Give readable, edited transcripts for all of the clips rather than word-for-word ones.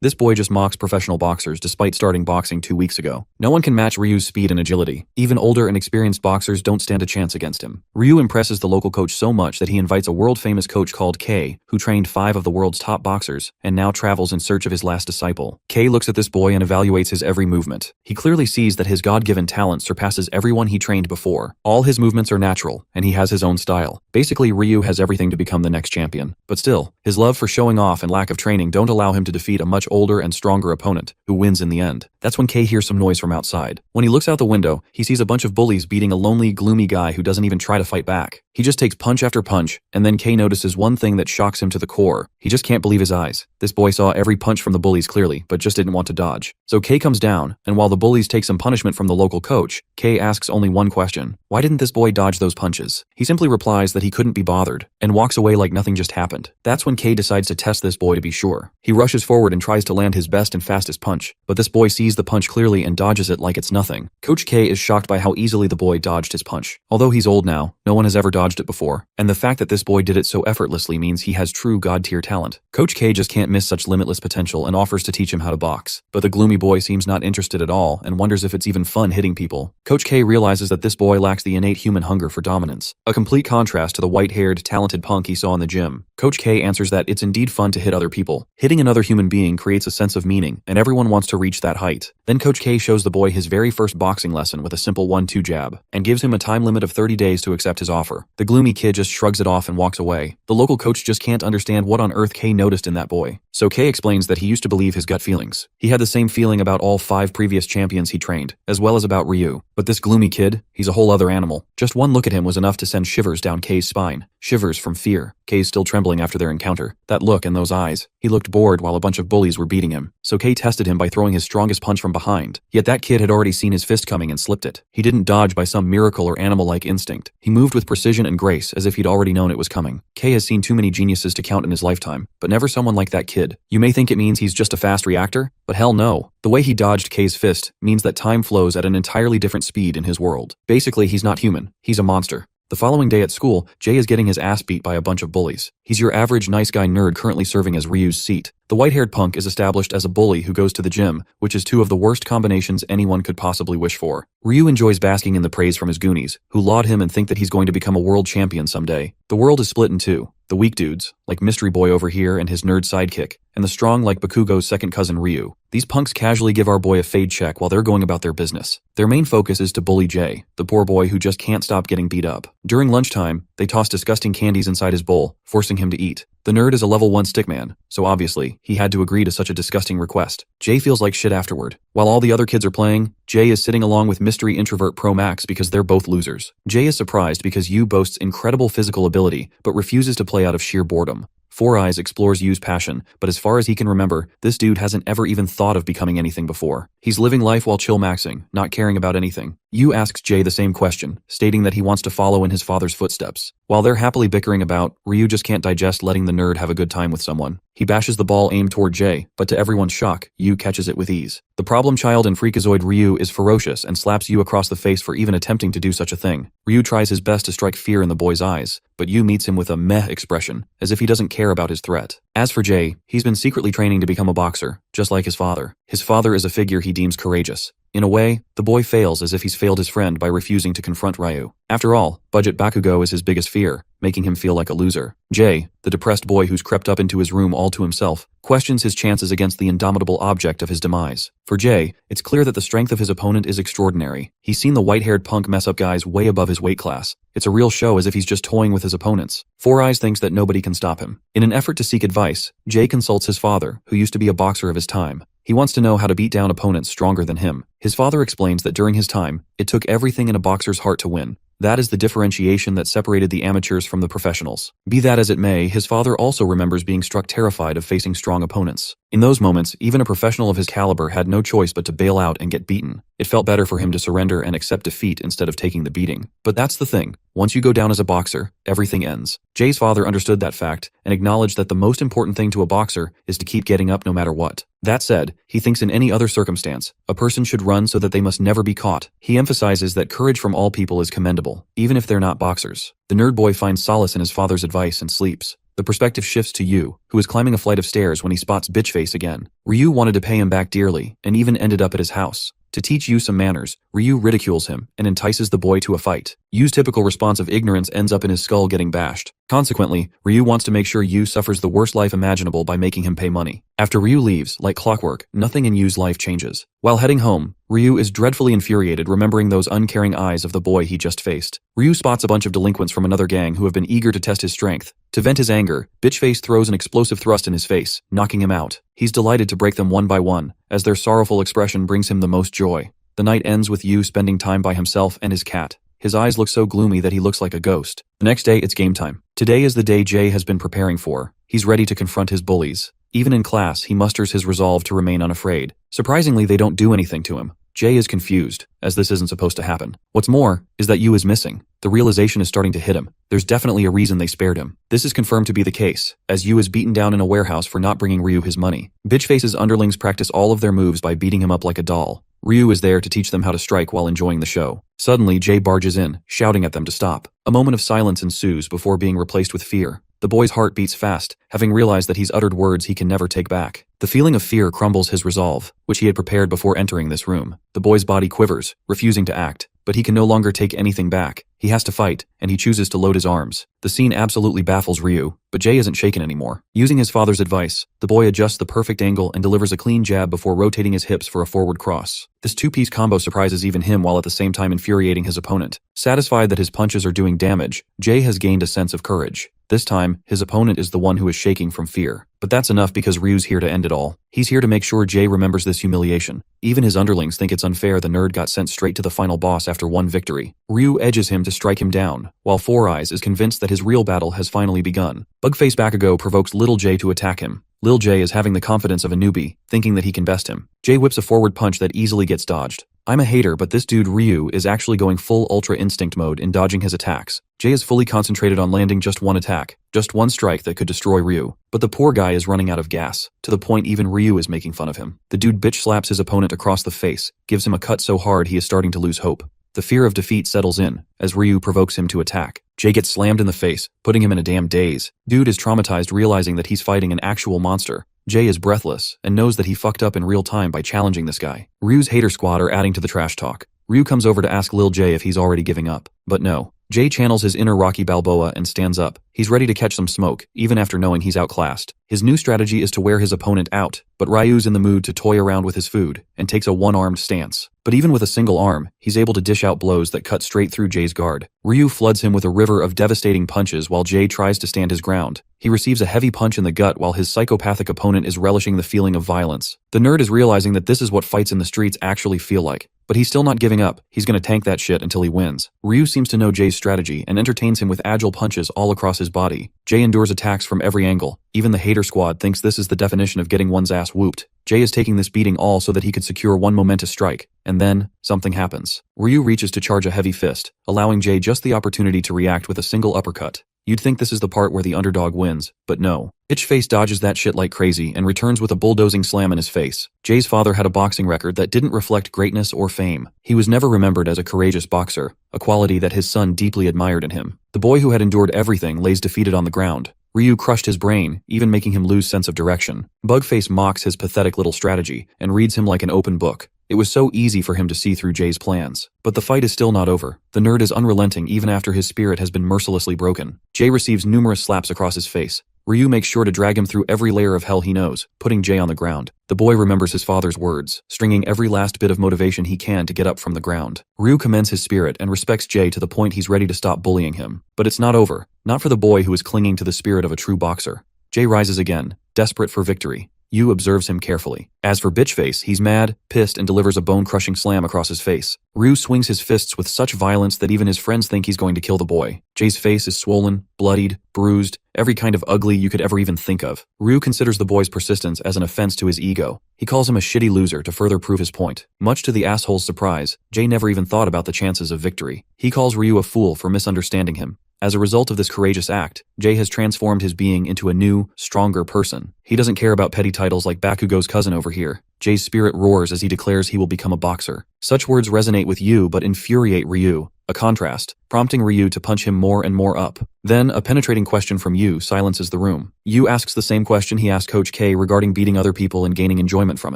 This boy just mocks professional boxers despite starting boxing 2 weeks ago. No one can match Ryu's speed and agility. Even older and experienced boxers don't stand a chance against him. Ryu impresses the local coach so much that he invites a world-famous coach called Kei, who trained 5 of the world's top boxers, and now travels in search of his last disciple. Kei looks at this boy and evaluates his every movement. He clearly sees that his God-given talent surpasses everyone he trained before. All his movements are natural, and he has his own style. Basically, Ryu has everything to become the next champion. But still, his love for showing off and lack of training don't allow him to defeat a much older and stronger opponent, who wins in the end. That's when Kei hears some noise from outside. When he looks out the window, he sees a bunch of bullies beating a lonely, gloomy guy who doesn't even try to fight back. He just takes punch after punch, and then Kei notices one thing that shocks him to the core. He just can't believe his eyes. This boy saw every punch from the bullies clearly, but just didn't want to dodge. So Kei comes down, and while the bullies take some punishment from the local coach, Kei asks only one question. Why didn't this boy dodge those punches? He simply replies that he couldn't be bothered, and walks away like nothing just happened. That's when Kei decides to test this boy to be sure. He rushes forward and tries to land his best and fastest punch, but this boy sees the punch clearly and dodges it like it's nothing. Coach Kei is shocked by how easily the boy dodged his punch. Although he's old now, no one has ever dodged it before, and the fact that this boy did it so effortlessly means he has true God-tier talent. Coach Kei just can't miss such limitless potential and offers to teach him how to box. But the gloomy boy seems not interested at all and wonders if it's even fun hitting people. Coach Kei realizes that this boy lacks the innate human hunger for dominance, a complete contrast to the white-haired, talented punk he saw in the gym. Coach Kei answers that it's indeed fun to hit other people. Hitting another human being creates a sense of meaning, and everyone wants to reach that height. Then Coach Kei shows the boy his very first boxing lesson with a simple 1-2 jab, and gives him a time limit of 30 days to accept his offer. The gloomy kid just shrugs it off and walks away. The local coach just can't understand what on earth Kei noticed in that boy. So Kei explains that he used to believe his gut feelings. He had the same feeling about all 5 previous champions he trained, as well as about Ryu. But this gloomy kid, he's a whole other animal. Just one look at him was enough to send shivers down Kei's spine. Shivers from fear. Kei's still trembling after their encounter. That look and those eyes. He looked bored while a bunch of bullies were beating him. So Kei tested him by throwing his strongest punch from behind. Yet that kid had already seen his fist coming and slipped it. He didn't dodge by some miracle or animal-like instinct. He moved with precision and grace as if he'd already known it was coming. Kei has seen too many geniuses to count in his lifetime, but never someone like that kid. You may think it means he's just a fast reactor, but hell no. The way he dodged Kei's fist means that time flows at an entirely different speed in his world. Basically, he's not human. He's a monster. The following day at school, Jay is getting his ass beat by a bunch of bullies. He's your average nice guy nerd currently serving as Ryu's seat. The white-haired punk is established as a bully who goes to the gym, which is 2 of the worst combinations anyone could possibly wish for. Ryu enjoys basking in the praise from his goonies, who laud him and think that he's going to become a world champion someday. The world is split in 2. The weak dudes, like Mystery Boy over here and his nerd sidekick, and the strong like Bakugo's second cousin Ryu. These punks casually give our boy a fade check while they're going about their business. Their main focus is to bully Jay, the poor boy who just can't stop getting beat up. During lunchtime, they toss disgusting candies inside his bowl, forcing him to eat. The nerd is a level 1 stickman, so obviously, he had to agree to such a disgusting request. Jay feels like shit afterward. While all the other kids are playing, Jay is sitting along with Mystery Introvert Pro Max because they're both losers. Jay is surprised because Yu boasts incredible physical ability, but refuses to play out of sheer boredom. Four Eyes explores Yu's passion, but as far as he can remember, this dude hasn't ever even thought of becoming anything before. He's living life while chill maxing, not caring about anything. Yu asks Jay the same question, stating that he wants to follow in his father's footsteps. While they're happily bickering about, Ryu just can't digest letting the nerd have a good time with someone. He bashes the ball aimed toward Jay, but to everyone's shock, Yu catches it with ease. The problem child in Freakazoid Ryu is ferocious and slaps Yu across the face for even attempting to do such a thing. Ryu tries his best to strike fear in the boy's eyes, but Yu meets him with a meh expression, as if he doesn't care about his threat. As for Jay, he's been secretly training to become a boxer, just like his father. His father is a figure he deems courageous. In a way, the boy fails as if he's failed his friend by refusing to confront Ryu. After all, budget Bakugo is his biggest fear, making him feel like a loser. Jay, the depressed boy who's crept up into his room all to himself, questions his chances against the indomitable object of his demise. For Jay, it's clear that the strength of his opponent is extraordinary. He's seen the white-haired punk mess up guys way above his weight class. It's a real show as if he's just toying with his opponents. Four Eyes thinks that nobody can stop him. In an effort to seek advice, Jay consults his father, who used to be a boxer of his time. He wants to know how to beat down opponents stronger than him. His father explains that during his time, it took everything in a boxer's heart to win. That is the differentiation that separated the amateurs from the professionals. Be that as it may, his father also remembers being struck terrified of facing strong opponents. In those moments, even a professional of his caliber had no choice but to bail out and get beaten. It felt better for him to surrender and accept defeat instead of taking the beating. But that's the thing. Once you go down as a boxer, everything ends. Jay's father understood that fact and acknowledged that the most important thing to a boxer is to keep getting up no matter what. That said, he thinks in any other circumstance, a person should run so that they must never be caught. He emphasizes that courage from all people is commendable, even if they're not boxers. The nerd boy finds solace in his father's advice and sleeps. The perspective shifts to Yu, who is climbing a flight of stairs when he spots Bitchface again. Ryu wanted to pay him back dearly, and even ended up at his house. To teach Yu some manners, Ryu ridicules him and entices the boy to a fight. Yu's typical response of ignorance ends up in his skull getting bashed. Consequently, Ryu wants to make sure Yu suffers the worst life imaginable by making him pay money. After Ryu leaves, like clockwork, nothing in Yu's life changes. While heading home, Ryu is dreadfully infuriated remembering those uncaring eyes of the boy he just faced. Ryu spots a bunch of delinquents from another gang who have been eager to test his strength. To vent his anger, Bitchface throws an explosive thrust in his face, knocking him out. He's delighted to break them one by one, as their sorrowful expression brings him the most joy. The night ends with Yu spending time by himself and his cat. His eyes look so gloomy that he looks like a ghost. The next day, it's game time. Today is the day Jay has been preparing for. He's ready to confront his bullies. Even in class, he musters his resolve to remain unafraid. Surprisingly, they don't do anything to him. Jay is confused, as this isn't supposed to happen. What's more, is that Yu is missing. The realization is starting to hit him. There's definitely a reason they spared him. This is confirmed to be the case, as Yu is beaten down in a warehouse for not bringing Ryu his money. Bitchface's underlings practice all of their moves by beating him up like a doll. Ryu is there to teach them how to strike while enjoying the show. Suddenly, Jay barges in, shouting at them to stop. A moment of silence ensues before being replaced with fear. The boy's heart beats fast, having realized that he's uttered words he can never take back. The feeling of fear crumbles his resolve, which he had prepared before entering this room. The boy's body quivers, refusing to act, but he can no longer take anything back. He has to fight, and he chooses to load his arms. The scene absolutely baffles Ryu, but Jay isn't shaken anymore. Using his father's advice, the boy adjusts the perfect angle and delivers a clean jab before rotating his hips for a forward cross. This two-piece combo surprises even him while at the same time infuriating his opponent. Satisfied that his punches are doing damage, Jay has gained a sense of courage. This time, his opponent is the one who is shaking from fear. But that's enough because Ryu's here to end it all. He's here to make sure Jay remembers this humiliation. Even his underlings think it's unfair the nerd got sent straight to the final boss after one victory. Ryu edges him to strike him down, while Four Eyes is convinced that his real battle has finally begun. Bugface Bakugo provokes Little Jay to attack him. Lil Jay is having the confidence of a newbie, thinking that he can best him. Jay whips a forward punch that easily gets dodged. I'm a hater, but this dude Ryu is actually going full Ultra Instinct mode in dodging his attacks. Jay is fully concentrated on landing just one attack, just one strike that could destroy Ryu. But the poor guy is running out of gas, to the point even Ryu is making fun of him. The dude bitch slaps his opponent across the face, gives him a cut so hard he is starting to lose hope. The fear of defeat settles in, as Ryu provokes him to attack. Jay gets slammed in the face, putting him in a damn daze. Dude is traumatized realizing that he's fighting an actual monster. Jay is breathless, and knows that he fucked up in real time by challenging this guy. Ryu's hater squad are adding to the trash talk. Ryu comes over to ask Lil Jay if he's already giving up. But no. Jay channels his inner Rocky Balboa and stands up. He's ready to catch some smoke, even after knowing he's outclassed. His new strategy is to wear his opponent out, but Ryu's in the mood to toy around with his food, and takes a one-armed stance. But even with a single arm, he's able to dish out blows that cut straight through Jay's guard. Ryu floods him with a river of devastating punches while Jay tries to stand his ground. He receives a heavy punch in the gut while his psychopathic opponent is relishing the feeling of violence. The nerd is realizing that this is what fights in the streets actually feel like. But he's still not giving up. He's gonna tank that shit until he wins. Ryu seems to know Jay's strategy and entertains him with agile punches all across his body. Jay endures attacks from every angle. Even the hater squad thinks this is the definition of getting one's ass whooped. Jay is taking this beating all so that he could secure one momentous strike. And then, something happens. Ryu reaches to charge a heavy fist, allowing Jay just the opportunity to react with a single uppercut. You'd think this is the part where the underdog wins, but no. Bitchface dodges that shit like crazy and returns with a bulldozing slam in his face. Jay's father had a boxing record that didn't reflect greatness or fame. He was never remembered as a courageous boxer, a quality that his son deeply admired in him. The boy who had endured everything lays defeated on the ground. Ryu crushed his brain, even making him lose sense of direction. Bugface mocks his pathetic little strategy and reads him like an open book. It was so easy for him to see through Jay's plans. But the fight is still not over. The nerd is unrelenting even after his spirit has been mercilessly broken. Jay receives numerous slaps across his face. Ryu makes sure to drag him through every layer of hell he knows, putting Jay on the ground. The boy remembers his father's words, stringing every last bit of motivation he can to get up from the ground. Ryu commends his spirit and respects Jay to the point he's ready to stop bullying him. But it's not over. Not for the boy who is clinging to the spirit of a true boxer. Jay rises again, desperate for victory. Yu observes him carefully. As for Bitchface, he's mad, pissed, and delivers a bone-crushing slam across his face. Ryu swings his fists with such violence that even his friends think he's going to kill the boy. Jay's face is swollen, bloodied, bruised, every kind of ugly you could ever even think of. Ryu considers the boy's persistence as an offense to his ego. He calls him a shitty loser to further prove his point. Much to the asshole's surprise, Jay never even thought about the chances of victory. He calls Ryu a fool for misunderstanding him. As a result of this courageous act, Jay has transformed his being into a new, stronger person. He doesn't care about petty titles like Bakugo's cousin over here. Jay's spirit roars as he declares he will become a boxer. Such words resonate with Yu but infuriate Ryu. A contrast. prompting Ryu to punch him more and more up. Then, a penetrating question from Yu silences the room. Yu asks the same question he asked Coach K regarding beating other people and gaining enjoyment from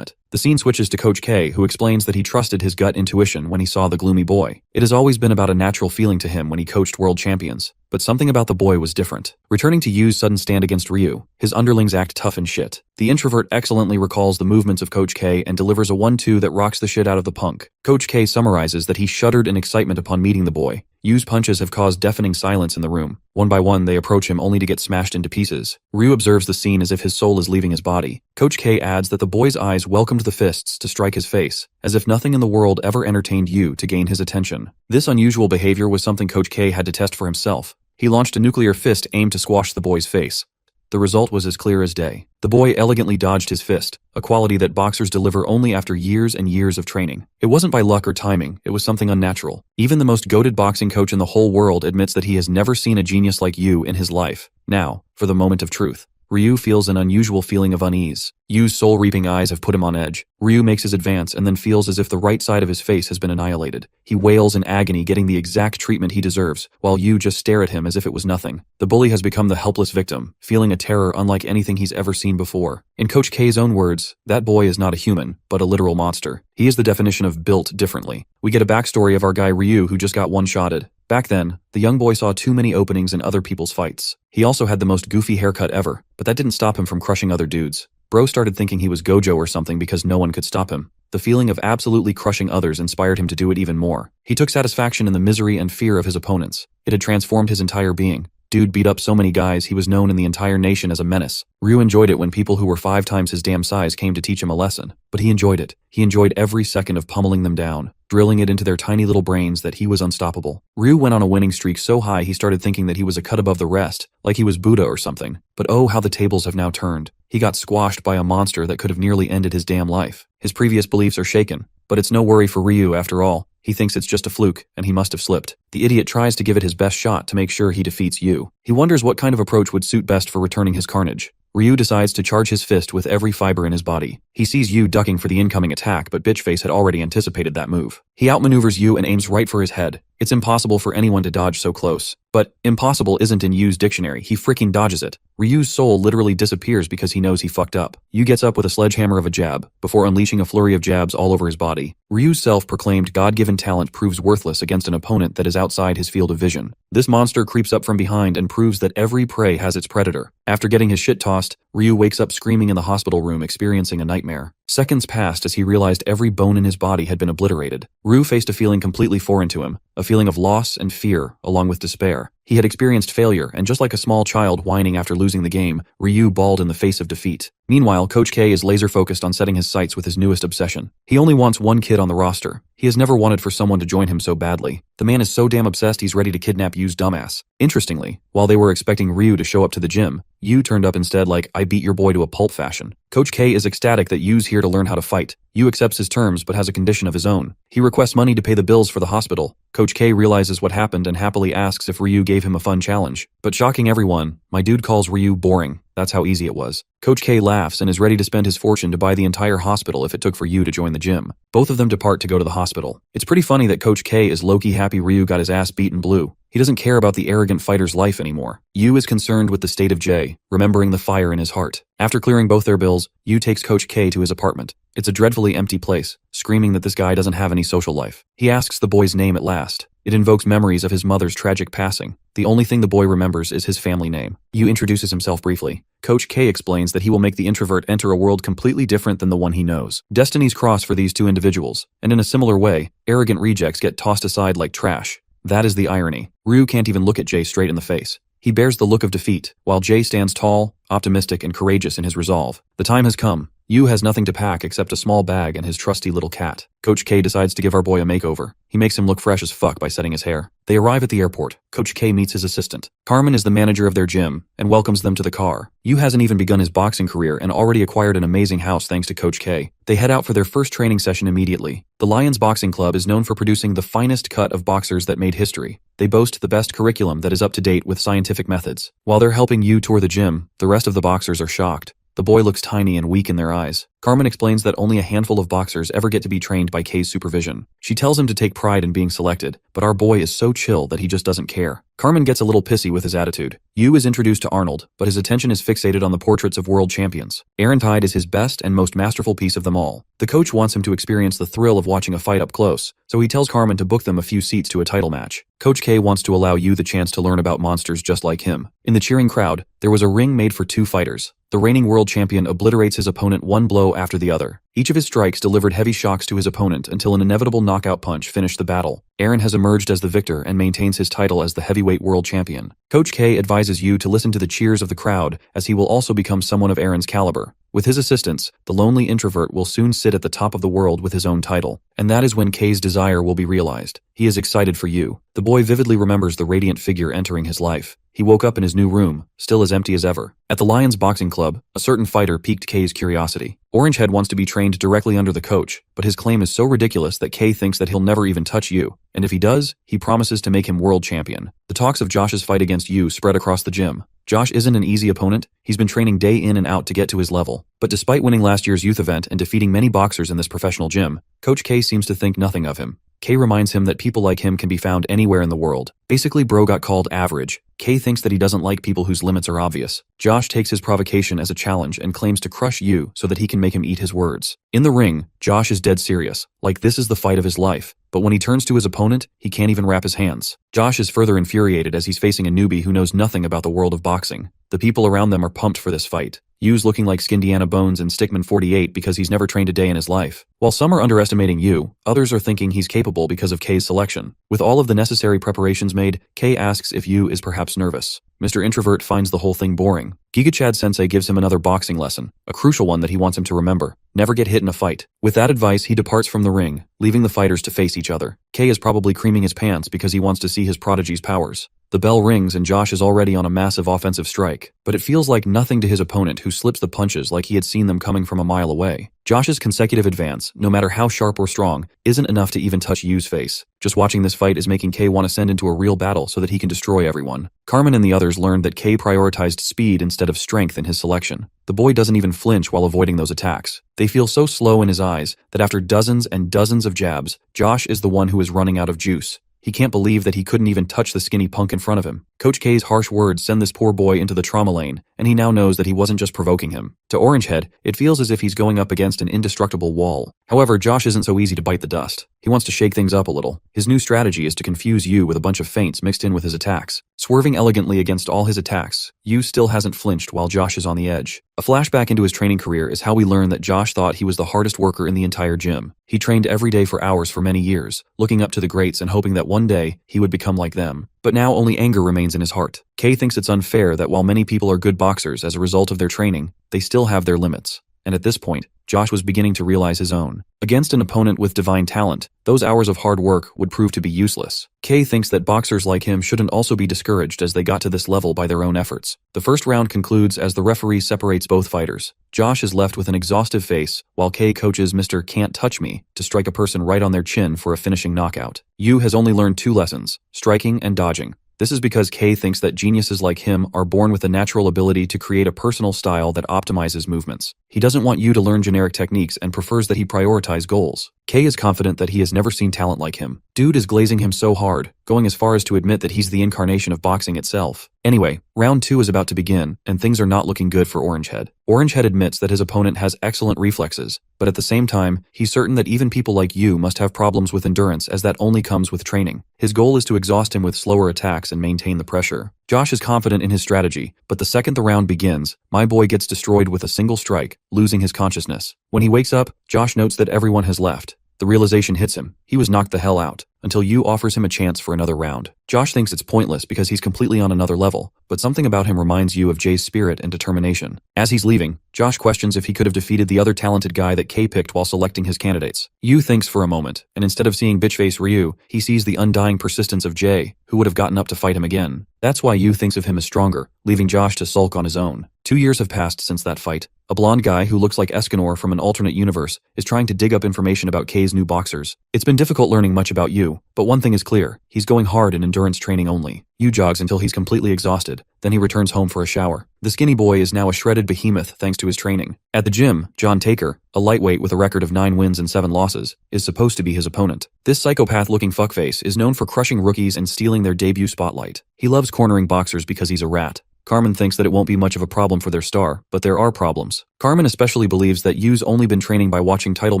it. The scene switches to Coach K, who explains that he trusted his gut intuition when he saw the gloomy boy. It has always been about a natural feeling to him when he coached world champions. But something about the boy was different. Returning to Yu's sudden stand against Ryu, his underlings act tough and shit. The introvert excellently recalls the movements of Coach K and delivers a 1-2 that rocks the shit out of the punk. Coach K summarizes that he shuddered in excitement upon meeting the boy. Yu's punches have caused deafening silence in the room. One by one, they approach him only to get smashed into pieces. Ryu observes the scene as if his soul is leaving his body. Coach K adds that the boy's eyes welcomed the fists to strike his face, as if nothing in the world ever entertained Yu to gain his attention. This unusual behavior was something Coach K had to test for himself. He launched a nuclear fist aimed to squash the boy's face. The result was as clear as day. The boy elegantly dodged his fist, a quality that boxers deliver only after years and years of training. It wasn't by luck or timing, it was something unnatural. Even the most goated boxing coach in the whole world admits that he has never seen a genius like Yu in his life. Now, for the moment of truth. Ryu feels an unusual feeling of unease. Yu's soul-reaping eyes have put him on edge. Ryu makes his advance and then feels as if the right side of his face has been annihilated. He wails in agony, getting the exact treatment he deserves, while Yu just stare at him as if it was nothing. The bully has become the helpless victim, feeling a terror unlike anything he's ever seen before. In Coach K's own words, that boy is not a human, but a literal monster. He is the definition of built differently. We get a backstory of our guy Ryu who just got one-shotted. Back then, the young boy saw too many openings in other people's fights. He also had the most goofy haircut ever, but that didn't stop him from crushing other dudes. Bro started thinking he was Gojo or something because no one could stop him. The feeling of absolutely crushing others inspired him to do it even more. He took satisfaction in the misery and fear of his opponents. It had transformed his entire being. Dude beat up so many guys he was known in the entire nation as a menace. Ryu enjoyed it when people who were 5 times his damn size came to teach him a lesson. But he enjoyed it. He enjoyed every second of pummeling them down, drilling it into their tiny little brains that he was unstoppable. Ryu went on a winning streak so high he started thinking that he was a cut above the rest, like he was Buddha or something. But oh, how the tables have now turned. He got squashed by a monster that could have nearly ended his damn life. His previous beliefs are shaken, but it's no worry for Ryu after all. He thinks it's just a fluke, and he must have slipped. The idiot tries to give it his best shot to make sure he defeats Yu. He wonders what kind of approach would suit best for returning his carnage. Ryu decides to charge his fist with every fiber in his body. He sees Yu ducking for the incoming attack, but Bitchface had already anticipated that move. He outmaneuvers Yu and aims right for his head. It's impossible for anyone to dodge so close. But impossible isn't in Yu's dictionary. He freaking dodges it. Ryu's soul literally disappears because he knows he fucked up. Yu gets up with a sledgehammer of a jab, before unleashing a flurry of jabs all over his body. Ryu's self-proclaimed God-given talent proves worthless against an opponent that is outside his field of vision. This monster creeps up from behind and proves that every prey has its predator. After getting his shit tossed, Ryu wakes up screaming in the hospital room, experiencing a nightmare. Seconds passed as he realized every bone in his body had been obliterated. Ryu faced a feeling completely foreign to him, a feeling of loss and fear, along with despair. He had experienced failure, and just like a small child whining after losing the game, Ryu bawled in the face of defeat. Meanwhile, Coach K is laser-focused on setting his sights with his newest obsession. He only wants one kid on the roster. He has never wanted for someone to join him so badly. The man is so damn obsessed he's ready to kidnap Yu's dumbass. Interestingly, while they were expecting Ryu to show up to the gym, Yu turned up instead like, I beat your boy to a pulp fashion. Coach K is ecstatic that Yu's here to learn how to fight. Yu accepts his terms but has a condition of his own. He requests money to pay the bills for the hospital. Coach K realizes what happened and happily asks if Ryu gave him a fun challenge. But shocking everyone, my dude calls Ryu boring. That's how easy it was. Coach K laughs and is ready to spend his fortune to buy the entire hospital if it took for Yu to join the gym. Both of them depart to go to the hospital. It's pretty funny that Coach K is low-key happy Ryu got his ass beaten blue. He doesn't care about the arrogant fighter's life anymore. Yu is concerned with the state of Jay, remembering the fire in his heart. After clearing both their bills, Yu takes Coach K to his apartment. It's a dreadfully empty place, screaming that this guy doesn't have any social life. He asks the boy's name at last. It invokes memories of his mother's tragic passing. The only thing the boy remembers is his family name. Yu introduces himself briefly. Coach K explains that he will make the introvert enter a world completely different than the one he knows. Destinies cross for these two individuals, and in a similar way, arrogant rejects get tossed aside like trash. That is the irony. Ryu can't even look at Jay straight in the face. He bears the look of defeat, while Jay stands tall, optimistic, and courageous in his resolve. The time has come. Yu has nothing to pack except a small bag and his trusty little cat. Coach K decides to give our boy a makeover. He makes him look fresh as fuck by setting his hair. They arrive at the airport. Coach K meets his assistant. Carmen is the manager of their gym and welcomes them to the car. Yu hasn't even begun his boxing career and already acquired an amazing house thanks to Coach K. They head out for their first training session immediately. The Lions Boxing Club is known for producing the finest cut of boxers that made history. They boast the best curriculum that is up to date with scientific methods. While they're helping Yu tour the gym, the rest of the boxers are shocked. The boy looks tiny and weak in their eyes. Carmen explains that only a handful of boxers ever get to be trained by Kay's supervision. She tells him to take pride in being selected, but our boy is so chill that he just doesn't care. Carmen gets a little pissy with his attitude. Yu is introduced to Arnold, but his attention is fixated on the portraits of world champions. Tide is his best and most masterful piece of them all. The coach wants him to experience the thrill of watching a fight up close, so he tells Carmen to book them a few seats to a title match. Coach K wants to allow Yu the chance to learn about monsters just like him. In the cheering crowd, there was a ring made for two fighters. The reigning world champion obliterates his opponent one blow after the other. Each of his strikes delivered heavy shocks to his opponent until an inevitable knockout punch finished the battle. Aaron has emerged as the victor and maintains his title as the heavyweight world champion. Coach K advises Yu to listen to the cheers of the crowd, as he will also become someone of Aaron's caliber. With his assistance, the lonely introvert will soon sit at the top of the world with his own title. And that is when Kay's desire will be realized. He is excited for Yu. The boy vividly remembers the radiant figure entering his life. He woke up in his new room, still as empty as ever. At the Lions Boxing Club, a certain fighter piqued Kay's curiosity. Orangehead wants to be trained directly under the coach, but his claim is so ridiculous that Kay thinks that he'll never even touch Yu. And if he does, he promises to make him world champion. The talks of Josh's fight against Yu spread across the gym. Josh isn't an easy opponent. He's been training day in and out to get to his level. But despite winning last year's youth event and defeating many boxers in this professional gym, Coach K seems to think nothing of him. Kay reminds him that people like him can be found anywhere in the world. Basically, bro got called average. Kay thinks that he doesn't like people whose limits are obvious. Josh takes his provocation as a challenge and claims to crush Yu so that he can make him eat his words. In the ring, Josh is dead serious, like this is the fight of his life. But when he turns to his opponent, he can't even wrap his hands. Josh is further infuriated as he's facing a newbie who knows nothing about the world of boxing. The people around them are pumped for this fight. Yu's looking like Skindiana Bones and Stickman 48 because he's never trained a day in his life. While some are underestimating Yu, others are thinking he's capable because of Kay's selection. With all of the necessary preparations made, Kay asks if Yu is perhaps nervous. Mr. Introvert finds the whole thing boring. Gigachad Sensei gives him another boxing lesson, a crucial one that he wants him to remember. Never get hit in a fight. With that advice, he departs from the ring, leaving the fighters to face each other. Kay is probably creaming his pants because he wants to see his prodigy's powers. The bell rings and Josh is already on a massive offensive strike, but it feels like nothing to his opponent who slips the punches like he had seen them coming from a mile away. Josh's consecutive advance, no matter how sharp or strong, isn't enough to even touch Yu's face. Just watching this fight is making Kay want to send into a real battle so that he can destroy everyone. Carmen and the others learned that Kay prioritized speed instead of strength in his selection. The boy doesn't even flinch while avoiding those attacks. They feel so slow in his eyes that after dozens and dozens of jabs, Josh is the one who is running out of juice. He can't believe that he couldn't even touch the skinny punk in front of him. Coach K's harsh words send this poor boy into the trauma lane, and he now knows that he wasn't just provoking him. To Orangehead, it feels as if he's going up against an indestructible wall. However, Josh isn't so easy to bite the dust. He wants to shake things up a little. His new strategy is to confuse Yu with a bunch of feints mixed in with his attacks. Swerving elegantly against all his attacks, Yu still hasn't flinched while Josh is on the edge. A flashback into his training career is how we learn that Josh thought he was the hardest worker in the entire gym. He trained every day for hours for many years, looking up to the greats and hoping that one day he would become like them. But now only anger remains in his heart. Kay thinks it's unfair that while many people are good boxers as a result of their training, they still have their limits. And at this point, Josh was beginning to realize his own. Against an opponent with divine talent, those hours of hard work would prove to be useless. Kay thinks that boxers like him shouldn't also be discouraged as they got to this level by their own efforts. The first round concludes as the referee separates both fighters. Josh is left with an exhaustive face, while Kay coaches Mr. Can't Touch Me to strike a person right on their chin for a finishing knockout. Yu has only learned 2 lessons, striking and dodging. This is because Kay thinks that geniuses like him are born with a natural ability to create a personal style that optimizes movements. He doesn't want Yu to learn generic techniques and prefers that he prioritize goals. Kay is confident that he has never seen talent like him. Dude is glazing him so hard, going as far as to admit that he's the incarnation of boxing itself. Anyway, round 2 is about to begin, and things are not looking good for Orangehead. Orangehead admits that his opponent has excellent reflexes, but at the same time, he's certain that even people like Yu must have problems with endurance as that only comes with training. His goal is to exhaust him with slower attacks and maintain the pressure. Josh is confident in his strategy, but the second the round begins, my boy gets destroyed with a single strike, losing his consciousness. When he wakes up, Josh notes that everyone has left. The realization hits him. He was knocked the hell out, until Yu offers him a chance for another round. Josh thinks it's pointless because he's completely on another level, but something about him reminds Yu of Jay's spirit and determination. As he's leaving, Josh questions if he could have defeated the other talented guy that Kay picked while selecting his candidates. Yu thinks for a moment, and instead of seeing bitchface Ryu, he sees the undying persistence of Jay, who would have gotten up to fight him again. That's why Yu thinks of him as stronger, leaving Josh to sulk on his own. 2 years have passed since that fight. A blonde guy who looks like Escanor from an alternate universe is trying to dig up information about Kay's new boxers. It's been difficult learning much about Yu, Yu. But one thing is clear, he's going hard in endurance training only. Yu jogs until he's completely exhausted, then he returns home for a shower. The skinny boy is now a shredded behemoth thanks to his training. At the gym, John Taker, a lightweight with a record of 9 wins and 7 losses, is supposed to be his opponent. This psychopath-looking fuckface is known for crushing rookies and stealing their debut spotlight. He loves cornering boxers because he's a rat. Carmen thinks that it won't be much of a problem for their star, but there are problems. Carmen especially believes that Yu's only been training by watching title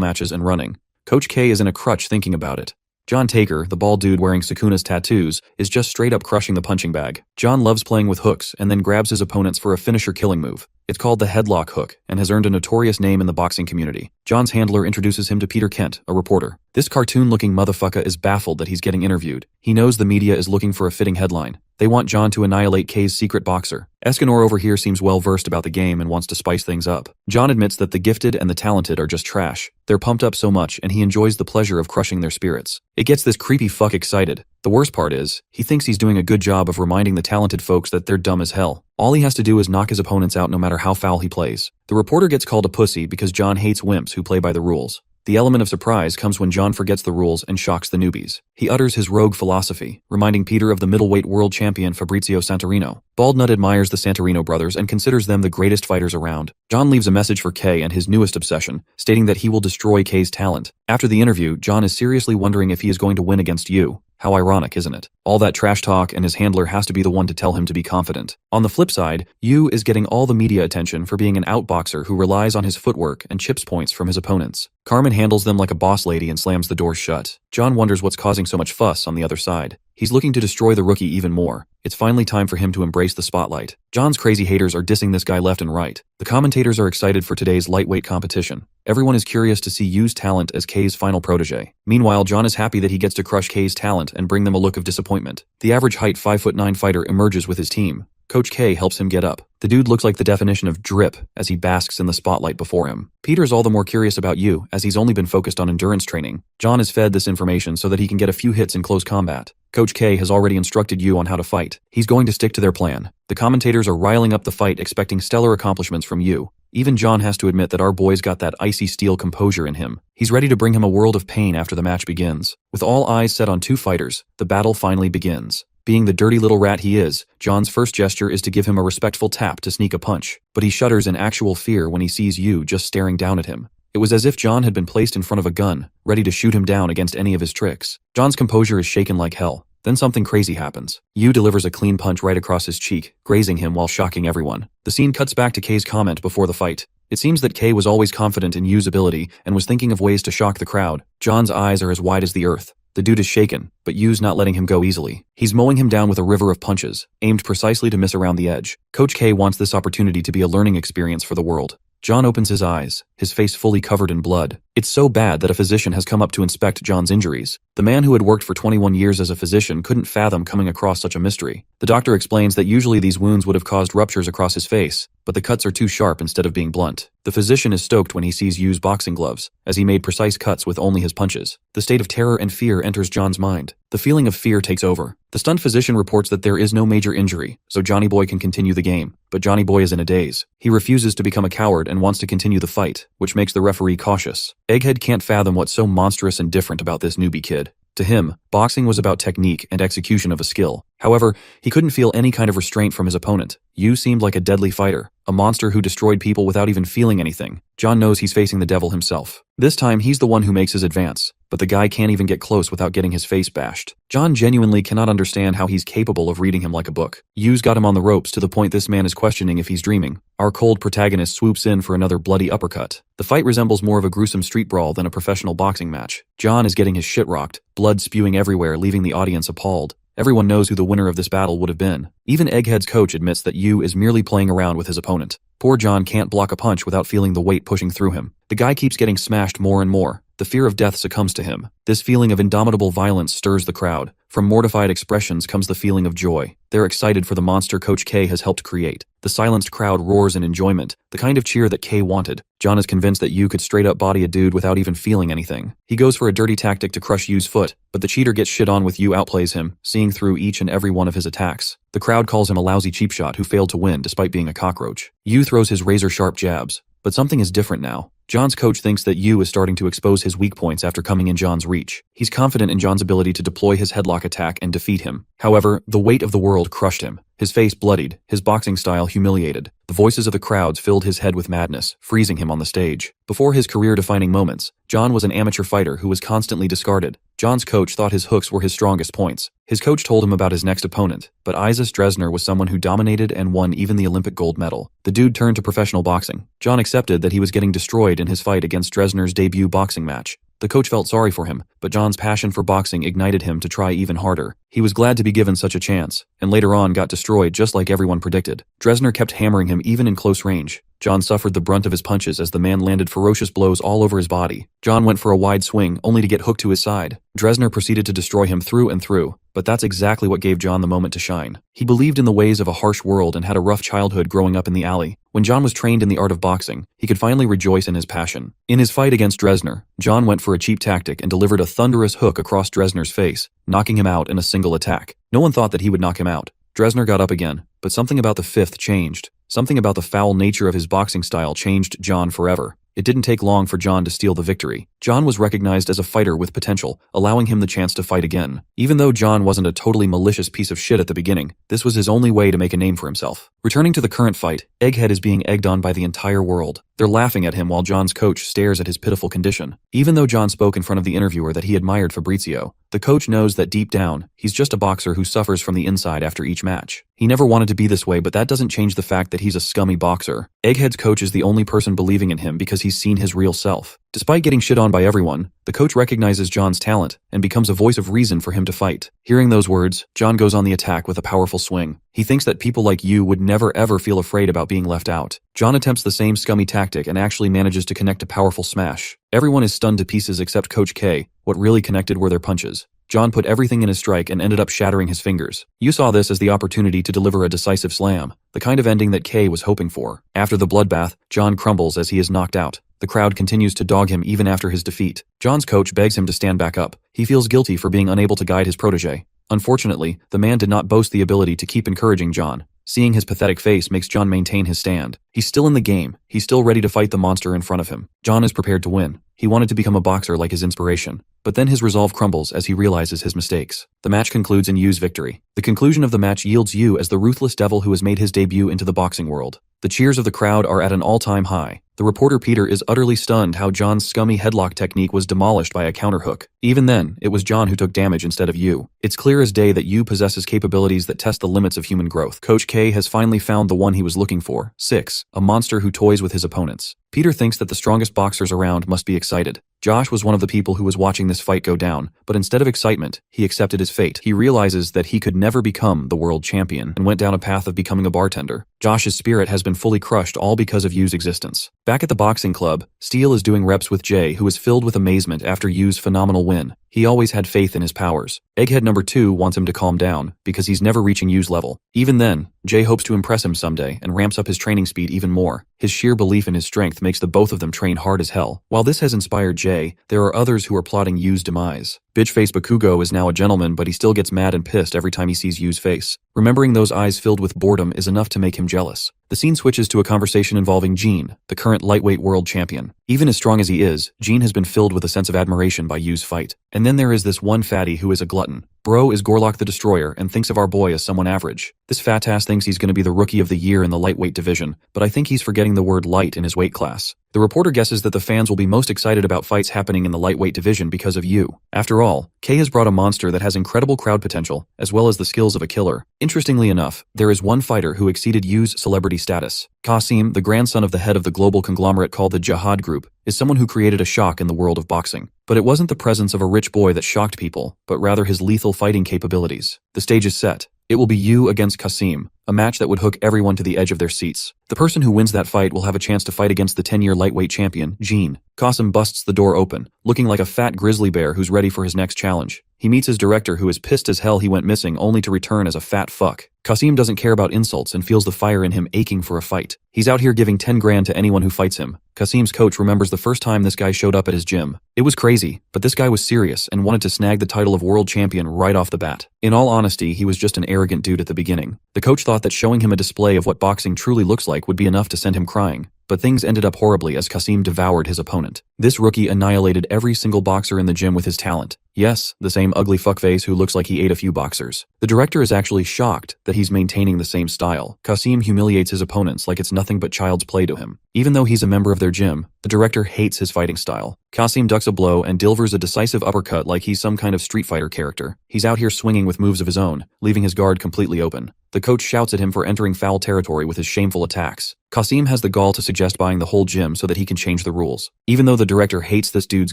matches and running. Coach K is in a crutch thinking about it. John Taker, the bald dude wearing Sukuna's tattoos, is just straight up crushing the punching bag. John loves playing with hooks and then grabs his opponents for a finisher killing move. It's called the headlock hook and has earned a notorious name in the boxing community. John's handler introduces him to Peter Kent, a reporter. This cartoon-looking motherfucker is baffled that he's getting interviewed. He knows the media is looking for a fitting headline. They want John to annihilate K's secret boxer. Escanor over here seems well-versed about the game and wants to spice things up. John admits that the gifted and the talented are just trash. They're pumped up so much and he enjoys the pleasure of crushing their spirits. It gets this creepy fuck excited. The worst part is, he thinks he's doing a good job of reminding the talented folks that they're dumb as hell. All he has to do is knock his opponents out no matter how foul he plays. The reporter gets called a pussy because John hates wimps who play by the rules. The element of surprise comes when John forgets the rules and shocks the newbies. He utters his rogue philosophy, reminding Peter of the middleweight world champion Fabrizio Santorino. Baldnut admires the Santorino brothers and considers them the greatest fighters around. John leaves a message for K and his newest obsession, stating that he will destroy K's talent. After the interview, John is seriously wondering if he is going to win against Yu. How ironic, isn't it? All that trash talk and his handler has to be the one to tell him to be confident. On the flip side, Yu is getting all the media attention for being an outboxer who relies on his footwork and chips points from his opponents. Carmen handles them like a boss lady and slams the door shut. John wonders what's causing so much fuss on the other side. He's looking to destroy the rookie even more. It's finally time for him to embrace the spotlight. John's crazy haters are dissing this guy left and right. The commentators are excited for today's lightweight competition. Everyone is curious to see Yu's talent as K's final protege. Meanwhile, John is happy that he gets to crush K's talent and bring them a look of disappointment. The average height 5'9" fighter emerges with his team. Coach K helps him get up. The dude looks like the definition of drip as he basks in the spotlight before him. Peter's all the more curious about Yu as he's only been focused on endurance training. John is fed this information so that he can get a few hits in close combat. Coach K has already instructed Yu on how to fight. He's going to stick to their plan. The commentators are riling up the fight expecting stellar accomplishments from Yu. Even John has to admit that our boy's got that icy steel composure in him. He's ready to bring him a world of pain after the match begins. With all eyes set on two fighters, the battle finally begins. Being the dirty little rat he is, John's first gesture is to give him a respectful tap to sneak a punch, but he shudders in actual fear when he sees Yu just staring down at him. It was as if John had been placed in front of a gun, ready to shoot him down against any of his tricks. John's composure is shaken like hell. Then something crazy happens. Yu delivers a clean punch right across his cheek, grazing him while shocking everyone. The scene cuts back to K's comment before the fight. It seems that K was always confident in Yu's ability and was thinking of ways to shock the crowd. John's eyes are as wide as the earth. The dude is shaken, but Yu's not letting him go easily. He's mowing him down with a river of punches, aimed precisely to miss around the edge. Coach K wants this opportunity to be a learning experience for the world. John opens his eyes, his face fully covered in blood. It's so bad that a physician has come up to inspect John's injuries. The man who had worked for 21 years as a physician couldn't fathom coming across such a mystery. The doctor explains that usually these wounds would have caused ruptures across his face, but the cuts are too sharp instead of being blunt. The physician is stoked when he sees Yu's boxing gloves, as he made precise cuts with only his punches. The state of terror and fear enters John's mind. The feeling of fear takes over. The stunned physician reports that there is no major injury, so Johnny Boy can continue the game. But Johnny Boy is in a daze. He refuses to become a coward and wants to continue the fight, which makes the referee cautious. Egghead can't fathom what's so monstrous and different about this newbie kid. To him, boxing was about technique and execution of a skill. However, he couldn't feel any kind of restraint from his opponent. Yu seemed like a deadly fighter, a monster who destroyed people without even feeling anything. John knows he's facing the devil himself. This time, he's the one who makes his advance, but the guy can't even get close without getting his face bashed. John genuinely cannot understand how he's capable of reading him like a book. Yu's got him on the ropes to the point this man is questioning if he's dreaming. Our cold protagonist swoops in for another bloody uppercut. The fight resembles more of a gruesome street brawl than a professional boxing match. John is getting his shit rocked, blood spewing everywhere, leaving the audience appalled. Everyone knows who the winner of this battle would have been. Even Egghead's coach admits that Yu is merely playing around with his opponent. Poor John can't block a punch without feeling the weight pushing through him. The guy keeps getting smashed more and more. The fear of death succumbs to him. This feeling of indomitable violence stirs the crowd. From mortified expressions comes the feeling of joy. They're excited for the monster Coach K has helped create. The silenced crowd roars in enjoyment, the kind of cheer that K wanted. John is convinced that Yu could straight up body a dude without even feeling anything. He goes for a dirty tactic to crush Yu's foot, but the cheater gets shit on with Yu outplays him, seeing through each and every one of his attacks. The crowd calls him a lousy cheap shot who failed to win despite being a cockroach. Yu throws his razor-sharp jabs, But something is different now. John's coach thinks that Yu is starting to expose his weak points after coming in John's reach. He's confident in John's ability to deploy his headlock attack and defeat him. However, the weight of the world crushed him. His face bloodied, his boxing style humiliated. The voices of the crowds filled his head with madness, freezing him on the stage. Before his career-defining moments, John was an amateur fighter who was constantly discarded. John's coach thought his hooks were his strongest points. His coach told him about his next opponent, but Isis Dresner was someone who dominated and won even the Olympic gold medal. The dude turned to professional boxing. John accepted that he was getting destroyed in his fight against Dresner's debut boxing match. The coach felt sorry for him, but John's passion for boxing ignited him to try even harder. He was glad to be given such a chance, and later on got destroyed just like everyone predicted. Dresner kept hammering him even in close range. John suffered the brunt of his punches as the man landed ferocious blows all over his body. John went for a wide swing, only to get hooked to his side. Dresner proceeded to destroy him through and through, but that's exactly what gave John the moment to shine. He believed in the ways of a harsh world and had a rough childhood growing up in the alley. When John was trained in the art of boxing, he could finally rejoice in his passion. In his fight against Dresner, John went for a cheap tactic and delivered a thunderous hook across Dresner's face, knocking him out in a single attack. No one thought that he would knock him out. Dresner got up again, but something about the fifth changed. Something about the foul nature of his boxing style changed John forever. It didn't take long for John to steal the victory. John was recognized as a fighter with potential, allowing him the chance to fight again. Even though John wasn't a totally malicious piece of shit at the beginning, this was his only way to make a name for himself. Returning to the current fight, Egghead is being egged on by the entire world. They're laughing at him while John's coach stares at his pitiful condition. Even though John spoke in front of the interviewer that he admired Fabrizio, the coach knows that deep down, he's just a boxer who suffers from the inside after each match. He never wanted to be this way, but that doesn't change the fact that he's a scummy boxer. Egghead's coach is the only person believing in him because he's seen his real self. Despite getting shit on by everyone, the coach recognizes John's talent and becomes a voice of reason for him to fight. Hearing those words, John goes on the attack with a powerful swing. He thinks that people like you would never ever feel afraid about being left out. John attempts the same scummy tactic and actually manages to connect a powerful smash. Everyone is stunned to pieces except Coach K. What really connected were their punches. John put everything in his strike and ended up shattering his fingers. You saw this as the opportunity to deliver a decisive slam, the kind of ending that Kay was hoping for. After the bloodbath, John crumbles as he is knocked out. The crowd continues to dog him even after his defeat. John's coach begs him to stand back up. He feels guilty for being unable to guide his protege. Unfortunately, the man did not boast the ability to keep encouraging John. Seeing his pathetic face makes John maintain his stand. He's still in the game. He's still ready to fight the monster in front of him. John is prepared to win. He wanted to become a boxer like his inspiration. But then his resolve crumbles as he realizes his mistakes. The match concludes in Yu's victory. The conclusion of the match yields Yu as the ruthless devil who has made his debut into the boxing world. The cheers of the crowd are at an all-time high. The reporter Peter is utterly stunned how John's scummy headlock technique was demolished by a counterhook. Even then, it was John who took damage instead of Yu. It's clear as day that Yu possesses capabilities that test the limits of human growth. Coach K has finally found the one he was looking for. 6. A monster who toys with his opponents. Peter thinks that the strongest boxers around must be excited. Josh was one of the people who was watching this fight go down, but instead of excitement, he accepted his fate. He realizes that he could never become the world champion and went down a path of becoming a bartender. Josh's spirit has been fully crushed all because of Yu's existence. Back at the boxing club, Steele is doing reps with Jay, who is filled with amazement after Yu's phenomenal win. He always had faith in his powers. Egghead number 2 wants him to calm down because he's never reaching Yu's level. Even then, Jay hopes to impress him someday and ramps up his training speed even more. His sheer belief in his strength makes the both of them train hard as hell. While this has inspired Jay, there are others who are plotting Yu's demise. Bitchface Bakugo is now a gentleman, but he still gets mad and pissed every time he sees Yu's face. Remembering those eyes filled with boredom is enough to make him jealous. The scene switches to a conversation involving Gene, the current lightweight world champion. Even as strong as he is, Gene has been filled with a sense of admiration by Yu's fight. And then there is this one fatty who is a glutton. Bro is Gorlock the Destroyer and thinks of our boy as someone average. This fat ass thinks he's going to be the rookie of the year in the lightweight division, but I think he's forgetting the word light in his weight class. The reporter guesses that the fans will be most excited about fights happening in the lightweight division because of Yu. After all, Kay has brought a monster that has incredible crowd potential, as well as the skills of a killer. Interestingly enough, there is one fighter who exceeded Yu's celebrity status. Qasim, the grandson of the head of the global conglomerate called the Jihad Group, is someone who created a shock in the world of boxing. But it wasn't the presence of a rich boy that shocked people, but rather his lethal fighting capabilities. The stage is set. It will be Yu against Qasim, a match that would hook everyone to the edge of their seats. The person who wins that fight will have a chance to fight against the 10-year lightweight champion, Gene. Qasim busts the door open, looking like a fat grizzly bear who's ready for his next challenge. He meets his director, who is pissed as hell he went missing only to return as a fat fuck. Qasim doesn't care about insults and feels the fire in him aching for a fight. He's out here giving 10 grand to anyone who fights him. Qasim's coach remembers the first time this guy showed up at his gym. It was crazy, but this guy was serious and wanted to snag the title of world champion right off the bat. In all honesty, he was just an arrogant dude at the beginning. The coach thought that showing him a display of what boxing truly looks like would be enough to send him crying. but things ended up horribly as Kasim devoured his opponent. This rookie annihilated every single boxer in the gym with his talent. Yes, the same ugly fuckface who looks like he ate a few boxers. The director is actually shocked that he's maintaining the same style. Kasim humiliates his opponents like it's nothing but child's play to him. Even though he's a member of their gym, the director hates his fighting style. Kasim ducks a blow and delivers a decisive uppercut like he's some kind of Street Fighter character. He's out here swinging with moves of his own, leaving his guard completely open. The coach shouts at him for entering foul territory with his shameful attacks. Kasim has the gall to suggest buying the whole gym so that he can change the rules. Even though the director hates this dude's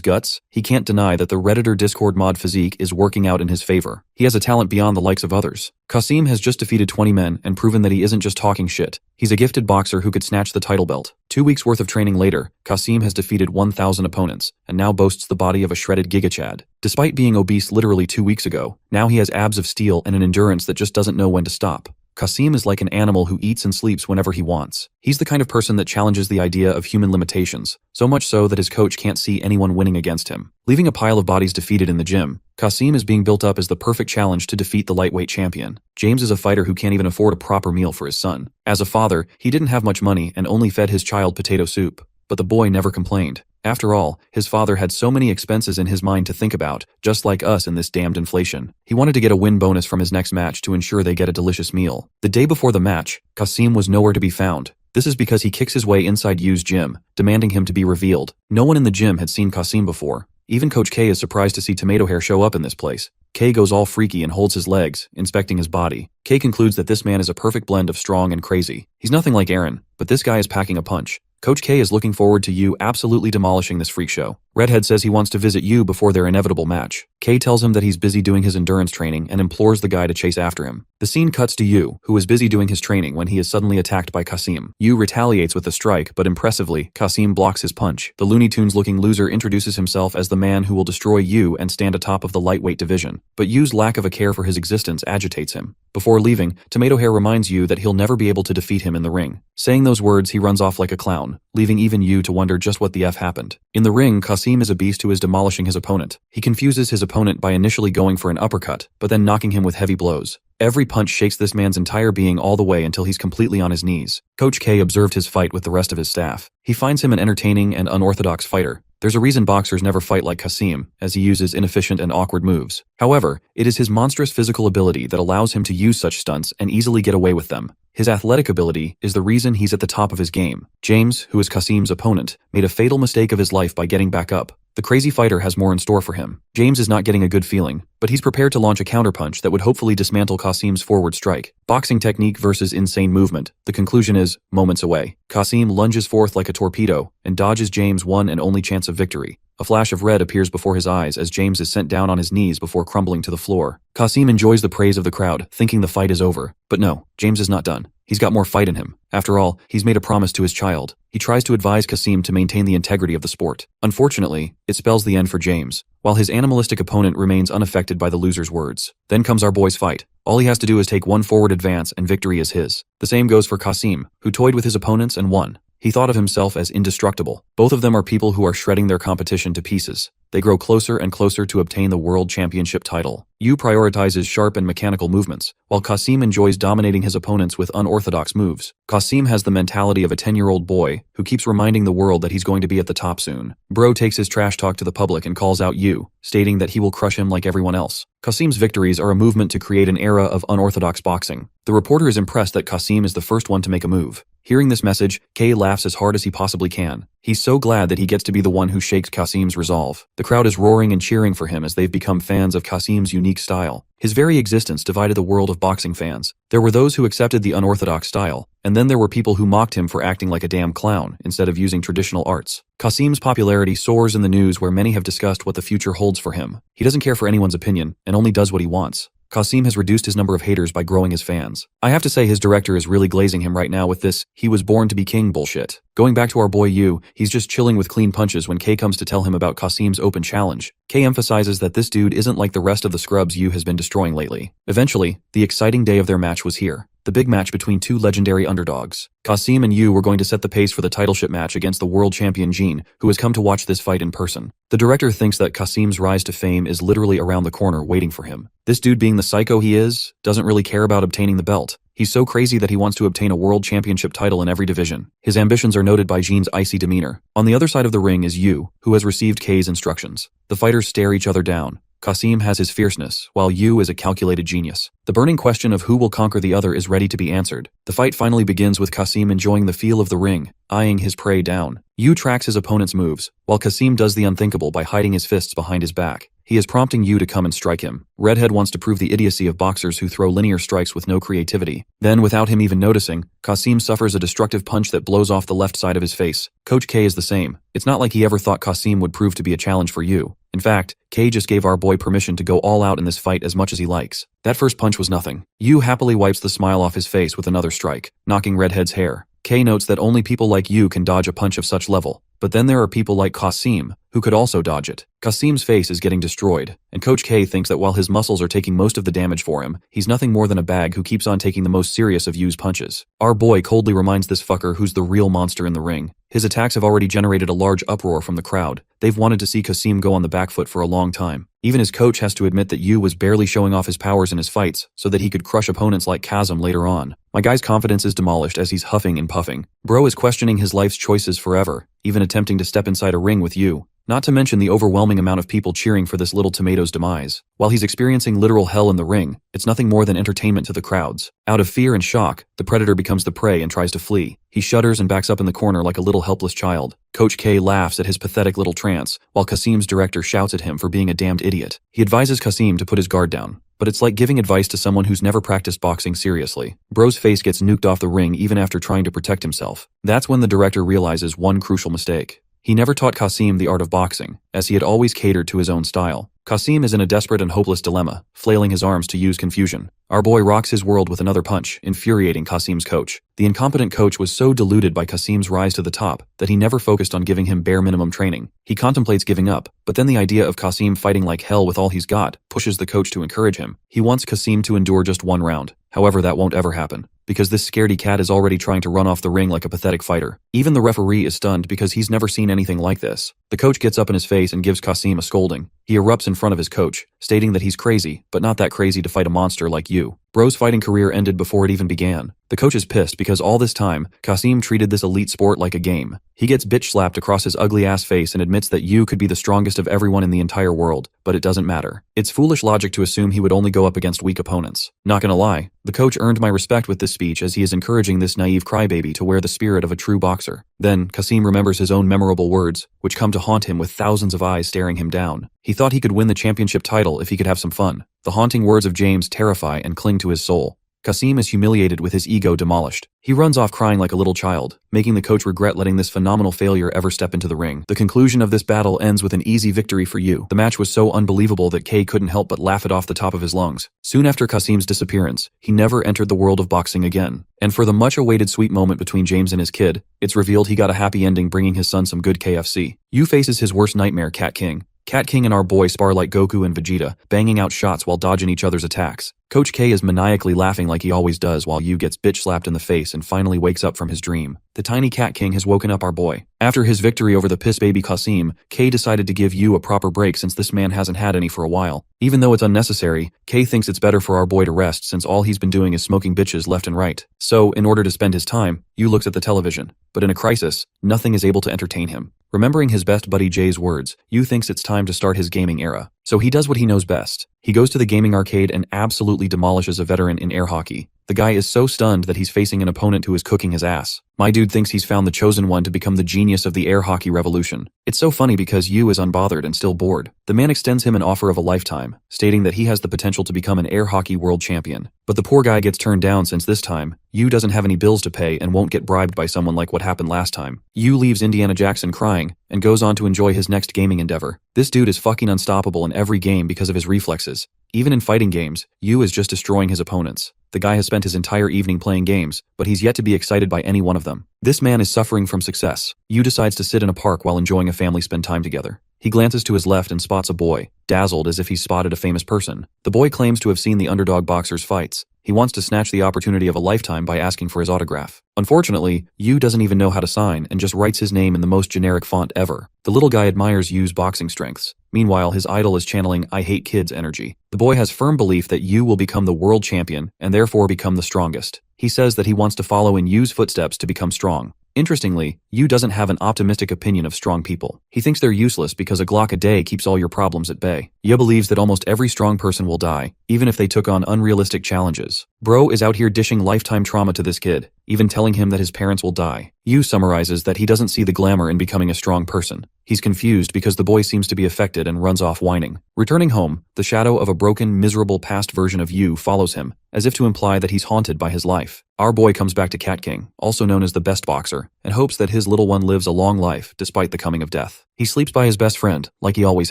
guts, he can't deny that the Redditor Discord mod physique is working out in his favor. He has a talent beyond the likes of others. Kasim has just defeated 20 men and proven that he isn't just talking shit. He's a gifted boxer who could snatch the title belt. 2 weeks worth of training later, Kasim has defeated 1,000 opponents and now boasts the body of a shredded gigachad. Despite being obese literally 2 weeks ago, now he has abs of steel and an endurance that just doesn't know when to stop. Kasim is like an animal who eats and sleeps whenever he wants. He's the kind of person that challenges the idea of human limitations, so much so that his coach can't see anyone winning against him. Leaving a pile of bodies defeated in the gym, Kasim is being built up as the perfect challenge to defeat the lightweight champion. James is a fighter who can't even afford a proper meal for his son. As a father, he didn't have much money and only fed his child potato soup. But the boy never complained. After all, his father had so many expenses in his mind to think about, just like us in this damned inflation. He wanted to get a win bonus from his next match to ensure they get a delicious meal. The day before the match, Kasim was nowhere to be found. This is because he kicks his way inside Yu's gym, demanding him to be revealed. No one in the gym had seen Kasim before. Even Coach K is surprised to see Tomato Hair show up in this place. K goes all freaky and holds his legs, inspecting his body. K concludes that this man is a perfect blend of strong and crazy. He's nothing like Aaron, but this guy is packing a punch. Coach K is looking forward to Yu absolutely demolishing this freak show. Redhead says he wants to visit Yu before their inevitable match. K tells him that he's busy doing his endurance training and implores the guy to chase after him. The scene cuts to Yu, who is busy doing his training when he is suddenly attacked by Kasim. Yu retaliates with a strike, but impressively, Kasim blocks his punch. The Looney Tunes-looking loser introduces himself as the man who will destroy Yu and stand atop of the lightweight division. But Yu's lack of a care for his existence agitates him. Before leaving, Tomato Hair reminds Yu that he'll never be able to defeat him in the ring. Saying those words, he runs off like a clown, leaving even Yu to wonder just what the F happened. In the ring, Kasim is a beast who is demolishing his opponent. He confuses his opponent by initially going for an uppercut, but then knocking him with heavy blows. Every punch shakes this man's entire being all the way until he's completely on his knees. Coach K observed his fight with the rest of his staff. He finds him an entertaining and unorthodox fighter. There's a reason boxers never fight like Kasim, as he uses inefficient and awkward moves. However, it is his monstrous physical ability that allows him to use such stunts and easily get away with them. His athletic ability is the reason he's at the top of his game. James, who is Kasim's opponent, made a fatal mistake of his life by getting back up. The crazy fighter has more in store for him. James is not getting a good feeling, but he's prepared to launch a counterpunch that would hopefully dismantle Kasim's forward strike. Boxing technique versus insane movement. The conclusion is moments away. Kasim lunges forth like a torpedo and dodges James' one and only chance of victory. A flash of red appears before his eyes as James is sent down on his knees before crumbling to the floor. Kasim enjoys the praise of the crowd, thinking the fight is over. But no, James is not done. He's got more fight in him. After all, he's made a promise to his child. He tries to advise Kasim to maintain the integrity of the sport. Unfortunately, it spells the end for James, while his animalistic opponent remains unaffected by the loser's words. Then comes our boy's fight. All he has to do is take one forward advance and victory is his. The same goes for Kasim, who toyed with his opponents and won. He thought of himself as indestructible. Both of them are people who are shredding their competition to pieces. They grow closer and closer to obtain the world championship title. Yu prioritizes sharp and mechanical movements, while Kasim enjoys dominating his opponents with unorthodox moves. Kasim has the mentality of a 10-year-old boy who keeps reminding the world that he's going to be at the top soon. Bro takes his trash talk to the public and calls out Yu, stating that he will crush him like everyone else. Kasim's victories are a movement to create an era of unorthodox boxing. The reporter is impressed that Kasim is the first one to make a move. Hearing this message, Kay laughs as hard as he possibly can. He's so glad that he gets to be the one who shakes Kasim's resolve. The crowd is roaring and cheering for him as they've become fans of Kasim's unique style. His very existence divided the world of boxing fans. There were those who accepted the unorthodox style, and then there were people who mocked him for acting like a damn clown instead of using traditional arts. Kasim's popularity soars in the news where many have discussed what the future holds for him. He doesn't care for anyone's opinion and only does what he wants. Kasim has reduced his number of haters by growing his fans. I have to say his director is really glazing him right now with this "he was born to be king" bullshit. Going back to our boy Yu, he's just chilling with clean punches when Kay comes to tell him about Kasim's open challenge. Kay emphasizes that this dude isn't like the rest of the scrubs Yu has been destroying lately. Eventually, the exciting day of their match was here. The big match between two legendary underdogs. Kasim and Yu were going to set the pace for the titleship match against the world champion Jean, who has come to watch this fight in person. The director thinks that Kasim's rise to fame is literally around the corner waiting for him. This dude, being the psycho he is, doesn't really care about obtaining the belt. He's so crazy that he wants to obtain a world championship title in every division. His ambitions are noted by Jin's icy demeanor. On the other side of the ring is Yu, who has received K's instructions. The fighters stare each other down. Kasim has his fierceness, while Yu is a calculated genius. The burning question of who will conquer the other is ready to be answered. The fight finally begins with Kasim enjoying the feel of the ring, eyeing his prey down. Yu tracks his opponent's moves, while Kasim does the unthinkable by hiding his fists behind his back. He is prompting Yu to come and strike him. Redhead wants to prove the idiocy of boxers who throw linear strikes with no creativity. Then, without him even noticing, Kasim suffers a destructive punch that blows off the left side of his face. Coach K is the same. It's not like he ever thought Kasim would prove to be a challenge for Yu. In fact, K just gave our boy permission to go all out in this fight as much as he likes. That first punch was nothing. Yu happily wipes the smile off his face with another strike, knocking Redhead's hair. K notes that only people like Yu can dodge a punch of such level. But then there are people like Kasim, who could also dodge it. Kasim's face is getting destroyed, and Coach K thinks that while his muscles are taking most of the damage for him, he's nothing more than a bag who keeps on taking the most serious of Yu's punches. Our boy coldly reminds this fucker who's the real monster in the ring. His attacks have already generated a large uproar from the crowd. They've wanted to see Kasim go on the back foot for a long time. Even his coach has to admit that Yu was barely showing off his powers in his fights so that he could crush opponents like Kazum later on. My guy's confidence is demolished as he's huffing and puffing. Bro is questioning his life's choices forever, even attempting to step inside a ring with Yu. Not to mention the overwhelming amount of people cheering for this little tomato's demise. While he's experiencing literal hell in the ring, it's nothing more than entertainment to the crowds. Out of fear and shock, the predator becomes the prey and tries to flee. He shudders and backs up in the corner like a little helpless child. Coach K laughs at his pathetic little trance, while Kasim's director shouts at him for being a damned idiot. He advises Kasim to put his guard down. But it's like giving advice to someone who's never practiced boxing seriously. Bro's face gets nuked off the ring even after trying to protect himself. That's when the director realizes one crucial mistake. He never taught Kasim the art of boxing, as he had always catered to his own style. Kasim is in a desperate and hopeless dilemma, flailing his arms to use confusion. Our boy rocks his world with another punch, infuriating Kasim's coach. The incompetent coach was so deluded by Kasim's rise to the top that he never focused on giving him bare minimum training. He contemplates giving up, but then the idea of Kasim fighting like hell with all he's got pushes the coach to encourage him. He wants Kasim to endure just one round. However, that won't ever happen, because this scaredy cat is already trying to run off the ring like a pathetic fighter. Even the referee is stunned because he's never seen anything like this. The coach gets up in his face and gives Kasim a scolding. He erupts in front of his coach, stating that he's crazy, but not that crazy to fight a monster like Yu. Bro's fighting career ended before it even began. The coach is pissed because all this time, Kasim treated this elite sport like a game. He gets bitch slapped across his ugly ass face and admits that Yu could be the strongest of everyone in the entire world, but it doesn't matter. It's foolish logic to assume he would only go up against weak opponents. Not gonna lie, the coach earned my respect with this speech as he is encouraging this naive crybaby to wear the spirit of a true boxer. Then, Kasim remembers his own memorable words, which come to haunt him with thousands of eyes staring him down. He thought he could win the championship title if he could have some fun. The haunting words of James terrify and cling to his soul. Kasim is humiliated with his ego demolished. He runs off crying like a little child, making the coach regret letting this phenomenal failure ever step into the ring. The conclusion of this battle ends with an easy victory for Yu. The match was so unbelievable that K couldn't help but laugh it off the top of his lungs. Soon after Kasim's disappearance, he never entered the world of boxing again. And for the much-awaited sweet moment between James and his kid, it's revealed he got a happy ending bringing his son some good KFC. Yu faces his worst nightmare, Cat King. Cat King and our boy spar like Goku and Vegeta, banging out shots while dodging each other's attacks. Coach K is maniacally laughing like he always does while Yu gets bitch slapped in the face and finally wakes up from his dream. The tiny Cat King has woken up our boy. After his victory over the piss baby Kasim, K decided to give Yu a proper break since this man hasn't had any for a while. Even though it's unnecessary, K thinks it's better for our boy to rest since all he's been doing is smoking bitches left and right. So, in order to spend his time, Yu looks at the television. But in a crisis, nothing is able to entertain him. Remembering his best buddy Jay's words, Yu thinks it's time to start his gaming era. So he does what he knows best. He goes to the gaming arcade and absolutely demolishes a veteran in air hockey. The guy is so stunned that he's facing an opponent who is cooking his ass. My dude thinks he's found the chosen one to become the genius of the air hockey revolution. It's so funny because Yu is unbothered and still bored. The man extends him an offer of a lifetime, stating that he has the potential to become an air hockey world champion. But the poor guy gets turned down since this time, Yu doesn't have any bills to pay and won't get bribed by someone like what happened last time. Yu leaves Indiana Jackson crying and goes on to enjoy his next gaming endeavor. This dude is fucking unstoppable in every game because of his reflexes. Even in fighting games, Yu is just destroying his opponents. The guy has spent his entire evening playing games, but he's yet to be excited by any one of them. This man is suffering from success. Yu decides to sit in a park while enjoying a family spend time together. He glances to his left and spots a boy, dazzled as if he's spotted a famous person. The boy claims to have seen the underdog boxer's fights. He wants to snatch the opportunity of a lifetime by asking for his autograph. Unfortunately, Yu doesn't even know how to sign and just writes his name in the most generic font ever. The little guy admires Yu's boxing strengths. Meanwhile, his idol is channeling "I hate kids" energy. The boy has firm belief that Yu will become the world champion and therefore become the strongest. He says that he wants to follow in Yu's footsteps to become strong. Interestingly, Yu doesn't have an optimistic opinion of strong people. He thinks they're useless because a Glock a day keeps all your problems at bay. Yu believes that almost every strong person will die, even if they took on unrealistic challenges. Bro is out here dishing lifetime trauma to this kid, even telling him that his parents will die. Yu summarizes that he doesn't see the glamour in becoming a strong person. He's confused because the boy seems to be affected and runs off whining. Returning home, the shadow of a broken, miserable past version of Yu follows him, as if to imply that he's haunted by his life. Our boy comes back to Cat King, also known as the best boxer, and hopes that his little one lives a long life despite the coming of death. He sleeps by his best friend, like he always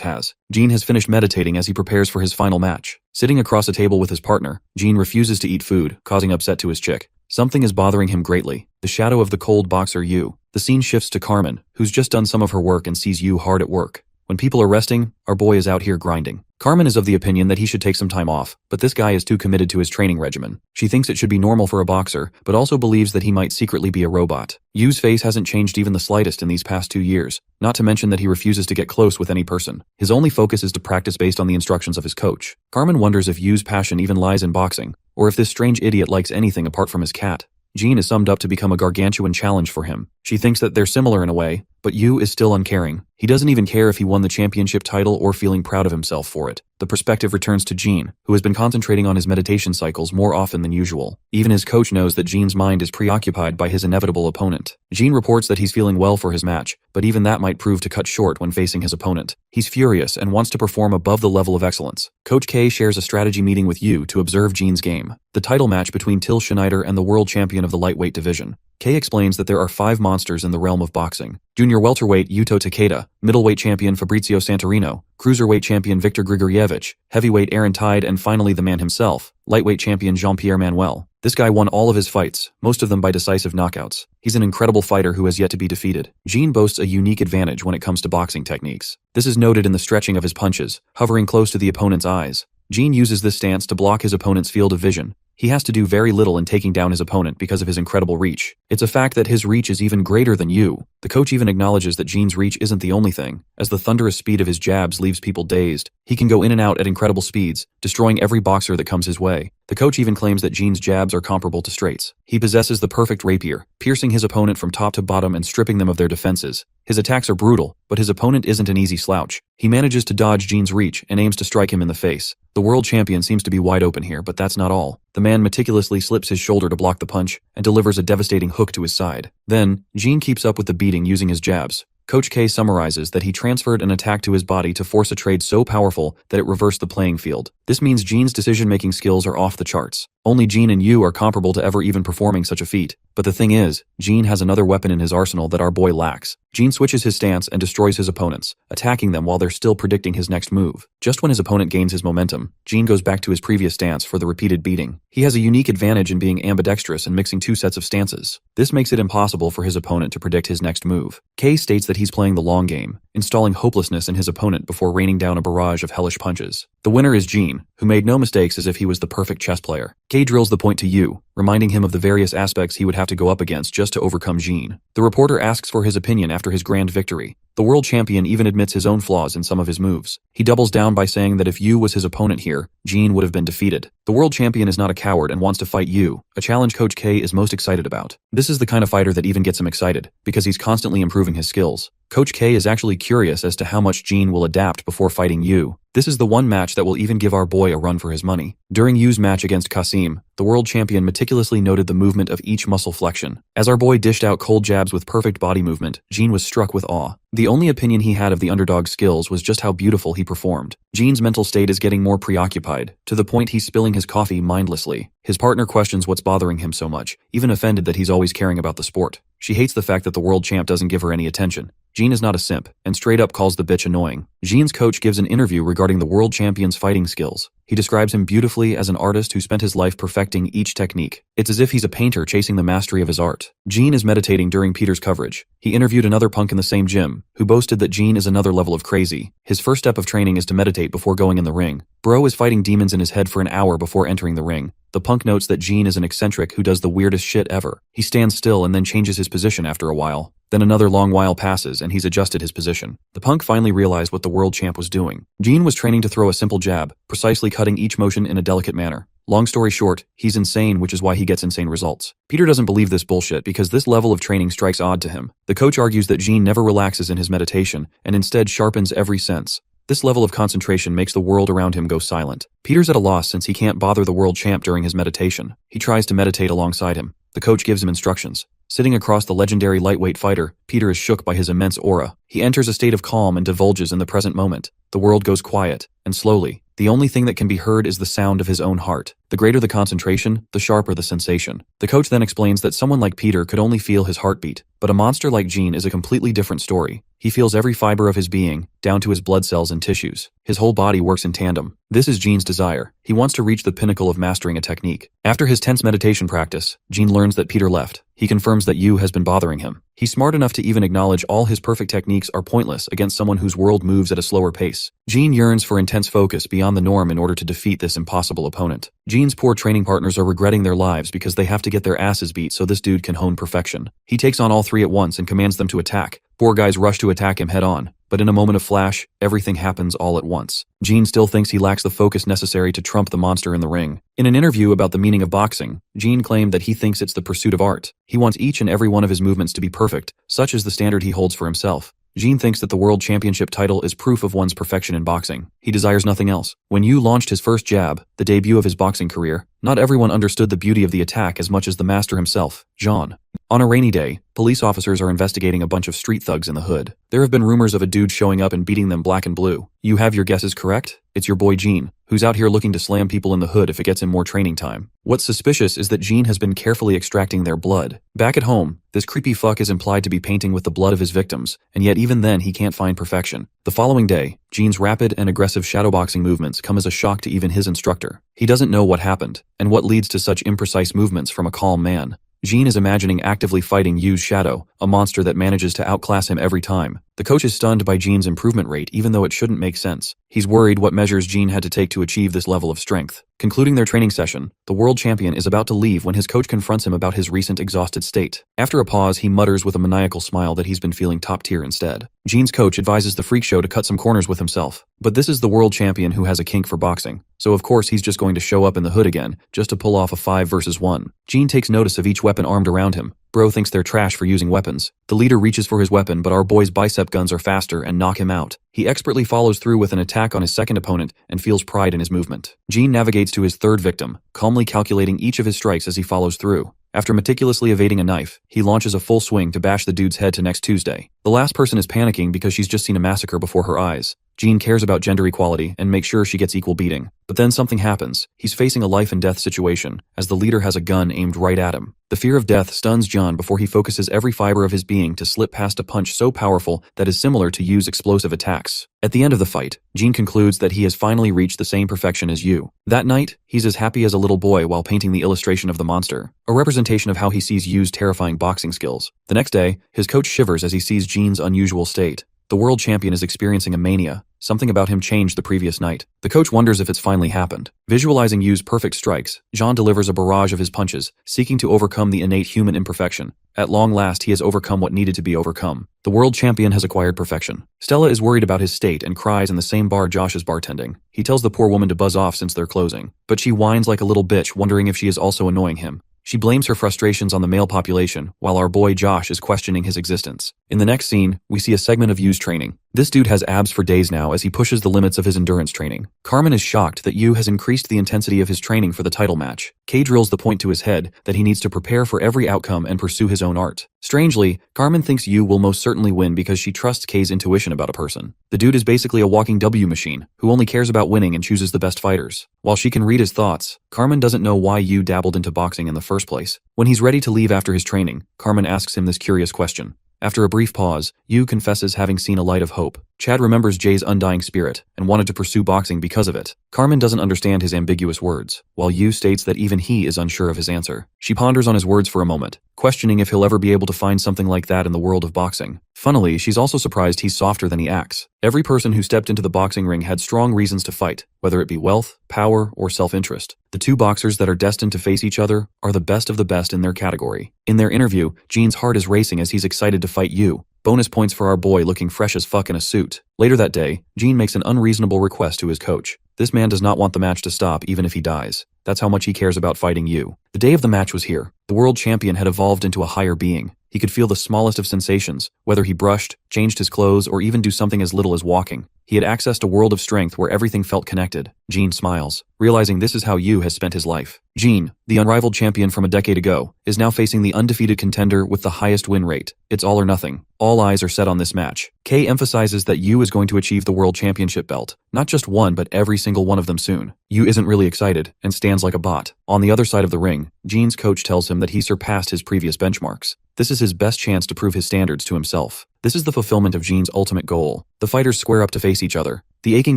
has. Jean has finished meditating as he prepares for his final match. Sitting across a table with his partner, Jean refuses to eat food, causing upset to his chick. Something is bothering him greatly. The shadow of the cold boxer Yu. The scene shifts to Carmen, who's just done some of her work and sees Yu hard at work. When people are resting, our boy is out here grinding. Carmen is of the opinion that he should take some time off, but this guy is too committed to his training regimen. She thinks it should be normal for a boxer, but also believes that he might secretly be a robot. Yu's face hasn't changed even the slightest in these past 2 years, not to mention that he refuses to get close with any person. His only focus is to practice based on the instructions of his coach. Carmen wonders if Yu's passion even lies in boxing, or if this strange idiot likes anything apart from his cat. Jean is summed up to become a gargantuan challenge for him. She thinks that they're similar in a way, but Yu is still uncaring. He doesn't even care if he won the championship title or feeling proud of himself for it. The perspective returns to Jean, who has been concentrating on his meditation cycles more often than usual. Even his coach knows that Jean's mind is preoccupied by his inevitable opponent. Jean reports that he's feeling well for his match, but even that might prove to cut short when facing his opponent. He's furious and wants to perform above the level of excellence. Coach K shares a strategy meeting with Yu to observe Jean's game. The title match between Till Schneider and the world champion of the lightweight division. Kay explains that there are 5 monsters in the realm of boxing. Junior welterweight Yuto Takeda, middleweight champion Fabrizio Santorino, cruiserweight champion Viktor Grigorievich, heavyweight Aaron Tide, and finally the man himself, lightweight champion Jean-Pierre Manuel. This guy won all of his fights, most of them by decisive knockouts. He's an incredible fighter who has yet to be defeated. Jean boasts a unique advantage when it comes to boxing techniques. This is noted in the stretching of his punches, hovering close to the opponent's eyes. Jean uses this stance to block his opponent's field of vision. He has to do very little in taking down his opponent because of his incredible reach. It's a fact that his reach is even greater than Yu. The coach even acknowledges that Jean's reach isn't the only thing, as the thunderous speed of his jabs leaves people dazed. He can go in and out at incredible speeds, destroying every boxer that comes his way. The coach even claims that Jean's jabs are comparable to straights. He possesses the perfect rapier, piercing his opponent from top to bottom and stripping them of their defenses. His attacks are brutal, but his opponent isn't an easy slouch. He manages to dodge Jean's reach and aims to strike him in the face. The world champion seems to be wide open here, but that's not all. The man meticulously slips his shoulder to block the punch and delivers a devastating hook to his side. Then, Jean keeps up with the beating using his jabs. Coach K summarizes that he transferred an attack to his body to force a trade so powerful that it reversed the playing field. This means Jean's decision-making skills are off the charts. Only Jean and Yu are comparable to ever even performing such a feat. But the thing is, Jean has another weapon in his arsenal that our boy lacks. Jean switches his stance and destroys his opponents, attacking them while they're still predicting his next move. Just when his opponent gains his momentum, Jean goes back to his previous stance for the repeated beating. He has a unique advantage in being ambidextrous and mixing 2 sets of stances. This makes it impossible for his opponent to predict his next move. K states that he's playing the long game, installing hopelessness in his opponent before raining down a barrage of hellish punches. The winner is Jean, who made no mistakes as if he was the perfect chess player. K drills the point to Yu, reminding him of the various aspects he would have to go up against just to overcome Jean. The reporter asks for his opinion after his grand victory. The world champion even admits his own flaws in some of his moves. He doubles down by saying that if Yu was his opponent here, Jean would have been defeated. The world champion is not a coward and wants to fight Yu, a challenge Coach K is most excited about. This is the kind of fighter that even gets him excited, because he's constantly improving his skills. Coach K is actually curious as to how much Jean will adapt before fighting Yu. This is the one match that will even give our boy a run for his money. During Yu's match against Kasim, the world champion meticulously noted the movement of each muscle flexion. As our boy dished out cold jabs with perfect body movement, Jean was struck with awe. The only opinion he had of the underdog's skills was just how beautiful he performed. Jean's mental state is getting more preoccupied, to the point he's spilling his coffee mindlessly. His partner questions what's bothering him so much, even offended that he's always caring about the sport. She hates the fact that the world champ doesn't give her any attention. Jean is not a simp, and straight up calls the bitch annoying. Jean's coach gives an interview regarding the world champion's fighting skills. He describes him beautifully as an artist who spent his life perfecting each technique. It's as if he's a painter chasing the mastery of his art. Jean is meditating during Peter's coverage. He interviewed another punk in the same gym, who boasted that Jean is another level of crazy. His first step of training is to meditate before going in the ring. Bro is fighting demons in his head for an hour before entering the ring. The punk notes that Gene is an eccentric who does the weirdest shit ever. He stands still and then changes his position after a while. Then another long while passes and he's adjusted his position. The punk finally realized what the world champ was doing. Gene was training to throw a simple jab, precisely cutting each motion in a delicate manner. Long story short, he's insane, which is why he gets insane results. Peter doesn't believe this bullshit because this level of training strikes odd to him. The coach argues that Gene never relaxes in his meditation and instead sharpens every sense. This level of concentration makes the world around him go silent. Peter's at a loss since he can't bother the world champ during his meditation. He tries to meditate alongside him. The coach gives him instructions. Sitting across the legendary lightweight fighter, Peter is shook by his immense aura. He enters a state of calm and divulges in the present moment. The world goes quiet, and slowly, the only thing that can be heard is the sound of his own heart. The greater the concentration, the sharper the sensation. The coach then explains that someone like Peter could only feel his heartbeat, but a monster like Gene is a completely different story. He feels every fiber of his being, down to his blood cells and tissues. His whole body works in tandem. This is Gene's desire. He wants to reach the pinnacle of mastering a technique. After his tense meditation practice, Gene learns that Peter left. He confirms that Yu has been bothering him. He's smart enough to even acknowledge all his perfect techniques are pointless against someone whose world moves at a slower pace. Gene yearns for intense focus beyond the norm in order to defeat this impossible opponent. Gene's poor training partners are regretting their lives because they have to get their asses beat so this dude can hone perfection. He takes on all three at once and commands them to attack. Four guys rush to attack him head on, but in a moment of flash, everything happens all at once. Gene still thinks he lacks the focus necessary to trump the monster in the ring. In an interview about the meaning of boxing, Gene claimed that he thinks it's the pursuit of art. He wants each and every one of his movements to be perfect, such is the standard he holds for himself. Gene thinks that the world championship title is proof of one's perfection in boxing. He desires nothing else. When Yu launched his first jab, the debut of his boxing career, not everyone understood the beauty of the attack as much as the master himself, Jean. On a rainy day, police officers are investigating a bunch of street thugs in the hood. There have been rumors of a dude showing up and beating them black and blue. You have your guesses correct? It's your boy Gene, who's out here looking to slam people in the hood if it gets him more training time. What's suspicious is that Gene has been carefully extracting their blood. Back at home, this creepy fuck is implied to be painting with the blood of his victims, and yet even then he can't find perfection. The following day, Gene's rapid and aggressive shadowboxing movements come as a shock to even his instructor. He doesn't know what happened, and what leads to such imprecise movements from a calm man. Gene is imagining actively fighting Yu's shadow, a monster that manages to outclass him every time. The coach is stunned by Gene's improvement rate even though it shouldn't make sense. He's worried what measures Gene had to take to achieve this level of strength. Concluding their training session, the world champion is about to leave when his coach confronts him about his recent exhausted state. After a pause, he mutters with a maniacal smile that he's been feeling top tier instead. Gene's coach advises the freak show to cut some corners with himself. But this is the world champion who has a kink for boxing, so of course he's just going to show up in the hood again, just to pull off a 5 versus 1. Gene takes notice of each weapon armed around him. Bro thinks they're trash for using weapons. The leader reaches for his weapon, but our boy's bicep guns are faster and knock him out. He expertly follows through with an attack on his second opponent and feels pride in his movement. Gene navigates to his third victim, calmly calculating each of his strikes as he follows through. After meticulously evading a knife, he launches a full swing to bash the dude's head to next Tuesday. The last person is panicking because she's just seen a massacre before her eyes. Gene cares about gender equality and makes sure she gets equal beating. But then something happens. He's facing a life and death situation, as the leader has a gun aimed right at him. The fear of death stuns John before he focuses every fiber of his being to slip past a punch so powerful that is similar to Yu's explosive attacks. At the end of the fight, Gene concludes that he has finally reached the same perfection as Yu. That night, he's as happy as a little boy while painting the illustration of the monster, a representation of how he sees Yu's terrifying boxing skills. The next day, his coach shivers as he sees Gene's unusual state. The world champion is experiencing a mania. Something about him changed the previous night. The coach wonders if it's finally happened. Visualizing Yu's perfect strikes, Jean delivers a barrage of his punches, seeking to overcome the innate human imperfection. At long last, he has overcome what needed to be overcome. The world champion has acquired perfection. Stella is worried about his state and cries in the same bar Josh is bartending. He tells the poor woman to buzz off since they're closing, but she whines like a little bitch, wondering if she is also annoying him. She blames her frustrations on the male population, while our boy Josh is questioning his existence. In the next scene, we see a segment of Yu's training. This dude has abs for days now as he pushes the limits of his endurance training. Carmen is shocked that Yu has increased the intensity of his training for the title match. Kay drills the point to his head that he needs to prepare for every outcome and pursue his own art. Strangely, Carmen thinks Yu will most certainly win because she trusts Kay's intuition about a person. The dude is basically a walking W machine, who only cares about winning and chooses the best fighters. While she can read his thoughts, Carmen doesn't know why Yu dabbled into boxing in the first place. When he's ready to leave after his training, Carmen asks him this curious question. After a brief pause, Yu confesses having seen a light of hope. Chad remembers Jay's undying spirit and wanted to pursue boxing because of it. Carmen doesn't understand his ambiguous words, while Yu states that even he is unsure of his answer. She ponders on his words for a moment, questioning if he'll ever be able to find something like that in the world of boxing. Funnily, she's also surprised he's softer than he acts. Every person who stepped into the boxing ring had strong reasons to fight, whether it be wealth, power, or self-interest. The two boxers that are destined to face each other are the best of the best in their category. In their interview, Jean's heart is racing as he's excited to fight Yu. Bonus points for our boy looking fresh as fuck in a suit. Later that day, Jean makes an unreasonable request to his coach. This man does not want the match to stop even if he dies. That's how much he cares about fighting Yu. The day of the match was here. The world champion had evolved into a higher being. He could feel the smallest of sensations, whether he brushed, changed his clothes, or even do something as little as walking. He had accessed a world of strength where everything felt connected. Jean smiles, realizing this is how Yu has spent his life. Jean, the unrivaled champion from a decade ago, is now facing the undefeated contender with the highest win rate. It's all or nothing. All eyes are set on this match. Kay emphasizes that Yu is going to achieve the world championship belt. Not just one, but every single one of them soon. Yu isn't really excited and stands like a bot. On the other side of the ring, Jean's coach tells him that he surpassed his previous benchmarks. This is his best chance to prove his standards to himself. This is the fulfillment of Jean's ultimate goal. The fighters square up to face each other. The aching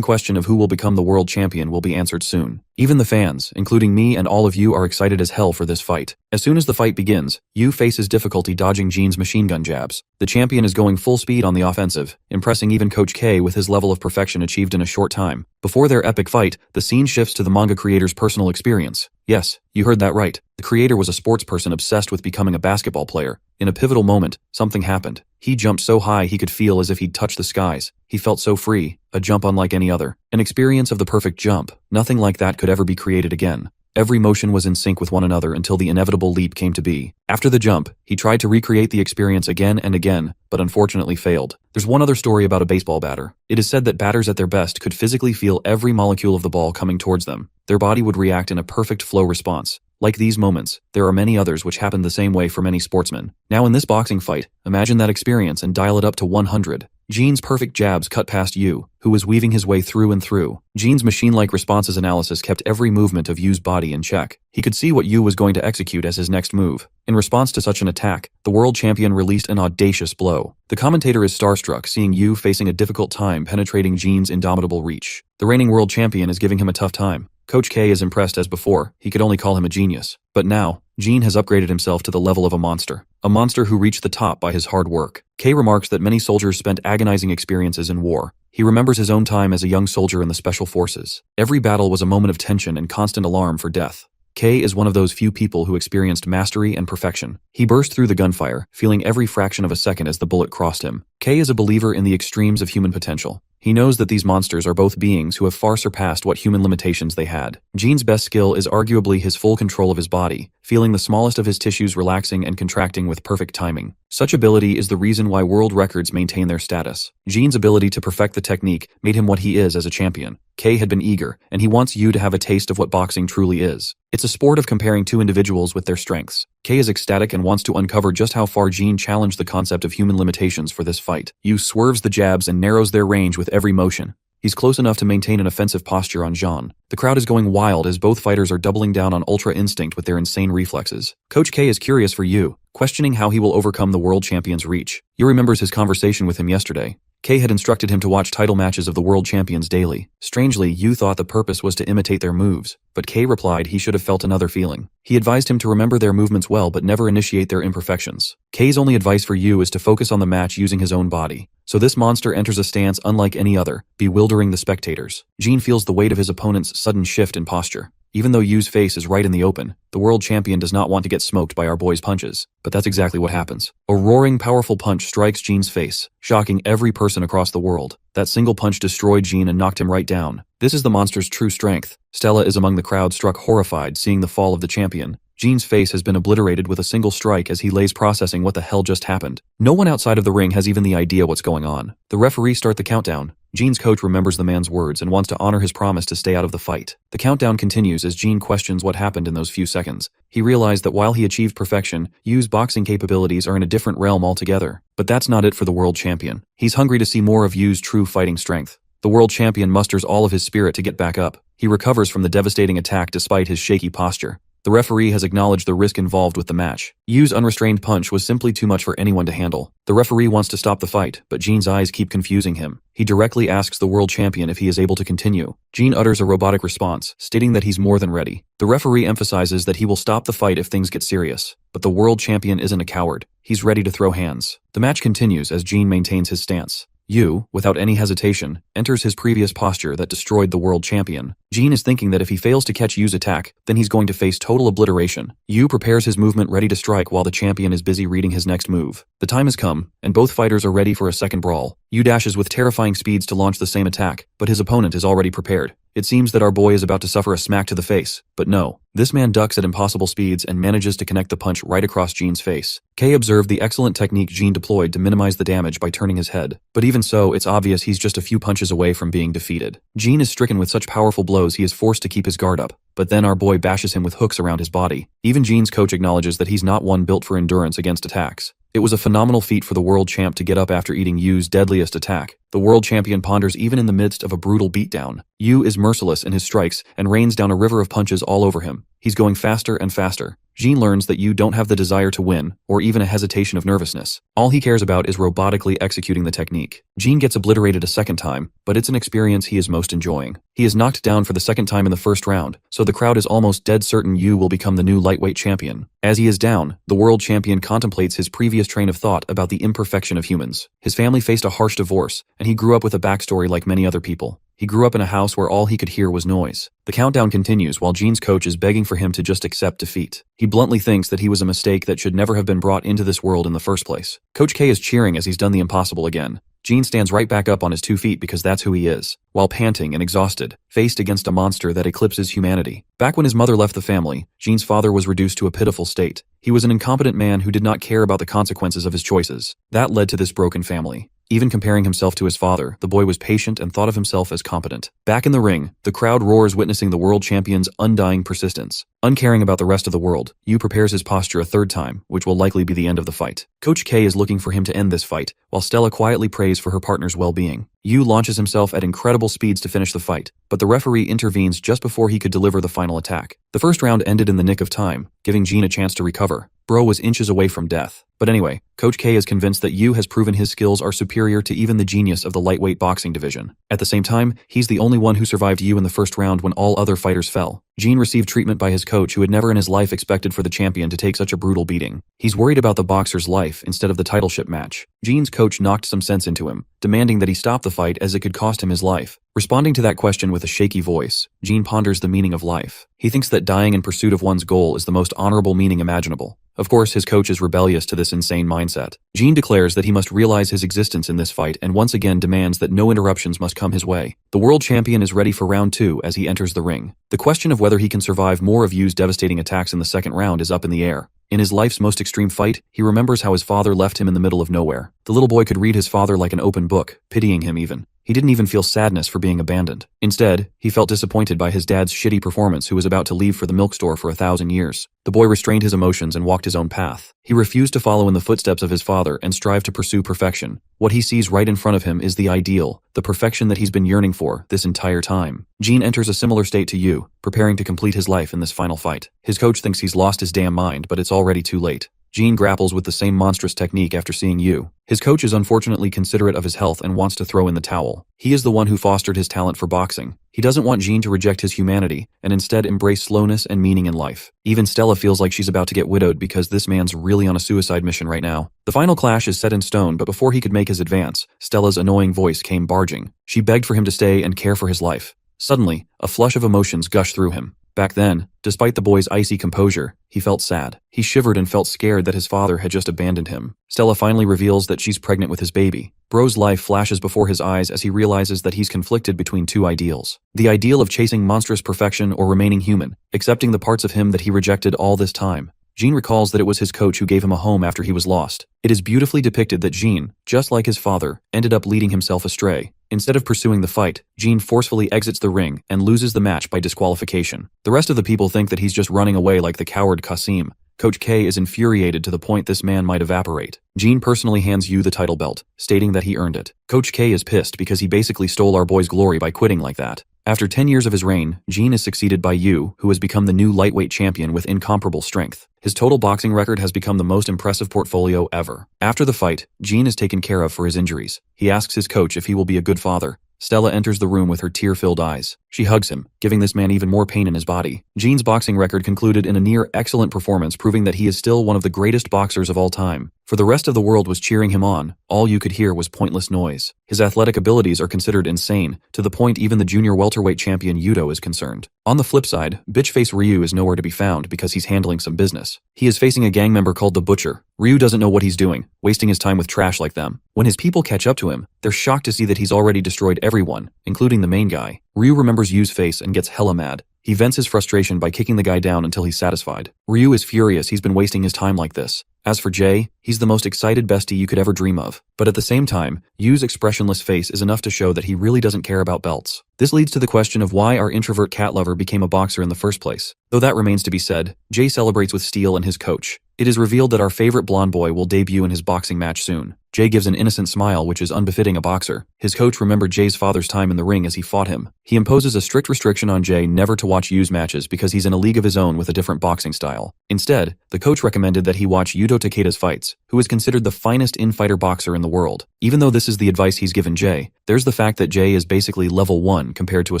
question of who will become the world champion will be answered soon. Even the fans, including me and all of you, are excited as hell for this fight. As soon as the fight begins, Yu faces difficulty dodging Jean's machine gun jabs. The champion is going full speed on the offensive, impressing even Coach K with his level of perfection achieved in a short time. Before their epic fight, the scene shifts to the manga creator's personal experience. Yes, you heard that right. The creator was a sports person obsessed with becoming a basketball player. In a pivotal moment, something happened. He jumped so high he could feel as if he'd touched the skies. He felt so free, a jump unlike any other. An experience of the perfect jump. Nothing like that could ever be created again. Every motion was in sync with one another until the inevitable leap came to be. After the jump, he tried to recreate the experience again and again, but unfortunately failed. There's one other story about a baseball batter. It is said that batters at their best could physically feel every molecule of the ball coming towards them. Their body would react in a perfect flow response. Like these moments, there are many others which happened the same way for many sportsmen. Now in this boxing fight, imagine that experience and dial it up to 100. Jean's perfect jabs cut past Yu, who was weaving his way through and through. Jean's machine-like responses analysis kept every movement of Yu's body in check. He could see what Yu was going to execute as his next move. In response to such an attack, the world champion released an audacious blow. The commentator is starstruck seeing Yu facing a difficult time penetrating Jean's indomitable reach. The reigning world champion is giving him a tough time. Coach K is impressed as before. He could only call him a genius. But now, Jean has upgraded himself to the level of a monster. A monster who reached the top by his hard work. K remarks that many soldiers spent agonizing experiences in war. He remembers his own time as a young soldier in the special forces. Every battle was a moment of tension and constant alarm for death. K is one of those few people who experienced mastery and perfection. He burst through the gunfire, feeling every fraction of a second as the bullet crossed him. K is a believer in the extremes of human potential. He knows that these monsters are both beings who have far surpassed what human limitations they had. Jean's best skill is arguably his full control of his body, feeling the smallest of his tissues relaxing and contracting with perfect timing. Such ability is the reason why world records maintain their status. Jean's ability to perfect the technique made him what he is as a champion. K had been eager, and he wants you to have a taste of what boxing truly is. It's a sport of comparing two individuals with their strengths. K is ecstatic and wants to uncover just how far Jean challenged the concept of human limitations for this fight. Yu swerves the jabs and narrows their range with every motion. He's close enough to maintain an offensive posture on Jean. The crowd is going wild as both fighters are doubling down on ultra instinct with their insane reflexes. Coach K is curious for Yu, questioning how he will overcome the world champion's reach. Yu remembers his conversation with him yesterday. K had instructed him to watch title matches of the world champions daily. Strangely, Yu thought the purpose was to imitate their moves, but K replied he should have felt another feeling. He advised him to remember their movements well but never initiate their imperfections. K's only advice for Yu is to focus on the match using his own body. So this monster enters a stance unlike any other, bewildering the spectators. Jean feels the weight of his opponent's sudden shift in posture. Even though Yu's face is right in the open, the world champion does not want to get smoked by our boy's punches. But that's exactly what happens. A roaring, powerful punch strikes Jean's face, shocking every person across the world. That single punch destroyed Jean and knocked him right down. This is the monster's true strength. Stella is among the crowd, struck horrified seeing the fall of the champion. Jean's face has been obliterated with a single strike as he lays processing what the hell just happened. No one outside of the ring has even the idea what's going on. The referees start the countdown. Jean's coach remembers the man's words and wants to honor his promise to stay out of the fight. The countdown continues as Jean questions what happened in those few seconds. He realized that while he achieved perfection, Yu's boxing capabilities are in a different realm altogether. But that's not it for the world champion. He's hungry to see more of Yu's true fighting strength. The world champion musters all of his spirit to get back up. He recovers from the devastating attack despite his shaky posture. The referee has acknowledged the risk involved with the match. Yu's unrestrained punch was simply too much for anyone to handle. The referee wants to stop the fight, but Jin's eyes keep confusing him. He directly asks the world champion if he is able to continue. Jin utters a robotic response, stating that he's more than ready. The referee emphasizes that he will stop the fight if things get serious. But the world champion isn't a coward. He's ready to throw hands. The match continues as Jin maintains his stance. Yu, without any hesitation, enters his previous posture that destroyed the world champion. Jin is thinking that if he fails to catch Yu's attack, then he's going to face total obliteration. Yu prepares his movement ready to strike while the champion is busy reading his next move. The time has come, and both fighters are ready for a second brawl. Yu dashes with terrifying speeds to launch the same attack, but his opponent is already prepared. It seems that our boy is about to suffer a smack to the face, but no. This man ducks at impossible speeds and manages to connect the punch right across Jin's face. Kei observed the excellent technique Jin deployed to minimize the damage by turning his head. But even so, it's obvious he's just a few punches away from being defeated. Jin is stricken with such powerful blows he is forced to keep his guard up. But then our boy bashes him with hooks around his body. Even Jin's coach acknowledges that he's not one built for endurance against attacks. It was a phenomenal feat for the world champ to get up after eating Yu's deadliest attack. The world champion ponders even in the midst of a brutal beatdown. Yu is merciless in his strikes and rains down a river of punches all over him. He's going faster and faster. Jin learns that Yu don't have the desire to win, or even a hesitation of nervousness. All he cares about is robotically executing the technique. Jin gets obliterated a second time, but it's an experience he is most enjoying. He is knocked down for the second time in the first round, so the crowd is almost dead certain Yu will become the new lightweight champion. As he is down, the world champion contemplates his previous train of thought about the imperfection of humans. His family faced a harsh divorce, and he grew up with a backstory like many other people. He grew up in a house where all he could hear was noise. The countdown continues while Jin's coach is begging for him to just accept defeat. He bluntly thinks that he was a mistake that should never have been brought into this world in the first place. Coach K is cheering as he's done the impossible again. Jin stands right back up on his 2 feet because that's who he is, while panting and exhausted, faced against a monster that eclipses humanity. Back when his mother left the family, Jin's father was reduced to a pitiful state. He was an incompetent man who did not care about the consequences of his choices. That led to this broken family. Even comparing himself to his father, the boy was patient and thought of himself as competent. Back in the ring, the crowd roars witnessing the world champion's undying persistence. Uncaring about the rest of the world, Yu prepares his posture a third time, which will likely be the end of the fight. Coach K is looking for him to end this fight, while Stella quietly prays for her partner's well-being. Yu launches himself at incredible speeds to finish the fight, but the referee intervenes just before he could deliver the final attack. The first round ended in the nick of time, giving Jin a chance to recover. Bro was inches away from death. But anyway, Coach K is convinced that Yu has proven his skills are superior to even the genius of the lightweight boxing division. At the same time, he's the only one who survived Yu in the first round when all other fighters fell. Jin received treatment by his coach who had never in his life expected for the champion to take such a brutal beating. He's worried about the boxer's life instead of the titleship match. Jin's coach knocked some sense into him, demanding that he stop the fight as it could cost him his life. Responding to that question with a shaky voice, Jin ponders the meaning of life. He thinks that dying in pursuit of one's goal is the most honorable meaning imaginable. Of course, his coach is rebellious to this insane mindset. Jin declares that he must realize his existence in this fight and once again demands that no interruptions must come his way. The world champion is ready for round 2 as he enters the ring. The question of whether he can survive more of Yu's devastating attacks in the second round is up in the air. In his life's most extreme fight, he remembers how his father left him in the middle of nowhere. The little boy could read his father like an open book, pitying him even. He didn't even feel sadness for being abandoned. Instead, he felt disappointed by his dad's shitty performance who was about to leave for the milk store for 1,000 years. The boy restrained his emotions and walked his own path. He refused to follow in the footsteps of his father and strive to pursue perfection. What he sees right in front of him is the ideal, the perfection that he's been yearning for this entire time. Jin enters a similar state to Yu, preparing to complete his life in this final fight. His coach thinks he's lost his damn mind, but it's already too late. Jin grapples with the same monstrous technique after seeing Yu. His coach is unfortunately considerate of his health and wants to throw in the towel. He is the one who fostered his talent for boxing. He doesn't want Jin to reject his humanity and instead embrace slowness and meaning in life. Even Stella feels like she's about to get widowed because this man's really on a suicide mission right now. The final clash is set in stone, but before he could make his advance, Stella's annoying voice came barging. She begged for him to stay and care for his life. Suddenly, a flush of emotions gushed through him. Back then, despite the boy's icy composure, he felt sad. He shivered and felt scared that his father had just abandoned him. Stella finally reveals that she's pregnant with his baby. Bro's life flashes before his eyes as he realizes that he's conflicted between two ideals. The ideal of chasing monstrous perfection or remaining human, accepting the parts of him that he rejected all this time. Jin recalls that it was his coach who gave him a home after he was lost. It is beautifully depicted that Jin, just like his father, ended up leading himself astray. Instead of pursuing the fight, Jin forcefully exits the ring and loses the match by disqualification. The rest of the people think that he's just running away like the coward Qasim. Coach K is infuriated to the point this man might evaporate. Jin personally hands Yu the title belt, stating that he earned it. Coach K is pissed because he basically stole our boy's glory by quitting like that. After 10 years of his reign, Jin is succeeded by Yu, who has become the new lightweight champion with incomparable strength. His total boxing record has become the most impressive portfolio ever. After the fight, Jin is taken care of for his injuries. He asks his coach if he will be a good father. Stella enters the room with her tear-filled eyes. She hugs him, giving this man even more pain in his body. Jin's boxing record concluded in a near-excellent performance, proving that he is still one of the greatest boxers of all time. For the rest of the world was cheering him on, all you could hear was pointless noise. His athletic abilities are considered insane, to the point even the junior welterweight champion Yudo is concerned. On the flip side, bitch-face Ryu is nowhere to be found because he's handling some business. He is facing a gang member called the Butcher. Ryu doesn't know what he's doing, wasting his time with trash like them. When his people catch up to him, they're shocked to see that he's already destroyed everyone, including the main guy. Ryu remembers Yu's face and gets hella mad. He vents his frustration by kicking the guy down until he's satisfied. Ryu is furious he's been wasting his time like this. As for Jay, he's the most excited bestie you could ever dream of. But at the same time, Yu's expressionless face is enough to show that he really doesn't care about belts. This leads to the question of why our introvert cat lover became a boxer in the first place. Though that remains to be said, Jay celebrates with Steel and his coach. It is revealed that our favorite blonde boy will debut in his boxing match soon. Jay gives an innocent smile which is unbefitting a boxer. His coach remembered Jay's father's time in the ring as he fought him. He imposes a strict restriction on Jay never to watch Yu's matches because he's in a league of his own with a different boxing style. Instead, the coach recommended that he watch Yudo Takeda's fights, who is considered the finest in-fighter boxer in the world. Even though this is the advice he's given Jay, there's the fact that Jay is basically level 1 compared to a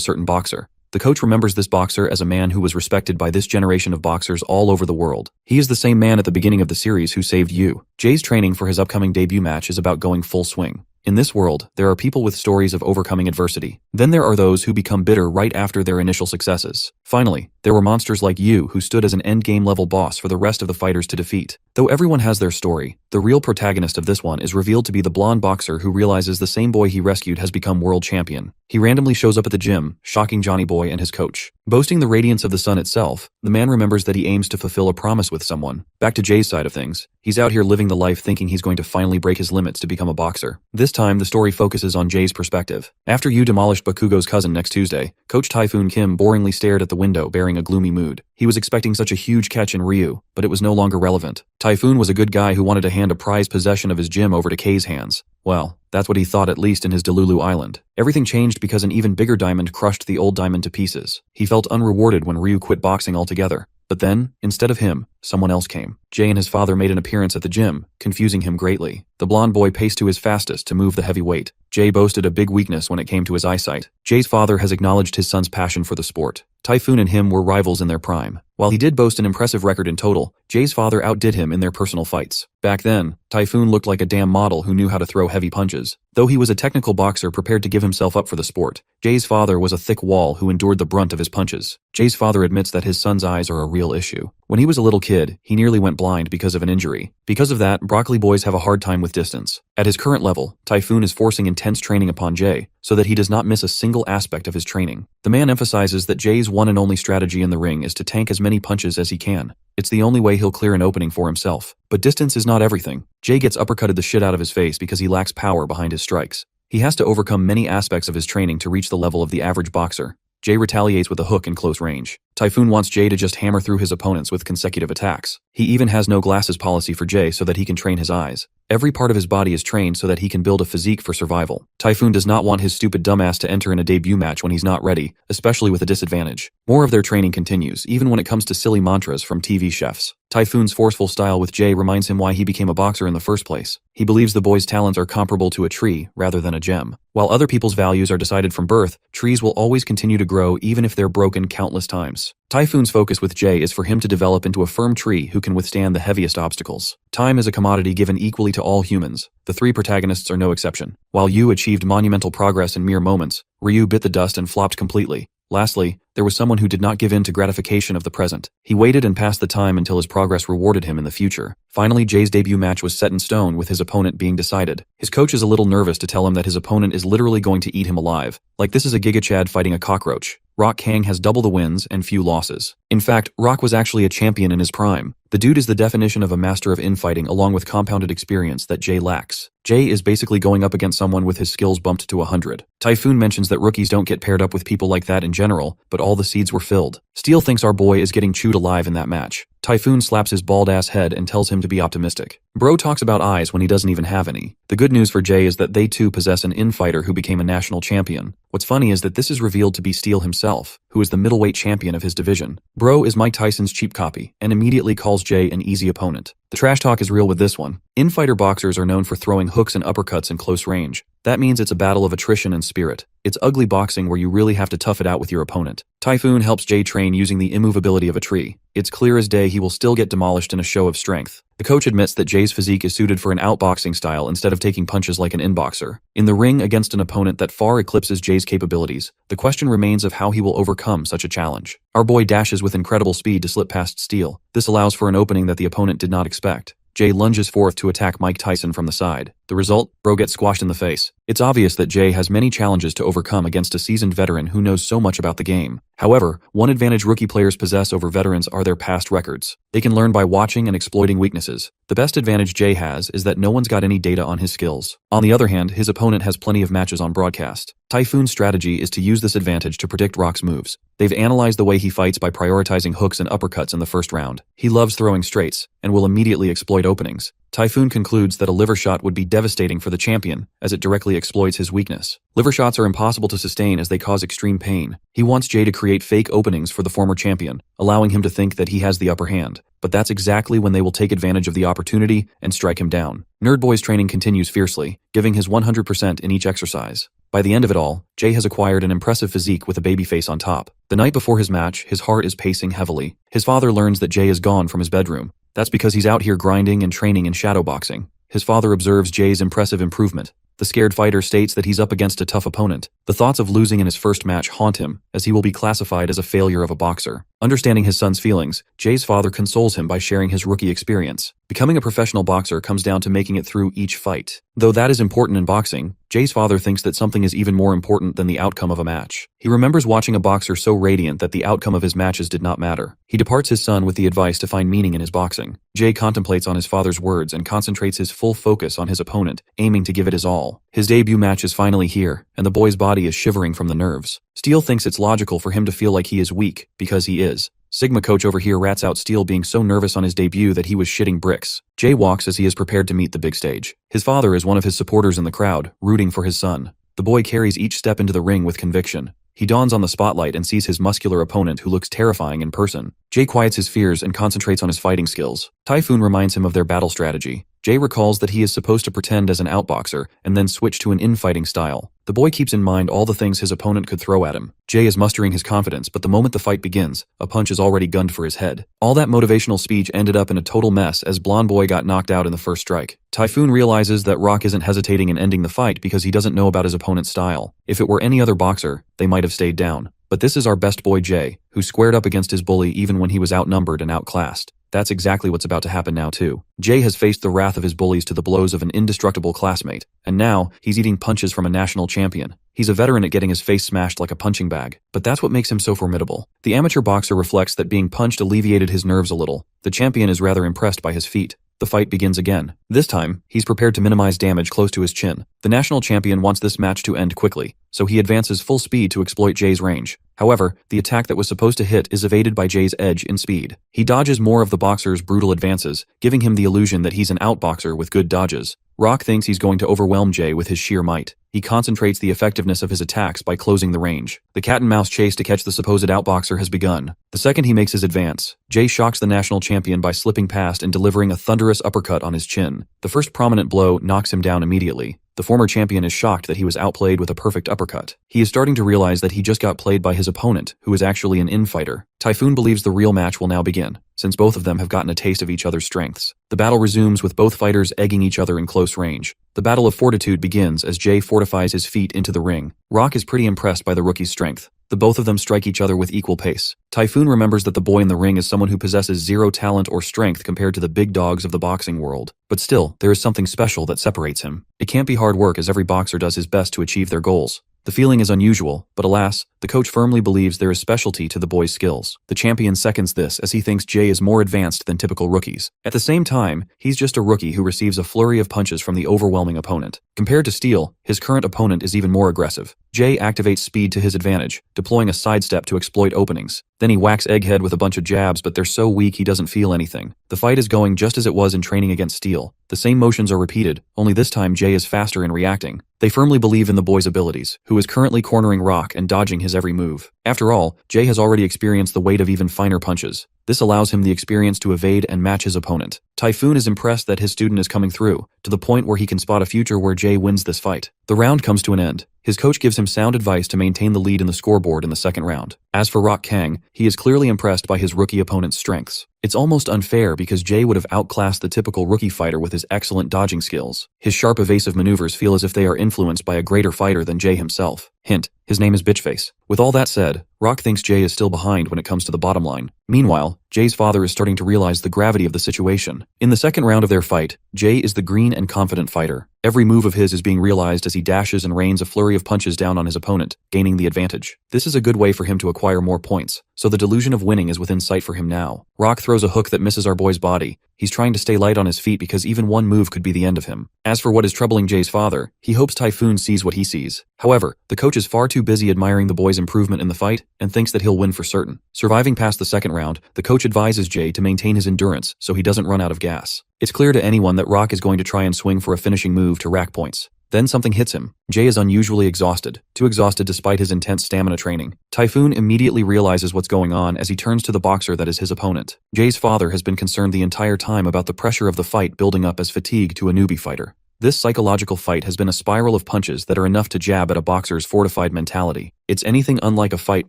certain boxer. The coach remembers this boxer as a man who was respected by this generation of boxers all over the world. He is the same man at the beginning of the series who saved Yu. Jay's training for his upcoming debut match is about going full swing. In this world, there are people with stories of overcoming adversity. Then there are those who become bitter right after their initial successes. Finally, there were monsters like Yu who stood as an endgame level boss for the rest of the fighters to defeat. Though everyone has their story, the real protagonist of this one is revealed to be the blonde boxer who realizes the same boy he rescued has become world champion. He randomly shows up at the gym, shocking Johnny Boy and his coach. Boasting the radiance of the sun itself, the man remembers that he aims to fulfill a promise with someone. Back to Jay's side of things, he's out here living the life thinking he's going to finally break his limits to become a boxer. This time, the story focuses on Jay's perspective. After Yu demolished Bakugo's cousin next Tuesday, Coach Typhoon Kim boringly stared at the window bearing a gloomy mood. He was expecting such a huge catch in Ryu, but it was no longer relevant. Typhoon was a good guy who wanted to hand a prized possession of his gym over to Kei's hands. Well, that's what he thought, at least in his Delulu Island. Everything changed because an even bigger diamond crushed the old diamond to pieces. He felt unrewarded when Ryu quit boxing altogether. But then, instead of him, someone else came. Jay and his father made an appearance at the gym, confusing him greatly. The blonde boy paced to his fastest to move the heavy weight. Jay boasted a big weakness when it came to his eyesight. Jay's father has acknowledged his son's passion for the sport. Typhoon and him were rivals in their prime. While he did boast an impressive record in total, Jay's father outdid him in their personal fights. Back then, Typhoon looked like a damn model who knew how to throw heavy punches. Though he was a technical boxer prepared to give himself up for the sport, Jay's father was a thick wall who endured the brunt of his punches. Jay's father admits that his son's eyes are a real issue. When he was a little kid, he nearly went blind because of an injury. Because of that, broccoli boys have a hard time with distance. At his current level, Typhoon is forcing intense training upon Jay, so that he does not miss a single aspect of his training. The man emphasizes that Jay's one and only strategy in the ring is to tank as many punches as he can. It's the only way he'll clear an opening for himself. But distance is not everything. Jay gets uppercutted the shit out of his face because he lacks power behind his strikes. He has to overcome many aspects of his training to reach the level of the average boxer. Jay retaliates with a hook in close range. Typhoon wants Jay to just hammer through his opponents with consecutive attacks. He even has no glasses policy for Jay so that he can train his eyes. Every part of his body is trained so that he can build a physique for survival. Typhoon does not want his stupid dumbass to enter in a debut match when he's not ready, especially with a disadvantage. More of their training continues, even when it comes to silly mantras from TV chefs. Typhoon's forceful style with Jay reminds him why he became a boxer in the first place. He believes the boy's talents are comparable to a tree rather than a gem. While other people's values are decided from birth, trees will always continue to grow even if they're broken countless times. Typhoon's focus with Jay is for him to develop into a firm tree who can withstand the heaviest obstacles. Time is a commodity given equally to all humans. The three protagonists are no exception. While Yu achieved monumental progress in mere moments, Ryu bit the dust and flopped completely. Lastly, there was someone who did not give in to gratification of the present. He waited and passed the time until his progress rewarded him in the future. Finally, Jay's debut match was set in stone with his opponent being decided. His coach is a little nervous to tell him that his opponent is literally going to eat him alive. Like this is a Giga Chad fighting a cockroach. Rock Kang has double the wins and few losses. In fact, Rock was actually a champion in his prime. The dude is the definition of a master of infighting along with compounded experience that Jay lacks. Jay is basically going up against someone with his skills bumped to 100. Typhoon mentions that rookies don't get paired up with people like that in general, but all the seeds were filled. Steel thinks our boy is getting chewed alive in that match. Typhoon slaps his bald-ass head and tells him to be optimistic. Bro talks about eyes when he doesn't even have any. The good news for Jay is that they too possess an infighter who became a national champion. What's funny is that this is revealed to be Steel himself, who is the middleweight champion of his division. Bro is Mike Tyson's cheap copy, and immediately calls Jay an easy opponent. The trash talk is real with this one. Infighter boxers are known for throwing hooks and uppercuts in close range. That means it's a battle of attrition and spirit. It's ugly boxing where you really have to tough it out with your opponent. Typhoon helps Jay train using the immovability of a tree. It's clear as day he will still get demolished in a show of strength. The coach admits that Jay's physique is suited for an outboxing style instead of taking punches like an inboxer. In the ring against an opponent that far eclipses Jay's capabilities, the question remains of how he will overcome such a challenge. Our boy dashes with incredible speed to slip past Steel. This allows for an opening that the opponent did not expect. Jay lunges forth to attack Mike Tyson from the side. The result? Bro gets squashed in the face. It's obvious that Jay has many challenges to overcome against a seasoned veteran who knows so much about the game. However, one advantage rookie players possess over veterans are their past records. They can learn by watching and exploiting weaknesses. The best advantage Jay has is that no one's got any data on his skills. On the other hand, his opponent has plenty of matches on broadcast. Typhoon's strategy is to use this advantage to predict Rock's moves. They've analyzed the way he fights by prioritizing hooks and uppercuts in the first round. He loves throwing straights, and will immediately exploit openings. Typhoon concludes that a liver shot would be devastating for the champion, as it directly exploits his weakness. Liver shots are impossible to sustain as they cause extreme pain. He wants Jay to create fake openings for the former champion, allowing him to think that he has the upper hand. But that's exactly when they will take advantage of the opportunity and strike him down. Nerd Boy's training continues fiercely, giving his 100% in each exercise. By the end of it all, Jay has acquired an impressive physique with a baby face on top. The night before his match, his heart is pacing heavily. His father learns that Jay is gone from his bedroom. That's because he's out here grinding and training in shadowboxing. His father observes Jay's impressive improvement. The scared fighter states that he's up against a tough opponent. The thoughts of losing in his first match haunt him, as he will be classified as a failure of a boxer. Understanding his son's feelings, Jay's father consoles him by sharing his rookie experience. Becoming a professional boxer comes down to making it through each fight. Though that is important in boxing, Jay's father thinks that something is even more important than the outcome of a match. He remembers watching a boxer so radiant that the outcome of his matches did not matter. He departs his son with the advice to find meaning in his boxing. Jay contemplates on his father's words and concentrates his full focus on his opponent, aiming to give it his all. His debut match is finally here, and the boy's body is shivering from the nerves. Steel thinks it's logical for him to feel like he is weak, because he is. Sigma coach over here rats out Steel being so nervous on his debut that he was shitting bricks. Jay walks as he is prepared to meet the big stage. His father is one of his supporters in the crowd, rooting for his son. The boy carries each step into the ring with conviction. He dawns on the spotlight and sees his muscular opponent who looks terrifying in person. Jay quiets his fears and concentrates on his fighting skills. Typhoon reminds him of their battle strategy. Jay recalls that he is supposed to pretend as an outboxer and then switch to an infighting style. The boy keeps in mind all the things his opponent could throw at him. Jay is mustering his confidence, but the moment the fight begins, a punch is already gunned for his head. All that motivational speech ended up in a total mess as Blonde Boy got knocked out in the first strike. Typhoon realizes that Rock isn't hesitating in ending the fight because he doesn't know about his opponent's style. If it were any other boxer, they might have stayed down. But this is our best boy Jay, who squared up against his bully even when he was outnumbered and outclassed. That's exactly what's about to happen now too. Jay has faced the wrath of his bullies to the blows of an indestructible classmate, and now he's eating punches from a national champion. He's a veteran at getting his face smashed like a punching bag, but that's what makes him so formidable. The amateur boxer reflects that being punched alleviated his nerves a little. The champion is rather impressed by his feat. The fight begins again. This time, he's prepared to minimize damage close to his chin. The national champion wants this match to end quickly, so he advances full speed to exploit Jay's range. However, the attack that was supposed to hit is evaded by Jay's edge in speed. He dodges more of the boxer's brutal advances, giving him the illusion that he's an outboxer with good dodges. Rock thinks he's going to overwhelm Jay with his sheer might. He concentrates the effectiveness of his attacks by closing the range. The cat-and-mouse chase to catch the supposed outboxer has begun. The second he makes his advance, Jay shocks the national champion by slipping past and delivering a thunderous uppercut on his chin. The first prominent blow knocks him down immediately. The former champion is shocked that he was outplayed with a perfect uppercut. He is starting to realize that he just got played by his opponent, who is actually an infighter. Typhoon believes the real match will now begin, since both of them have gotten a taste of each other's strengths. The battle resumes with both fighters egging each other in close range. The battle of fortitude begins as Jay fortifies his feet into the ring. Rock is pretty impressed by the rookie's strength. The both of them strike each other with equal pace. Typhoon remembers that the boy in the ring is someone who possesses zero talent or strength compared to the big dogs of the boxing world. But still, there is something special that separates him. It can't be hard work as every boxer does his best to achieve their goals. The feeling is unusual, but alas, the coach firmly believes there is specialty to the boy's skills. The champion seconds this as he thinks Jay is more advanced than typical rookies. At the same time, he's just a rookie who receives a flurry of punches from the overwhelming opponent. Compared to Steel, his current opponent is even more aggressive. Jay activates speed to his advantage, deploying a sidestep to exploit openings. Then he whacks Egghead with a bunch of jabs, but they're so weak he doesn't feel anything. The fight is going just as it was in training against Steel. The same motions are repeated, only this time Jay is faster in reacting. They firmly believe in the boy's abilities, who is currently cornering Rock and dodging his every move. After all, Jay has already experienced the weight of even finer punches. This allows him the experience to evade and match his opponent. Typhoon is impressed that his student is coming through, to the point where he can spot a future where Jay wins this fight. The round comes to an end. His coach gives him sound advice to maintain the lead in the scoreboard in the second round. As for Rock Kang, he is clearly impressed by his rookie opponent's strengths. It's almost unfair because Jay would have outclassed the typical rookie fighter with his excellent dodging skills. His sharp evasive maneuvers feel as if they are influenced by a greater fighter than Jay himself. Hint, his name is Bitchface. With all that said, Rock thinks Jay is still behind when it comes to the bottom line. Meanwhile, Jay's father is starting to realize the gravity of the situation. In the second round of their fight, Jay is the green and confident fighter. Every move of his is being realized as he dashes and rains a flurry of punches down on his opponent, gaining the advantage. This is a good way for him to acquire more points, so the delusion of winning is within sight for him now. Rock throws a hook that misses our boy's body. He's trying to stay light on his feet because even one move could be the end of him. As for what is troubling Jay's father, he hopes Typhoon sees what he sees. However, the coach is far too busy admiring the boy's improvement in the fight and thinks that he'll win for certain. Surviving past the second round, the coach advises Jay to maintain his endurance so he doesn't run out of gas. It's clear to anyone that Rock is going to try and swing for a finishing move to rack points. Then something hits him. Jay is unusually exhausted, too exhausted despite his intense stamina training. Typhoon immediately realizes what's going on as he turns to the boxer that is his opponent. Jay's father has been concerned the entire time about the pressure of the fight building up as fatigue to a newbie fighter. This psychological fight has been a spiral of punches that are enough to jab at a boxer's fortified mentality. It's anything unlike a fight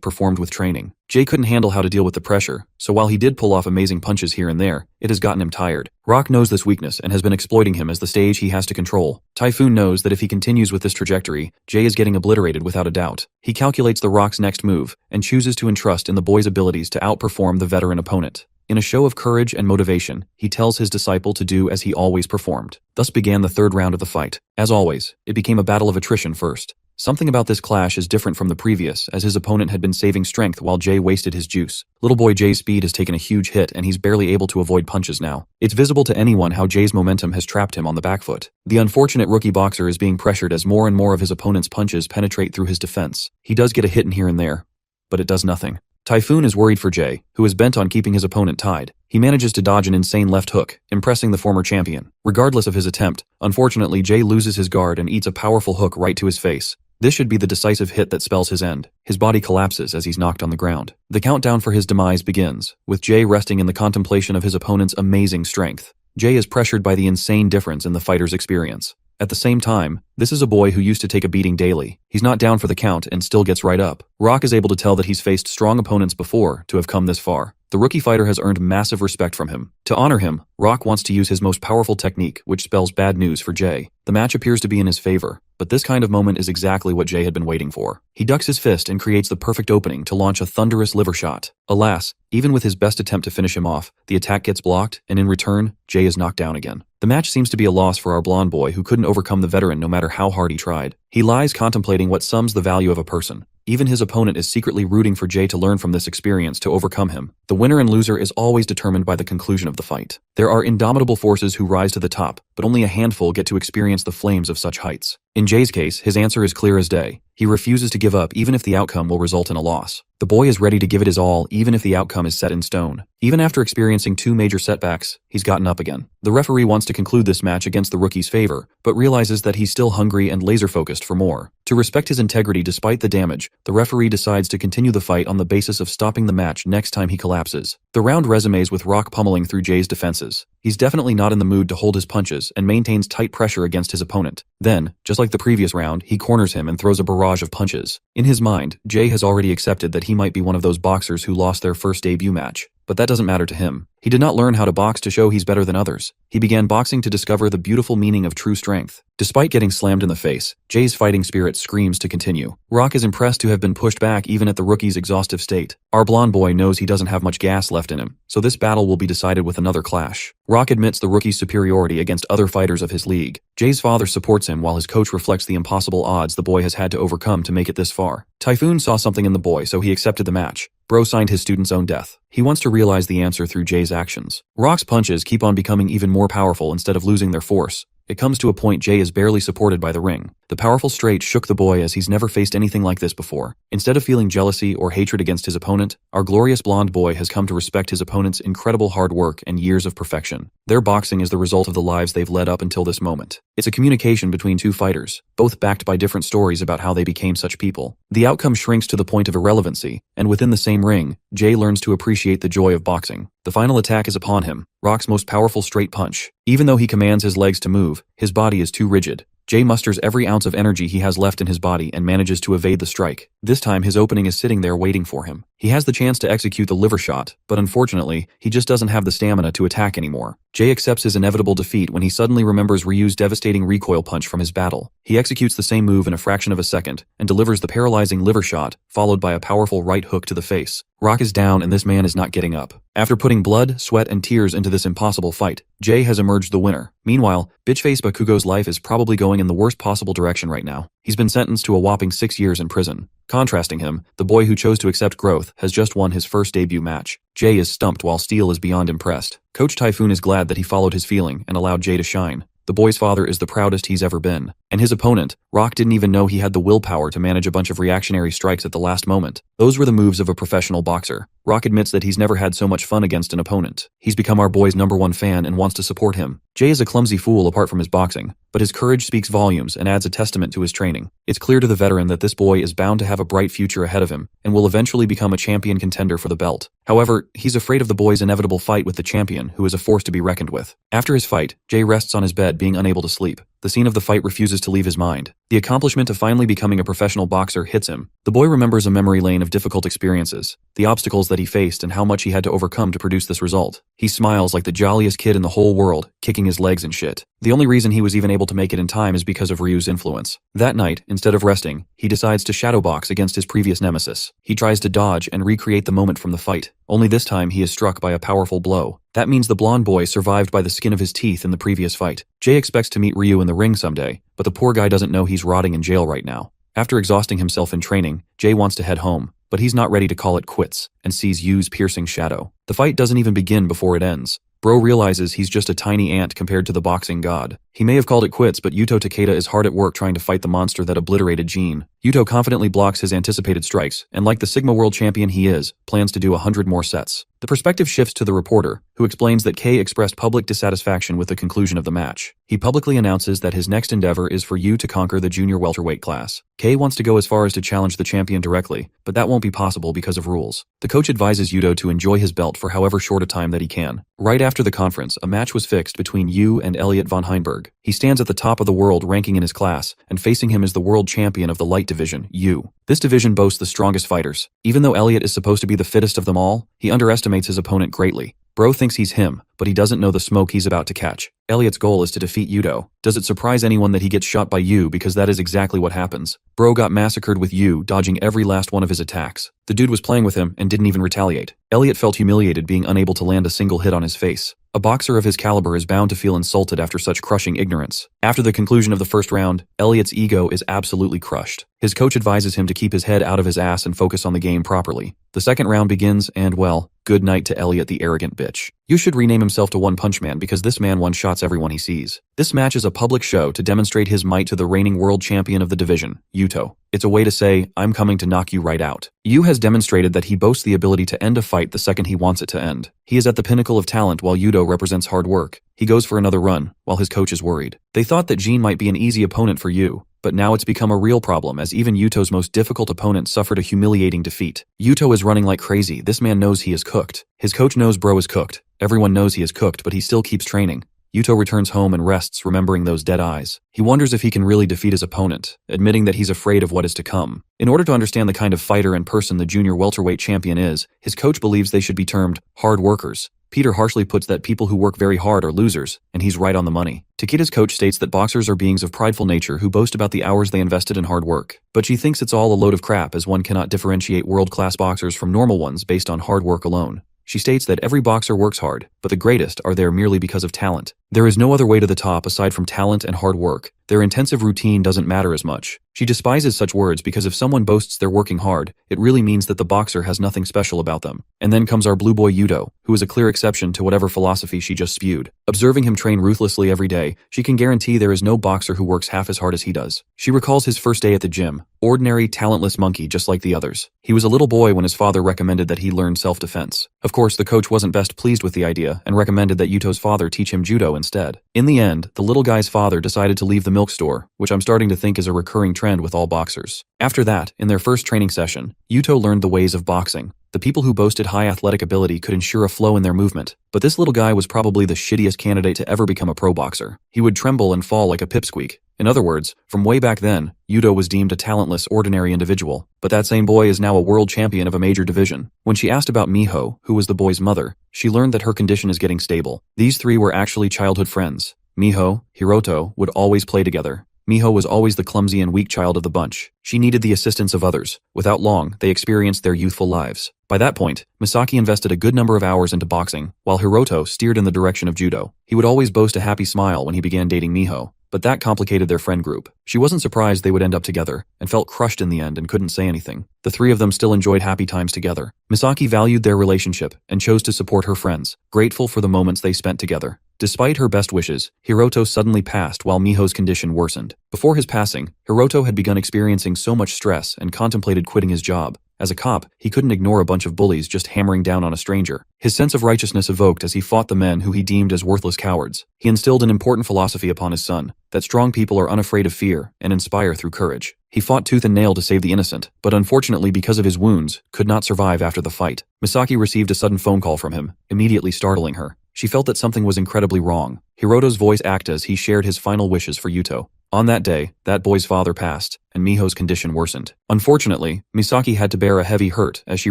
performed with training. Jay couldn't handle how to deal with the pressure, so while he did pull off amazing punches here and there, it has gotten him tired. Rock knows this weakness and has been exploiting him as the stage he has to control. Typhoon knows that if he continues with this trajectory, Jay is getting obliterated without a doubt. He calculates the Rock's next move and chooses to entrust in the boy's abilities to outperform the veteran opponent. In a show of courage and motivation, he tells his disciple to do as he always performed. Thus began the third round of the fight. As always, it became a battle of attrition first. Something about this clash is different from the previous, as his opponent had been saving strength while Jay wasted his juice. Little boy Jay's speed has taken a huge hit and he's barely able to avoid punches now. It's visible to anyone how Jay's momentum has trapped him on the back foot. The unfortunate rookie boxer is being pressured as more and more of his opponent's punches penetrate through his defense. He does get a hit in here and there, but it does nothing. Typhoon is worried for Jay, who is bent on keeping his opponent tied. He manages to dodge an insane left hook, impressing the former champion. Regardless of his attempt, unfortunately Jay loses his guard and eats a powerful hook right to his face. This should be the decisive hit that spells his end. His body collapses as he's knocked on the ground. The countdown for his demise begins, with Jay resting in the contemplation of his opponent's amazing strength. Jay is pressured by the insane difference in the fighter's experience. At the same time, this is a boy who used to take a beating daily. He's not down for the count and still gets right up. Rock is able to tell that he's faced strong opponents before to have come this far. The rookie fighter has earned massive respect from him. To honor him, Rock wants to use his most powerful technique, which spells bad news for Jay. The match appears to be in his favor, but this kind of moment is exactly what Jay had been waiting for. He ducks his fist and creates the perfect opening to launch a thunderous liver shot. Alas, even with his best attempt to finish him off, the attack gets blocked, and in return, Jay is knocked down again. The match seems to be a loss for our blonde boy who couldn't overcome the veteran no matter how hard he tried. He lies contemplating what sums the value of a person. Even his opponent is secretly rooting for Jay to learn from this experience to overcome him. The winner and loser is always determined by the conclusion of the fight. There are indomitable forces who rise to the top, but only a handful get to experience the flames of such heights. In Jay's case, his answer is clear as day. He refuses to give up even if the outcome will result in a loss. The boy is ready to give it his all even if the outcome is set in stone. Even after experiencing 2 major setbacks, he's gotten up again. The referee wants to conclude this match against the rookie's favor, but realizes that he's still hungry and laser-focused for more. To respect his integrity despite the damage, the referee decides to continue the fight on the basis of stopping the match next time he collapses. The round resumes with Rock pummeling through Jay's defenses. He's definitely not in the mood to hold his punches and maintains tight pressure against his opponent. Then, just like the previous round, he corners him and throws a barrage of punches. In his mind, Jay has already accepted that he might be one of those boxers who lost their first debut match. but that doesn't matter to him. He did not learn how to box to show he's better than others. He began boxing to discover the beautiful meaning of true strength. Despite getting slammed in the face, Jay's fighting spirit screams to continue. Rock is impressed to have been pushed back even at the rookie's exhaustive state. Our blonde boy knows he doesn't have much gas left in him, so this battle will be decided with another clash. Rock admits the rookie's superiority against other fighters of his league. Jay's father supports him while his coach reflects the impossible odds the boy has had to overcome to make it this far. Typhoon saw something in the boy, so he accepted the match. Bro signed his student's own death. He wants to realize the answer through Jay's actions. Rock's punches keep on becoming even more powerful instead of losing their force. It comes to a point Jay is barely supported by the ring. The powerful straight shook the boy as he's never faced anything like this before. Instead of feeling jealousy or hatred against his opponent, our glorious blonde boy has come to respect his opponent's incredible hard work and years of perfection. Their boxing is the result of the lives they've led up until this moment. It's a communication between two fighters, both backed by different stories about how they became such people. The outcome shrinks to the point of irrelevancy, and within the same ring, Jay learns to appreciate the joy of boxing. The final attack is upon him, Rock's most powerful straight punch. Even though he commands his legs to move, his body is too rigid. Jay musters every ounce of energy he has left in his body and manages to evade the strike. This time his opening is sitting there waiting for him. He has the chance to execute the liver shot, but unfortunately, he just doesn't have the stamina to attack anymore. Jay accepts his inevitable defeat when he suddenly remembers Ryu's devastating recoil punch from his battle. He executes the same move in a fraction of a second and delivers the paralyzing liver shot, followed by a powerful right hook to the face. Rock is down and this man is not getting up. After putting blood, sweat, and tears into this impossible fight, Jay has emerged the winner. Meanwhile, bitchface Bakugo's life is probably going in the worst possible direction right now. He's been sentenced to a whopping 6 years in prison. Contrasting him, the boy who chose to accept growth has just won his first debut match. Jay is stumped while Steel is beyond impressed. Coach Typhoon is glad that he followed his feeling and allowed Jay to shine. The boy's father is the proudest he's ever been. And his opponent, Rock, didn't even know he had the willpower to manage a bunch of reactionary strikes at the last moment. Those were the moves of a professional boxer. Rock admits that he's never had so much fun against an opponent. He's become our boy's #1 fan and wants to support him. Jay is a clumsy fool apart from his boxing, but his courage speaks volumes and adds a testament to his training. It's clear to the veteran that this boy is bound to have a bright future ahead of him and will eventually become a champion contender for the belt. However, he's afraid of the boy's inevitable fight with the champion, who is a force to be reckoned with. After his fight, Jay rests on his bed, being unable to sleep. The scene of the fight refuses to leave his mind. The accomplishment of finally becoming a professional boxer hits him. The boy remembers a memory lane of difficult experiences, the obstacles that he faced and how much he had to overcome to produce this result. He smiles like the jolliest kid in the whole world, kicking his legs and shit. The only reason he was even able to make it in time is because of Ryu's influence. That night, instead of resting, he decides to shadowbox against his previous nemesis. He tries to dodge and recreate the moment from the fight. Only this time he is struck by a powerful blow. That means the blonde boy survived by the skin of his teeth in the previous fight. Jay expects to meet Ryu in the ring someday, but the poor guy doesn't know he's rotting in jail right now. After exhausting himself in training, Jay wants to head home, but he's not ready to call it quits and sees Yu's piercing shadow. The fight doesn't even begin before it ends. Bro realizes he's just a tiny ant compared to the boxing god. He may have called it quits, but Yuto Takeda is hard at work trying to fight the monster that obliterated Gene. Yuto confidently blocks his anticipated strikes, and like the Sigma World Champion he is, plans to do 100 more sets. The perspective shifts to the reporter, who explains that Kei expressed public dissatisfaction with the conclusion of the match. He publicly announces that his next endeavor is for Yu to conquer the junior welterweight class. Kei wants to go as far as to challenge the champion directly, but that won't be possible because of rules. The coach advises Yuto to enjoy his belt for however short a time that he can. Right after the conference, a match was fixed between Yu and Elliot von Heinberg. He stands at the top of the world ranking in his class, and facing him is the world champion of the light division, Yu. This division boasts the strongest fighters. Even though Elliot is supposed to be the fittest of them all, he underestimates his opponent greatly. Bro thinks he's him, but he doesn't know the smoke he's about to catch. Elliot's goal is to defeat Yuto. Does it surprise anyone that he gets shot by Yu, because that is exactly what happens. Bro got massacred with Yu dodging every last one of his attacks. The dude was playing with him and didn't even retaliate. Elliot felt humiliated being unable to land a single hit on his face. A boxer of his caliber is bound to feel insulted after such crushing ignorance. After the conclusion of the first round, Elliot's ego is absolutely crushed. His coach advises him to keep his head out of his ass and focus on the game properly. The second round begins and, well, good night to Elliot the arrogant bitch. You should rename himself to One Punch Man because this man one-shots everyone he sees. This match is a public show to demonstrate his might to the reigning world champion of the division, Yuto. It's a way to say, I'm coming to knock you right out. Yu has demonstrated that he boasts the ability to end a fight the second he wants it to end. He is at the pinnacle of talent while Yuto represents hard work. He goes for another run, while his coach is worried. They thought that Gene might be an easy opponent for Yu, but now it's become a real problem as even Yuto's most difficult opponent suffered a humiliating defeat. Yuto is running like crazy. This man knows he is cooked. His coach knows Bro is cooked. Everyone knows he is cooked, but he still keeps training. Yuto returns home and rests, remembering those dead eyes. He wonders if he can really defeat his opponent, admitting that he's afraid of what is to come. In order to understand the kind of fighter and person the junior welterweight champion is, his coach believes they should be termed hard workers. Peter harshly puts that people who work very hard are losers, and he's right on the money. Takeda's coach states that boxers are beings of prideful nature who boast about the hours they invested in hard work. But she thinks it's all a load of crap, as one cannot differentiate world-class boxers from normal ones based on hard work alone. She states that every boxer works hard, but the greatest are there merely because of talent. There is no other way to the top aside from talent and hard work. Their intensive routine doesn't matter as much. She despises such words because if someone boasts they're working hard, it really means that the boxer has nothing special about them. And then comes our blue boy Yuto, who is a clear exception to whatever philosophy she just spewed. Observing him train ruthlessly every day, she can guarantee there is no boxer who works half as hard as he does. She recalls his first day at the gym. Ordinary, talentless monkey just like the others. He was a little boy when his father recommended that he learn self-defense. Of course, the coach wasn't best pleased with the idea and recommended that Yuto's father teach him judo instead. In the end, the little guy's father decided to leave the milk store, which I'm starting to think is a recurring trend with all boxers. After that, in their first training session, Yuto learned the ways of boxing. The people who boasted high athletic ability could ensure a flow in their movement, but this little guy was probably the shittiest candidate to ever become a pro boxer. He would tremble and fall like a pipsqueak. In other words, from way back then, Yuto was deemed a talentless, ordinary individual. But that same boy is now a world champion of a major division. When she asked about Miho, who was the boy's mother, she learned that her condition is getting stable. These three were actually childhood friends. Miho, Hiroto would always play together. Miho was always the clumsy and weak child of the bunch. She needed the assistance of others. Without long, they experienced their youthful lives. By that point, Misaki invested a good number of hours into boxing, while Hiroto steered in the direction of judo. He would always boast a happy smile when he began dating Miho, but that complicated their friend group. She wasn't surprised they would end up together, and felt crushed in the end and couldn't say anything. The three of them still enjoyed happy times together. Misaki valued their relationship and chose to support her friends, grateful for the moments they spent together. Despite her best wishes, Hiroto suddenly passed while Miho's condition worsened. Before his passing, Hiroto had begun experiencing so much stress and contemplated quitting his job. As a cop, he couldn't ignore a bunch of bullies just hammering down on a stranger. His sense of righteousness evoked as he fought the men who he deemed as worthless cowards. He instilled an important philosophy upon his son, that strong people are unafraid of fear and inspire through courage. He fought tooth and nail to save the innocent, but unfortunately because of his wounds, could not survive after the fight. Misaki received a sudden phone call from him, immediately startling her. She felt that something was incredibly wrong. Hiroto's voice acted as he shared his final wishes for Yuto. On that day, that boy's father passed, and Miho's condition worsened. Unfortunately, Misaki had to bear a heavy hurt as she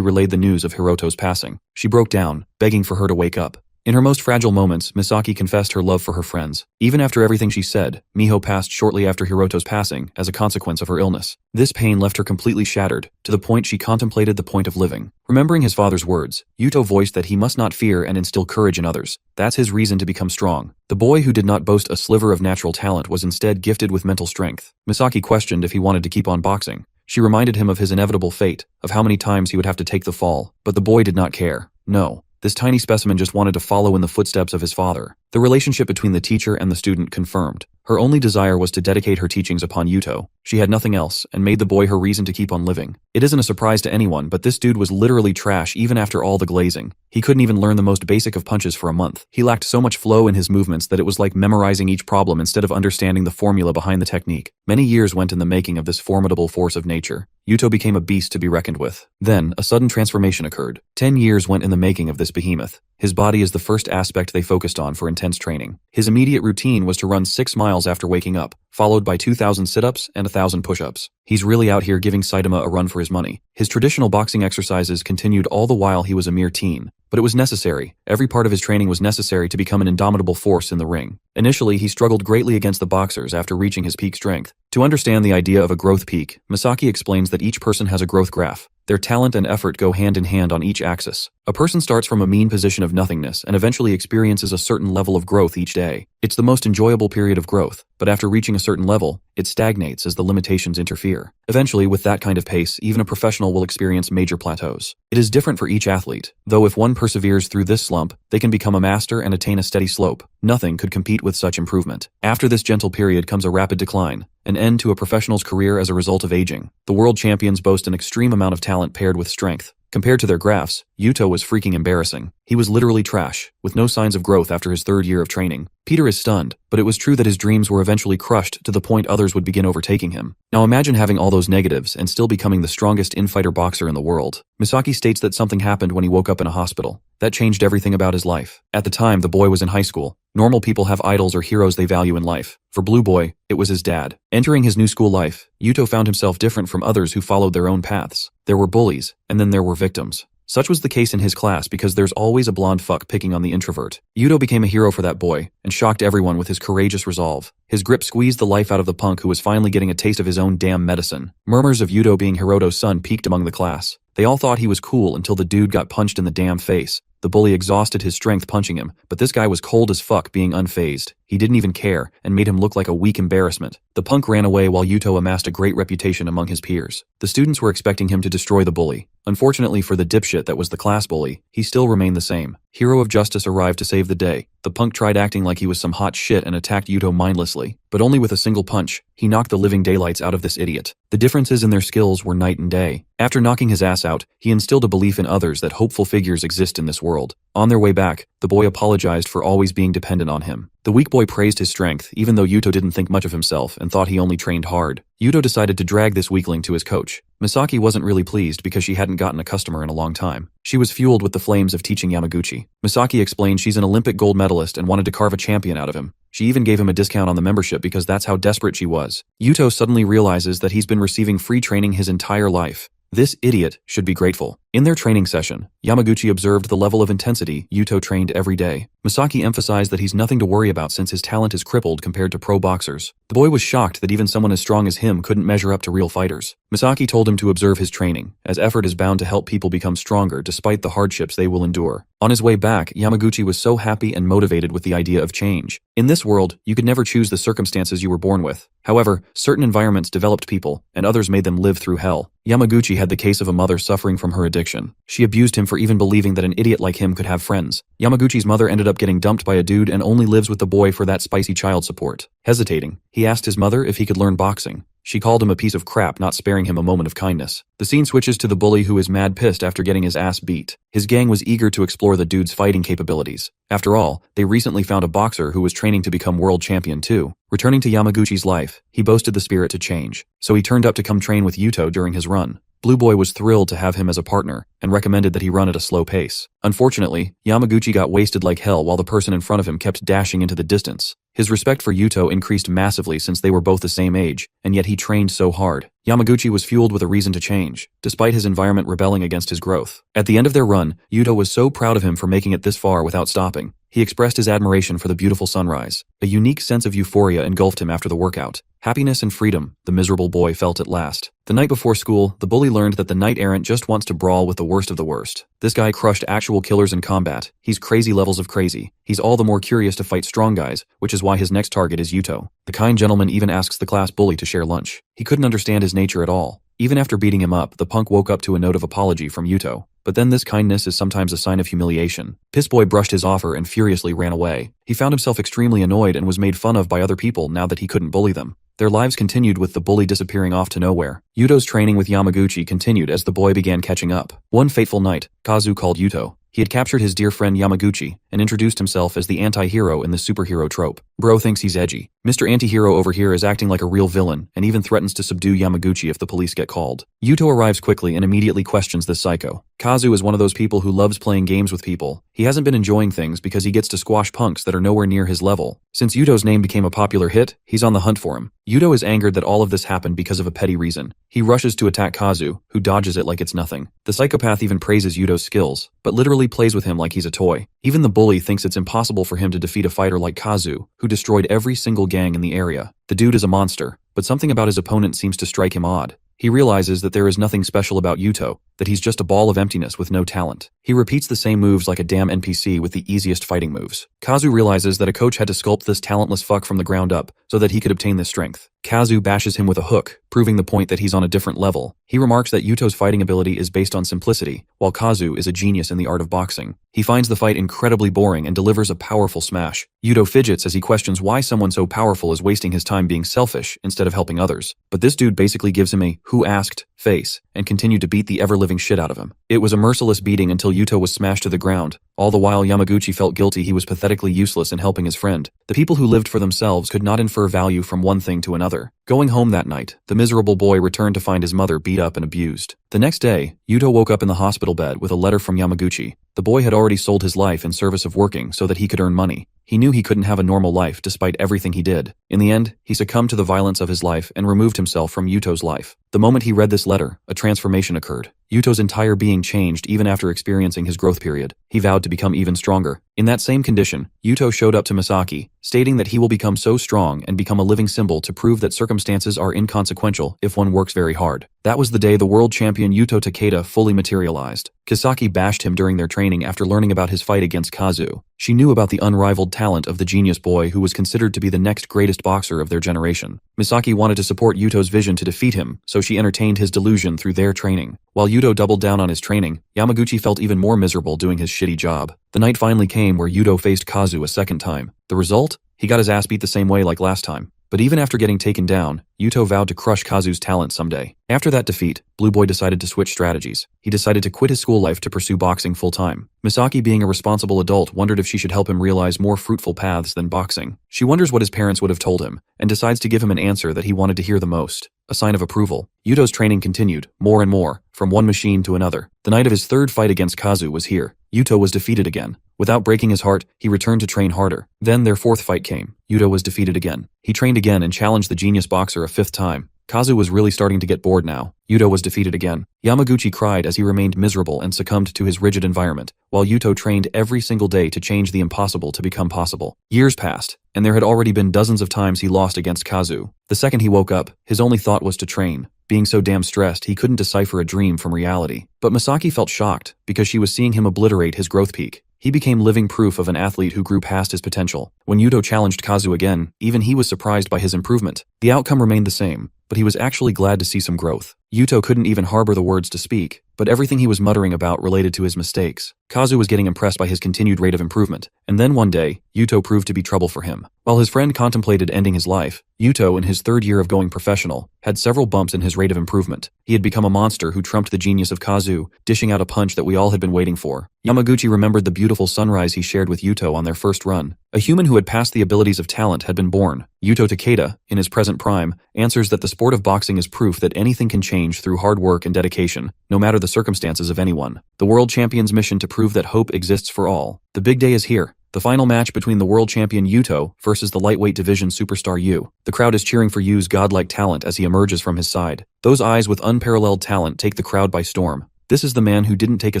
relayed the news of Hiroto's passing. She broke down, begging for her to wake up. In her most fragile moments, Misaki confessed her love for her friends. Even after everything she said, Miho passed shortly after Hiroto's passing as a consequence of her illness. This pain left her completely shattered, to the point she contemplated the point of living. Remembering his father's words, Yuto voiced that he must not fear and instill courage in others. That's his reason to become strong. The boy who did not boast a sliver of natural talent was instead gifted with mental strength. Misaki questioned if he wanted to keep on boxing. She reminded him of his inevitable fate, of how many times he would have to take the fall. But the boy did not care. No. This tiny specimen just wanted to follow in the footsteps of his father. The relationship between the teacher and the student confirmed. Her only desire was to dedicate her teachings upon Yuto. She had nothing else, and made the boy her reason to keep on living. It isn't a surprise to anyone, but this dude was literally trash even after all the glazing. He couldn't even learn the most basic of punches for a month. He lacked so much flow in his movements that it was like memorizing each problem instead of understanding the formula behind the technique. Many years went in the making of this formidable force of nature. Yuto became a beast to be reckoned with. Then, a sudden transformation occurred. 10 years went in the making of this behemoth. His body is the first aspect they focused on for intense training. His immediate routine was to run 6 miles after waking up, followed by 2,000 sit-ups and 1,000 push-ups. He's really out here giving Saitama a run for his money. His traditional boxing exercises continued all the while he was a mere teen. But it was necessary. Every part of his training was necessary to become an indomitable force in the ring. Initially, he struggled greatly against the boxers after reaching his peak strength. To understand the idea of a growth peak, Misaki explains that each person has a growth graph. Their talent and effort go hand in hand on each axis. A person starts from a mean position of nothingness and eventually experiences a certain level of growth each day. It's the most enjoyable period of growth, but after reaching a certain level, it stagnates as the limitations interfere. Eventually, with that kind of pace, even a professional will experience major plateaus. It is different for each athlete, though if one perseveres through this slump, they can become a master and attain a steady slope. Nothing could compete with such improvement. After this gentle period comes a rapid decline, an end to a professional's career as a result of aging. The world champions boast an extreme amount of talent paired with strength. Compared to their graphs, Yuto was freaking embarrassing. He was literally trash, with no signs of growth after his 3rd year of training. Peter is stunned, but it was true that his dreams were eventually crushed to the point others would begin overtaking him. Now imagine having all those negatives and still becoming the strongest infighter boxer in the world. Misaki states that something happened when he woke up in a hospital. That changed everything about his life. At the time, the boy was in high school. Normal people have idols or heroes they value in life. For Blue Boy, it was his dad. Entering his new school life, Yuto found himself different from others who followed their own paths. There were bullies, and then there were victims. Such was the case in his class because there's always a blonde fuck picking on the introvert. Yuto became a hero for that boy, and shocked everyone with his courageous resolve. His grip squeezed the life out of the punk who was finally getting a taste of his own damn medicine. Murmurs of Yuto being Hiroto's son peaked among the class. They all thought he was cool until the dude got punched in the damn face. The bully exhausted his strength punching him, but this guy was cold as fuck being unfazed. He didn't even care, and made him look like a weak embarrassment. The punk ran away while Yuto amassed a great reputation among his peers. The students were expecting him to destroy the bully. Unfortunately for the dipshit that was the class bully, he still remained the same. Hero of Justice arrived to save the day. The punk tried acting like he was some hot shit and attacked Yuto mindlessly, but only with a single punch. He knocked the living daylights out of this idiot. The differences in their skills were night and day. After knocking his ass out, he instilled a belief in others that hopeful figures exist in this world. On their way back, the boy apologized for always being dependent on him. The weak boy praised his strength, even though Yuto didn't think much of himself and thought he only trained hard. Yuto decided to drag this weakling to his coach. Misaki wasn't really pleased because she hadn't gotten a customer in a long time. She was fueled with the flames of teaching Yamaguchi. Misaki explained she's an Olympic gold medalist and wanted to carve a champion out of him. She even gave him a discount on the membership because that's how desperate she was. Yuto suddenly realizes that he's been receiving free training his entire life. This idiot should be grateful. In their training session, Yamaguchi observed the level of intensity Yuto trained every day. Misaki emphasized that he's nothing to worry about since his talent is crippled compared to pro boxers. The boy was shocked that even someone as strong as him couldn't measure up to real fighters. Misaki told him to observe his training, as effort is bound to help people become stronger despite the hardships they will endure. On his way back, Yamaguchi was so happy and motivated with the idea of change. In this world, you could never choose the circumstances you were born with. However, certain environments developed people, and others made them live through hell. Yamaguchi had the case of a mother suffering from her addiction. She abused him for even believing that an idiot like him could have friends. Yamaguchi's mother ended up getting dumped by a dude and only lives with the boy for that spicy child support. Hesitating, he asked his mother if he could learn boxing. She called him a piece of crap, not sparing him a moment of kindness. The scene switches to the bully who is mad pissed after getting his ass beat. His gang was eager to explore the dude's fighting capabilities. After all, they recently found a boxer who was training to become world champion too. Returning to Yamaguchi's life, he boasted the spirit to change, so he turned up to come train with Yuto during his run. Blue Boy was thrilled to have him as a partner, and recommended that he run at a slow pace. Unfortunately, Yamaguchi got wasted like hell while the person in front of him kept dashing into the distance. His respect for Yuto increased massively since they were both the same age, and yet he trained so hard. Yamaguchi was fueled with a reason to change, despite his environment rebelling against his growth. At the end of their run, Yuto was so proud of him for making it this far without stopping. He expressed his admiration for the beautiful sunrise. A unique sense of euphoria engulfed him after the workout. Happiness and freedom, the miserable boy felt at last. The night before school, the bully learned that the knight-errant just wants to brawl with the worst of the worst. This guy crushed actual killers in combat. He's crazy levels of crazy. He's all the more curious to fight strong guys, which is why his next target is Yuto. The kind gentleman even asks the class bully to share lunch. He couldn't understand his nature at all. Even after beating him up, the punk woke up to a note of apology from Yuto. But then this kindness is sometimes a sign of humiliation. Pissboy brushed his offer and furiously ran away. He found himself extremely annoyed and was made fun of by other people now that he couldn't bully them. Their lives continued with the bully disappearing off to nowhere. Yuto's training with Yamaguchi continued as the boy began catching up. One fateful night, Kazu called Yuto. He had captured his dear friend Yamaguchi and introduced himself as the anti-hero in the superhero trope. Bro thinks he's edgy. Mr. Anti-Hero over here is acting like a real villain and even threatens to subdue Yamaguchi if the police get called. Yuto arrives quickly and immediately questions this psycho. Kazu is one of those people who loves playing games with people. He hasn't been enjoying things because he gets to squash punks that are nowhere near his level. Since Yuto's name became a popular hit, he's on the hunt for him. Yuto is angered that all of this happened because of a petty reason. He rushes to attack Kazu, who dodges it like it's nothing. The psychopath even praises Yuto's skills, but literally plays with him like he's a toy. Even the bully thinks it's impossible for him to defeat a fighter like Kazu, who destroyed every single gang in the area. The dude is a monster, but something about his opponent seems to strike him odd. He realizes that there is nothing special about Yuto, that he's just a ball of emptiness with no talent. He repeats the same moves like a damn NPC with the easiest fighting moves. Kazu realizes that a coach had to sculpt this talentless fuck from the ground up so that he could obtain this strength. Kazu bashes him with a hook, proving the point that he's on a different level. He remarks that Yuto's fighting ability is based on simplicity, while Kazu is a genius in the art of boxing. He finds the fight incredibly boring and delivers a powerful smash. Yuto fidgets as he questions why someone so powerful is wasting his time being selfish instead of helping others. But this dude basically gives him a "who asked" face and continued to beat the ever-living shit out of him. It was a merciless beating until Yuto was smashed to the ground. All the while Yamaguchi felt guilty he was pathetically useless in helping his friend. The people who lived for themselves could not infer value from one thing to another. Going home that night, the miserable boy returned to find his mother beat up and abused. The next day, Yuto woke up in the hospital bed with a letter from Yamaguchi. The boy had already sold his life in service of working so that he could earn money. He knew he couldn't have a normal life despite everything he did. In the end, he succumbed to the violence of his life and removed himself from Yuto's life. The moment he read this letter, a transformation occurred. Yuto's entire being changed even after experiencing his growth period. He vowed to become even stronger. In that same condition, Yuto showed up to Misaki, stating that he will become so strong and become a living symbol to prove that circumstances are inconsequential if one works very hard. That was the day the world champion Yuto Takeda fully materialized. Kisaki bashed him during their training after learning about his fight against Kazu. She knew about the unrivaled talent of the genius boy who was considered to be the next greatest boxer of their generation. Misaki wanted to support Yuto's vision to defeat him, so she entertained his delusion through their training. While Yuto doubled down on his training, Yamaguchi felt even more miserable doing his shitty job. The night finally came where Yuto faced Kazu a second time. The result? He got his ass beat the same way like last time. But even after getting taken down, Yuto vowed to crush Kazu's talent someday. After that defeat, Blue Boy decided to switch strategies. He decided to quit his school life to pursue boxing full-time. Misaki, being a responsible adult, wondered if she should help him realize more fruitful paths than boxing. She wonders what his parents would have told him, and decides to give him an answer that he wanted to hear the most. A sign of approval. Yuto's training continued, more and more, from one machine to another. The night of his third fight against Kazu was here. Yuto was defeated again. Without breaking his heart, he returned to train harder. Then their fourth fight came. Yuto was defeated again. He trained again and challenged the genius boxer a fifth time. Kazu was really starting to get bored now. Yuto was defeated again. Yamaguchi cried as he remained miserable and succumbed to his rigid environment, while Yuto trained every single day to change the impossible to become possible. Years passed, and there had already been dozens of times he lost against Kazu. The second he woke up, his only thought was to train. Being so damn stressed, he couldn't decipher a dream from reality. But Misaki felt shocked, because she was seeing him obliterate his growth peak. He became living proof of an athlete who grew past his potential. When Yuto challenged Kazu again, even he was surprised by his improvement. The outcome remained the same, but he was actually glad to see some growth. Yuto couldn't even harbor the words to speak, but everything he was muttering about related to his mistakes. Kazu was getting impressed by his continued rate of improvement, and then one day, Yuto proved to be trouble for him. While his friend contemplated ending his life, Yuto, in his third year of going professional, had several bumps in his rate of improvement. He had become a monster who trumped the genius of Kazu, dishing out a punch that we all had been waiting for. Yamaguchi remembered the beautiful sunrise he shared with Yuto on their first run. A human who had passed the abilities of talent had been born. Yuto Takeda, in his present prime, answers that the sport of boxing is proof that anything can change through hard work and dedication, no matter the circumstances of anyone. The world champion's mission to prove that hope exists for all. The big day is here. The final match between the world champion Yuto versus the lightweight division superstar Yu. The crowd is cheering for Yu's godlike talent as he emerges from his side. Those eyes with unparalleled talent take the crowd by storm. This is the man who didn't take a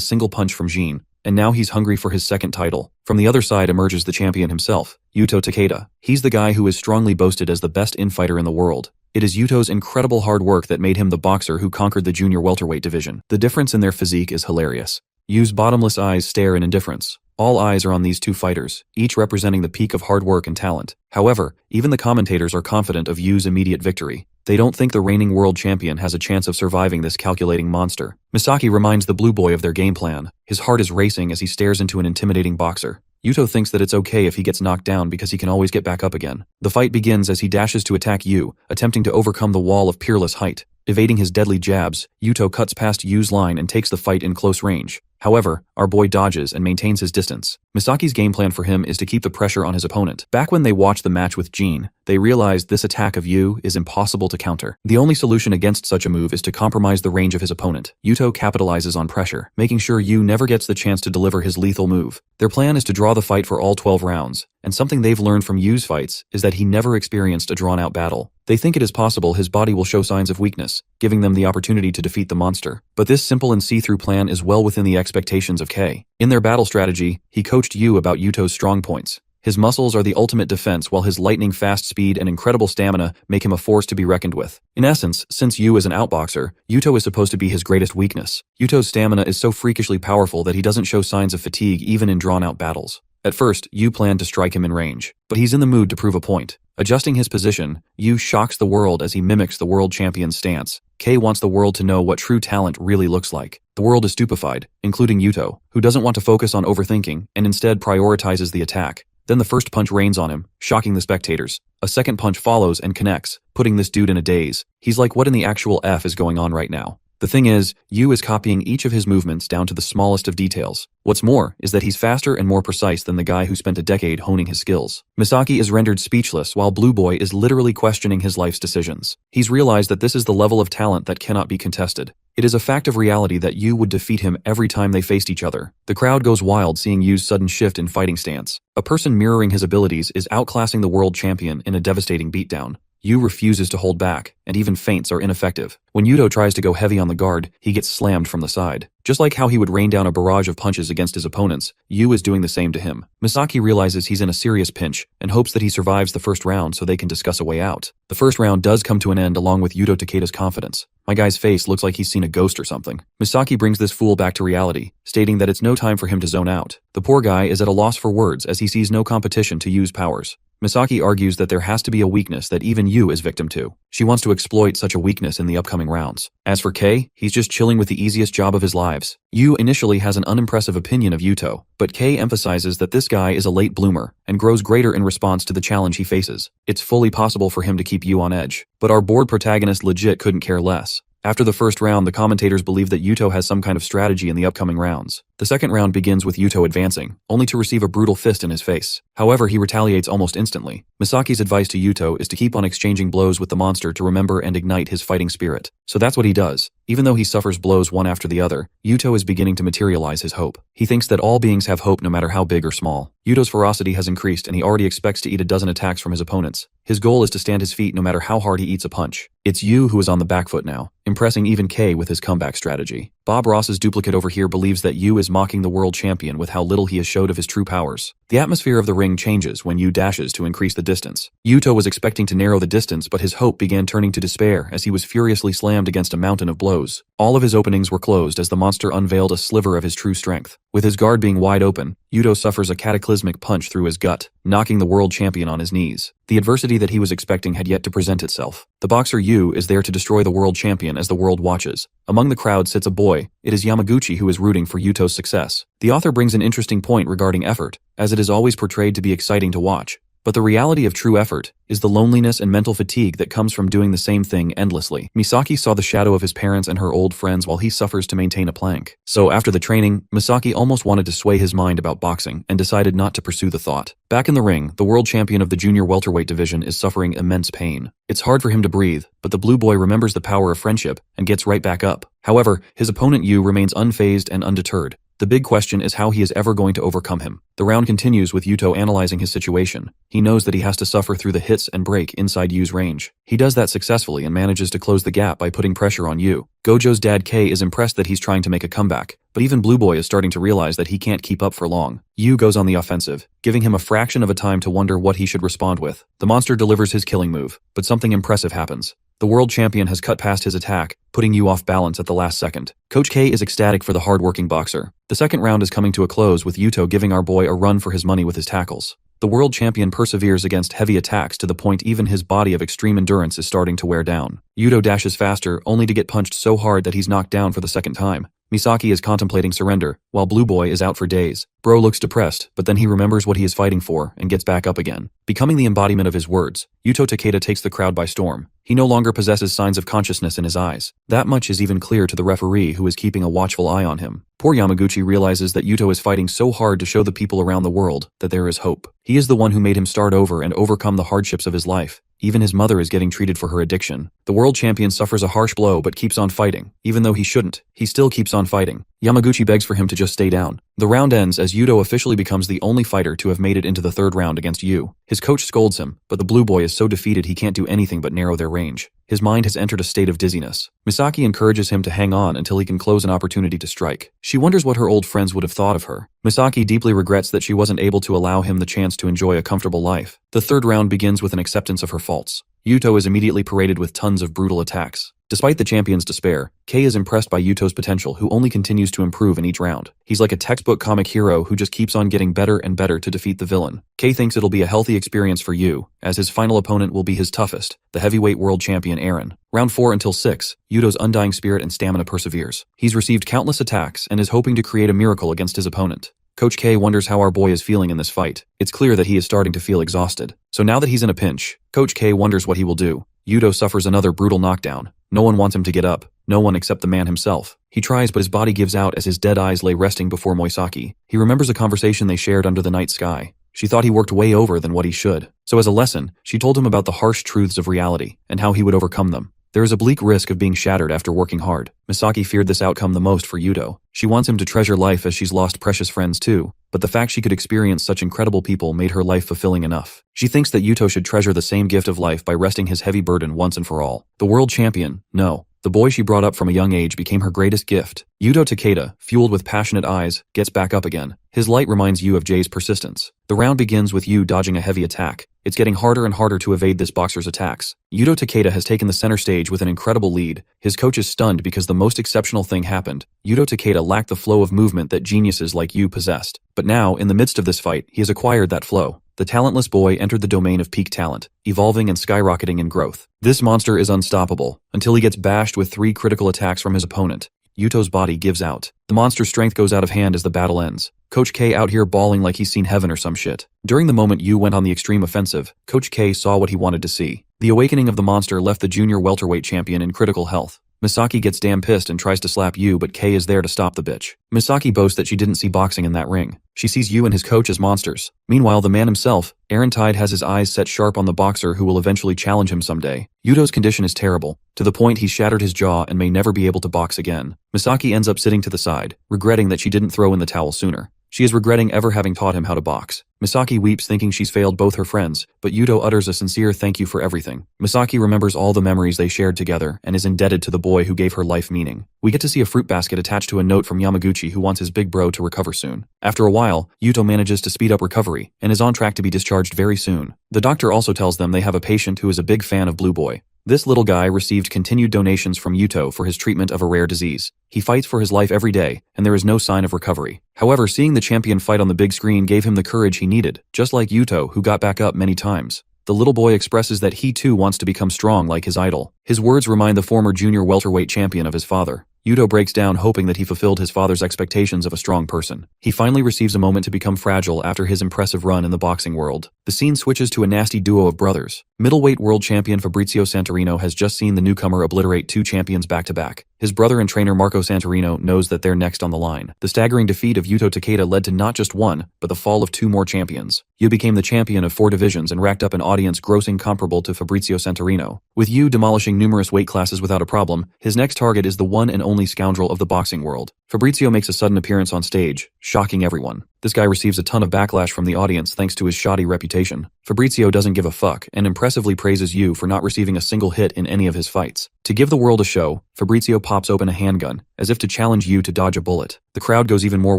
single punch from Jin, and now he's hungry for his second title. From the other side emerges the champion himself, Yuto Takeda. He's the guy who is strongly boasted as the best infighter in the world. It is Yuto's incredible hard work that made him the boxer who conquered the junior welterweight division. The difference in their physique is hilarious. Yu's bottomless eyes stare in indifference. All eyes are on these two fighters, each representing the peak of hard work and talent. However, even the commentators are confident of Yu's immediate victory. They don't think the reigning world champion has a chance of surviving this calculating monster. Misaki reminds the blue boy of their game plan. His heart is racing as he stares into an intimidating boxer. Yuto thinks that it's okay if he gets knocked down because he can always get back up again. The fight begins as he dashes to attack Yu, attempting to overcome the wall of peerless height. Evading his deadly jabs, Yuto cuts past Yu's line and takes the fight in close range. However, our boy dodges and maintains his distance. Misaki's game plan for him is to keep the pressure on his opponent. Back when they watched the match with Jin, they realized this attack of Yu is impossible to counter. The only solution against such a move is to compromise the range of his opponent. Yuto capitalizes on pressure, making sure Yu never gets the chance to deliver his lethal move. Their plan is to draw the fight for all 12 rounds, and something they've learned from Yu's fights is that he never experienced a drawn-out battle. They think it is possible his body will show signs of weakness, giving them the opportunity to defeat the monster. But this simple and see-through plan is well within the expectations of K. In their battle strategy, he coached Yu about Yuto's strong points. His muscles are the ultimate defense, while his lightning-fast speed and incredible stamina make him a force to be reckoned with. In essence, since Yu is an outboxer, Yuto is supposed to be his greatest weakness. Yuto's stamina is so freakishly powerful that he doesn't show signs of fatigue even in drawn-out battles. At first, Yu planned to strike him in range, but he's in the mood to prove a point. Adjusting his position, Yu shocks the world as he mimics the world champion's stance. K wants the world to know what true talent really looks like. The world is stupefied, including Yuto, who doesn't want to focus on overthinking and instead prioritizes the attack. Then the first punch rains on him, shocking the spectators. A second punch follows and connects, putting this dude in a daze. He's like, what in the actual F is going on right now? The thing is, Yu is copying each of his movements down to the smallest of details. What's more is that he's faster and more precise than the guy who spent a decade honing his skills. Misaki is rendered speechless while Blue Boy is literally questioning his life's decisions. He's realized that this is the level of talent that cannot be contested. It is a fact of reality that Yu would defeat him every time they faced each other. The crowd goes wild seeing Yu's sudden shift in fighting stance. A person mirroring his abilities is outclassing the world champion in a devastating beatdown. Yu refuses to hold back, and even feints are ineffective. When Yuto tries to go heavy on the guard, he gets slammed from the side. Just like how he would rain down a barrage of punches against his opponents, Yu is doing the same to him. Misaki realizes he's in a serious pinch, and hopes that he survives the first round so they can discuss a way out. The first round does come to an end along with Yuto Takeda's confidence. My guy's face looks like he's seen a ghost or something. Misaki brings this fool back to reality, stating that it's no time for him to zone out. The poor guy is at a loss for words as he sees no competition to Yu's powers. Misaki argues that there has to be a weakness that even Yu is victim to. She wants to exploit such a weakness in the upcoming rounds. As for Kei, he's just chilling with the easiest job of his lives. Yu initially has an unimpressive opinion of Yuto, but Kei emphasizes that this guy is a late bloomer and grows greater in response to the challenge he faces. It's fully possible for him to keep Yu on edge, but our board protagonist legit couldn't care less. After the first round, the commentators believe that Yuto has some kind of strategy in the upcoming rounds. The second round begins with Yuto advancing, only to receive a brutal fist in his face. However, he retaliates almost instantly. Misaki's advice to Yuto is to keep on exchanging blows with the monster to remember and ignite his fighting spirit. So that's what he does. Even though he suffers blows one after the other, Yuto is beginning to materialize his hope. He thinks that all beings have hope no matter how big or small. Yuto's ferocity has increased and he already expects to eat a dozen attacks from his opponents. His goal is to stand his feet no matter how hard he eats a punch. It's Yu who is on the back foot now, impressing even Kei with his comeback strategy. Bob Ross's duplicate over here believes that Yu is mocking the world champion with how little he has showed of his true powers. The atmosphere of the ring changes when Yu dashes to increase the distance. Yuto was expecting to narrow the distance, but his hope began turning to despair as he was furiously slammed against a mountain of blows. All of his openings were closed as the monster unveiled a sliver of his true strength. With his guard being wide open, Yuto suffers a cataclysmic punch through his gut, knocking the world champion on his knees. The adversity that he was expecting had yet to present itself. The boxer Yu is there to destroy the world champion as the world watches. Among the crowd sits a boy. It is Yamaguchi who is rooting for Yuto's success. The author brings an interesting point regarding effort, as it is always portrayed to be exciting to watch. But the reality of true effort is the loneliness and mental fatigue that comes from doing the same thing endlessly. Misaki saw the shadow of his parents and her old friends while he suffers to maintain a plank. So after the training, Misaki almost wanted to sway his mind about boxing and decided not to pursue the thought. Back in the ring, the world champion of the junior welterweight division is suffering immense pain. It's hard for him to breathe, but the blue boy remembers the power of friendship and gets right back up. However, his opponent Yu remains unfazed and undeterred. The big question is how he is ever going to overcome him. The round continues with Yuto analyzing his situation. He knows that he has to suffer through the hits and break inside Yu's range. He does that successfully and manages to close the gap by putting pressure on Yu. Gojo's dad Kei is impressed that he's trying to make a comeback, but even Blue Boy is starting to realize that he can't keep up for long. Yu goes on the offensive, giving him a fraction of a time to wonder what he should respond with. The monster delivers his killing move, but something impressive happens. The world champion has cut past his attack, putting Yu off balance at the last second. Coach K is ecstatic for the hard-working boxer. The second round is coming to a close with Yuto giving our boy a run for his money with his tackles. The world champion perseveres against heavy attacks to the point even his body of extreme endurance is starting to wear down. Yuto dashes faster, only to get punched so hard that he's knocked down for the second time. Misaki is contemplating surrender, while Blue Boy is out for days. Bro looks depressed, but then he remembers what he is fighting for and gets back up again. Becoming the embodiment of his words, Yuto Takeda takes the crowd by storm. He no longer possesses signs of consciousness in his eyes. That much is even clear to the referee who is keeping a watchful eye on him. Poor Yamaguchi realizes that Yuto is fighting so hard to show the people around the world that there is hope. He is the one who made him start over and overcome the hardships of his life. Even his mother is getting treated for her addiction. The world champion suffers a harsh blow but keeps on fighting. Even though he shouldn't, he still keeps on fighting. Yamaguchi begs for him to just stay down. The round ends as Yuto officially becomes the only fighter to have made it into the third round against Yu. His coach scolds him, but the blue boy is so defeated he can't do anything but narrow their range. His mind has entered a state of dizziness. Misaki encourages him to hang on until he can close an opportunity to strike. She wonders what her old friends would have thought of her. Misaki deeply regrets that she wasn't able to allow him the chance to enjoy a comfortable life. The third round begins with an acceptance of her faults. Yuto is immediately paraded with tons of brutal attacks. Despite the champion's despair, Kei is impressed by Yuto's potential, who only continues to improve in each round. He's like a textbook comic hero who just keeps on getting better and better to defeat the villain. Kei thinks it'll be a healthy experience for Yu, as his final opponent will be his toughest, the heavyweight world champion Eren. Round 4 until 6, Yuto's undying spirit and stamina perseveres. He's received countless attacks and is hoping to create a miracle against his opponent. Coach K wonders how our boy is feeling in this fight. It's clear that he is starting to feel exhausted. So now that he's in a pinch, Coach K wonders what he will do. Yuto suffers another brutal knockdown. No one wants him to get up. No one except the man himself. He tries, but his body gives out as his dead eyes lay resting before Moisaki. He remembers a conversation they shared under the night sky. She thought he worked way over than what he should. So as a lesson, she told him about the harsh truths of reality and how he would overcome them. There is a bleak risk of being shattered after working hard. Misaki feared this outcome the most for Yuto. She wants him to treasure life as she's lost precious friends too, but the fact she could experience such incredible people made her life fulfilling enough. She thinks that Yuto should treasure the same gift of life by resting his heavy burden once and for all. The world champion? No. The boy she brought up from a young age became her greatest gift. Yuto Takeda, fueled with passionate eyes, gets back up again. His light reminds you of Jay's persistence. The round begins with Yu dodging a heavy attack. It's getting harder and harder to evade this boxer's attacks. Yuto Takeda has taken the center stage with an incredible lead. His coach is stunned because the most exceptional thing happened. Yuto Takeda lacked the flow of movement that geniuses like Yu possessed. But now, in the midst of this fight, he has acquired that flow. The talentless boy entered the domain of peak talent, evolving and skyrocketing in growth. This monster is unstoppable, until he gets bashed with 3 critical attacks from his opponent. Yuto's body gives out. The monster's strength goes out of hand as the battle ends. Coach K out here bawling like he's seen heaven or some shit. During the moment Yu went on the extreme offensive, Coach K saw what he wanted to see. The awakening of the monster left the junior welterweight champion in critical health. Misaki gets damn pissed and tries to slap Yu, but Kei is there to stop the bitch. Misaki boasts that she didn't see boxing in that ring. She sees Yu and his coach as monsters. Meanwhile, the man himself, Aaron Tide, has his eyes set sharp on the boxer who will eventually challenge him someday. Yuto's condition is terrible, to the point he's shattered his jaw and may never be able to box again. Misaki ends up sitting to the side, regretting that she didn't throw in the towel sooner. She is regretting ever having taught him how to box. Misaki weeps thinking she's failed both her friends, but Yuto utters a sincere thank you for everything. Misaki remembers all the memories they shared together and is indebted to the boy who gave her life meaning. We get to see a fruit basket attached to a note from Yamaguchi who wants his big bro to recover soon. After a while, Yuto manages to speed up recovery and is on track to be discharged very soon. The doctor also tells them they have a patient who is a big fan of Blue Boy. This little guy received continued donations from Yuto for his treatment of a rare disease. He fights for his life every day, and there is no sign of recovery. However, seeing the champion fight on the big screen gave him the courage he needed, just like Yuto, who got back up many times. The little boy expresses that he too wants to become strong like his idol. His words remind the former junior welterweight champion of his father. Yuto breaks down hoping that he fulfilled his father's expectations of a strong person. He finally receives a moment to become fragile after his impressive run in the boxing world. The scene switches to a nasty duo of brothers. Middleweight world champion Fabrizio Santorino has just seen the newcomer obliterate 2 champions back-to-back. His brother and trainer Marco Santorino knows that they're next on the line. The staggering defeat of Yuto Takeda led to not just 1, but the fall of 2 more champions. Yu became the champion of 4 divisions and racked up an audience grossing comparable to Fabrizio Santorino. With Yu demolishing numerous weight classes without a problem, his next target is the one and only scoundrel of the boxing world. Fabrizio makes a sudden appearance on stage, shocking everyone. This guy receives a ton of backlash from the audience thanks to his shoddy reputation. Fabrizio doesn't give a fuck and impressively praises Yu for not receiving a single hit in any of his fights. To give the world a show, Fabrizio pops open a handgun, as if to challenge Yu to dodge a bullet. The crowd goes even more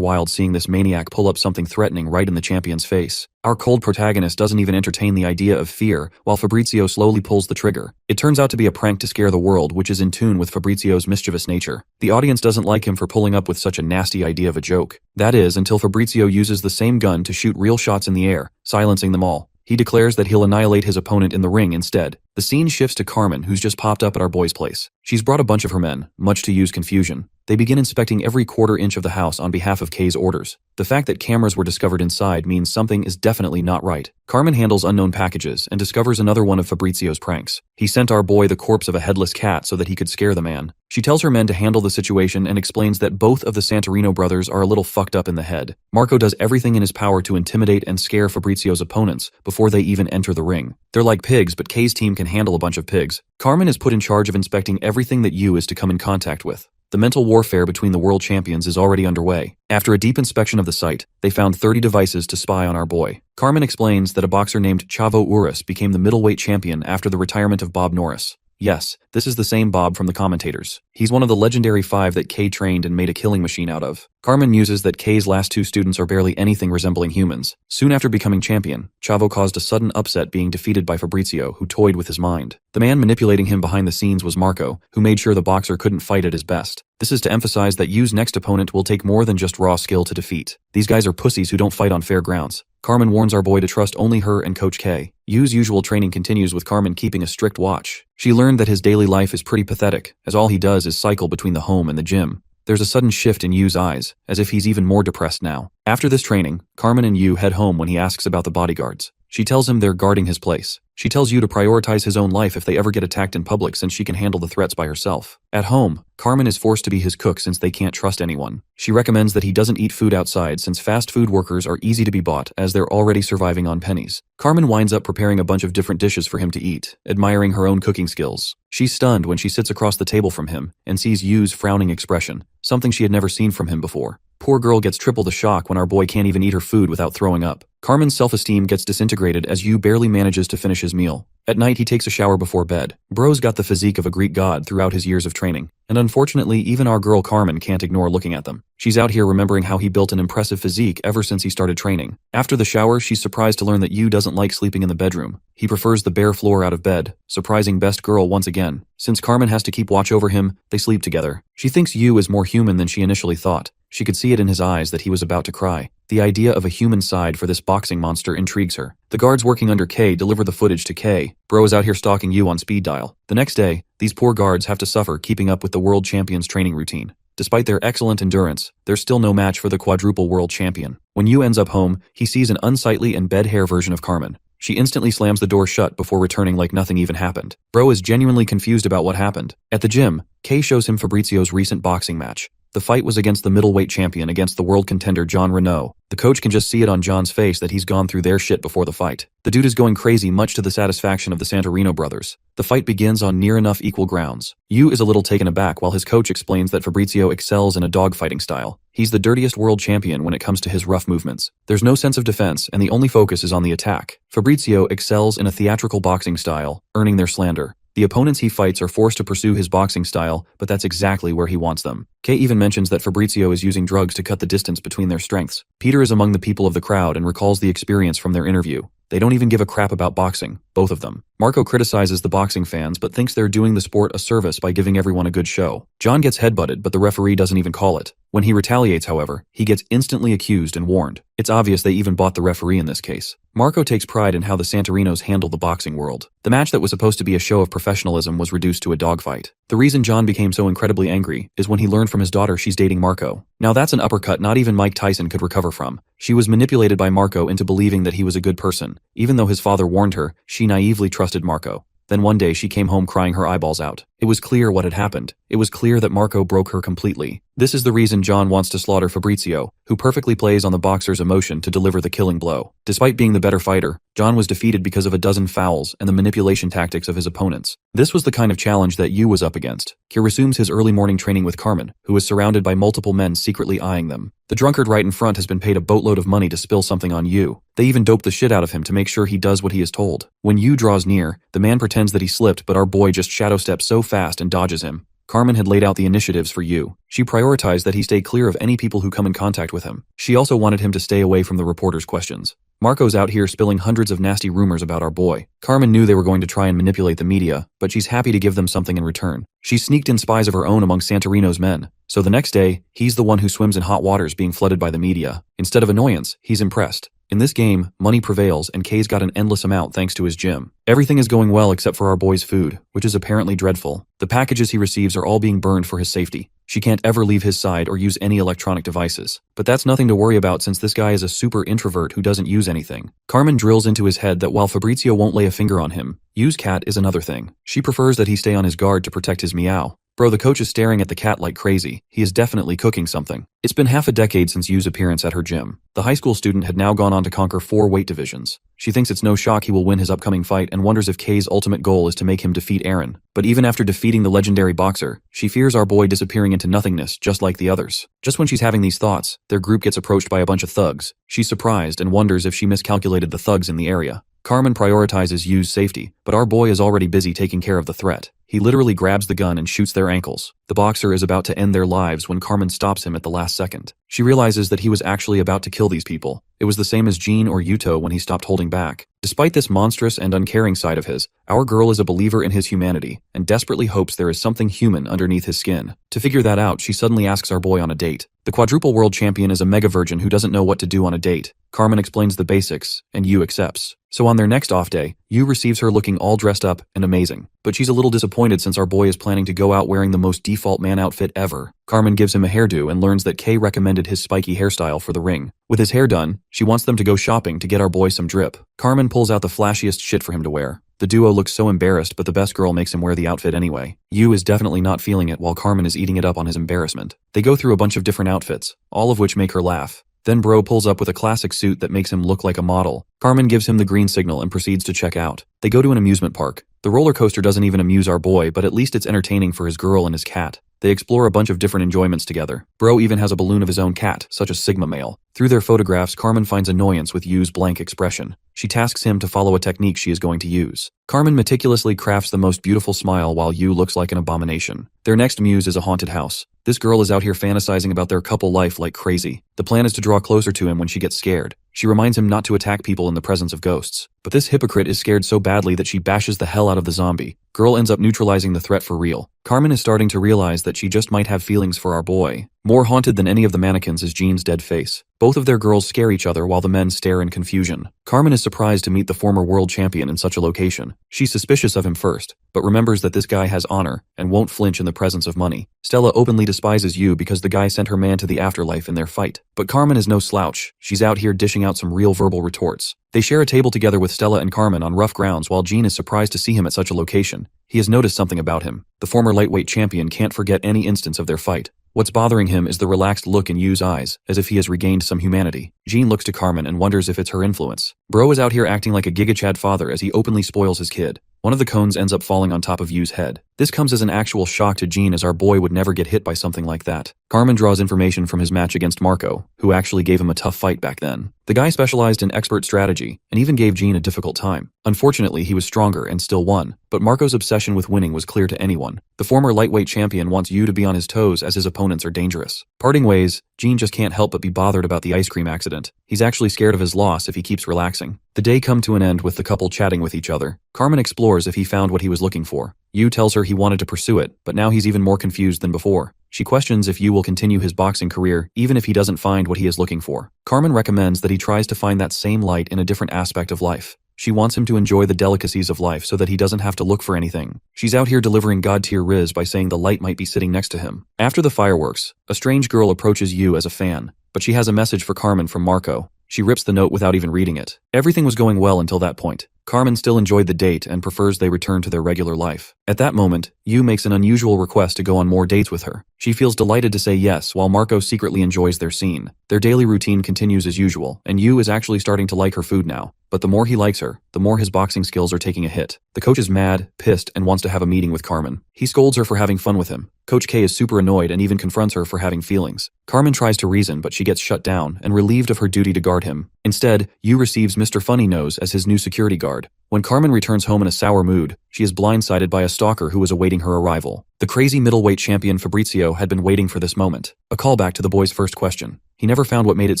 wild seeing this maniac pull up something threatening right in the champion's face. Our cold protagonist doesn't even entertain the idea of fear, while Fabrizio slowly pulls the trigger. It turns out to be a prank to scare the world, which is in tune with Fabrizio's mischievous nature. The audience doesn't like him for pulling up with such a nasty idea of a joke. That is, until Fabrizio uses the same gun to shoot real shots in the air, silencing them all. He declares that he'll annihilate his opponent in the ring instead. The scene shifts to Carmen, who's just popped up at our boy's place. She's brought a bunch of her men, much to Yu's confusion. They begin inspecting every quarter inch of the house on behalf of Kay's orders. The fact that cameras were discovered inside means something is definitely not right. Carmen handles unknown packages and discovers another one of Fabrizio's pranks. He sent our boy the corpse of a headless cat so that he could scare the man. She tells her men to handle the situation and explains that both of the Santorino brothers are a little fucked up in the head. Marco does everything in his power to intimidate and scare Fabrizio's opponents before they even enter the ring. They're like pigs, but Kay's team can handle a bunch of pigs. Carmen is put in charge of inspecting everything that Yu is to come in contact with. The mental warfare between the world champions is already underway. After a deep inspection of the site, they found 30 devices to spy on our boy. Carmen explains that a boxer named Chavo Urus became the middleweight champion after the retirement of Bob Norris. Yes, this is the same Bob from the commentators. He's one of the legendary 5 that Kay trained and made a killing machine out of. Carmen muses that Kay's last 2 students are barely anything resembling humans. Soon after becoming champion, Chavo caused a sudden upset being defeated by Fabrizio, who toyed with his mind. The man manipulating him behind the scenes was Marco, who made sure the boxer couldn't fight at his best. This is to emphasize that Yu's next opponent will take more than just raw skill to defeat. These guys are pussies who don't fight on fair grounds. Carmen warns our boy to trust only her and Coach K. Yu's usual training continues with Carmen keeping a strict watch. She learned that his daily life is pretty pathetic, as all he does is cycle between the home and the gym. There's a sudden shift in Yu's eyes, as if he's even more depressed now. After this training, Carmen and Yu head home when he asks about the bodyguards. She tells him they're guarding his place. She tells Yu to prioritize his own life if they ever get attacked in public since she can handle the threats by herself. At home, Carmen is forced to be his cook since they can't trust anyone. She recommends that he doesn't eat food outside since fast food workers are easy to be bought as they're already surviving on pennies. Carmen winds up preparing a bunch of different dishes for him to eat, admiring her own cooking skills. She's stunned when she sits across the table from him and sees Yu's frowning expression, something she had never seen from him before. Poor girl gets triple the shock when our boy can't even eat her food without throwing up. Carmen's self-esteem gets disintegrated as Yu barely manages to finish his meal. At night, he takes a shower before bed. Bro's got the physique of a Greek god throughout his years of training, and unfortunately, even our girl Carmen can't ignore looking at them. She's out here remembering how he built an impressive physique ever since he started training. After the shower, she's surprised to learn that Yu doesn't like sleeping in the bedroom. He prefers the bare floor out of bed, surprising best girl once again. Since Carmen has to keep watch over him, they sleep together. She thinks Yu is more human than she initially thought. She could see it in his eyes that he was about to cry. The idea of a human side for this boxing monster intrigues her. The guards working under K deliver the footage to K. Bro is out here stalking Yu on speed dial. The next day, these poor guards have to suffer keeping up with the world champion's training routine. Despite their excellent endurance, they're still no match for the quadruple world champion. When Yu ends up home, he sees an unsightly and bed hair version of Carmen. She instantly slams the door shut before returning like nothing even happened. Bro is genuinely confused about what happened. At the gym, K shows him Fabrizio's recent boxing match. The fight was against the middleweight champion against the world contender John Renault. The coach can just see it on John's face that he's gone through their shit before the fight. The dude is going crazy, much to the satisfaction of the Santorino brothers. The fight begins on near enough equal grounds. Yu is a little taken aback while his coach explains that Fabrizio excels in a dogfighting style. He's the dirtiest world champion when it comes to his rough movements. There's no sense of defense, and the only focus is on the attack. Fabrizio excels in a theatrical boxing style, earning their slander. The opponents he fights are forced to pursue his boxing style, but that's exactly where he wants them. Kay even mentions that Fabrizio is using drugs to cut the distance between their strengths. Peter is among the people of the crowd and recalls the experience from their interview. They don't even give a crap about boxing, both of them. Marco criticizes the boxing fans but thinks they're doing the sport a service by giving everyone a good show. John gets headbutted but the referee doesn't even call it. When he retaliates, however, he gets instantly accused and warned. It's obvious they even bought the referee in this case. Marco takes pride in how the Santorinos handle the boxing world. The match that was supposed to be a show of professionalism was reduced to a dogfight. The reason John became so incredibly angry is when he learned from his daughter she's dating Marco. Now that's an uppercut not even Mike Tyson could recover from. She was manipulated by Marco into believing that he was a good person. Even though his father warned her, she naively trusted Marco. Then one day she came home crying her eyeballs out. It was clear what had happened. It was clear that Marco broke her completely. This is the reason John wants to slaughter Fabrizio, who perfectly plays on the boxer's emotion to deliver the killing blow. Despite being the better fighter, John was defeated because of a dozen fouls and the manipulation tactics of his opponents. This was the kind of challenge that Yu was up against. He resumes his early morning training with Carmen, who is surrounded by multiple men secretly eyeing them. The drunkard right in front has been paid a boatload of money to spill something on Yu. They even dope the shit out of him to make sure he does what he is told. When Yu draws near, the man pretends that he slipped, but our boy just shadow steps so fast and dodges him. Carmen had laid out the initiatives for Yu. She prioritized that he stay clear of any people who come in contact with him. She also wanted him to stay away from the reporters' questions. Marco's out here spilling hundreds of nasty rumors about our boy. Carmen knew they were going to try and manipulate the media, but she's happy to give them something in return. She sneaked in spies of her own among Santorino's men. So the next day, he's the one who swims in hot waters being flooded by the media. Instead of annoyance, he's impressed. In this game, money prevails and Kay's got an endless amount thanks to his gym. Everything is going well except for our boy's food, which is apparently dreadful. The packages he receives are all being burned for his safety. She can't ever leave his side or use any electronic devices. But that's nothing to worry about since this guy is a super introvert who doesn't use anything. Carmen drills into his head that while Fabrizio won't lay a finger on him, Yu's cat is another thing. She prefers that he stay on his guard to protect his meow. Bro, the coach is staring at the cat like crazy. He is definitely cooking something. It's been half a decade since Yu's appearance at her gym. The high school student had now gone on to conquer 4 weight divisions. She thinks it's no shock he will win his upcoming fight and wonders if Kay's ultimate goal is to make him defeat Aaron. But even after defeating the legendary boxer, she fears our boy disappearing into nothingness just like the others. Just when she's having these thoughts, their group gets approached by a bunch of thugs. She's surprised and wonders if she miscalculated the thugs in the area. Carmen prioritizes Yu's safety, but our boy is already busy taking care of the threat. He literally grabs the gun and shoots their ankles. The boxer is about to end their lives when Carmen stops him at the last second. She realizes that he was actually about to kill these people. It was the same as Jean or Yuto when he stopped holding back. Despite this monstrous and uncaring side of his, our girl is a believer in his humanity and desperately hopes there is something human underneath his skin. To figure that out, she suddenly asks our boy on a date. The quadruple world champion is a mega virgin who doesn't know what to do on a date. Carmen explains the basics, and Yu accepts. So on their next off day, Yu receives her looking all dressed up and amazing, but she's a little disappointed disappointed since our boy is planning to go out wearing the most default man outfit ever. Carmen gives him a hairdo and learns that Kay recommended his spiky hairstyle for the ring. With his hair done, she wants them to go shopping to get our boy some drip. Carmen pulls out the flashiest shit for him to wear. The duo looks so embarrassed, but the best girl makes him wear the outfit anyway. Yu is definitely not feeling it while Carmen is eating it up on his embarrassment. They go through a bunch of different outfits, all of which make her laugh. Then Bro pulls up with a classic suit that makes him look like a model. Carmen gives him the green signal and proceeds to check out. They go to an amusement park. The roller coaster doesn't even amuse our boy, but at least it's entertaining for his girl and his cat. They explore a bunch of different enjoyments together. Bro even has a balloon of his own cat, such as Sigma Male. Through their photographs, Carmen finds annoyance with Yu's blank expression. She tasks him to follow a technique she is going to use. Carmen meticulously crafts the most beautiful smile while Yu looks like an abomination. Their next muse is a haunted house. This girl is out here fantasizing about their couple life like crazy. The plan is to draw closer to him when she gets scared. She reminds him not to attack people in the presence of ghosts. But this hypocrite is scared so badly that she bashes the hell out of the zombie. Girl ends up neutralizing the threat for real. Carmen is starting to realize that she just might have feelings for our boy. More haunted than any of the mannequins is Jean's dead face. Both of their girls scare each other while the men stare in confusion. Carmen is surprised to meet the former world champion in such a location. She's suspicious of him first, but remembers that this guy has honor and won't flinch in the presence of money. Stella openly despises Yu because the guy sent her man to the afterlife in their fight. But Carmen is no slouch. She's out here dishing out some real verbal retorts. They share a table together with Stella and Carmen on rough grounds while Jean is surprised to see him at such a location. He has noticed something about him. The former lightweight champion can't forget any instance of their fight. What's bothering him is the relaxed look in Yu's eyes, as if he has regained some humanity. Jean looks to Carmen and wonders if it's her influence. Bro is out here acting like a Giga-Chad father as he openly spoils his kid. One of the cones ends up falling on top of Yu's head. This comes as an actual shock to Jean, as our boy would never get hit by something like that. Carmen draws information from his match against Marco, who actually gave him a tough fight back then. The guy specialized in expert strategy, and even gave Jean a difficult time. Unfortunately, he was stronger and still won, but Marco's obsession with winning was clear to anyone. The former lightweight champion wants Yu to be on his toes as his opponents are dangerous. Parting ways, Jean just can't help but be bothered about the ice cream accident. He's actually scared of his loss if he keeps relaxing. The day come to an end with the couple chatting with each other. Carmen explores if he found what he was looking for. Yu tells her he wanted to pursue it, but now he's even more confused than before. She questions if Yu will continue his boxing career even if he doesn't find what he is looking for. Carmen recommends that he tries to find that same light in a different aspect of life. She wants him to enjoy the delicacies of life so that he doesn't have to look for anything. She's out here delivering god-tier riz by saying the light might be sitting next to him. After the fireworks, a strange girl approaches Yu as a fan, but she has a message for Carmen from Marco. She rips the note without even reading it. Everything was going well until that point. Carmen still enjoyed the date and prefers they return to their regular life. At that moment, Yu makes an unusual request to go on more dates with her. She feels delighted to say yes, while Marco secretly enjoys their scene. Their daily routine continues as usual, and Yu is actually starting to like her food now. But the more he likes her, the more his boxing skills are taking a hit. The coach is mad, pissed, and wants to have a meeting with Carmen. He scolds her for having fun with him. Coach K is super annoyed and even confronts her for having feelings. Carmen tries to reason, but she gets shut down and relieved of her duty to guard him. Instead, Yu receives Mr. Funny Nose as his new security guard. When Carmen returns home in a sour mood, she is blindsided by a stalker who was awaiting her arrival. The crazy middleweight champion Fabrizio had been waiting for this moment. A callback to the boy's first question. He never found what made it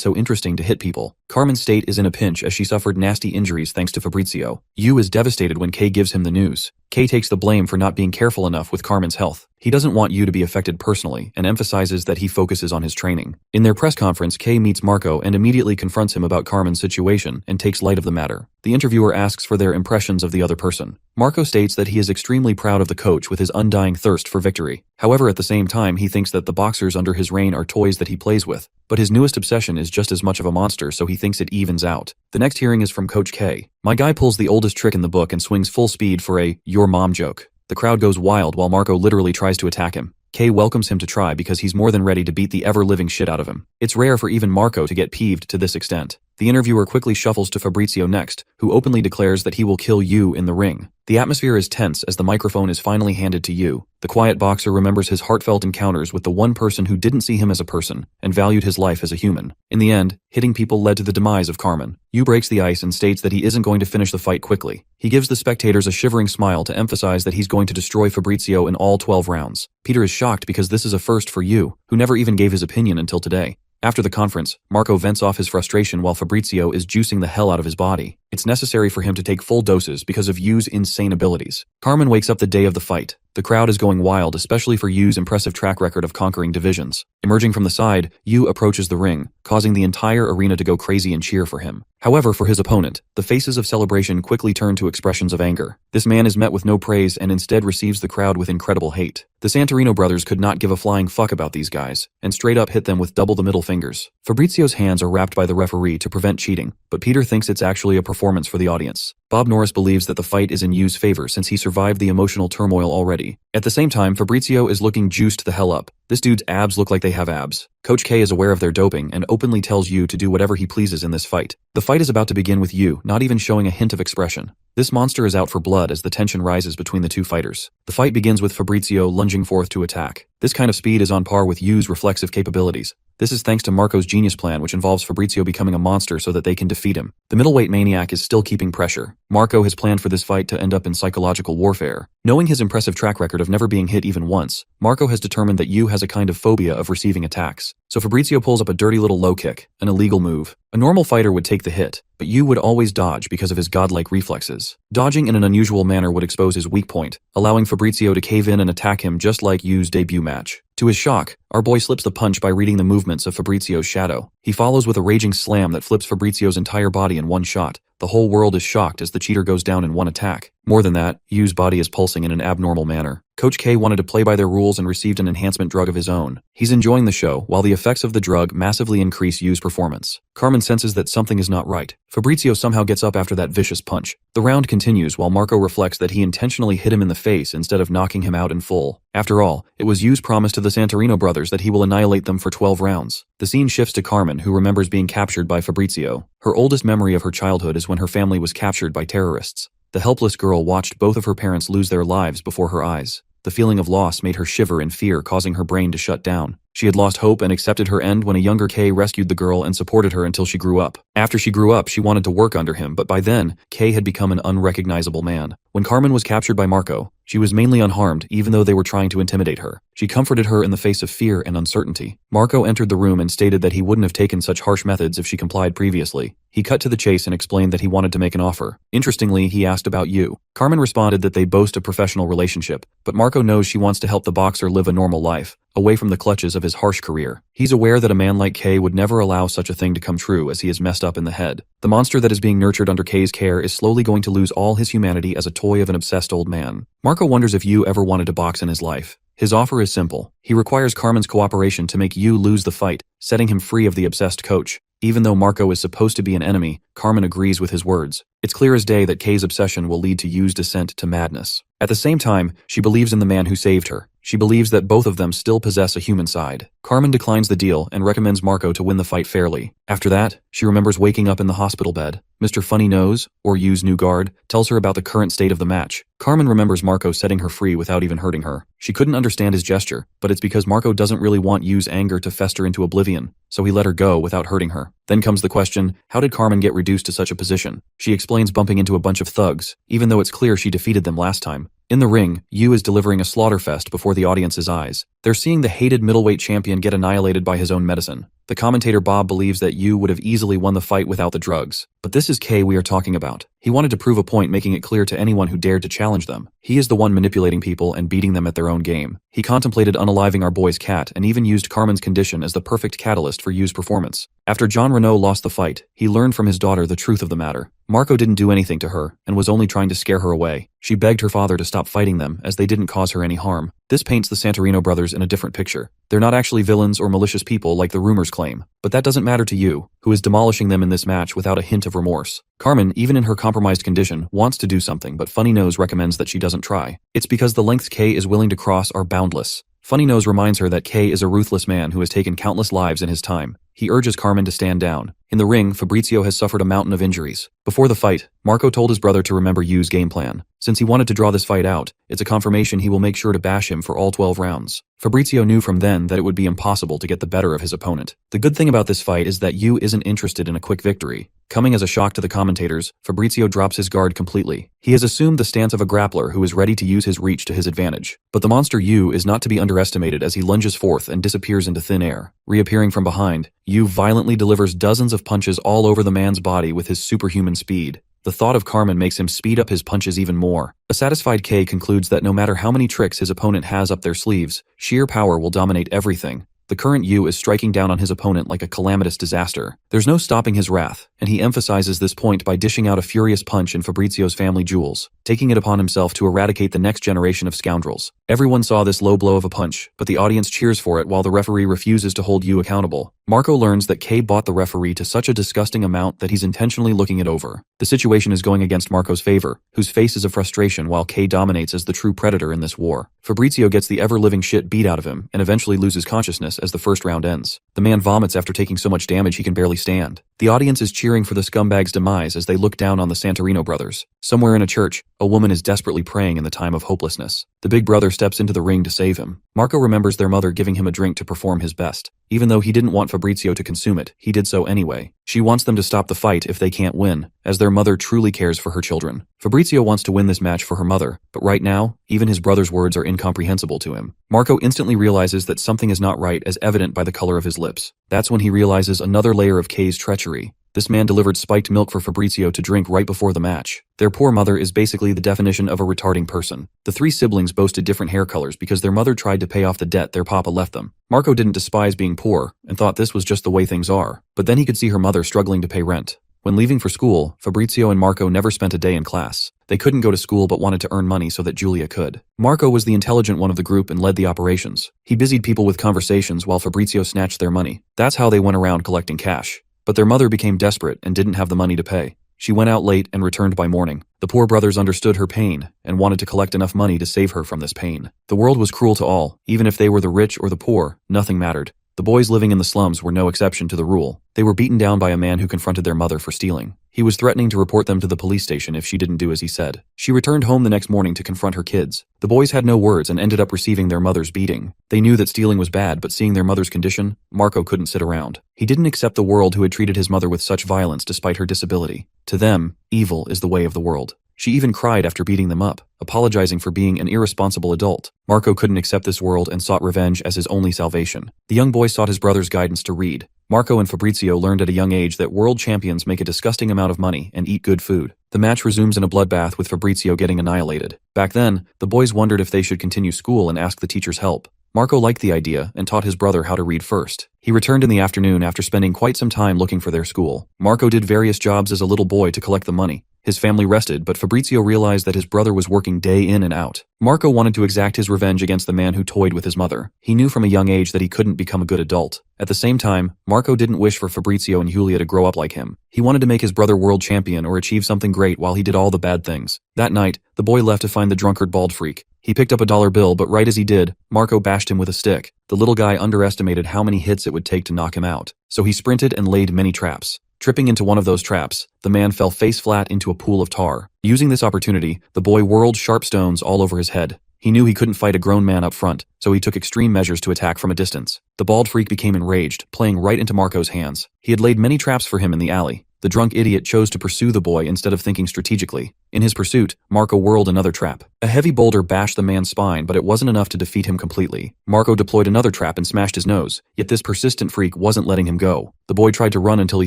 so interesting to hit people. Carmen's state is in a pinch as she suffered nasty injuries thanks to Fabrizio. Yu is devastated when Kay gives him the news. Kay takes the blame for not being careful enough with Carmen's health. He doesn't want Yu to be affected personally and emphasizes that he focuses on his training. In their press conference, Kay meets Marco and immediately confronts him about Carmen's situation and takes light of the matter. The interviewer asks for their impressions of the other person. Marco states that he is extremely proud of the coach with his undying thirst for victory. However, at the same time, he thinks that the boxers under his reign are toys that he plays with. But his newest obsession is just as much of a monster, so he thinks it evens out. The next hearing is from Coach K. My guy pulls the oldest trick in the book and swings full speed for a "your mom" joke. The crowd goes wild while Marco literally tries to attack him. Kay welcomes him to try because he's more than ready to beat the ever-living shit out of him. It's rare for even Marco to get peeved to this extent. The interviewer quickly shuffles to Fabrizio next, who openly declares that he will kill Yu in the ring. The atmosphere is tense as the microphone is finally handed to Yu. The quiet boxer remembers his heartfelt encounters with the one person who didn't see him as a person and valued his life as a human. In the end, hitting people led to the demise of Carmen. Yu breaks the ice and states that he isn't going to finish the fight quickly. He gives the spectators a shivering smile to emphasize that he's going to destroy Fabrizio in all 12 rounds. Peter is shocked because this is a first for Yu, who never even gave his opinion until today. After the conference, Marco vents off his frustration while Fabrizio is juicing the hell out of his body. It's necessary for him to take full doses because of Yu's insane abilities. Carmen wakes up the day of the fight. The crowd is going wild, especially for Yu's impressive track record of conquering divisions. Emerging from the side, Yu approaches the ring, causing the entire arena to go crazy and cheer for him. However, for his opponent, the faces of celebration quickly turn to expressions of anger. This man is met with no praise and instead receives the crowd with incredible hate. The Santorino brothers could not give a flying fuck about these guys, and straight up hit them with double the middle fingers. Fabrizio's hands are wrapped by the referee to prevent cheating, but Peter thinks it's actually a performance for the audience. Bob Norris believes that the fight is in Yu's favor since he survived the emotional turmoil already. At the same time, Fabrizio is looking juiced the hell up. This dude's abs look like they have abs. Coach K is aware of their doping and openly tells Yu to do whatever he pleases in this fight. The fight is about to begin with Yu not even showing a hint of expression. This monster is out for blood as the tension rises between the two fighters. The fight begins with Fabrizio lunging forth to attack. This kind of speed is on par with Yu's reflexive capabilities. This is thanks to Marco's genius plan, which involves Fabrizio becoming a monster so that they can defeat him. The middleweight maniac is still keeping pressure. Marco has planned for this fight to end up in psychological warfare. Knowing his impressive track record of never being hit even once, Marco has determined that Yu has a kind of phobia of receiving attacks. So Fabrizio pulls up a dirty little low kick, an illegal move. A normal fighter would take the hit, but Yu would always dodge because of his godlike reflexes. Dodging in an unusual manner would expose his weak point, allowing Fabrizio to cave in and attack him just like Yu's debut match. To his shock, our boy slips the punch by reading the movements of Fabrizio's shadow. He follows with a raging slam that flips Fabrizio's entire body in one shot. The whole world is shocked as the cheater goes down in one attack. More than that, Yu's body is pulsing in an abnormal manner. Coach K wanted to play by their rules and received an enhancement drug of his own. He's enjoying the show, while the effects of the drug massively increase Yu's performance. Carmen senses that something is not right. Fabrizio somehow gets up after that vicious punch. The round continues while Marco reflects that he intentionally hit him in the face instead of knocking him out in full. After all, it was Yu's promise to the Santorino brothers that he will annihilate them for 12 rounds. The scene shifts to Carmen, who remembers being captured by Fabrizio. Her oldest memory of her childhood is when her family was captured by terrorists. The helpless girl watched both of her parents lose their lives before her eyes. The feeling of loss made her shiver in fear, causing her brain to shut down. She had lost hope and accepted her end when a younger Kay rescued the girl and supported her until she grew up. After she grew up, she wanted to work under him, but by then, Kay had become an unrecognizable man. When Carmen was captured by Marco, she was mainly unharmed, even though they were trying to intimidate her. She comforted her in the face of fear and uncertainty. Marco entered the room and stated that he wouldn't have taken such harsh methods if she complied previously. He cut to the chase and explained that he wanted to make an offer. Interestingly, he asked about Yu. Carmen responded that they boast a professional relationship, but Marco knows she wants to help the boxer live a normal life, away from the clutches of his harsh career. He's aware that a man like Kay would never allow such a thing to come true as he is messed up in the head. The monster that is being nurtured under Kay's care is slowly going to lose all his humanity as a toy of an obsessed old man. Marco wonders if Yu ever wanted to box in his life. His offer is simple. He requires Carmen's cooperation to make Yu lose the fight, setting him free of the obsessed coach. Even though Marco is supposed to be an enemy, Carmen agrees with his words. It's clear as day that Kay's obsession will lead to Yu's descent to madness. At the same time, she believes in the man who saved her. She believes that both of them still possess a human side. Carmen declines the deal and recommends Marco to win the fight fairly. After that, she remembers waking up in the hospital bed. Mr. Funny Nose, or Yu's new guard, tells her about the current state of the match. Carmen remembers Marco setting her free without even hurting her. She couldn't understand his gesture, but it's because Marco doesn't really want Yu's anger to fester into oblivion, so he let her go without hurting her. Then comes the question, how did Carmen get reduced to such a position? She explains bumping into a bunch of thugs, even though it's clear she defeated them last time. In the ring, Yu is delivering a slaughterfest before the audience's eyes. They're seeing the hated middleweight champion get annihilated by his own medicine. The commentator Bob believes that Yu would have easily won the fight without the drugs. But this is Kay we are talking about. He wanted to prove a point, making it clear to anyone who dared to challenge them. He is the one manipulating people and beating them at their own game. He contemplated unaliving our boy's cat and even used Carmen's condition as the perfect catalyst for Yu's performance. After John Renault lost the fight, he learned from his daughter the truth of the matter. Marco didn't do anything to her and was only trying to scare her away. She begged her father to stop fighting them as they didn't cause her any harm. This paints the Santorino brothers in a different picture. They're not actually villains or malicious people like the rumors claim, but that doesn't matter to Yu, who is demolishing them in this match without a hint of remorse. Carmen, even in her compromised condition, wants to do something, but Funny Nose recommends that she doesn't try. It's because the lengths Kay is willing to cross are boundless. Funny Nose reminds her that Kay is a ruthless man who has taken countless lives in his time. He urges Carmen to stand down. In the ring, Fabrizio has suffered a mountain of injuries. Before the fight, Marco told his brother to remember Yu's game plan. Since he wanted to draw this fight out, it's a confirmation he will make sure to bash him for all 12 rounds. Fabrizio knew from then that it would be impossible to get the better of his opponent. The good thing about this fight is that Yu isn't interested in a quick victory. Coming as a shock to the commentators, Fabrizio drops his guard completely. He has assumed the stance of a grappler who is ready to use his reach to his advantage. But the monster Yu is not to be underestimated as he lunges forth and disappears into thin air. Reappearing from behind, Yu violently delivers dozens of punches all over the man's body with his superhuman speed. The thought of Carmen makes him speed up his punches even more. A satisfied K concludes that no matter how many tricks his opponent has up their sleeves, sheer power will dominate everything. The current Yu is striking down on his opponent like a calamitous disaster. There's no stopping his wrath, and he emphasizes this point by dishing out a furious punch in Fabrizio's family jewels, taking it upon himself to eradicate the next generation of scoundrels. Everyone saw this low blow of a punch, but the audience cheers for it while the referee refuses to hold Yu accountable. Marco learns that K bought the referee to such a disgusting amount that he's intentionally looking it over. The situation is going against Marco's favor, whose face is of frustration while K dominates as the true predator in this war. Fabrizio gets the ever-living shit beat out of him and eventually loses consciousness as the first round ends. The man vomits after taking so much damage he can barely stand. The audience is cheering for the scumbag's demise as they look down on the Santorino brothers. Somewhere in a church, a woman is desperately praying in the time of hopelessness. The big brother steps into the ring to save him. Marco remembers their mother giving him a drink to perform his best. Even though he didn't want Fabrizio to consume it, he did so anyway. She wants them to stop the fight if they can't win, as their mother truly cares for her children. Fabrizio wants to win this match for her mother, but right now, even his brother's words are incomprehensible to him. Marco instantly realizes that something is not right, as evident by the color of his lips. That's when he realizes another layer of K's treachery. This man delivered spiked milk for Fabrizio to drink right before the match. Their poor mother is basically the definition of a retarding person. The three siblings boasted different hair colors because their mother tried to pay off the debt their papa left them. Marco didn't despise being poor and thought this was just the way things are, but then he could see her mother struggling to pay rent. When leaving for school, Fabrizio and Marco never spent a day in class. They couldn't go to school but wanted to earn money so that Julia could. Marco was the intelligent one of the group and led the operations. He busied people with conversations while Fabrizio snatched their money. That's how they went around collecting cash. But their mother became desperate and didn't have the money to pay. She went out late and returned by morning. The poor brothers understood her pain and wanted to collect enough money to save her from this pain. The world was cruel to all, even if they were the rich or the poor, nothing mattered. The boys living in the slums were no exception to the rule. They were beaten down by a man who confronted their mother for stealing. He was threatening to report them to the police station if she didn't do as he said. She returned home the next morning to confront her kids. The boys had no words and ended up receiving their mother's beating. They knew that stealing was bad, but seeing their mother's condition, Marco couldn't sit around. He didn't accept the world who had treated his mother with such violence despite her disability. To them, evil is the way of the world. She even cried after beating them up, apologizing for being an irresponsible adult. Marco couldn't accept this world and sought revenge as his only salvation. The young boy sought his brother's guidance to read. Marco and Fabrizio learned at a young age that world champions make a disgusting amount of money and eat good food. The match resumes in a bloodbath with Fabrizio getting annihilated. Back then, the boys wondered if they should continue school and ask the teacher's help. Marco liked the idea and taught his brother how to read first. He returned in the afternoon after spending quite some time looking for their school. Marco did various jobs as a little boy to collect the money. His family rested, but Fabrizio realized that his brother was working day in and out. Marco wanted to exact his revenge against the man who toyed with his mother. He knew from a young age that he couldn't become a good adult. At the same time, Marco didn't wish for Fabrizio and Julia to grow up like him. He wanted to make his brother world champion or achieve something great while he did all the bad things. That night, the boy left to find the drunkard bald freak. He picked up a dollar bill, but right as he did, Marco bashed him with a stick. The little guy underestimated how many hits it would take to knock him out, so he sprinted and laid many traps. Tripping into one of those traps, the man fell face flat into a pool of tar. Using this opportunity, the boy whirled sharp stones all over his head. He knew he couldn't fight a grown man up front, so he took extreme measures to attack from a distance. The bald freak became enraged, playing right into Marco's hands. He had laid many traps for him in the alley. The drunk idiot chose to pursue the boy instead of thinking strategically. In his pursuit, Marco whirled another trap. A heavy boulder bashed the man's spine, but it wasn't enough to defeat him completely. Marco deployed another trap and smashed his nose, yet this persistent freak wasn't letting him go. The boy tried to run until he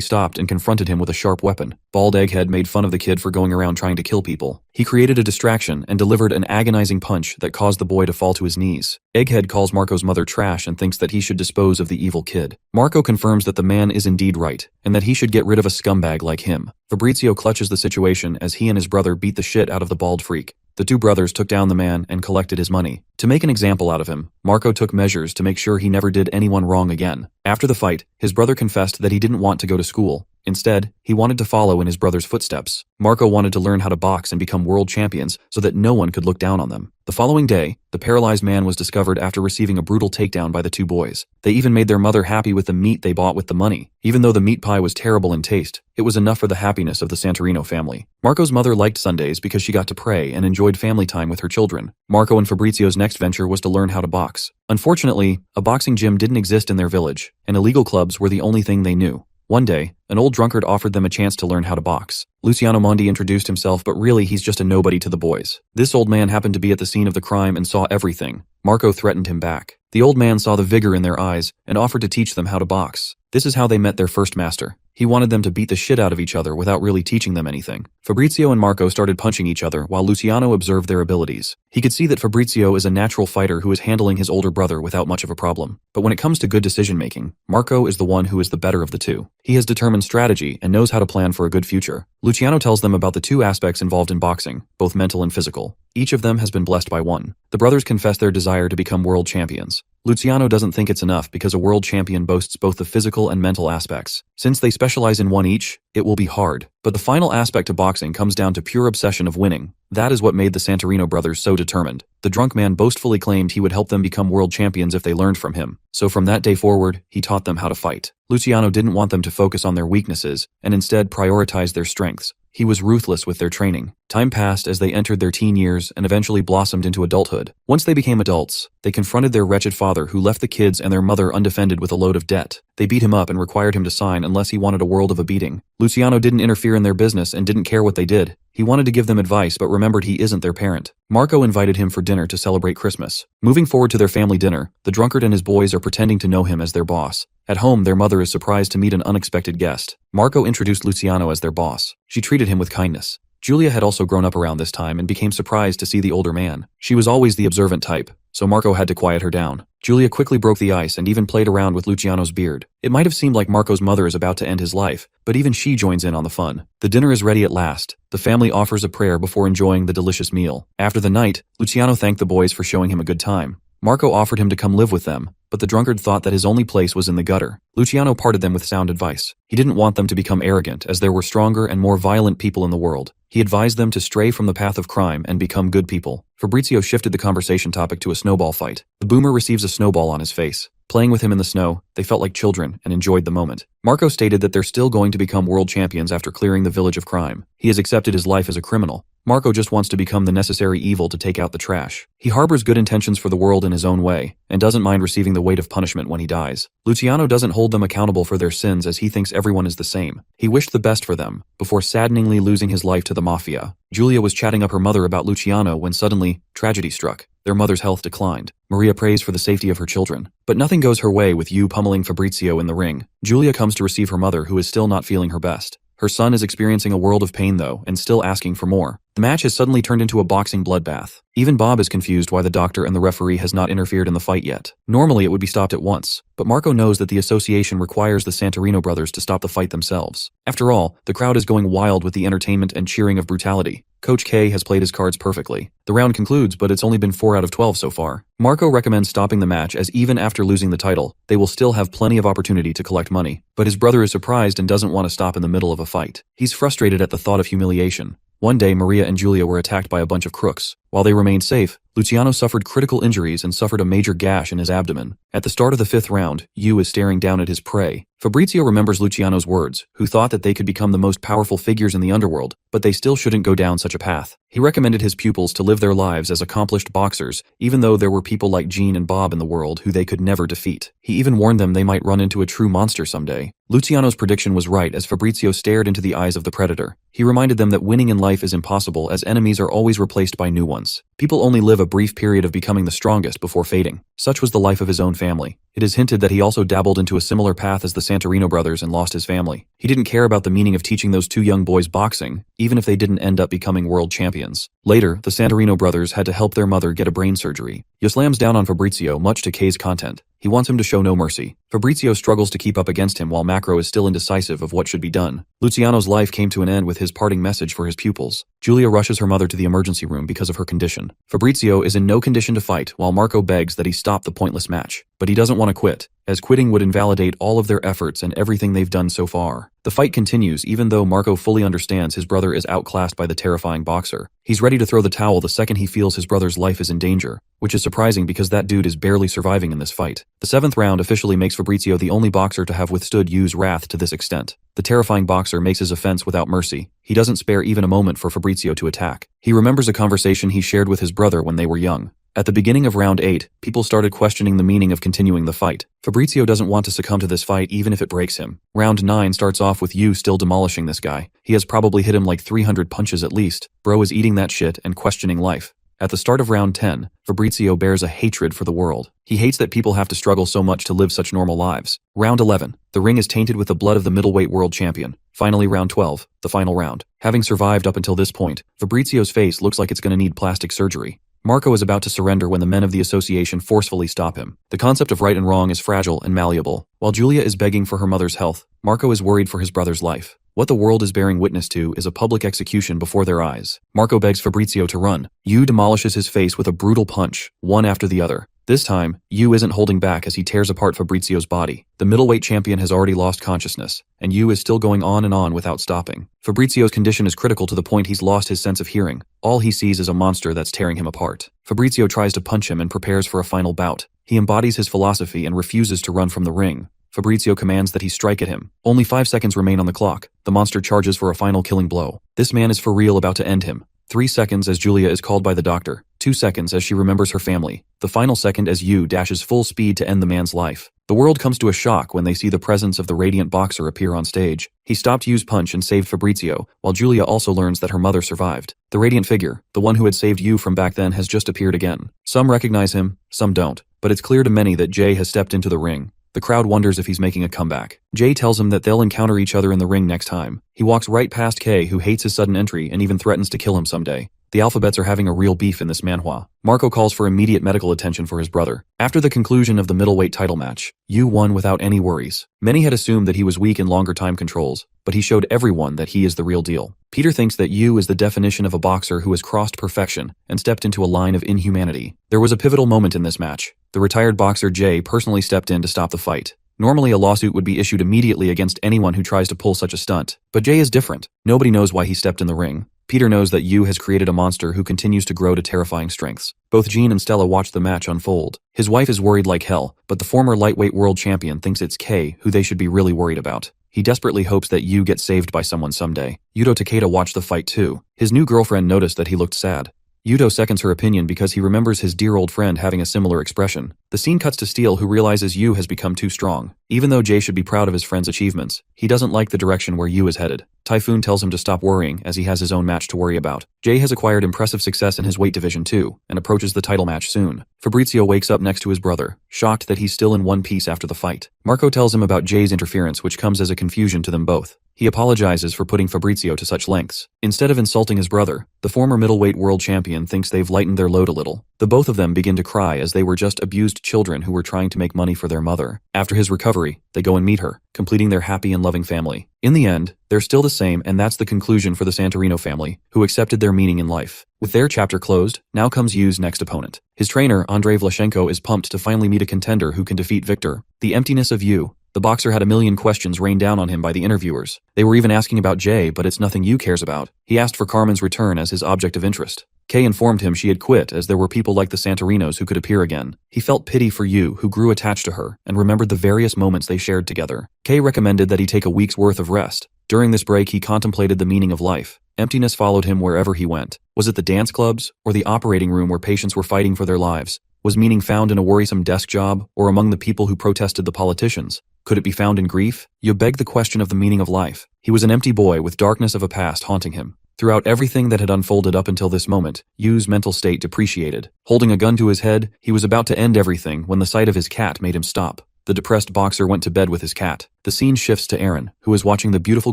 stopped and confronted him with a sharp weapon. Bald Egghead made fun of the kid for going around trying to kill people. He created a distraction and delivered an agonizing punch that caused the boy to fall to his knees. Egghead calls Marco's mother trash and thinks that he should dispose of the evil kid. Marco confirms that the man is indeed right, and that he should get rid of a scumbag like him. Fabrizio clutches the situation as he and his brother beat the shit out of the bald freak. The two brothers took down the man and collected his money. To make an example out of him, Marco took measures to make sure he never did anyone wrong again. After the fight, his brother confessed that he didn't want to go to school. Instead, he wanted to follow in his brother's footsteps. Marco wanted to learn how to box and become world champions so that no one could look down on them. The following day, the paralyzed man was discovered after receiving a brutal takedown by the two boys. They even made their mother happy with the meat they bought with the money. Even though the meat pie was terrible in taste, it was enough for the happiness of the Santorino family. Marco's mother liked Sundays because she got to pray and enjoyed family time with her children. Marco and Fabrizio's next venture was to learn how to box. Unfortunately, a boxing gym didn't exist in their village, and illegal clubs were the only thing they knew. One day, an old drunkard offered them a chance to learn how to box. Luciano Mondi introduced himself, but really he's just a nobody to the boys. This old man happened to be at the scene of the crime and saw everything. Marco threatened him back. The old man saw the vigor in their eyes and offered to teach them how to box. This is how they met their first master. He wanted them to beat the shit out of each other without really teaching them anything. Fabrizio and Marco started punching each other while Luciano observed their abilities. He could see that Fabrizio is a natural fighter who is handling his older brother without much of a problem. But when it comes to good decision making, Marco is the one who is the better of the two. He has determined strategy and knows how to plan for a good future. Luciano tells them about the two aspects involved in boxing, both mental and physical. Each of them has been blessed by one. The brothers confess their desire to become world champions. Luciano doesn't think it's enough because a world champion boasts both the physical and mental aspects. Since they specialize in one each, it will be hard. But the final aspect of boxing comes down to pure obsession of winning. That is what made the Santorino brothers so determined. The drunk man boastfully claimed he would help them become world champions if they learned from him. So from that day forward, he taught them how to fight. Luciano didn't want them to focus on their weaknesses and instead prioritize their strengths. He was ruthless with their training. Time passed as they entered their teen years and eventually blossomed into adulthood. Once they became adults, they confronted their wretched father who left the kids and their mother undefended with a load of debt. They beat him up and required him to sign unless he wanted a world of a beating. Luciano didn't interfere in their business and didn't care what they did. He wanted to give them advice but remembered he isn't their parent. Marco invited him for dinner to celebrate Christmas. Moving forward to their family dinner, the drunkard and his boys are pretending to know him as their boss. At home, their mother is surprised to meet an unexpected guest. Marco introduced Luciano as their boss. She treated him with kindness. Julia had also grown up around this time and became surprised to see the older man. She was always the observant type, so Marco had to quiet her down. Julia quickly broke the ice and even played around with Luciano's beard. It might have seemed like Marco's mother is about to end his life, but even she joins in on the fun. The dinner is ready at last. The family offers a prayer before enjoying the delicious meal. After the night, Luciano thanked the boys for showing him a good time. Marco offered him to come live with them, but the drunkard thought that his only place was in the gutter. Luciano parted them with sound advice. He didn't want them to become arrogant, as there were stronger and more violent people in the world. He advised them to stray from the path of crime and become good people. Fabrizio shifted the conversation topic to a snowball fight. The boomer receives a snowball on his face. Playing with him in the snow, they felt like children and enjoyed the moment. Marco stated that they're still going to become world champions after clearing the village of crime. He has accepted his life as a criminal. Marco just wants to become the necessary evil to take out the trash. He harbors good intentions for the world in his own way, and doesn't mind receiving the weight of punishment when he dies. Luciano doesn't hold them accountable for their sins as he thinks everyone is the same. He wished the best for them, before saddeningly losing his life to the mafia. Julia was chatting up her mother about Luciano when suddenly, tragedy struck. Their mother's health declined. Maria prays for the safety of her children. But nothing goes her way with Yu pummeling Fabrizio in the ring. Julia comes to receive her mother, who is still not feeling her best. Her son is experiencing a world of pain though, and still asking for more. The match has suddenly turned into a boxing bloodbath. Even Bob is confused why the doctor and the referee has not interfered in the fight yet. Normally it would be stopped at once, but Marco knows that the association requires the Santorino brothers to stop the fight themselves. After all, the crowd is going wild with the entertainment and cheering of brutality. Coach K has played his cards perfectly. The round concludes, but it's only been 4 out of 12 so far. Marco recommends stopping the match as even after losing the title, they will still have plenty of opportunity to collect money. But his brother is surprised and doesn't want to stop in the middle of a fight. He's frustrated at the thought of humiliation. One day, Maria and Julia were attacked by a bunch of crooks. While they remained safe, Luciano suffered critical injuries and suffered a major gash in his abdomen. At the start of the 5th round, Yu is staring down at his prey. Fabrizio remembers Luciano's words, who thought that they could become the most powerful figures in the underworld, but they still shouldn't go down such a path. He recommended his pupils to live their lives as accomplished boxers, even though there were people like Jean and Bob in the world who they could never defeat. He even warned them they might run into a true monster someday. Luciano's prediction was right as Fabrizio stared into the eyes of the predator. He reminded them that winning in life is impossible as enemies are always replaced by new ones. People only live a brief period of becoming the strongest before fading. Such was the life of his own family. It is hinted that he also dabbled into a similar path as the Santorino brothers and lost his family. He didn't care about the meaning of teaching those 2 young boys boxing, even if they didn't end up becoming world champions. Later, the Santorino brothers had to help their mother get a brain surgery. Yo slams down on Fabrizio, much to K's content. He wants him to show no mercy. Fabrizio struggles to keep up against him while Macro is still indecisive of what should be done. Luciano's life came to an end with his parting message for his pupils. Julia rushes her mother to the emergency room because of her condition. Fabrizio is in no condition to fight while Marco begs that he stop the pointless match. But he doesn't want to quit, as quitting would invalidate all of their efforts and everything they've done so far. The fight continues even though Marco fully understands his brother is outclassed by the terrifying boxer. He's ready to throw the towel the second he feels his brother's life is in danger, which is surprising because that dude is barely surviving in this fight. The 7th round officially makes Fabrizio the only boxer to have withstood Yu's wrath to this extent. The terrifying boxer makes his offense without mercy. He doesn't spare even a moment for Fabrizio to attack. He remembers a conversation he shared with his brother when they were young. At the beginning of round 8, people started questioning the meaning of continuing the fight. Fabrizio doesn't want to succumb to this fight even if it breaks him. Round 9 starts off with Yu still demolishing this guy. He has probably hit him like 300 punches at least. Bro is eating that shit and questioning life. At the start of round 10, Fabrizio bears a hatred for the world. He hates that people have to struggle so much to live such normal lives. Round 11, the ring is tainted with the blood of the middleweight world champion. Finally, round 12, the final round. Having survived up until this point, Fabrizio's face looks like it's going to need plastic surgery. Marco is about to surrender when the men of the association forcefully stop him. The concept of right and wrong is fragile and malleable. While Julia is begging for her mother's health, Marco is worried for his brother's life. What the world is bearing witness to is a public execution before their eyes. Marco begs Fabrizio to run. Yu demolishes his face with a brutal punch, one after the other. This time, Yu isn't holding back as he tears apart Fabrizio's body. The middleweight champion has already lost consciousness, and Yu is still going on and on without stopping. Fabrizio's condition is critical to the point he's lost his sense of hearing. All he sees is a monster that's tearing him apart. Fabrizio tries to punch him and prepares for a final bout. He embodies his philosophy and refuses to run from the ring. Fabrizio commands that he strike at him. Only 5 seconds remain on the clock. The monster charges for a final killing blow. This man is for real about to end him. 3 seconds as Julia is called by the doctor. 2 seconds as she remembers her family. The final second as Yu dashes full speed to end the man's life. The world comes to a shock when they see the presence of the radiant boxer appear on stage. He stopped Yu's punch and saved Fabrizio, while Julia also learns that her mother survived. The radiant figure, the one who had saved Yu from back then, has just appeared again. Some recognize him, some don't, but it's clear to many that Jay has stepped into the ring. The crowd wonders if he's making a comeback. Jay tells him that they'll encounter each other in the ring next time. He walks right past Kay, who hates his sudden entry and even threatens to kill him someday. The alphabets are having a real beef in this manhwa. Marco calls for immediate medical attention for his brother. After the conclusion of the middleweight title match, Yu won without any worries. Many had assumed that he was weak in longer time controls, but he showed everyone that he is the real deal. Peter thinks that Yu is the definition of a boxer who has crossed perfection and stepped into a line of inhumanity. There was a pivotal moment in this match. The retired boxer Jay personally stepped in to stop the fight. Normally, a lawsuit would be issued immediately against anyone who tries to pull such a stunt. But Jay is different. Nobody knows why he stepped in the ring. Peter knows that Yu has created a monster who continues to grow to terrifying strengths. Both Jean and Stella watch the match unfold. His wife is worried like hell, but the former lightweight world champion thinks it's Kay who they should be really worried about. He desperately hopes that Yu gets saved by someone someday. Yuto Takeda watched the fight too. His new girlfriend noticed that he looked sad. Yuto seconds her opinion because he remembers his dear old friend having a similar expression. The scene cuts to Steel, who realizes Yu has become too strong. Even though Jay should be proud of his friend's achievements, he doesn't like the direction where Yu is headed. Typhoon tells him to stop worrying as he has his own match to worry about. Jay has acquired impressive success in his weight division too, and approaches the title match soon. Fabrizio wakes up next to his brother, shocked that he's still in one piece after the fight. Marco tells him about Jay's interference, which comes as a confusion to them both. He apologizes for putting Fabrizio to such lengths. Instead of insulting his brother, the former middleweight world champion thinks they've lightened their load a little. The both of them begin to cry as they were just abused children who were trying to make money for their mother. After his recovery, they go and meet her, completing their happy and loving family. In the end, they're still the same, and that's the conclusion for the Santorino family, who accepted their meaning in life. With their chapter closed, now comes Yu's next opponent. His trainer, Andrei Vlashenko, is pumped to finally meet a contender who can defeat Victor. The emptiness of Yu. The boxer had a million questions rained down on him by the interviewers. They were even asking about Jay, but it's nothing Yu cares about. He asked for Carmen's return as his object of interest. Kay informed him she had quit as there were people like the Santorinos who could appear again. He felt pity for Yu, who grew attached to her, and remembered the various moments they shared together. Kay recommended that he take a week's worth of rest. During this break, he contemplated the meaning of life. Emptiness followed him wherever he went. Was it the dance clubs, or the operating room where patients were fighting for their lives? Was meaning found in a worrisome desk job, or among the people who protested the politicians? Could it be found in grief? Yu begged the question of the meaning of life. He was an empty boy with darkness of a past haunting him. Throughout everything that had unfolded up until this moment, Yu's mental state depreciated. Holding a gun to his head, he was about to end everything when the sight of his cat made him stop. The depressed boxer went to bed with his cat. The scene shifts to Aaron, who is watching the beautiful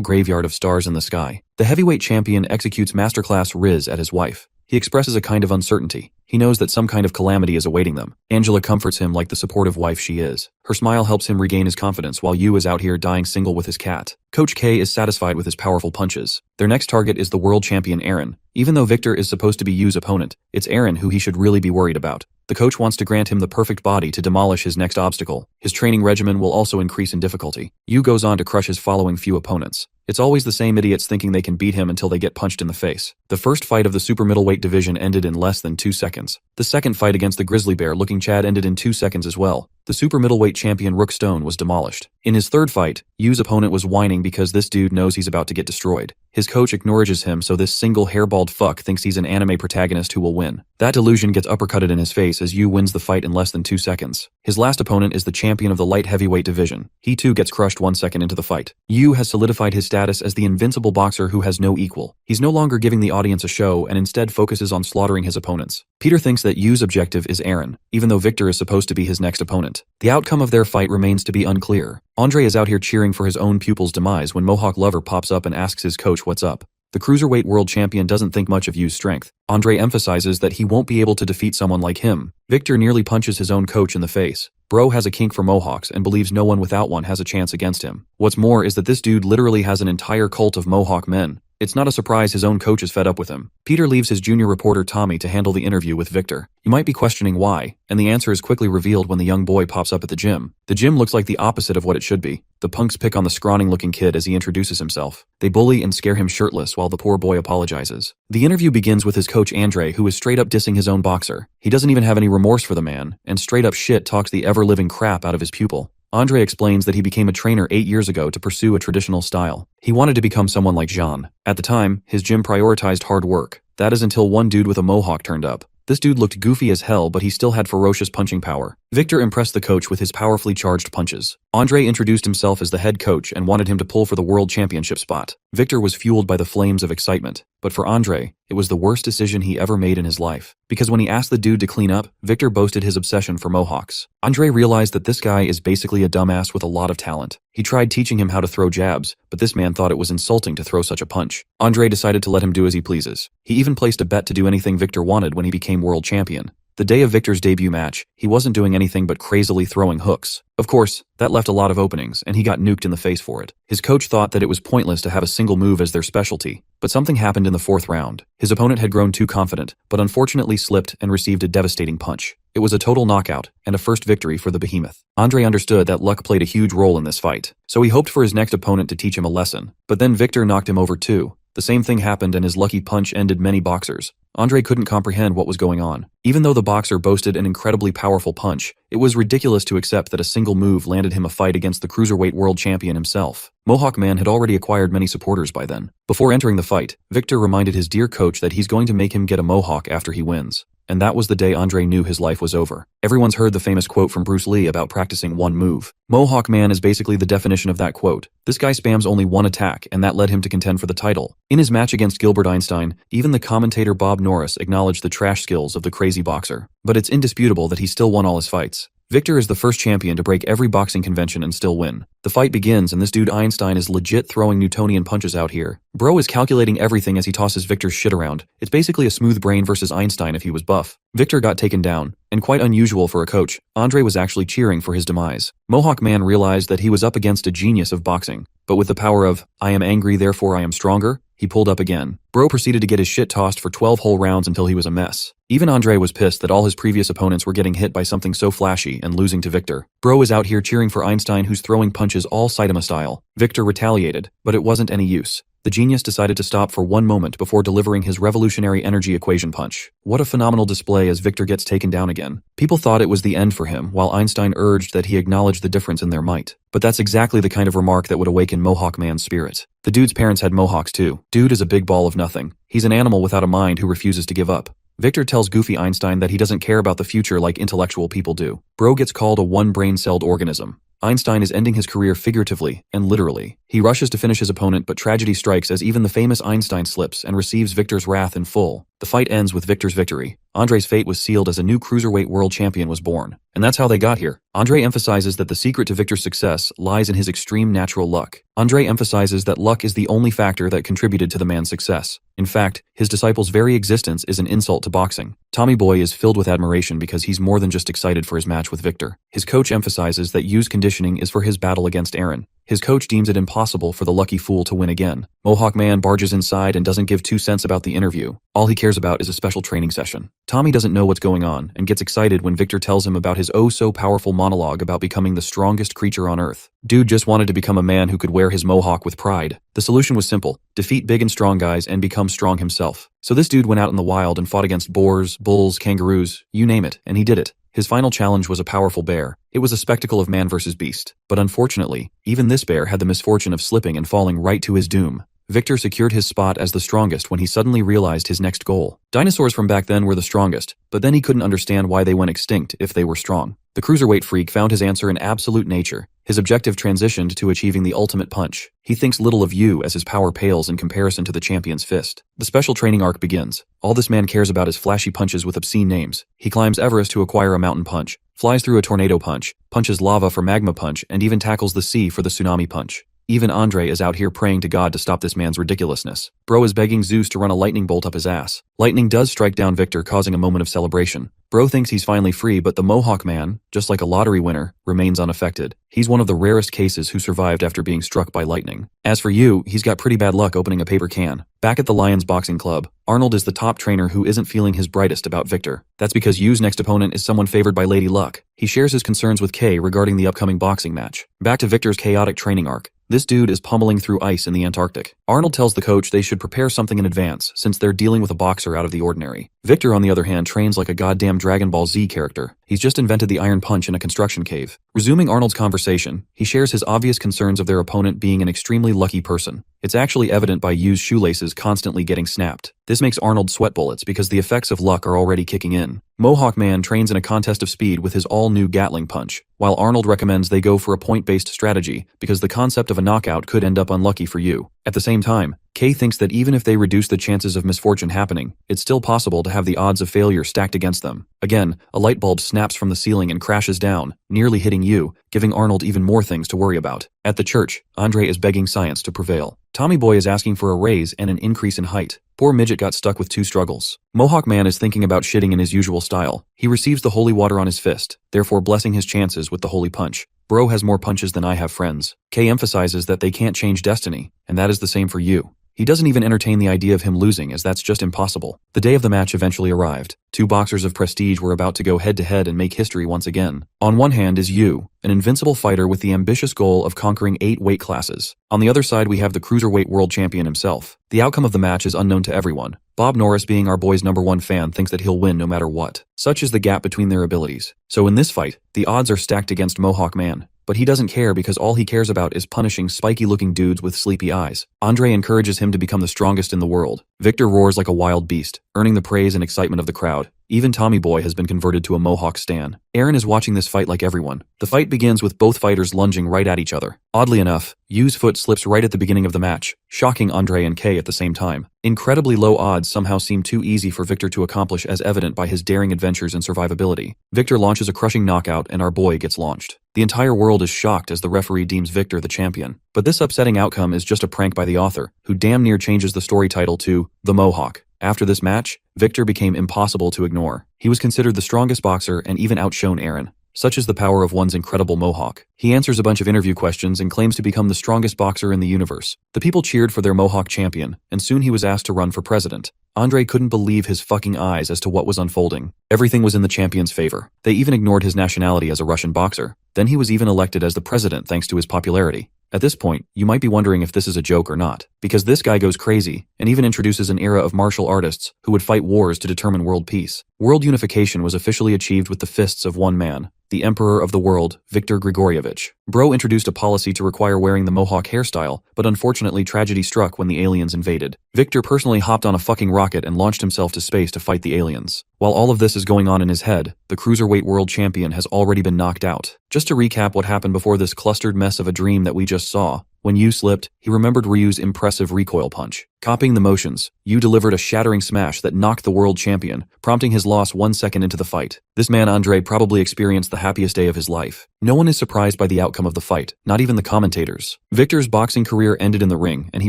graveyard of stars in the sky. The heavyweight champion executes masterclass Riz at his wife. He expresses a kind of uncertainty. He knows that some kind of calamity is awaiting them. Angela comforts him like the supportive wife she is. Her smile helps him regain his confidence while Yu is out here dying single with his cat. Coach K is satisfied with his powerful punches. Their next target is the world champion Aaron. Even though Victor is supposed to be Yu's opponent, it's Aaron who he should really be worried about. The coach wants to grant him the perfect body to demolish his next obstacle. His training regimen will also increase in difficulty. Yu goes on to crush his following few opponents. It's always the same idiots thinking they can beat him until they get punched in the face. The first fight of the super middleweight division ended in less than 2 seconds. The second fight against the grizzly bear looking Chad ended in 2 seconds as well. the super middleweight champion Rook Stone was demolished. In his third fight, Yu's opponent was whining because this dude knows he's about to get destroyed. His coach acknowledges him, so this single hairballed fuck thinks he's an anime protagonist who will win. That delusion gets uppercutted in his face as Yu wins the fight in less than 2 seconds. His last opponent is the champion of the light heavyweight division. He too gets crushed 1 second into the fight. Yu has solidified his status as the invincible boxer who has no equal. He's no longer giving the audience a show and instead focuses on slaughtering his opponents. Peter thinks that Yu's objective is Eren, even though Victor is supposed to be his next opponent. The outcome of their fight remains to be unclear. Andre is out here cheering for his own pupil's demise when Mohawk Lover pops up and asks his coach what's up. The cruiserweight world champion doesn't think much of Yu's strength. Andre emphasizes that he won't be able to defeat someone like him. Victor nearly punches his own coach in the face. Bro has a kink for mohawks and believes no one without one has a chance against him. What's more is that this dude literally has an entire cult of mohawk men. It's not a surprise his own coach is fed up with him. Peter leaves his junior reporter Tommy to handle the interview with Victor. You might be questioning why, and the answer is quickly revealed when the young boy pops up at the gym. The gym looks like the opposite of what it should be. The punks pick on the scrawny-looking kid as he introduces himself. They bully and scare him shirtless while the poor boy apologizes. The interview begins with his coach Andre, who is straight up dissing his own boxer. He doesn't even have any remorse for the man, and straight up shit talks the ever-living crap out of his pupil. Andre explains that he became a trainer 8 years ago to pursue a traditional style. He wanted to become someone like Jean. At the time, his gym prioritized hard work. That is until one dude with a mohawk turned up. This dude looked goofy as hell, but he still had ferocious punching power. Victor impressed the coach with his powerfully charged punches. Andre introduced himself as the head coach and wanted him to pull for the world championship spot. Victor was fueled by the flames of excitement. But for Andre, it was the worst decision he ever made in his life. Because when he asked the dude to clean up, Victor boasted his obsession for mohawks. Andre realized that this guy is basically a dumbass with a lot of talent. He tried teaching him how to throw jabs, but this man thought it was insulting to throw such a punch. Andre decided to let him do as he pleases. He even placed a bet to do anything Victor wanted when he became world champion. The day of Victor's debut match, he wasn't doing anything but crazily throwing hooks. Of course, that left a lot of openings, and he got nuked in the face for it. His coach thought that it was pointless to have a single move as their specialty, but something happened in the 4th round. His opponent had grown too confident, but unfortunately slipped and received a devastating punch. It was a total knockout, and a first victory for the behemoth. Andre understood that luck played a huge role in this fight, so he hoped for his next opponent to teach him a lesson. But then Victor knocked him over too. The same thing happened and his lucky punch ended many boxers. Andre couldn't comprehend what was going on. Even though the boxer boasted an incredibly powerful punch, it was ridiculous to accept that a single move landed him a fight against the cruiserweight world champion himself. Mohawk Man had already acquired many supporters by then. Before entering the fight, Victor reminded his dear coach that he's going to make him get a mohawk after he wins. And that was the day Andre knew his life was over. Everyone's heard the famous quote from Bruce Lee about practicing one move. Mohawk Man is basically the definition of that quote. This guy spams only one attack, and that led him to contend for the title. In his match against Gilbert Einstein, even the commentator Bob Norris acknowledged the trash skills of the crazy boxer. But it's indisputable that he still won all his fights. Victor is the first champion to break every boxing convention and still win. The fight begins and this dude Einstein is legit throwing Newtonian punches out here. Bro is calculating everything as he tosses Victor's shit around. It's basically a smooth brain versus Einstein if he was buff. Victor got taken down, and quite unusual for a coach, Andre was actually cheering for his demise. Mohawk Man realized that he was up against a genius of boxing, but with the power of, I am angry therefore I am stronger, he pulled up again. Bro proceeded to get his shit tossed for 12 whole rounds until he was a mess. Even Andre was pissed that all his previous opponents were getting hit by something so flashy and losing to Victor. Bro is out here cheering for Einstein who's throwing punches all Saitama style. Victor retaliated, but it wasn't any use. The genius decided to stop for one moment before delivering his revolutionary energy equation punch. What a phenomenal display as Victor gets taken down again. People thought it was the end for him, while Einstein urged that he acknowledge the difference in their might. But that's exactly the kind of remark that would awaken Mohawk Man's spirit. The dude's parents had mohawks too. Dude is a big ball of nothing. He's an animal without a mind who refuses to give up. Victor tells goofy Einstein that he doesn't care about the future like intellectual people do. Bro gets called a one-brain-celled organism. Einstein is ending his career figuratively and literally. He rushes to finish his opponent, but tragedy strikes as even the famous Einstein slips and receives Victor's wrath in full. The fight ends with Victor's victory. Andre's fate was sealed as a new cruiserweight world champion was born. And that's how they got here. Andre emphasizes that the secret to Victor's success lies in his extreme natural luck. Andre emphasizes that luck is the only factor that contributed to the man's success. In fact, his disciple's very existence is an insult to boxing. Tommy Boy is filled with admiration because he's more than just excited for his match with Victor. His coach emphasizes that Yu's conditioning is for his battle against Eren. His coach deems it impossible for the lucky fool to win again. Mohawk Man barges inside and doesn't give 2 cents about the interview. All he cares about is a special training session. Tommy doesn't know what's going on and gets excited when Victor tells him about his oh-so-powerful monologue about becoming the strongest creature on Earth. Dude just wanted to become a man who could wear his mohawk with pride. The solution was simple: defeat big and strong guys and become strong himself. So this dude went out in the wild and fought against boars, bulls, kangaroos, you name it, and he did it. His final challenge was a powerful bear. It was a spectacle of man versus beast. But unfortunately, even this bear had the misfortune of slipping and falling right to his doom. Victor secured his spot as the strongest when he suddenly realized his next goal. Dinosaurs from back then were the strongest, but then he couldn't understand why they went extinct if they were strong. The cruiserweight freak found his answer in absolute nature. His objective transitioned to achieving the ultimate punch. He thinks little of you as his power pales in comparison to the champion's fist. The special training arc begins. All this man cares about is flashy punches with obscene names. He climbs Everest to acquire a mountain punch, flies through a tornado punch, punches lava for magma punch, and even tackles the sea for the tsunami punch. Even Andre is out here praying to God to stop this man's ridiculousness. Bro is begging Zeus to run a lightning bolt up his ass. Lightning does strike down Victor, causing a moment of celebration. Bro thinks he's finally free, but the Mohawk man, just like a lottery winner, remains unaffected. He's one of the rarest cases who survived after being struck by lightning. As for Yu, he's got pretty bad luck opening a paper can. Back at the Lions Boxing Club, Arnold is the top trainer who isn't feeling his brightest about Victor. That's because Yu's next opponent is someone favored by Lady Luck. He shares his concerns with Kay regarding the upcoming boxing match. Back to Victor's chaotic training arc. This dude is pummeling through ice in the Antarctic. Arnold tells the coach they should prepare something in advance since they're dealing with a boxer out of the ordinary. Victor, on the other hand, trains like a goddamn Dragon Ball Z character. He's just invented the iron punch in a construction cave. Resuming Arnold's conversation, he shares his obvious concerns of their opponent being an extremely lucky person. It's actually evident by Yu's shoelaces constantly getting snapped. This makes Arnold sweat bullets because the effects of luck are already kicking in. Mohawk Man trains in a contest of speed with his all-new Gatling punch, while Arnold recommends they go for a point-based strategy because the concept of a knockout could end up unlucky for Yu. At the same time, Kay thinks that even if they reduce the chances of misfortune happening, it's still possible to have the odds of failure stacked against them. Again, a light bulb snaps from the ceiling and crashes down, nearly hitting Yu, giving Arnold even more things to worry about. At the church, Andre is begging science to prevail. Tommy Boy is asking for a raise and an increase in height. Poor midget got stuck with 2 struggles. Mohawk Man is thinking about shitting in his usual style. He receives the holy water on his fist, therefore blessing his chances with the holy punch. Bro has more punches than I have friends. Kay emphasizes that they can't change destiny, and that is the same for Yu. He doesn't even entertain the idea of him losing, as that's just impossible. The day of the match eventually arrived. 2 boxers of prestige were about to go head-to-head and make history once again. On one hand is Yu, an invincible fighter with the ambitious goal of conquering 8 weight classes. On the other side we have the cruiserweight world champion himself. The outcome of the match is unknown to everyone. Bob Norris, being our boy's #1 fan, thinks that he'll win no matter what. Such is the gap between their abilities. So in this fight, the odds are stacked against Mohawk Man. But he doesn't care because all he cares about is punishing spiky-looking dudes with sleepy eyes. Andre encourages him to become the strongest in the world. Victor roars like a wild beast, earning the praise and excitement of the crowd. Even Tommy Boy has been converted to a Mohawk stan. Aaron is watching this fight like everyone. The fight begins with both fighters lunging right at each other. Oddly enough, Yu's foot slips right at the beginning of the match, shocking Andre and Kay at the same time. Incredibly low odds somehow seem too easy for Victor to accomplish, as evident by his daring adventures and survivability. Victor launches a crushing knockout and our boy gets launched. The entire world is shocked as the referee deems Victor the champion. But this upsetting outcome is just a prank by the author, who damn near changes the story title to The Mohawk. After this match, Victor became impossible to ignore. He was considered the strongest boxer and even outshone Aaron. Such is the power of one's incredible Mohawk. He answers a bunch of interview questions and claims to become the strongest boxer in the universe. The people cheered for their Mohawk champion, and soon he was asked to run for president. Andre couldn't believe his fucking eyes as to what was unfolding. Everything was in the champion's favor. They even ignored his nationality as a Russian boxer. Then he was even elected as the president thanks to his popularity. At this point, you might be wondering if this is a joke or not, because this guy goes crazy and even introduces an era of martial artists who would fight wars to determine world peace. World unification was officially achieved with the fists of one man, the Emperor of the World, Viktor Grigorievich. Bro introduced a policy to require wearing the Mohawk hairstyle, but unfortunately tragedy struck when the aliens invaded. Victor personally hopped on a fucking rocket and launched himself to space to fight the aliens. While all of this is going on in his head, the cruiserweight world champion has already been knocked out. Just to recap what happened before this clustered mess of a dream that we just saw, when Yu slipped, he remembered Ryu's impressive recoil punch. Copying the motions, Yu delivered a shattering smash that knocked the world champion, prompting his loss 1 second into the fight. This man Andre probably experienced the happiest day of his life. No one is surprised by the outcome of the fight, not even the commentators. Victor's boxing career ended in the ring, and he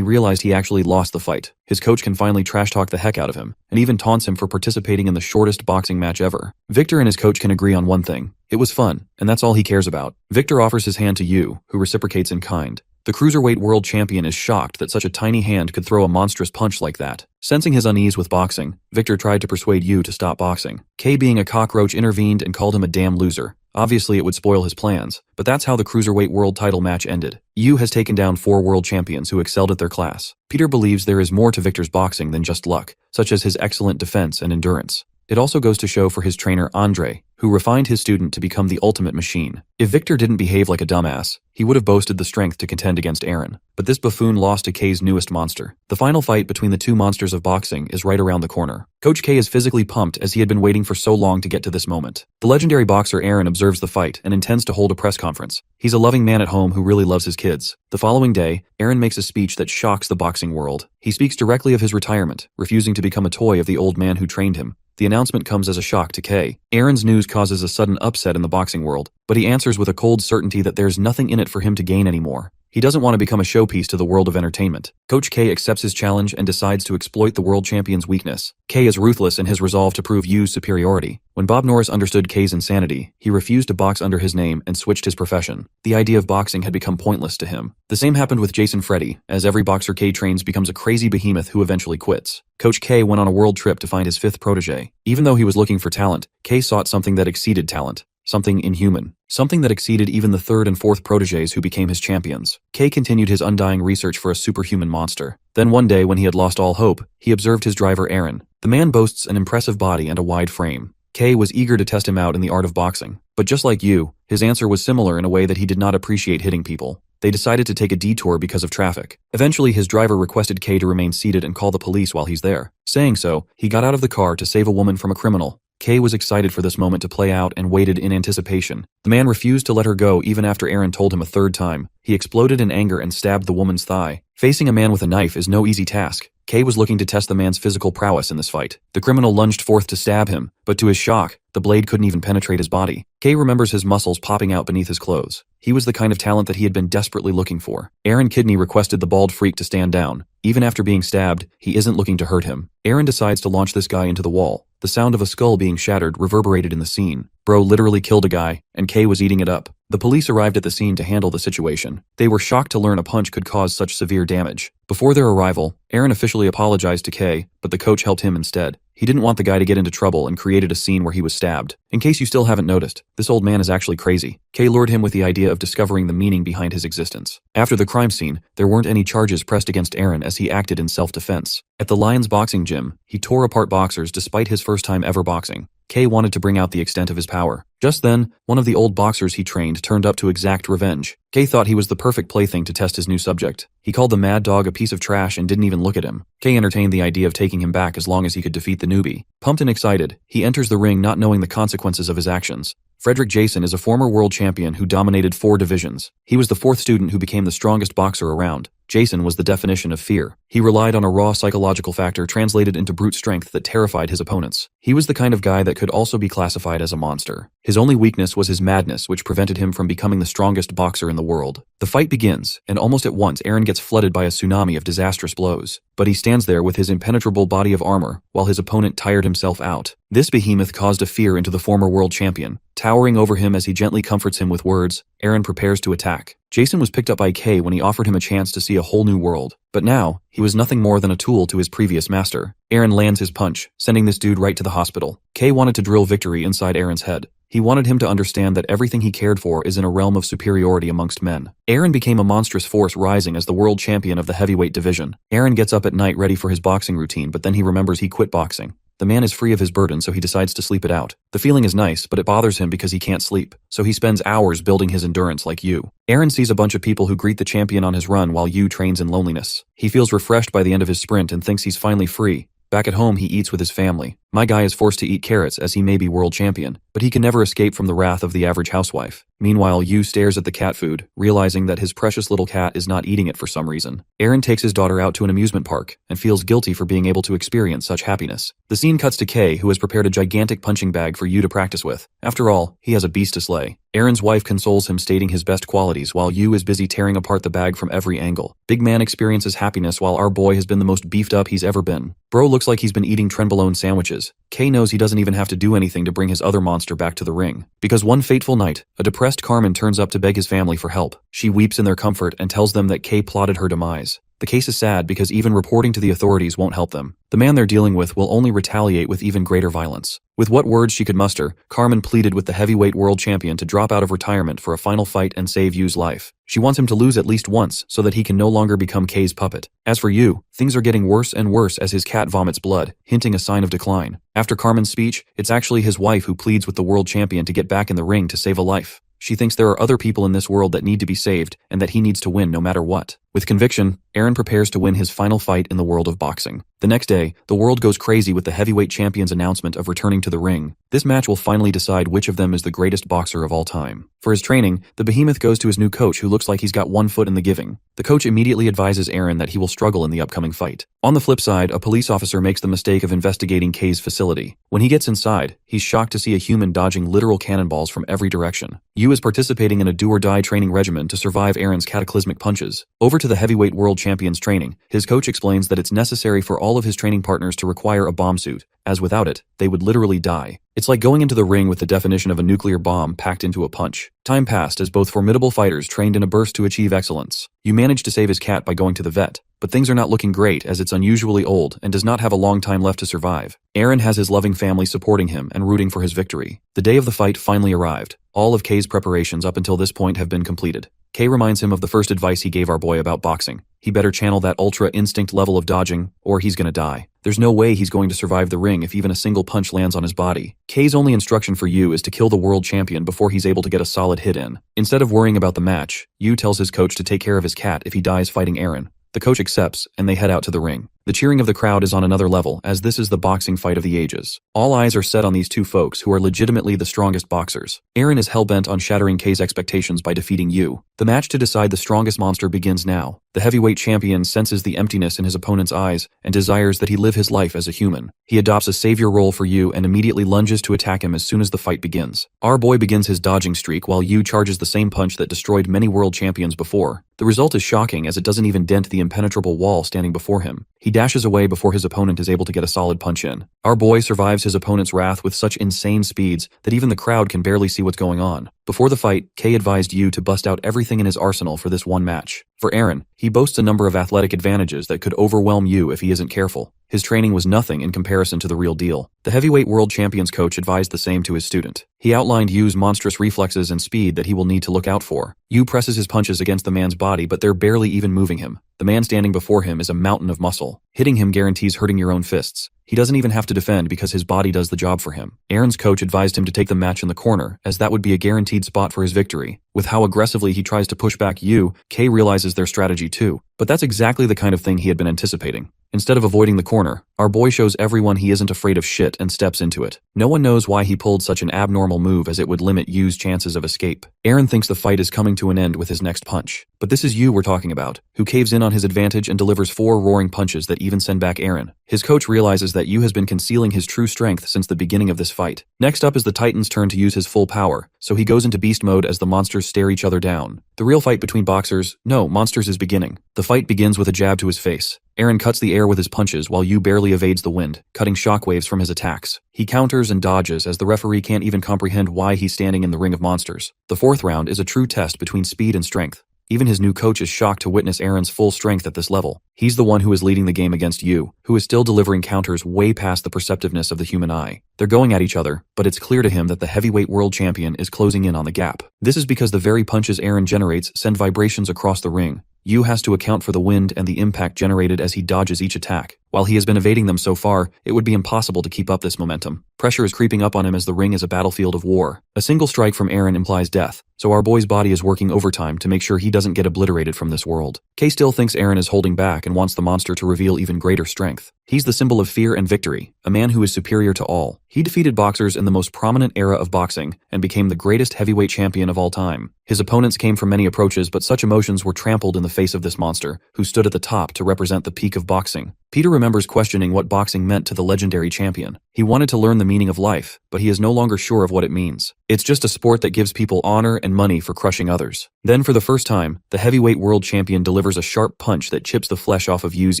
realized he actually lost the fight. His coach can finally trash talk the heck out of him, and even taunts him for participating in the shortest boxing match ever. Victor and his coach can agree on one thing. It was fun, and that's all he cares about. Victor offers his hand to Yu, who reciprocates in kind. The cruiserweight world champion is shocked that such a tiny hand could throw a monstrous punch like that. Sensing his unease with boxing, Victor tried to persuade Yu to stop boxing. Kay, being a cockroach, intervened and called him a damn loser. Obviously it would spoil his plans, but that's how the cruiserweight world title match ended. Yu has taken down 4 world champions who excelled at their class. Peter believes there is more to Victor's boxing than just luck, such as his excellent defense and endurance. It also goes to show for his trainer Andre. who refined his student to become the ultimate machine. If Victor didn't behave like a dumbass, he would have boasted the strength to contend against Aaron. But this buffoon lost to K's newest monster. The final fight between the two monsters of boxing is right around the corner. Coach K is physically pumped as he had been waiting for so long to get to this moment. The legendary boxer Aaron observes the fight and intends to hold a press conference. He's a loving man at home who really loves his kids. The following day, Aaron makes a speech that shocks the boxing world. He speaks directly of his retirement, refusing to become a toy of the old man who trained him. The announcement comes as a shock to K. Aaron's news causes a sudden upset in the boxing world, but he answers with a cold certainty that there's nothing in it for him to gain anymore. He doesn't want to become a showpiece to the world of entertainment. Coach K accepts his challenge and decides to exploit the world champion's weakness. K is ruthless in his resolve to prove Yu's superiority. When Bob Norris understood K's insanity, he refused to box under his name and switched his profession. The idea of boxing had become pointless to him. The same happened with Jason Freddy, as every boxer K trains becomes a crazy behemoth who eventually quits. Coach K went on a world trip to find his fifth protege. Even though he was looking for talent, K sought something that exceeded talent. Something inhuman. Something that exceeded even the third and fourth proteges who became his champions. K continued his undying research for a superhuman monster. Then one day, when he had lost all hope, he observed his driver Aaron. The man boasts an impressive body and a wide frame. K was eager to test him out in the art of boxing. But just like you, his answer was similar in a way that he did not appreciate hitting people. They decided to take a detour because of traffic. Eventually, his driver requested K to remain seated and call the police while he's there. Saying so, he got out of the car to save a woman from a criminal. K was excited for this moment to play out and waited in anticipation. The man refused to let her go even after Aaron told him a third time. He exploded in anger and stabbed the woman's thigh. Facing a man with a knife is no easy task. K was looking to test the man's physical prowess in this fight. The criminal lunged forth to stab him, but to his shock, the blade couldn't even penetrate his body. K remembers his muscles popping out beneath his clothes. He was the kind of talent that he had been desperately looking for. Aaron Kidney requested the bald freak to stand down. Even after being stabbed, he isn't looking to hurt him. Aaron decides to launch this guy into the wall. The sound of a skull being shattered reverberated in the scene. Bro literally killed a guy, and K was eating it up. The police arrived at the scene to handle the situation. They were shocked to learn a punch could cause such severe damage. Before their arrival, Aaron officially apologized to K, but the coach helped him instead. He didn't want the guy to get into trouble and created a scene where he was stabbed. In case you still haven't noticed, this old man is actually crazy. K lured him with the idea of discovering the meaning behind his existence. After the crime scene, there weren't any charges pressed against Aaron as he acted in self-defense. At the Lions boxing gym, he tore apart boxers despite his first time ever boxing. K wanted to bring out the extent of his power. Just then, one of the old boxers he trained turned up to exact revenge. K thought he was the perfect plaything to test his new subject. He called the mad dog a piece of trash and didn't even look at him. K entertained the idea of taking him back as long as he could defeat the newbie. Pumped and excited, he enters the ring not knowing the consequences of his actions. Frederick Jason is a former world champion who dominated 4 divisions. He was the 4th student who became the strongest boxer around. Jason was the definition of fear. He relied on a raw psychological factor translated into brute strength that terrified his opponents. He was the kind of guy that could also be classified as a monster. His only weakness was his madness, which prevented him from becoming the strongest boxer in the world. The fight begins, and almost at once Aaron gets flooded by a tsunami of disastrous blows. But he stands there with his impenetrable body of armor, while his opponent tired himself out. This behemoth caused a fear into the former world champion. Towering over him as he gently comforts him with words, Aaron prepares to attack. Jason was picked up by K when he offered him a chance to see a whole new world. But now, he was nothing more than a tool to his previous master. Aaron lands his punch, sending this dude right to the hospital. K wanted to drill victory inside Aaron's head. He wanted him to understand that everything he cared for is in a realm of superiority amongst men. Aaron became a monstrous force, rising as the world champion of the heavyweight division. Aaron gets up at night ready for his boxing routine, but then he remembers he quit boxing. The man is free of his burden, so he decides to sleep it out. The feeling is nice, but it bothers him because he can't sleep, so he spends hours building his endurance like Yu. Aaron sees a bunch of people who greet the champion on his run while Yu trains in loneliness. He feels refreshed by the end of his sprint and thinks he's finally free. Back at home, he eats with his family. My guy is forced to eat carrots as he may be world champion, but he can never escape from the wrath of the average housewife. Meanwhile, Yu stares at the cat food, realizing that his precious little cat is not eating it for some reason. Aaron takes his daughter out to an amusement park and feels guilty for being able to experience such happiness. The scene cuts to K, who has prepared a gigantic punching bag for Yu to practice with. After all, he has a beast to slay. Aaron's wife consoles him, stating his best qualities while Yu is busy tearing apart the bag from every angle. Big man experiences happiness while our boy has been the most beefed up he's ever been. Bro looks like he's been eating trenbolone sandwiches. K knows he doesn't even have to do anything to bring his other monster back to the ring. Because one fateful night, a depressed Carmen turns up to beg his family for help. She weeps in their comfort and tells them that K plotted her demise. The case is sad because even reporting to the authorities won't help them. The man they're dealing with will only retaliate with even greater violence. With what words she could muster, Carmen pleaded with the heavyweight world champion to drop out of retirement for a final fight and save Yu's life. She wants him to lose at least once so that he can no longer become Kei's puppet. As for Yu, things are getting worse and worse as his cat vomits blood, hinting a sign of decline. After Carmen's speech, it's actually his wife who pleads with the world champion to get back in the ring to save a life. She thinks there are other people in this world that need to be saved and that he needs to win no matter what. With conviction, Aaron prepares to win his final fight in the world of boxing. The next day, the world goes crazy with the heavyweight champion's announcement of returning to the ring. This match will finally decide which of them is the greatest boxer of all time. For his training, the behemoth goes to his new coach who looks like he's got one foot in the giving. The coach immediately advises Aaron that he will struggle in the upcoming fight. On the flip side, a police officer makes the mistake of investigating Kei's facility. When he gets inside, he's shocked to see a human dodging literal cannonballs from every direction. Yu is participating in a do-or-die training regimen to survive Aaron's cataclysmic punches. Over to the heavyweight world champion's training, his coach explains that it's necessary for all of his training partners to require a bomb suit, as without it, they would literally die. It's like going into the ring with the definition of a nuclear bomb packed into a punch. Time passed as both formidable fighters trained in a burst to achieve excellence. Yu managed to save his cat by going to the vet, but things are not looking great as it's unusually old and does not have a long time left to survive. Aaron has his loving family supporting him and rooting for his victory. The day of the fight finally arrived. All of Kei's preparations up until this point have been completed. Kei reminds him of the first advice he gave our boy about boxing. He better channel that ultra instinct level of dodging, or he's gonna die. There's no way he's going to survive the ring if even a single punch lands on his body. Kei's only instruction for Yu is to kill the world champion before he's able to get a solid hit in. Instead of worrying about the match, Yu tells his coach to take care of his cat if he dies fighting Aaron. The coach accepts, and they head out to the ring. The cheering of the crowd is on another level, as this is the boxing fight of the ages. All eyes are set on these two folks who are legitimately the strongest boxers. Aaron is hell-bent on shattering Kei's expectations by defeating Yu. The match to decide the strongest monster begins now. The heavyweight champion senses the emptiness in his opponent's eyes and desires that he live his life as a human. He adopts a savior role for Yu and immediately lunges to attack him as soon as the fight begins. Our boy begins his dodging streak while Yu charges the same punch that destroyed many world champions before. The result is shocking as it doesn't even dent the impenetrable wall standing before him. He dashes away before his opponent is able to get a solid punch in. Our boy survives his opponent's wrath with such insane speeds that even the crowd can barely see what's going on. Before the fight, Kei advised Yu to bust out everything in his arsenal for this one match. For Aaron, he boasts a number of athletic advantages that could overwhelm Yu if he isn't careful. His training was nothing in comparison to the real deal. The heavyweight world champion's coach advised the same to his student. He outlined Yu's monstrous reflexes and speed that he will need to look out for. Yu presses his punches against the man's body, but they're barely even moving him. The man standing before him is a mountain of muscle. Hitting him guarantees hurting your own fists. He doesn't even have to defend because his body does the job for him. Aaron's coach advised him to take the match in the corner, as that would be a guaranteed spot for his victory. With how aggressively he tries to push back Yu, Kei realizes their strategy too. But that's exactly the kind of thing he had been anticipating. Instead of avoiding the corner, our boy shows everyone he isn't afraid of shit and steps into it. No one knows why he pulled such an abnormal move as it would limit Yu's chances of escape. Aaron thinks the fight is coming to an end with his next punch. But this is Yu we're talking about, who caves in on his advantage and delivers 4 roaring punches that even send back Aaron. His coach realizes that Yu has been concealing his true strength since the beginning of this fight. Next up is the Titan's turn to use his full power, so he goes into beast mode as the monsters stare each other down. The real fight between monsters is beginning. The fight begins with a jab to his face. Aaron cuts the air with his punches while Yu barely evades the wind, cutting shockwaves from his attacks. He counters and dodges as the referee can't even comprehend why he's standing in the ring of monsters. The 4th round is a true test between speed and strength. Even his new coach is shocked to witness Aaron's full strength at this level. He's the one who is leading the game against Yu, who is still delivering counters way past the perceptiveness of the human eye. They're going at each other, but it's clear to him that the heavyweight world champion is closing in on the gap. This is because the very punches Aaron generates send vibrations across the ring. Yu has to account for the wind and the impact generated as he dodges each attack. While he has been evading them so far, it would be impossible to keep up this momentum. Pressure is creeping up on him as the ring is a battlefield of war. A single strike from Aaron implies death, so our boy's body is working overtime to make sure he doesn't get obliterated from this world. Kei still thinks Aaron is holding back and wants the monster to reveal even greater strength. He's the symbol of fear and victory, a man who is superior to all. He defeated boxers in the most prominent era of boxing and became the greatest heavyweight champion of all time. His opponents came from many approaches, but such emotions were trampled in the face of this monster, who stood at the top to represent the peak of boxing. Peter remembers questioning what boxing meant to the legendary champion. He wanted to learn the meaning of life, but he is no longer sure of what it means. It's just a sport that gives people honor and money for crushing others. Then for the first time, the heavyweight world champion delivers a sharp punch that chips the flesh off of Yu's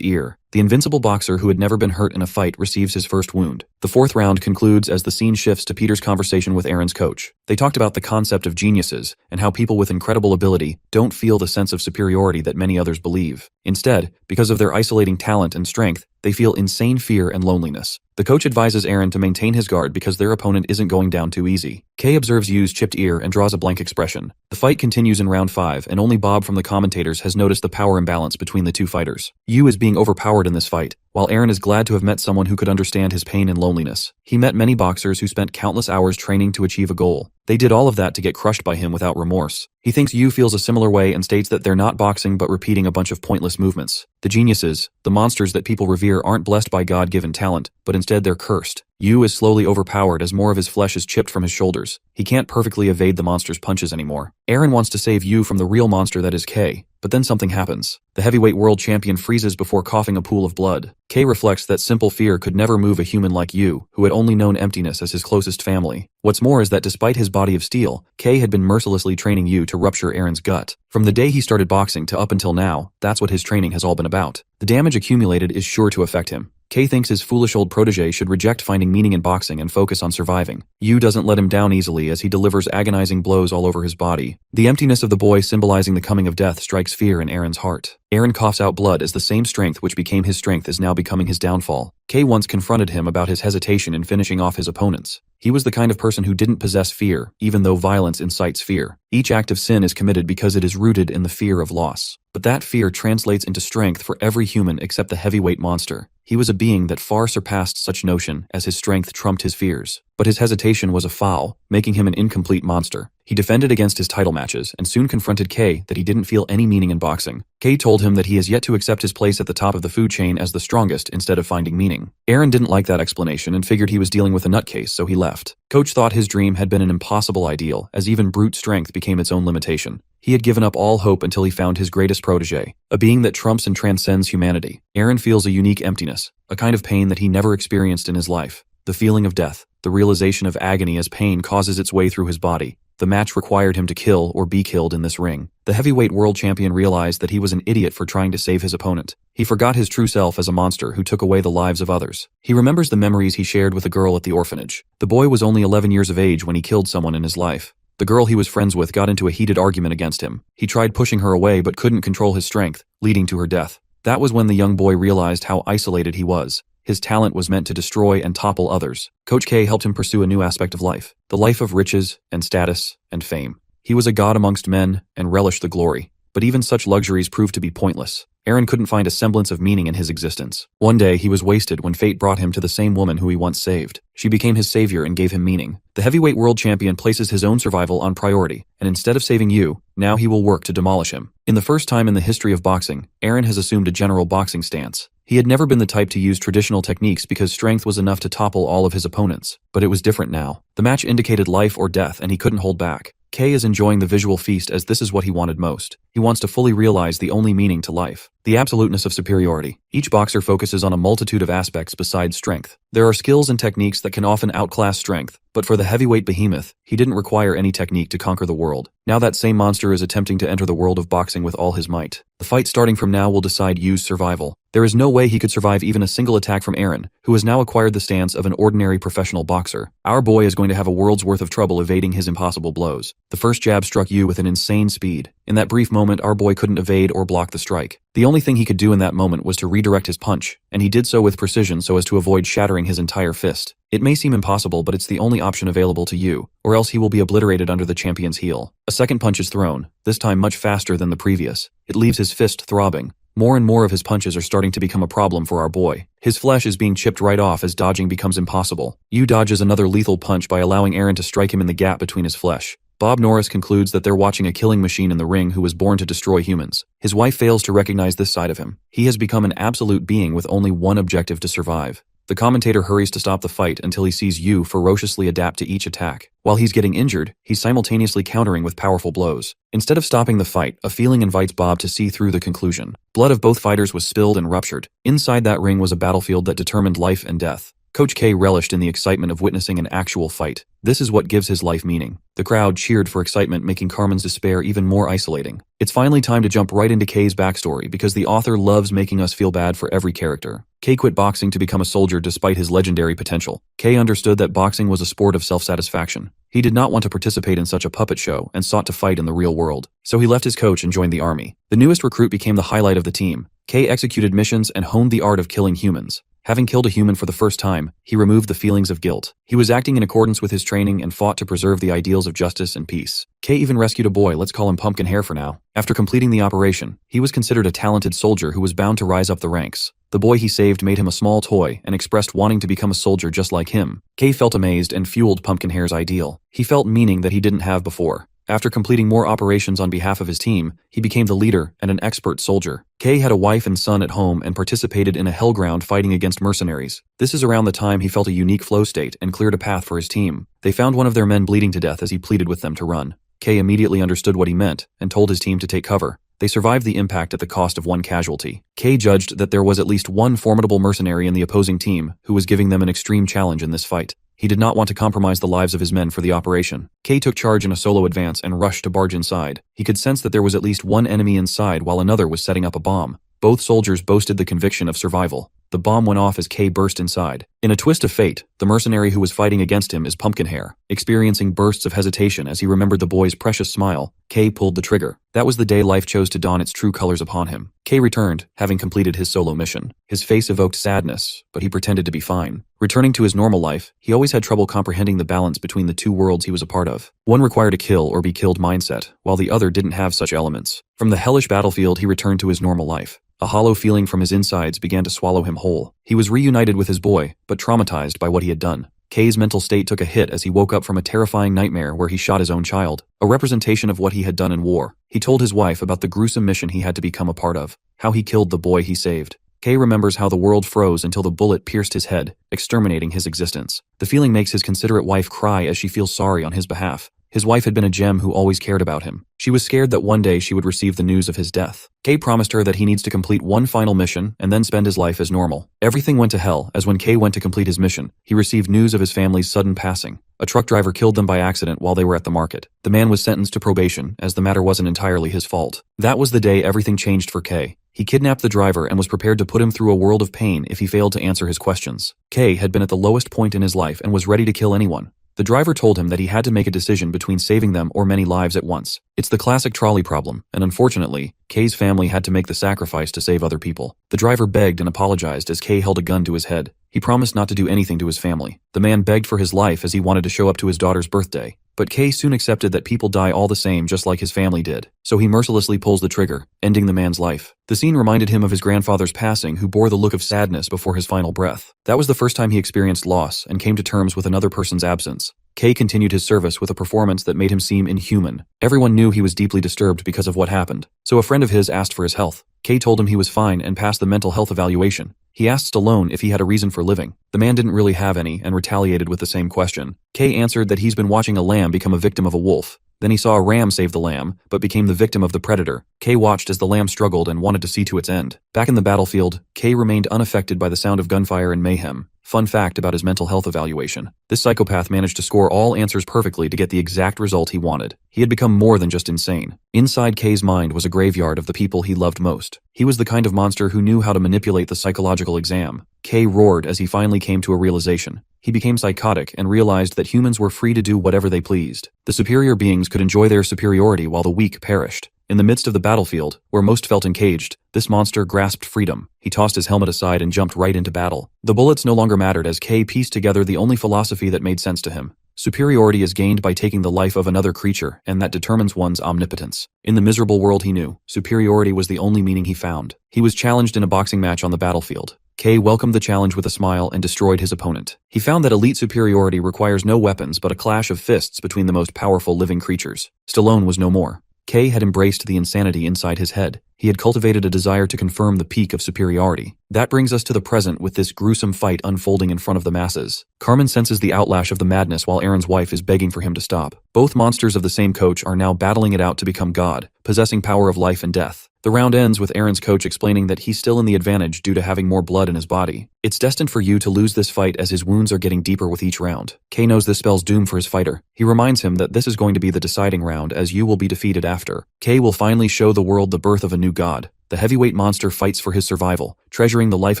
ear. The invincible boxer who had never been hurt in a fight receives his first wound. The 4th round concludes as the scene shifts to Peter's conversation with Aaron's coach. They talked about the concept of geniuses and how people with incredible ability don't feel the sense of superiority that many others believe. Instead, because of their isolating talent and strength, they feel insane fear and loneliness. The coach advises Eren to maintain his guard because their opponent isn't going down too easy. Kay observes Yu's chipped ear and draws a blank expression. The fight continues in round 5, and only Bob from the commentators has noticed the power imbalance between the two fighters. Yu is being overpowered in this fight, while Eren is glad to have met someone who could understand his pain and loneliness. He met many boxers who spent countless hours training to achieve a goal. They did all of that to get crushed by him without remorse. He thinks Yu feels a similar way and states that they're not boxing but repeating a bunch of pointless movements. The geniuses, the monsters that people revere, aren't blessed by God-given talent, but instead they're cursed. Yu is slowly overpowered as more of his flesh is chipped from his shoulders. He can't perfectly evade the monster's punches anymore. Eren wants to save Yu from the real monster that is Kay, but then something happens. The heavyweight world champion freezes before coughing a pool of blood. Kay reflects that simple fear could never move a human like Yu, who had only known emptiness as his closest family. What's more is that despite his body of steel, Kay had been mercilessly training Yu to rupture Eren's gut. From the day he started boxing to up until now, that's what his training has all been about. The damage accumulated is sure to affect him. Kay thinks his foolish old protege should reject finding meaning in boxing and focus on surviving. Yu doesn't let him down easily as he delivers agonizing blows all over his body. The emptiness of the boy symbolizing the coming of death strikes fear in Eren's heart. Eren coughs out blood as the same strength which became his strength is now becoming his downfall. Kay once confronted him about his hesitation in finishing off his opponents. He was the kind of person who didn't possess fear, even though violence incites fear. Each act of sin is committed because it is rooted in the fear of loss. But that fear translates into strength for every human except the heavyweight monster. He was a being that far surpassed such notion as his strength trumped his fears. But his hesitation was a foul, making him an incomplete monster. He defended against his title matches and soon confronted Kay that he didn't feel any meaning in boxing. Kay told him that he has yet to accept his place at the top of the food chain as the strongest instead of finding meaning. Eren didn't like that explanation and figured he was dealing with a nutcase, so he left. Coach thought his dream had been an impossible ideal, as even brute strength became its own limitation. He had given up all hope until he found his greatest protege, a being that trumps and transcends humanity. Eren feels a unique emptiness, a kind of pain that he never experienced in his life. The feeling of death, the realization of agony as pain causes its way through his body. The match required him to kill or be killed in this ring. The heavyweight world champion realized that he was an idiot for trying to save his opponent. He forgot his true self as a monster who took away the lives of others. He remembers the memories he shared with a girl at the orphanage. The boy was only 11 years of age when he killed someone in his life. The girl he was friends with got into a heated argument against him. He tried pushing her away but couldn't control his strength, leading to her death. That was when the young boy realized how isolated he was. His talent was meant to destroy and topple others. Coach K helped him pursue a new aspect of life, the life of riches and status and fame. He was a god amongst men and relished the glory. But even such luxuries proved to be pointless. Eren couldn't find a semblance of meaning in his existence. One day, he was wasted when fate brought him to the same woman who he once saved. She became his savior and gave him meaning. The heavyweight world champion places his own survival on priority, and instead of saving Yu, now he will work to demolish him. In the first time in the history of boxing, Eren has assumed a general boxing stance. He had never been the type to use traditional techniques because strength was enough to topple all of his opponents. But it was different now. The match indicated life or death, and he couldn't hold back. Kay is enjoying the visual feast as this is what he wanted most. He wants to fully realize the only meaning to life, the absoluteness of superiority. Each boxer focuses on a multitude of aspects besides strength. There are skills and techniques that can often outclass strength, but for the heavyweight behemoth, he didn't require any technique to conquer the world. Now that same monster is attempting to enter the world of boxing with all his might. The fight starting from now will decide Yu's survival. There is no way he could survive even a single attack from Eren, who has now acquired the stance of an ordinary professional boxer. Our boy is going to have a world's worth of trouble evading his impossible blows. The first jab struck Yu with an insane speed. In that brief moment, our boy couldn't evade or block the strike. The only thing he could do in that moment was to redirect his punch, and he did so with precision so as to avoid shattering his entire fist. It may seem impossible, but it's the only option available to Yu, or else he will be obliterated under the champion's heel. A second punch is thrown, this time much faster than the previous. It leaves his fist throbbing. More and more of his punches are starting to become a problem for our boy. His flesh is being chipped right off as dodging becomes impossible. Yu dodges another lethal punch by allowing Eren to strike him in the gap between his flesh. Bob Norris concludes that they're watching a killing machine in the ring who was born to destroy humans. His wife fails to recognize this side of him. He has become an absolute being with only one objective: to survive. The commentator hurries to stop the fight until he sees Yu ferociously adapt to each attack. While he's getting injured, he's simultaneously countering with powerful blows. Instead of stopping the fight, a feeling invites Bob to see through the conclusion. Blood of both fighters was spilled and ruptured. Inside that ring was a battlefield that determined life and death. Coach K relished in the excitement of witnessing an actual fight. This is what gives his life meaning. The crowd cheered for excitement, making Carmen's despair even more isolating. It's finally time to jump right into K's backstory because the author loves making us feel bad for every character. K quit boxing to become a soldier despite his legendary potential. K understood that boxing was a sport of self-satisfaction. He did not want to participate in such a puppet show and sought to fight in the real world. So he left his coach and joined the army. The newest recruit became the highlight of the team. K executed missions and honed the art of killing humans. Having killed a human for the first time, he removed the feelings of guilt. He was acting in accordance with his training and fought to preserve the ideals of justice and peace. K even rescued a boy, let's call him Pumpkin Hair for now. After completing the operation, he was considered a talented soldier who was bound to rise up the ranks. The boy he saved made him a small toy and expressed wanting to become a soldier just like him. K felt amazed and fueled Pumpkin Hair's ideal. He felt meaning that he didn't have before. After completing more operations on behalf of his team, he became the leader and an expert soldier. K had a wife and son at home and participated in a hellground fighting against mercenaries. This is around the time he felt a unique flow state and cleared a path for his team. They found one of their men bleeding to death as he pleaded with them to run. K immediately understood what he meant and told his team to take cover. They survived the impact at the cost of one casualty. K judged that there was at least one formidable mercenary in the opposing team who was giving them an extreme challenge in this fight. He did not want to compromise the lives of his men for the operation. K took charge in a solo advance and rushed to barge inside. He could sense that there was at least one enemy inside while another was setting up a bomb. Both soldiers boasted the conviction of survival. The bomb went off as K burst inside. In a twist of fate, the mercenary who was fighting against him is Pumpkin Hair. Experiencing bursts of hesitation as he remembered the boy's precious smile, K pulled the trigger. That was the day life chose to don its true colors upon him. K returned, having completed his solo mission. His face evoked sadness, but he pretended to be fine. Returning to his normal life, he always had trouble comprehending the balance between the two worlds he was a part of. One required a kill or be killed mindset, while the other didn't have such elements. From the hellish battlefield, he returned to his normal life. A hollow feeling from his insides began to swallow him whole. He was reunited with his boy, but traumatized by what he had done. K's mental state took a hit as he woke up from a terrifying nightmare where he shot his own child, a representation of what he had done in war. He told his wife about the gruesome mission he had to become a part of, how he killed the boy he saved. K remembers how the world froze until the bullet pierced his head, exterminating his existence. The feeling makes his considerate wife cry as she feels sorry on his behalf. His wife had been a gem who always cared about him. She was scared that one day she would receive the news of his death. K promised her that he needs to complete one final mission and then spend his life as normal. Everything went to hell as when K went to complete his mission, he received news of his family's sudden passing. A truck driver killed them by accident while they were at the market. The man was sentenced to probation as the matter wasn't entirely his fault. That was the day everything changed for K. He kidnapped the driver and was prepared to put him through a world of pain if he failed to answer his questions. K had been at the lowest point in his life and was ready to kill anyone. The driver told him that he had to make a decision between saving them or many lives at once. It's the classic trolley problem, and unfortunately, K's family had to make the sacrifice to save other people. The driver begged and apologized as K held a gun to his head. He promised not to do anything to his family. The man begged for his life as he wanted to show up to his daughter's birthday. But K soon accepted that people die all the same just like his family did, so he mercilessly pulls the trigger, ending the man's life. The scene reminded him of his grandfather's passing, who bore the look of sadness before his final breath. That was the first time he experienced loss and came to terms with another person's absence. K continued his service with a performance that made him seem inhuman. Everyone knew he was deeply disturbed because of what happened, so a friend of his asked for his health. K told him he was fine and passed the mental health evaluation. He asked Stallone if he had a reason for living. The man didn't really have any and retaliated with the same question. K answered that he's been watching a lamb become a victim of a wolf. Then he saw a ram save the lamb, but became the victim of the predator. K watched as the lamb struggled and wanted to see to its end. Back in the battlefield, K remained unaffected by the sound of gunfire and mayhem. Fun fact about his mental health evaluation. This psychopath managed to score all answers perfectly to get the exact result he wanted. He had become more than just insane. Inside K's mind was a graveyard of the people he loved most. He was the kind of monster who knew how to manipulate the psychological exam. K roared as he finally came to a realization. He became psychotic and realized that humans were free to do whatever they pleased. The superior beings could enjoy their superiority while the weak perished. In the midst of the battlefield, where most felt encaged, this monster grasped freedom. He tossed his helmet aside and jumped right into battle. The bullets no longer mattered as K pieced together the only philosophy that made sense to him. Superiority is gained by taking the life of another creature, and that determines one's omnipotence. In the miserable world he knew, superiority was the only meaning he found. He was challenged in a boxing match on the battlefield. K welcomed the challenge with a smile and destroyed his opponent. He found that elite superiority requires no weapons but a clash of fists between the most powerful living creatures. Stallone was no more. K had embraced the insanity inside his head. he had cultivated a desire to confirm the peak of superiority. That brings us to the present with this gruesome fight unfolding in front of the masses. Carmen senses the outlash of the madness while Aaron's wife is begging for him to stop. Both monsters of the same coach are now battling it out to become God, possessing power of life and death. The round ends with Aaron's coach explaining that he's still in the advantage due to having more blood in his body. It's destined for you to lose this fight as his wounds are getting deeper with each round. Kay knows this spells doom for his fighter. He reminds him that this is going to be the deciding round as you will be defeated after. Kay will finally show the world the birth of a new god. The heavyweight monster fights for his survival, treasuring the life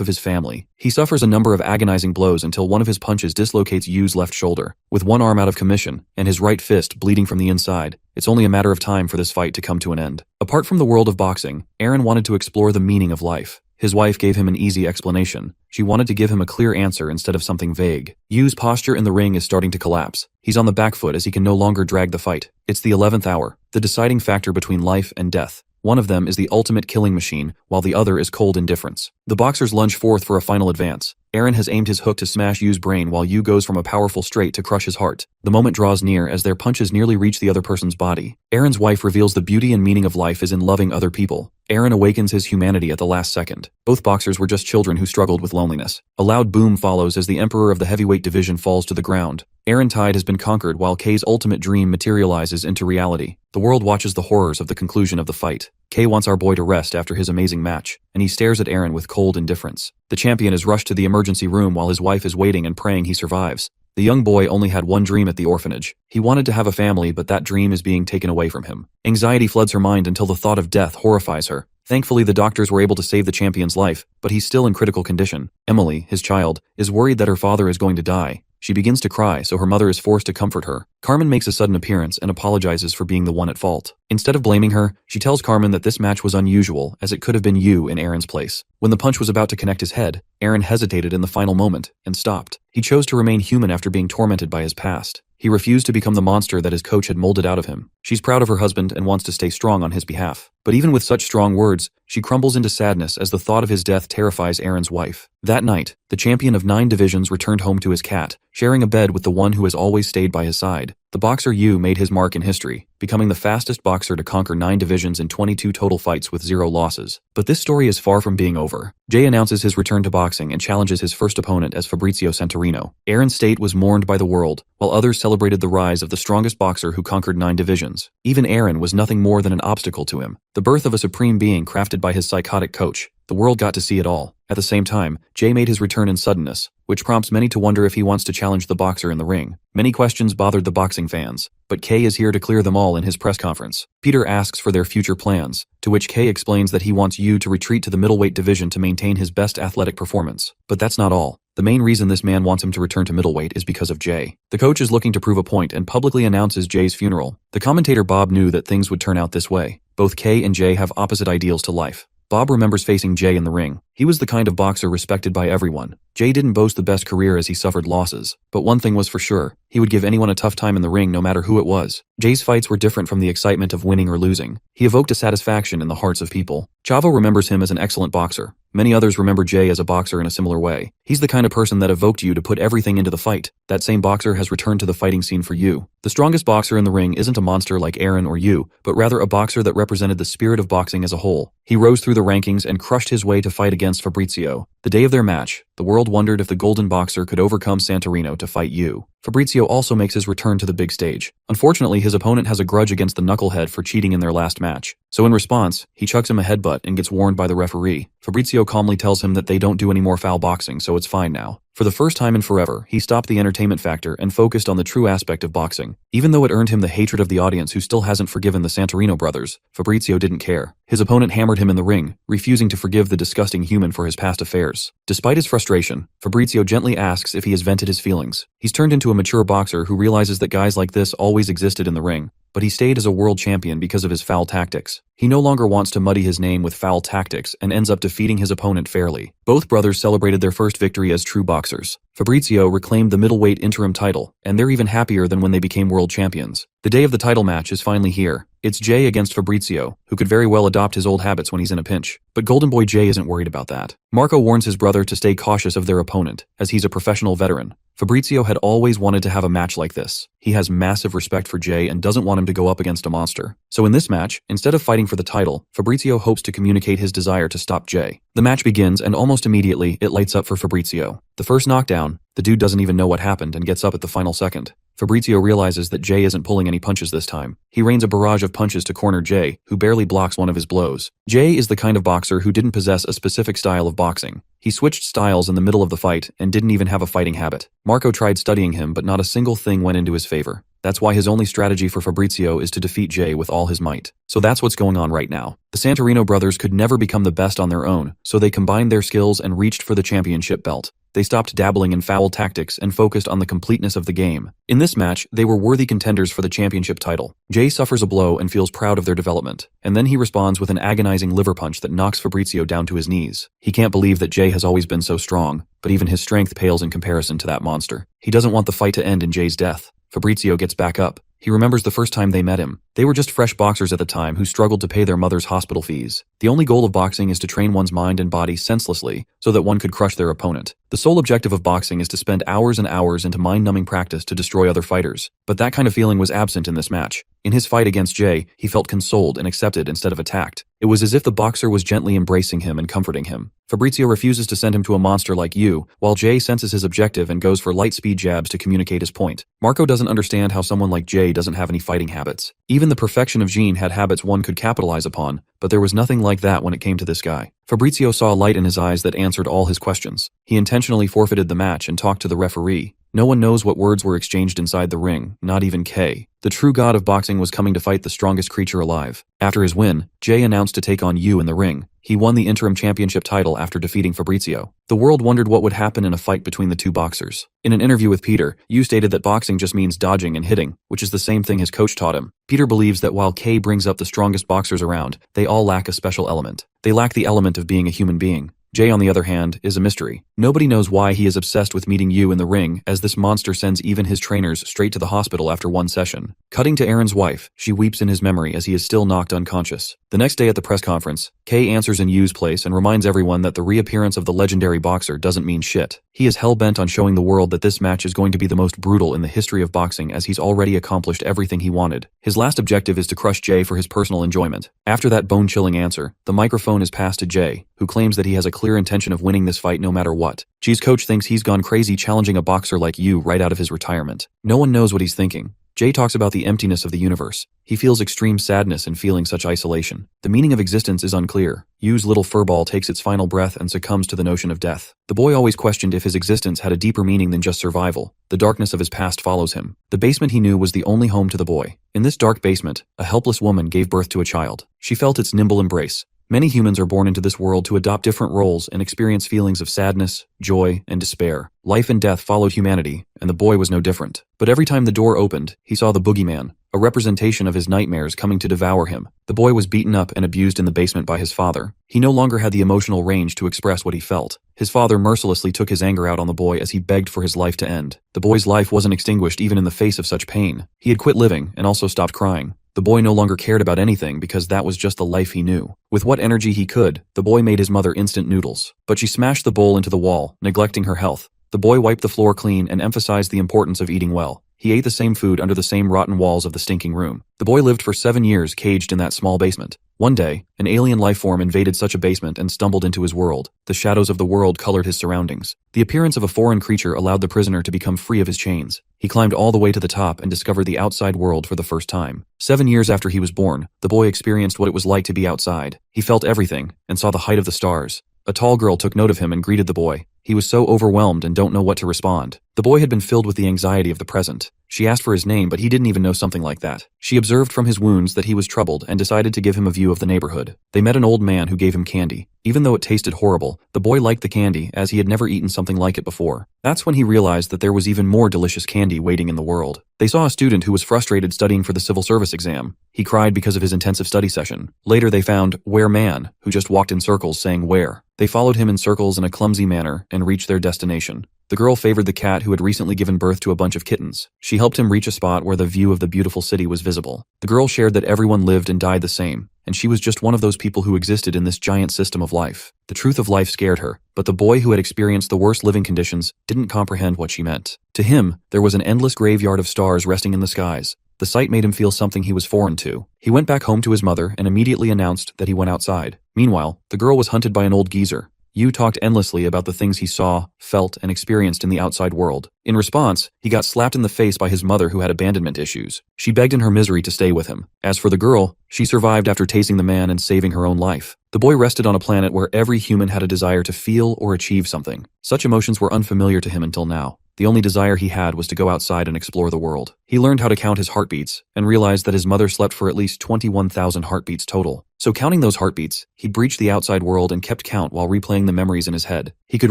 of his family. He suffers a number of agonizing blows until one of his punches dislocates Yu's left shoulder. With one arm out of commission, and his right fist bleeding from the inside, it's only a matter of time for this fight to come to an end. Apart from the world of boxing, Aaron wanted to explore the meaning of life. His wife gave him an easy explanation. She wanted to give him a clear answer instead of something vague. Yu's posture in the ring is starting to collapse. He's on the back foot as he can no longer drag the fight. It's the 11th hour, the deciding factor between life and death. One of them is the ultimate killing machine, while the other is cold indifference. The boxers lunge forth for a final advance. Aaron has aimed his hook to smash Yu's brain while Yu goes from a powerful straight to crush his heart. The moment draws near as their punches nearly reach the other person's body. Aaron's wife reveals the beauty and meaning of life is in loving other people. Aaron awakens his humanity at the last second. Both boxers were just children who struggled with loneliness. A loud boom follows as the emperor of the heavyweight division falls to the ground. Aaron Tide has been conquered while Kay's ultimate dream materializes into reality. The world watches the horrors of the conclusion of the fight. Kay wants our boy to rest after his amazing match, and he stares at Aaron with cold indifference. The champion is rushed to the emergency room while his wife is waiting and praying he survives. The young boy only had one dream at the orphanage. He wanted to have a family, but that dream is being taken away from him. Anxiety floods her mind until the thought of death horrifies her. Thankfully, the doctors were able to save the champion's life, but he's still in critical condition. Emily, his child, is worried that her father is going to die. She begins to cry, so her mother is forced to comfort her. Carmen makes a sudden appearance and apologizes for being the one at fault. Instead of blaming her, she tells Carmen that this match was unusual, as it could have been Yu in Aaron's place. When the punch was about to connect his head, Aaron hesitated in the final moment and stopped. He chose to remain human after being tormented by his past. He refused to become the monster that his coach had molded out of him. She's proud of her husband and wants to stay strong on his behalf. But even with such strong words, she crumbles into sadness as the thought of his death terrifies Aaron's wife. That night, the champion of 9 divisions returned home to his cat, sharing a bed with the one who has always stayed by his side. The boxer Yu made his mark in history, becoming the fastest boxer to conquer 9 divisions in 22 total fights with 0 losses. But this story is far from being over. Jay announces his return to boxing and challenges his first opponent as Fabrizio Santorino. Aaron's state was mourned by the world, while others celebrated the rise of the strongest boxer who conquered 9 divisions. Even Aaron was nothing more than an obstacle to him, the birth of a supreme being crafted by his psychotic coach. The world got to see it all. At the same time, Jay made his return in suddenness, which prompts many to wonder if he wants to challenge the boxer in the ring. Many questions bothered the boxing fans, but Kay is here to clear them all in his press conference. Peter asks for their future plans, to which Kay explains that he wants Yu to retreat to the middleweight division to maintain his best athletic performance. But that's not all. The main reason this man wants him to return to middleweight is because of Jay. The coach is looking to prove a point and publicly announces Jay's funeral. The commentator Bob knew that things would turn out this way. Both Kay and Jay have opposite ideals to life. Bob remembers facing Jay in the ring. He was the kind of boxer respected by everyone. Jay didn't boast the best career as he suffered losses. But one thing was for sure, he would give anyone a tough time in the ring no matter who it was. Jay's fights were different from the excitement of winning or losing. He evoked a satisfaction in the hearts of people. Chavo remembers him as an excellent boxer. Many others remember Jay as a boxer in a similar way. He's the kind of person that evoked you to put everything into the fight. That same boxer has returned to the fighting scene for you. The strongest boxer in the ring isn't a monster like Aaron or you, but rather a boxer that represented the spirit of boxing as a whole. He rose through the rankings and crushed his way to fight against Fabrizio. The day of their match, the world wondered if the Golden Boxer could overcome Santorino to fight Yu. Fabrizio also makes his return to the big stage. Unfortunately, his opponent has a grudge against the knucklehead for cheating in their last match. So in response, he chucks him a headbutt and gets warned by the referee. Fabrizio calmly tells him that they don't do any more foul boxing, so it's fine now. For the first time in forever, he stopped the entertainment factor and focused on the true aspect of boxing. Even though it earned him the hatred of the audience who still hasn't forgiven the Santorino brothers, Fabrizio didn't care. His opponent hammered him in the ring, refusing to forgive the disgusting human for his past affairs. Despite his frustration, Fabrizio gently asks if he has vented his feelings. He's turned into a mature boxer who realizes that guys like this always existed in the ring, but he stayed as a world champion because of his foul tactics. He no longer wants to muddy his name with foul tactics and ends up defeating his opponent fairly. Both brothers celebrated their first victory as true boxers. Fabrizio reclaimed the middleweight interim title, and they're even happier than when they became world champions. The day of the title match is finally here. It's Jay against Fabrizio, who could very well adopt his old habits when he's in a pinch. But Golden Boy Jay isn't worried about that. Marco warns his brother to stay cautious of their opponent, as he's a professional veteran. Fabrizio had always wanted to have a match like this. He has massive respect for Jay and doesn't want him to go up against a monster. So in this match, instead of fighting for the title, Fabrizio hopes to communicate his desire to stop Jay. The match begins and almost immediately, it lights up for Fabrizio. The first knockdown, the dude doesn't even know what happened and gets up at the final second. Fabrizio realizes that Jay isn't pulling any punches this time. He rains a barrage of punches to corner Jay, who barely blocks one of his blows. Jay is the kind of boxer who didn't possess a specific style of boxing. He switched styles in the middle of the fight and didn't even have a fighting habit. Marco tried studying him, but not a single thing went into his favor. That's why his only strategy for Fabrizio is to defeat Jay with all his might. So that's what's going on right now. The Santorino brothers could never become the best on their own, so they combined their skills and reached for the championship belt. They stopped dabbling in foul tactics and focused on the completeness of the game. In this match, they were worthy contenders for the championship title. Jay suffers a blow and feels proud of their development, and then he responds with an agonizing liver punch that knocks Fabrizio down to his knees. He can't believe that Jay has always been so strong, but even his strength pales in comparison to that monster. He doesn't want the fight to end in Jay's death. Fabrizio gets back up. He remembers the first time they met him. They were just fresh boxers at the time who struggled to pay their mother's hospital fees. The only goal of boxing is to train one's mind and body senselessly so that one could crush their opponent. The sole objective of boxing is to spend hours and hours into mind-numbing practice to destroy other fighters. But that kind of feeling was absent in this match. In his fight against Jay, he felt consoled and accepted instead of attacked. It was as if the boxer was gently embracing him and comforting him. Fabrizio refuses to send him to a monster like you, while Jay senses his objective and goes for light-speed jabs to communicate his point. Marco doesn't understand how someone like Jay doesn't have any fighting habits. Even the perfection of Jean had habits one could capitalize upon, but there was nothing like that when it came to this guy. Fabrizio saw a light in his eyes that answered all his questions. He intentionally forfeited the match and talked to the referee. No one knows what words were exchanged inside the ring, not even Kay. The true god of boxing was coming to fight the strongest creature alive. After his win, Jay announced to take on Yu in the ring. He won the interim championship title after defeating Fabrizio. The world wondered what would happen in a fight between the two boxers. In an interview with Peter, Yu stated that boxing just means dodging and hitting, which is the same thing his coach taught him. Peter believes that while Kay brings up the strongest boxers around, they all lack a special element. They lack the element of being a human being. Jay, on the other hand, is a mystery. Nobody knows why he is obsessed with meeting Yu in the ring, as this monster sends even his trainers straight to the hospital after one session. Cutting to Aaron's wife, she weeps in his memory as he is still knocked unconscious. The next day at the press conference, Kay answers in Yu's place and reminds everyone that the reappearance of the legendary boxer doesn't mean shit. He is hell-bent on showing the world that this match is going to be the most brutal in the history of boxing, as he's already accomplished everything he wanted. His last objective is to crush Jay for his personal enjoyment. After that bone-chilling answer, the microphone is passed to Jay, who claims that he has a clear intention of winning this fight no matter what. Jay's coach thinks he's gone crazy challenging a boxer like Yu right out of his retirement. No one knows what he's thinking. Jay talks about the emptiness of the universe. He feels extreme sadness in feeling such isolation. The meaning of existence is unclear. Yu's little furball takes its final breath and succumbs to the notion of death. The boy always questioned if his existence had a deeper meaning than just survival. The darkness of his past follows him. The basement he knew was the only home to the boy. In this dark basement, a helpless woman gave birth to a child. She felt its nimble embrace. Many humans are born into this world to adopt different roles and experience feelings of sadness, joy, and despair. Life and death followed humanity, and the boy was no different. But every time the door opened, he saw the boogeyman, a representation of his nightmares coming to devour him. The boy was beaten up and abused in the basement by his father. He no longer had the emotional range to express what he felt. His father mercilessly took his anger out on the boy as he begged for his life to end. The boy's life wasn't extinguished even in the face of such pain. He had quit living and also stopped crying. The boy no longer cared about anything because that was just the life he knew. With what energy he could, the boy made his mother instant noodles. But she smashed the bowl into the wall, neglecting her health. The boy wiped the floor clean and emphasized the importance of eating well. He ate the same food under the same rotten walls of the stinking room. The boy lived for 7 years caged in that small basement. One day, an alien life form invaded such a basement and stumbled into his world. The shadows of the world colored his surroundings. The appearance of a foreign creature allowed the prisoner to become free of his chains. He climbed all the way to the top and discovered the outside world for the first time. 7 years after he was born, the boy experienced what it was like to be outside. He felt everything and saw the height of the stars. A tall girl took note of him and greeted the boy. He was so overwhelmed and don't know what to respond. The boy had been filled with the anxiety of the present. She asked for his name, but he didn't even know something like that. She observed from his wounds that he was troubled and decided to give him a view of the neighborhood. They met an old man who gave him candy. Even though it tasted horrible, the boy liked the candy as he had never eaten something like it before. That's when he realized that there was even more delicious candy waiting in the world. They saw a student who was frustrated studying for the civil service exam. He cried because of his intensive study session. Later they found Where Man, who just walked in circles saying where. They followed him in circles in a clumsy manner and reached their destination. The girl favored the cat who had recently given birth to a bunch of kittens. She helped him reach a spot where the view of the beautiful city was visible. The girl shared that everyone lived and died the same, and she was just one of those people who existed in this giant system of life. The truth of life scared her, but the boy who had experienced the worst living conditions didn't comprehend what she meant. To him, there was an endless graveyard of stars resting in the skies. The sight made him feel something he was foreign to. He went back home to his mother and immediately announced that he went outside. Meanwhile, the girl was hunted by an old geezer. Yu talked endlessly about the things he saw, felt, and experienced in the outside world. In response, he got slapped in the face by his mother who had abandonment issues. She begged in her misery to stay with him. As for the girl, she survived after tasing the man and saving her own life. The boy rested on a planet where every human had a desire to feel or achieve something. Such emotions were unfamiliar to him until now. The only desire he had was to go outside and explore the world. He learned how to count his heartbeats and realized that his mother slept for at least 21,000 heartbeats total. So counting those heartbeats, he breached the outside world and kept count while replaying the memories in his head. He could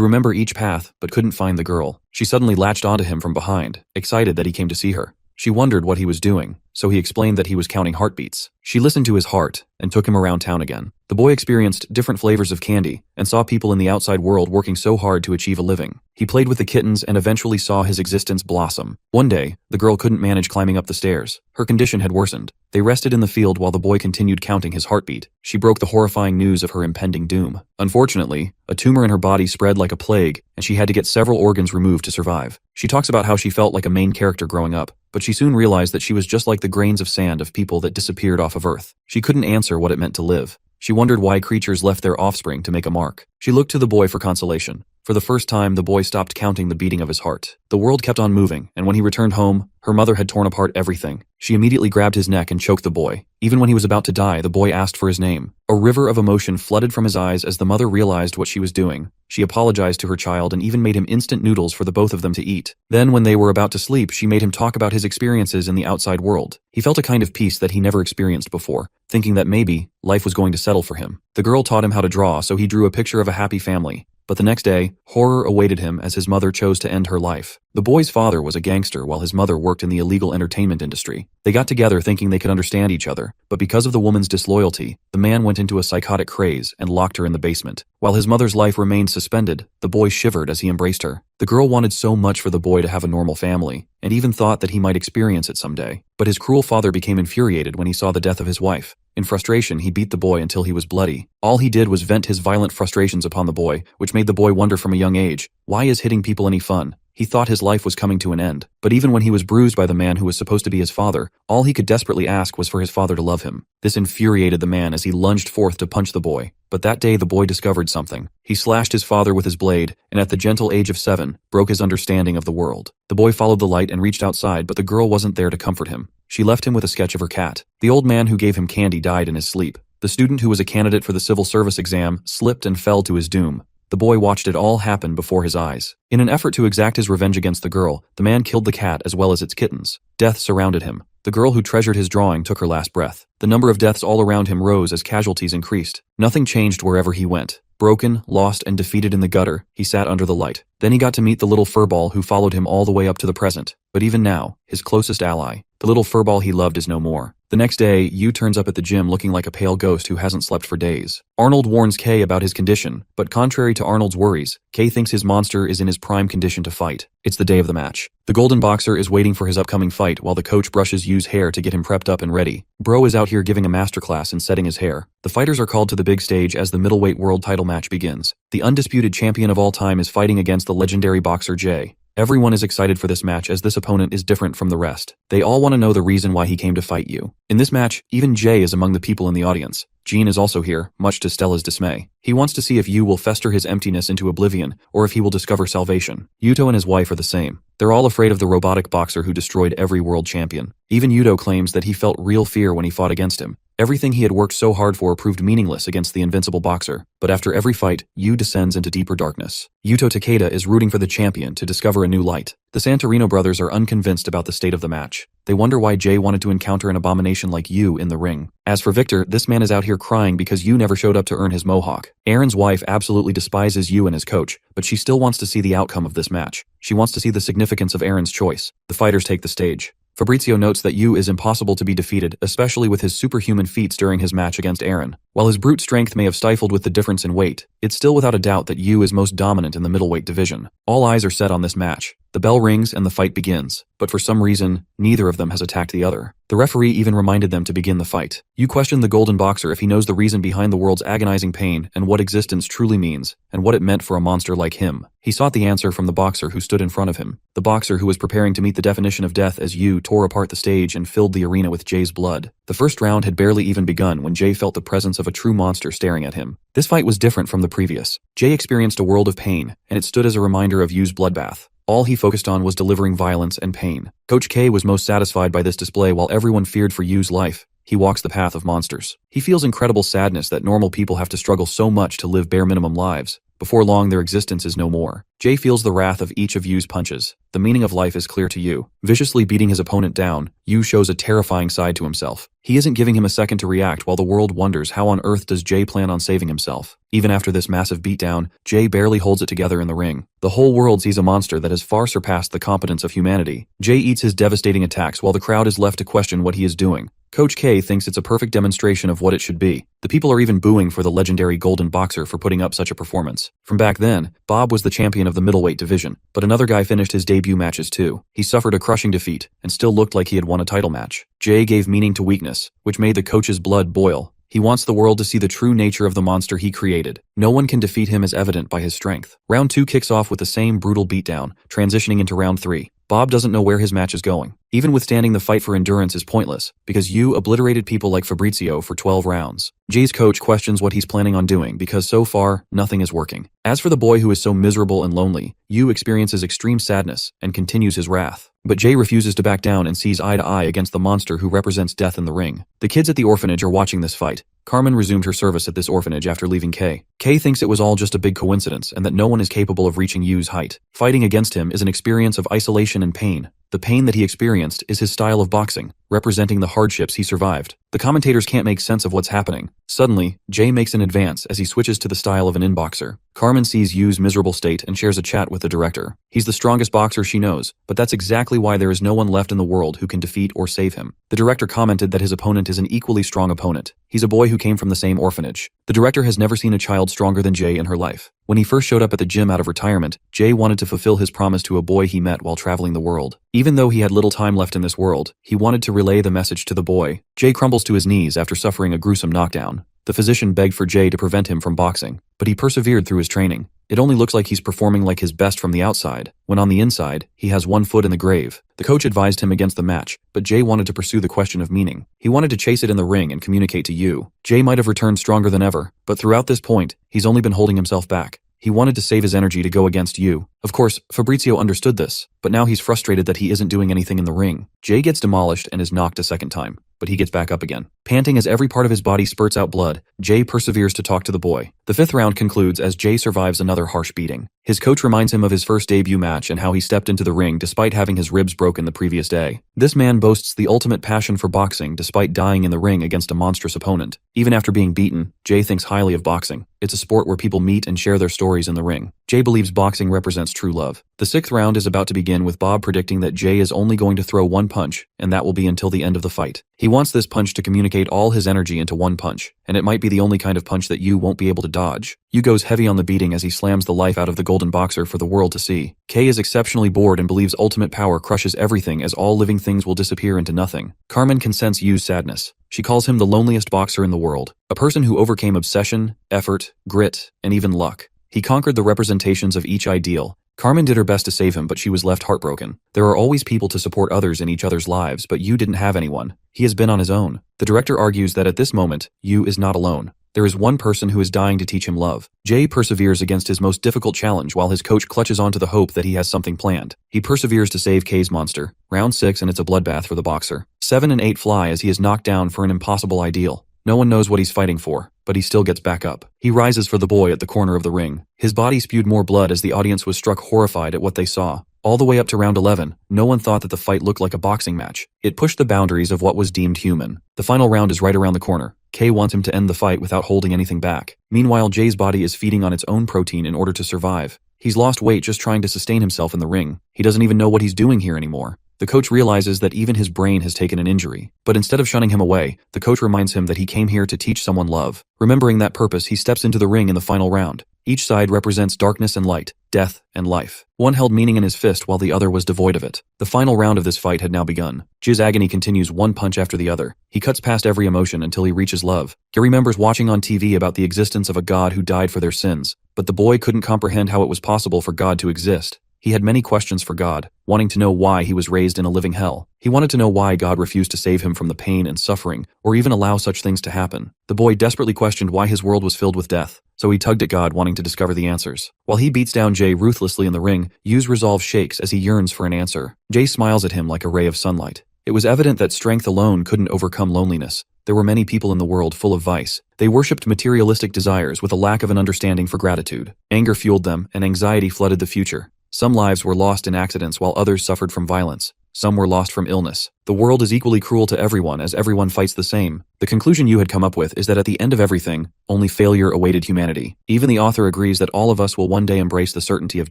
remember each path, but couldn't find the girl. She suddenly latched onto him from behind, excited that he came to see her. She wondered what he was doing, so he explained that he was counting heartbeats. She listened to his heart and took him around town again. The boy experienced different flavors of candy and saw people in the outside world working so hard to achieve a living. He played with the kittens and eventually saw his existence blossom. One day, the girl couldn't manage climbing up the stairs. Her condition had worsened. They rested in the field while the boy continued counting his heartbeat. She broke the horrifying news of her impending doom. Unfortunately, a tumor in her body spread like a plague, and she had to get several organs removed to survive. She talks about how she felt like a main character growing up, but she soon realized that she was just like the grains of sand of people that disappeared off of Earth. She couldn't answer what it meant to live. She wondered why creatures left their offspring to make a mark. She looked to the boy for consolation. For the first time, the boy stopped counting the beating of his heart. The world kept on moving, and when he returned home, her mother had torn apart everything. She immediately grabbed his neck and choked the boy. Even when he was about to die, the boy asked for his name. A river of emotion flooded from his eyes as the mother realized what she was doing. She apologized to her child and even made him instant noodles for the both of them to eat. Then, when they were about to sleep, she made him talk about his experiences in the outside world. He felt a kind of peace that he never experienced before, thinking that maybe life was going to settle for him. The girl taught him how to draw, so he drew a picture of a happy family. But the next day, horror awaited him as his mother chose to end her life. The boy's father was a gangster while his mother worked in the illegal entertainment industry. They got together thinking they could understand each other, but because of the woman's disloyalty, the man went into a psychotic craze and locked her in the basement. While his mother's life remained suspended, the boy shivered as he embraced her. The girl wanted so much for the boy to have a normal family, and even thought that he might experience it someday. But his cruel father became infuriated when he saw the death of his wife. In frustration, he beat the boy until he was bloody. All he did was vent his violent frustrations upon the boy, which made the boy wonder from a young age, why is hitting people any fun? He thought his life was coming to an end. But even when he was bruised by the man who was supposed to be his father, all he could desperately ask was for his father to love him. This infuriated the man as he lunged forth to punch the boy. But that day the boy discovered something. He slashed his father with his blade, and at the gentle age of 7, broke his understanding of the world. The boy followed the light and reached outside, but the girl wasn't there to comfort him. She left him with a sketch of her cat. The old man who gave him candy died in his sleep. The student who was a candidate for the civil service exam slipped and fell to his doom. The boy watched it all happen before his eyes. In an effort to exact his revenge against the girl, the man killed the cat as well as its kittens. Death surrounded him. The girl who treasured his drawing took her last breath. The number of deaths all around him rose as casualties increased. Nothing changed wherever he went. Broken, lost, and defeated in the gutter, he sat under the light. Then he got to meet the little furball who followed him all the way up to the present. But even now, his closest ally, the little furball he loved, is no more. The next day, Yu turns up at the gym looking like a pale ghost who hasn't slept for days. Arnold warns Kay about his condition, but contrary to Arnold's worries, Kay thinks his monster is in his prime condition to fight. It's the day of the match. The golden boxer is waiting for his upcoming fight while the coach brushes Yu's hair to get him prepped up and ready. Bro is out here giving a masterclass in setting his hair. The fighters are called to the big stage as the middleweight world title match begins. The undisputed champion of all time is fighting against the legendary boxer Jay. Everyone is excited for this match as this opponent is different from the rest. They all want to know the reason why he came to fight you. In this match, even Jay is among the people in the audience. Jean is also here, much to Stella's dismay. He wants to see if Yu will fester his emptiness into oblivion, or if he will discover salvation. Yuto and his wife are the same. They're all afraid of the robotic boxer who destroyed every world champion. Even Yuto claims that he felt real fear when he fought against him. Everything he had worked so hard for proved meaningless against the invincible boxer. But after every fight, Yu descends into deeper darkness. Yuto Takeda is rooting for the champion to discover a new light. The Santorino brothers are unconvinced about the state of the match. They wonder why Jay wanted to encounter an abomination like Yu in the ring. As for Victor, this man is out here crying because Yu never showed up to earn his mohawk. Aaron's wife absolutely despises Yu and his coach, but she still wants to see the outcome of this match. She wants to see the significance of Aaron's choice. The fighters take the stage. Fabrizio notes that Yu is impossible to be defeated, especially with his superhuman feats during his match against Aaron. While his brute strength may have stifled with the difference in weight, it's still without a doubt that Yu is most dominant in the middleweight division. All eyes are set on this match. The bell rings and the fight begins, but for some reason, neither of them has attacked the other. The referee even reminded them to begin the fight. Yu questioned the Golden Boxer if he knows the reason behind the world's agonizing pain and what existence truly means, and what it meant for a monster like him. He sought the answer from the boxer who stood in front of him, the boxer who was preparing to meet the definition of death as Yu tore apart the stage and filled the arena with Jay's blood. The first round had barely even begun when Jay felt the presence of a true monster staring at him. This fight was different from the previous. Jay experienced a world of pain, and it stood as a reminder of Yu's bloodbath. All he focused on was delivering violence and pain. Coach K was most satisfied by this display while everyone feared for Yu's life. He walks the path of monsters. He feels incredible sadness that normal people have to struggle so much to live bare minimum lives. Before long, their existence is no more. Jay feels the wrath of each of Yu's punches. The meaning of life is clear to Yu. Viciously beating his opponent down, Yu shows a terrifying side to himself. He isn't giving him a second to react while the world wonders how on earth does Jay plan on saving himself. Even after this massive beatdown, Jay barely holds it together in the ring. The whole world sees a monster that has far surpassed the competence of humanity. Jay eats his devastating attacks while the crowd is left to question what he is doing. Coach K thinks it's a perfect demonstration of what it should be. The people are even booing for the legendary Golden Boxer for putting up such a performance. From back then, Bob was the champion of the middleweight division, but another guy finished his debut matches too. He suffered a crushing defeat and still looked like he had won a title match. Jay gave meaning to weakness, which made the coach's blood boil. He wants the world to see the true nature of the monster he created. No one can defeat him as evident by his strength. Round 2 kicks off with the same brutal beatdown, transitioning into round 3. Bob doesn't know where his match is going. Even withstanding the fight for endurance is pointless, because Yu obliterated people like Fabrizio for 12 rounds. Jay's coach questions what he's planning on doing because so far, nothing is working. As for the boy who is so miserable and lonely, Yu experiences extreme sadness and continues his wrath. But Jay refuses to back down and sees eye to eye against the monster who represents death in the ring. The kids at the orphanage are watching this fight. Carmen resumed her service at this orphanage after leaving Kay. Kay thinks it was all just a big coincidence and that no one is capable of reaching Yu's height. Fighting against him is an experience of isolation and pain. The pain that he experienced is his style of boxing, representing the hardships he survived. The commentators can't make sense of what's happening. Suddenly, Jay makes an advance as he switches to the style of an inboxer. Carmen sees Yu's miserable state and shares a chat with the director. He's the strongest boxer she knows, but that's exactly why there is no one left in the world who can defeat or save him. The director commented that his opponent is an equally strong opponent. He's a boy who came from the same orphanage. The director has never seen a child stronger than Jay in her life. When he first showed up at the gym out of retirement, Jay wanted to fulfill his promise to a boy he met while traveling the world. Even though he had little time left in this world, he wanted to relay the message to the boy. Jay crumbles to his knees after suffering a gruesome knockdown. The physician begged for Jay to prevent him from boxing, but he persevered through his training. It only looks like he's performing like his best from the outside, when on the inside, he has one foot in the grave. The coach advised him against the match, but Jay wanted to pursue the question of meaning. He wanted to chase it in the ring and communicate to Yu. Jay might have returned stronger than ever, but throughout this point, he's only been holding himself back. He wanted to save his energy to go against Yu. Of course, Fabrizio understood this, but now he's frustrated that he isn't doing anything in the ring. Jay gets demolished and is knocked a second time, but he gets back up again. Panting as every part of his body spurts out blood, Jay perseveres to talk to the boy. The 5th round concludes as Jay survives another harsh beating. His coach reminds him of his first debut match and how he stepped into the ring despite having his ribs broken the previous day. This man boasts the ultimate passion for boxing despite dying in the ring against a monstrous opponent. Even after being beaten, Jay thinks highly of boxing. It's a sport where people meet and share their stories in the ring. Jay believes boxing represents true love. The 6th round is about to begin with Bob predicting that Jay is only going to throw one punch, and that will be until the end of the fight. He wants this punch to communicate all his energy into one punch, and it might be the only kind of punch that Yu won't be able to dodge. Yu goes heavy on the beating as he slams the life out of the Golden Boxer for the world to see. Kay is exceptionally bored and believes ultimate power crushes everything as all living things will disappear into nothing. Carmen can sense Yu's sadness. She calls him the loneliest boxer in the world, a person who overcame obsession, effort, grit, and even luck. He conquered the representations of each ideal. Carmen did her best to save him, but she was left heartbroken. There are always people to support others in each other's lives, but Yu didn't have anyone. He has been on his own. The director argues that at this moment, Yu is not alone. There is one person who is dying to teach him love. Jay perseveres against his most difficult challenge while his coach clutches onto the hope that he has something planned. He perseveres to save Kay's monster. Round 6 and it's a bloodbath for the boxer. 7 and 8 fly as he is knocked down for an impossible ideal. No one knows what he's fighting for, but he still gets back up. He rises for the boy at the corner of the ring. His body spewed more blood as the audience was struck horrified at what they saw. All the way up to round 11, no one thought that the fight looked like a boxing match. It pushed the boundaries of what was deemed human. The final round is right around the corner. Kay wants him to end the fight without holding anything back. Meanwhile, Jay's body is feeding on its own protein in order to survive. He's lost weight just trying to sustain himself in the ring. He doesn't even know what he's doing here anymore. The coach realizes that even his brain has taken an injury. But instead of shunning him away, the coach reminds him that he came here to teach someone love. Remembering that purpose, he steps into the ring in the final round. Each side represents darkness and light, death and life. One held meaning in his fist while the other was devoid of it. The final round of this fight had now begun. Jay's agony continues one punch after the other. He cuts past every emotion until he reaches love. He remembers watching on TV about the existence of a God who died for their sins, but the boy couldn't comprehend how it was possible for God to exist. He had many questions for God, wanting to know why he was raised in a living hell. He wanted to know why God refused to save him from the pain and suffering, or even allow such things to happen. The boy desperately questioned why his world was filled with death, so he tugged at God, wanting to discover the answers. While he beats down Jay ruthlessly in the ring, Yu's resolve shakes as he yearns for an answer. Jay smiles at him like a ray of sunlight. It was evident that strength alone couldn't overcome loneliness. There were many people in the world full of vice. They worshipped materialistic desires with a lack of an understanding for gratitude. Anger fueled them, and anxiety flooded the future. Some lives were lost in accidents while others suffered from violence. Some were lost from illness. The world is equally cruel to everyone as everyone fights the same. The conclusion you had come up with is that at the end of everything, only failure awaited humanity. Even the author agrees that all of us will one day embrace the certainty of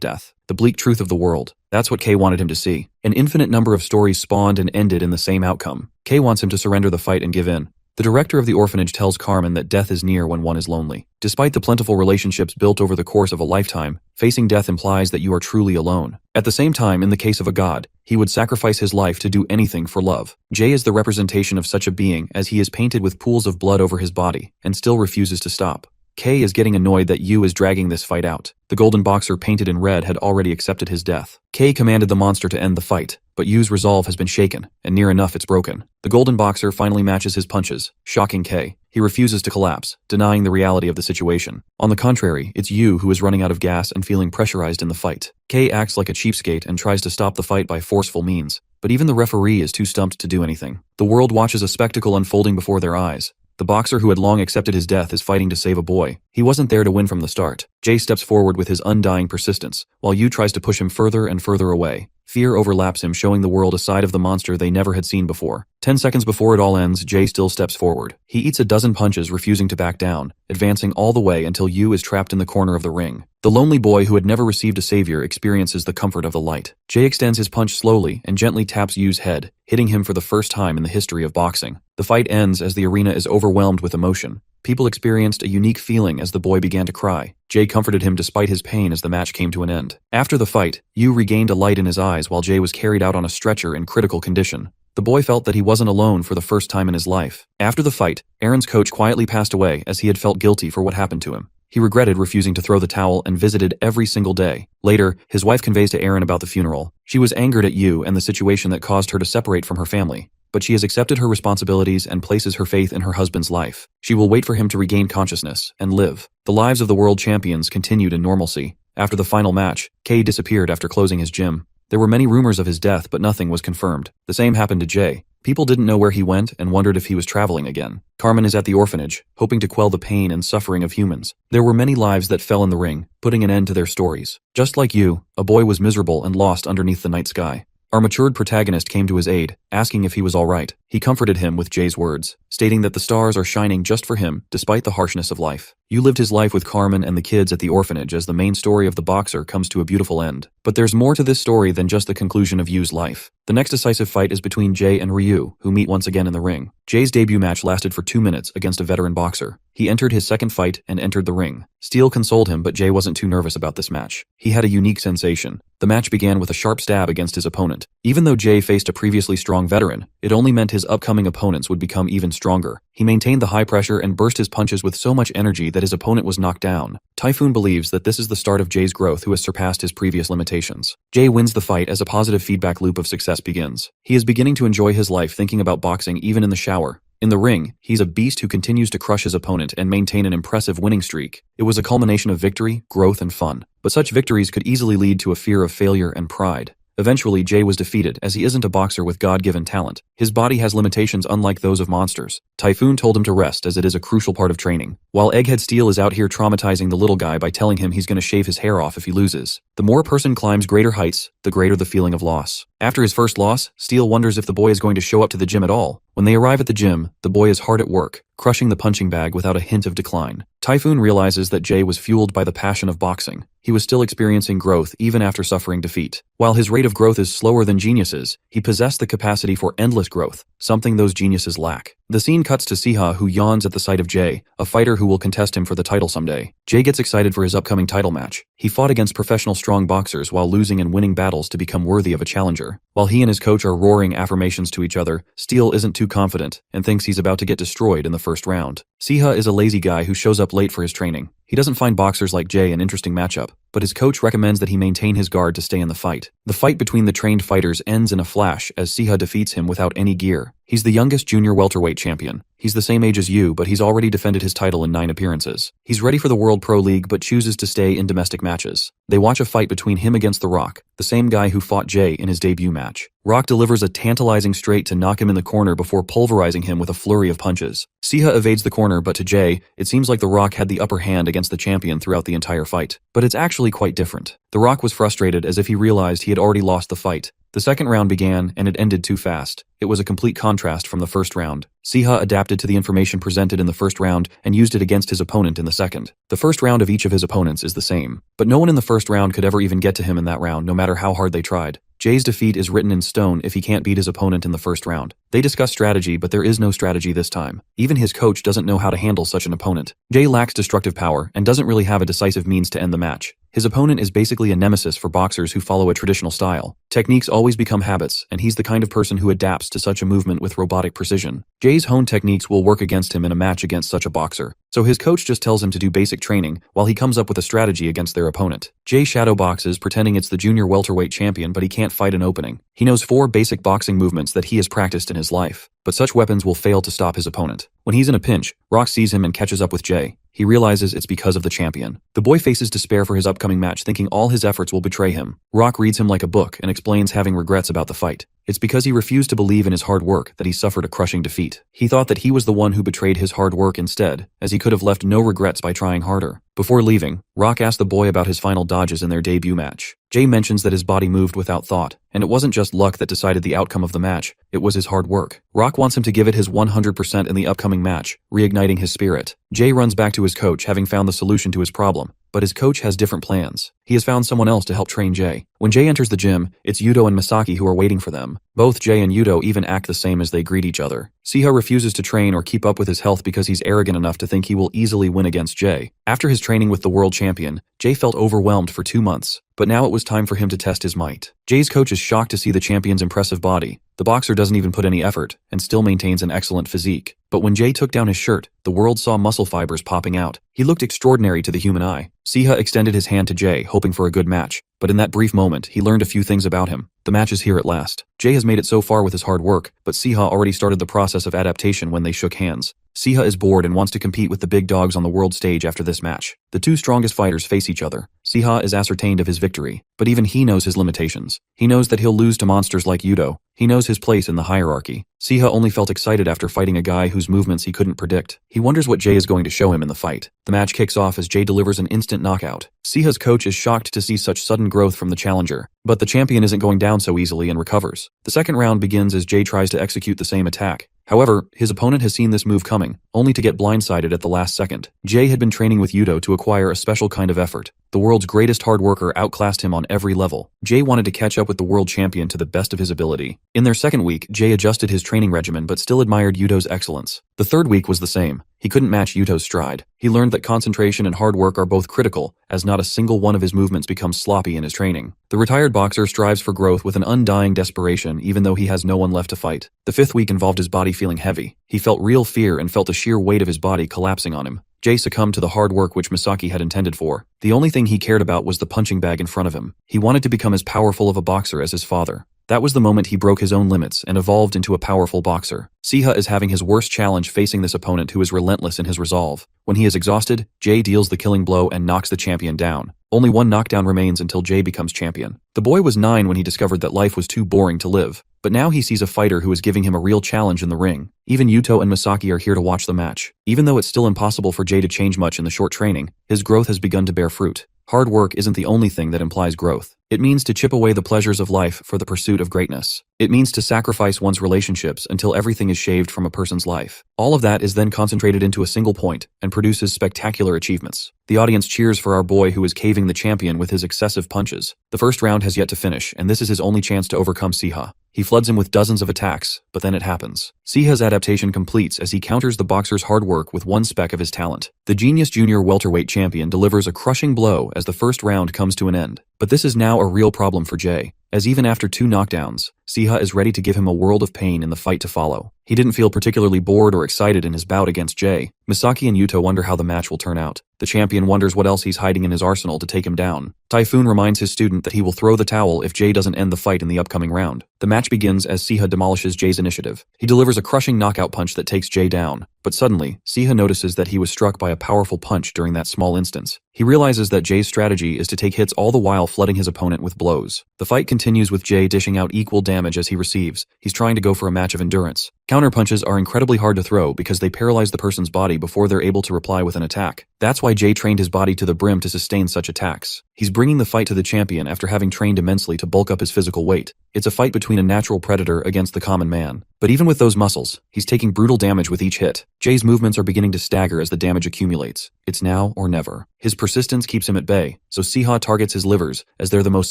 death. The bleak truth of the world. That's what Kay wanted him to see. An infinite number of stories spawned and ended in the same outcome. Kay wants him to surrender the fight and give in. The director of the orphanage tells Carmen that death is near when one is lonely. Despite the plentiful relationships built over the course of a lifetime, facing death implies that you are truly alone. At the same time, in the case of a god, he would sacrifice his life to do anything for love. Jay is the representation of such a being, as he is painted with pools of blood over his body, and still refuses to stop. Kay is getting annoyed that Yu is dragging this fight out. The golden boxer painted in red had already accepted his death. Kay commanded the monster to end the fight, but Yu's resolve has been shaken, and near enough it's broken. The golden boxer finally matches his punches, shocking Kay. He refuses to collapse, denying the reality of the situation. On the contrary, it's Yu who is running out of gas and feeling pressurized in the fight. Kay acts like a cheapskate and tries to stop the fight by forceful means, but even the referee is too stumped to do anything. The world watches a spectacle unfolding before their eyes. The boxer who had long accepted his death is fighting to save a boy. He wasn't there to win from the start. Jay steps forward with his undying persistence, while Yu tries to push him further and further away. Fear overlaps him, showing the world a side of the monster they never had seen before. 10 seconds before it all ends, Jay still steps forward. He eats a dozen punches, refusing to back down, advancing all the way until Yu is trapped in the corner of the ring. The lonely boy who had never received a savior experiences the comfort of the light. Jay extends his punch slowly and gently taps Yu's head, hitting him for the first time in the history of boxing. The fight ends as the arena is overwhelmed with emotion. People experienced a unique feeling as the boy began to cry. Jay comforted him despite his pain as the match came to an end. After the fight, Yu regained a light in his eyes while Jay was carried out on a stretcher in critical condition. The boy felt that he wasn't alone for the first time in his life. After the fight, Aaron's coach quietly passed away as he had felt guilty for what happened to him. He regretted refusing to throw the towel and visited every single day. Later, his wife conveys to Aaron about the funeral. She was angered at Yu and the situation that caused her to separate from her family. But she has accepted her responsibilities and places her faith in her husband's life. She will wait for him to regain consciousness and live. The lives of the world champions continued in normalcy. After the final match, Kay disappeared after closing his gym. There were many rumors of his death, but nothing was confirmed. The same happened to Jay. People didn't know where he went and wondered if he was traveling again. Carmen is at the orphanage, hoping to quell the pain and suffering of humans. There were many lives that fell in the ring, putting an end to their stories. Just like Yu, a boy was miserable and lost underneath the night sky. Our matured protagonist came to his aid, asking if he was all right. He comforted him with Jay's words, stating that the stars are shining just for him, despite the harshness of life. Yu lived his life with Carmen and the kids at the orphanage as the main story of the boxer comes to a beautiful end. But there's more to this story than just the conclusion of Yu's life. The next decisive fight is between Jay and Ryu, who meet once again in the ring. Jay's debut match lasted for 2 minutes against a veteran boxer. He entered his second fight and entered the ring. Steel consoled him, but Jay wasn't too nervous about this match. He had a unique sensation. The match began with a sharp stab against his opponent. Even though Jay faced a previously strong veteran, it only meant his upcoming opponents would become even stronger. He maintained the high pressure and burst his punches with so much energy that his opponent was knocked down. Typhoon believes that this is the start of Jay's growth, who has surpassed his previous limitations. Jay wins the fight as a positive feedback loop of success begins. He is beginning to enjoy his life, thinking about boxing even in the shower. In the ring, he's a beast who continues to crush his opponent and maintain an impressive winning streak. It was a culmination of victory, growth, and fun. But such victories could easily lead to a fear of failure and pride. Eventually, Jay was defeated, as he isn't a boxer with God-given talent. His body has limitations unlike those of monsters. Typhoon told him to rest, as it is a crucial part of training. While Egghead Steel is out here traumatizing the little guy by telling him he's going to shave his hair off if he loses. The more a person climbs greater heights, the greater the feeling of loss. After his first loss, Steel wonders if the boy is going to show up to the gym at all. When they arrive at the gym, the boy is hard at work, crushing the punching bag without a hint of decline. Typhoon realizes that Jay was fueled by the passion of boxing. He was still experiencing growth even after suffering defeat. While his rate of growth is slower than geniuses, he possessed the capacity for endless growth, something those geniuses lack. The scene cuts to Siha, who yawns at the sight of Jay, a fighter who will contest him for the title someday. Jay gets excited for his upcoming title match. He fought against professional strong boxers while losing and winning battles to become worthy of a challenger. While he and his coach are roaring affirmations to each other, Steel isn't too confident and thinks he's about to get destroyed in the first round. Siha is a lazy guy who shows up late for his training. He doesn't find boxers like Jay an interesting matchup, but his coach recommends that he maintain his guard to stay in the fight. The fight between the trained fighters ends in a flash as Siha defeats him without any gear. He's the youngest junior welterweight champion. He's the same age as you, but he's already defended his title in 9 appearances. He's ready for the World Pro League but chooses to stay in domestic matches. They watch a fight between him against The Rock, the same guy who fought Jay in his debut match. Rock delivers a tantalizing straight to knock him in the corner before pulverizing him with a flurry of punches. Siha evades the corner, but to Jay, it seems like The Rock had the upper hand against the champion throughout the entire fight. But it's actually quite different. The Rock was frustrated as if he realized he had already lost the fight. The second round began, and it ended too fast. It was a complete contrast from the first round. Siha adapted to the information presented in the first round and used it against his opponent in the second. The first round of each of his opponents is the same, but no one in the first round could ever even get to him in that round, no matter how hard they tried. Jay's defeat is written in stone if he can't beat his opponent in the first round. They discuss strategy, but there is no strategy this time. Even his coach doesn't know how to handle such an opponent. Jay lacks destructive power and doesn't really have a decisive means to end the match. His opponent is basically a nemesis for boxers who follow a traditional style. Techniques always become habits, and he's the kind of person who adapts to such a movement with robotic precision. Jay's honed techniques will work against him in a match against such a boxer, so his coach just tells him to do basic training while he comes up with a strategy against their opponent. Jay shadow boxes, pretending it's the junior welterweight champion, but he can't fight an opening. He knows 4 basic boxing movements that he has practiced in his life, but such weapons will fail to stop his opponent. When he's in a pinch, Rock sees him and catches up with Jay. He realizes it's because of the champion. The boy faces despair for his upcoming match, thinking all his efforts will betray him. Rock reads him like a book and explains having regrets about the fight. It's because he refused to believe in his hard work that he suffered a crushing defeat. He thought that he was the one who betrayed his hard work instead, as he could have left no regrets by trying harder. Before leaving, Rock asked the boy about his final dodges in their debut match. Jay mentions that his body moved without thought, and it wasn't just luck that decided the outcome of the match, it was his hard work. Rock wants him to give it his 100% in the upcoming match, reigniting his spirit. Jay runs back to his coach, having found the solution to his problem, but his coach has different plans. He has found someone else to help train Jay. When Jay enters the gym, it's Yudo and Misaki who are waiting for them. Both Jay and Yudo even act the same as they greet each other. Siha refuses to train or keep up with his health because he's arrogant enough to think he will easily win against Jay. After his training with the world champion, Jay felt overwhelmed for 2 months, but now it was time for him to test his might. Jay's coach is shocked to see the champion's impressive body. The boxer doesn't even put any effort and still maintains an excellent physique. But when Jay took down his shirt, the world saw muscle fibers popping out. He looked extraordinary to the human eye. Siha extended his hand to Jay, hoping for a good match. But in that brief moment, he learned a few things about him. The match is here at last. Jay has made it so far with his hard work, but Siha already started the process of adaptation when they shook hands. Siha is bored and wants to compete with the big dogs on the world stage after this match. The 2 strongest fighters face each other. Siha is ascertained of his victory, but even he knows his limitations. He knows that he'll lose to monsters like Yudo. He knows his place in the hierarchy. Siha only felt excited after fighting a guy whose movements he couldn't predict. He wonders what Jay is going to show him in the fight. The match kicks off as Jay delivers an instant knockout. Siha's coach is shocked to see such sudden growth from the challenger, but the champion isn't going down so easily and recovers. The second round begins as Jay tries to execute the same attack. However, his opponent has seen this move coming, only to get blindsided at the last second. Jay had been training with Yudo to acquire a special kind of effort. The world's greatest hard worker outclassed him on every level. Jay wanted to catch up with the world champion to the best of his ability. In their second week, Jay adjusted his training regimen but still admired Yudo's excellence. The third week was the same. He couldn't match Yudo's stride. He learned that concentration and hard work are both critical, as not a single one of his movements becomes sloppy in his training. The retired boxer strives for growth with an undying desperation even though he has no one left to fight. The 5th week involved his body feeling heavy. He felt real fear and felt the sheer weight of his body collapsing on him. Jay succumbed to the hard work which Misaki had intended for. The only thing he cared about was the punching bag in front of him. He wanted to become as powerful of a boxer as his father. That was the moment he broke his own limits and evolved into a powerful boxer. Siha is having his worst challenge facing this opponent who is relentless in his resolve. When he is exhausted, Jay deals the killing blow and knocks the champion down. Only 1 knockdown remains until Jay becomes champion. The boy was 9 when he discovered that life was too boring to live, but now he sees a fighter who is giving him a real challenge in the ring. Even Yuto and Misaki are here to watch the match. Even though it's still impossible for Jay to change much in the short training, his growth has begun to bear fruit. hard work isn't the only thing that implies growth. It means to chip away the pleasures of life for the pursuit of greatness. It means to sacrifice one's relationships until everything is shaved from a person's life. All of that is then concentrated into a single point and produces spectacular achievements. The audience cheers for our boy who is caving the champion with his excessive punches. The first round has yet to finish, and this is his only chance to overcome Siha. He floods him with dozens of attacks, but then it happens. Siha's adaptation completes as he counters the boxer's hard work with one speck of his talent. The genius junior welterweight champion delivers a crushing blow as the first round comes to an end. But this is now a real problem for Jay, as even after 2 knockdowns, Siha is ready to give him a world of pain in the fight to follow. He didn't feel particularly bored or excited in his bout against Jay. Misaki and Yuto wonder how the match will turn out. The champion wonders what else he's hiding in his arsenal to take him down. Typhoon reminds his student that he will throw the towel if Jay doesn't end the fight in the upcoming round. The match begins as Siha demolishes Jay's initiative. He delivers a crushing knockout punch that takes Jay down. But suddenly, Siha notices that he was struck by a powerful punch during that small instance. He realizes that Jay's strategy is to take hits all the while flooding his opponent with blows. The fight continues with Jay dishing out equal damage as he receives. He's trying to go for a match of endurance. Counterpunches are incredibly hard to throw because they paralyze the person's body before they're able to reply with an attack. That's why Jay trained his body to the brim to sustain such attacks. He's bringing the fight to the champion after having trained immensely to bulk up his physical weight. It's a fight between a natural predator against the common man. But even with those muscles, he's taking brutal damage with each hit. Jay's movements are beginning to stagger as the damage accumulates. It's now or never. His persistence keeps him at bay, so Siha targets his livers, as they're the most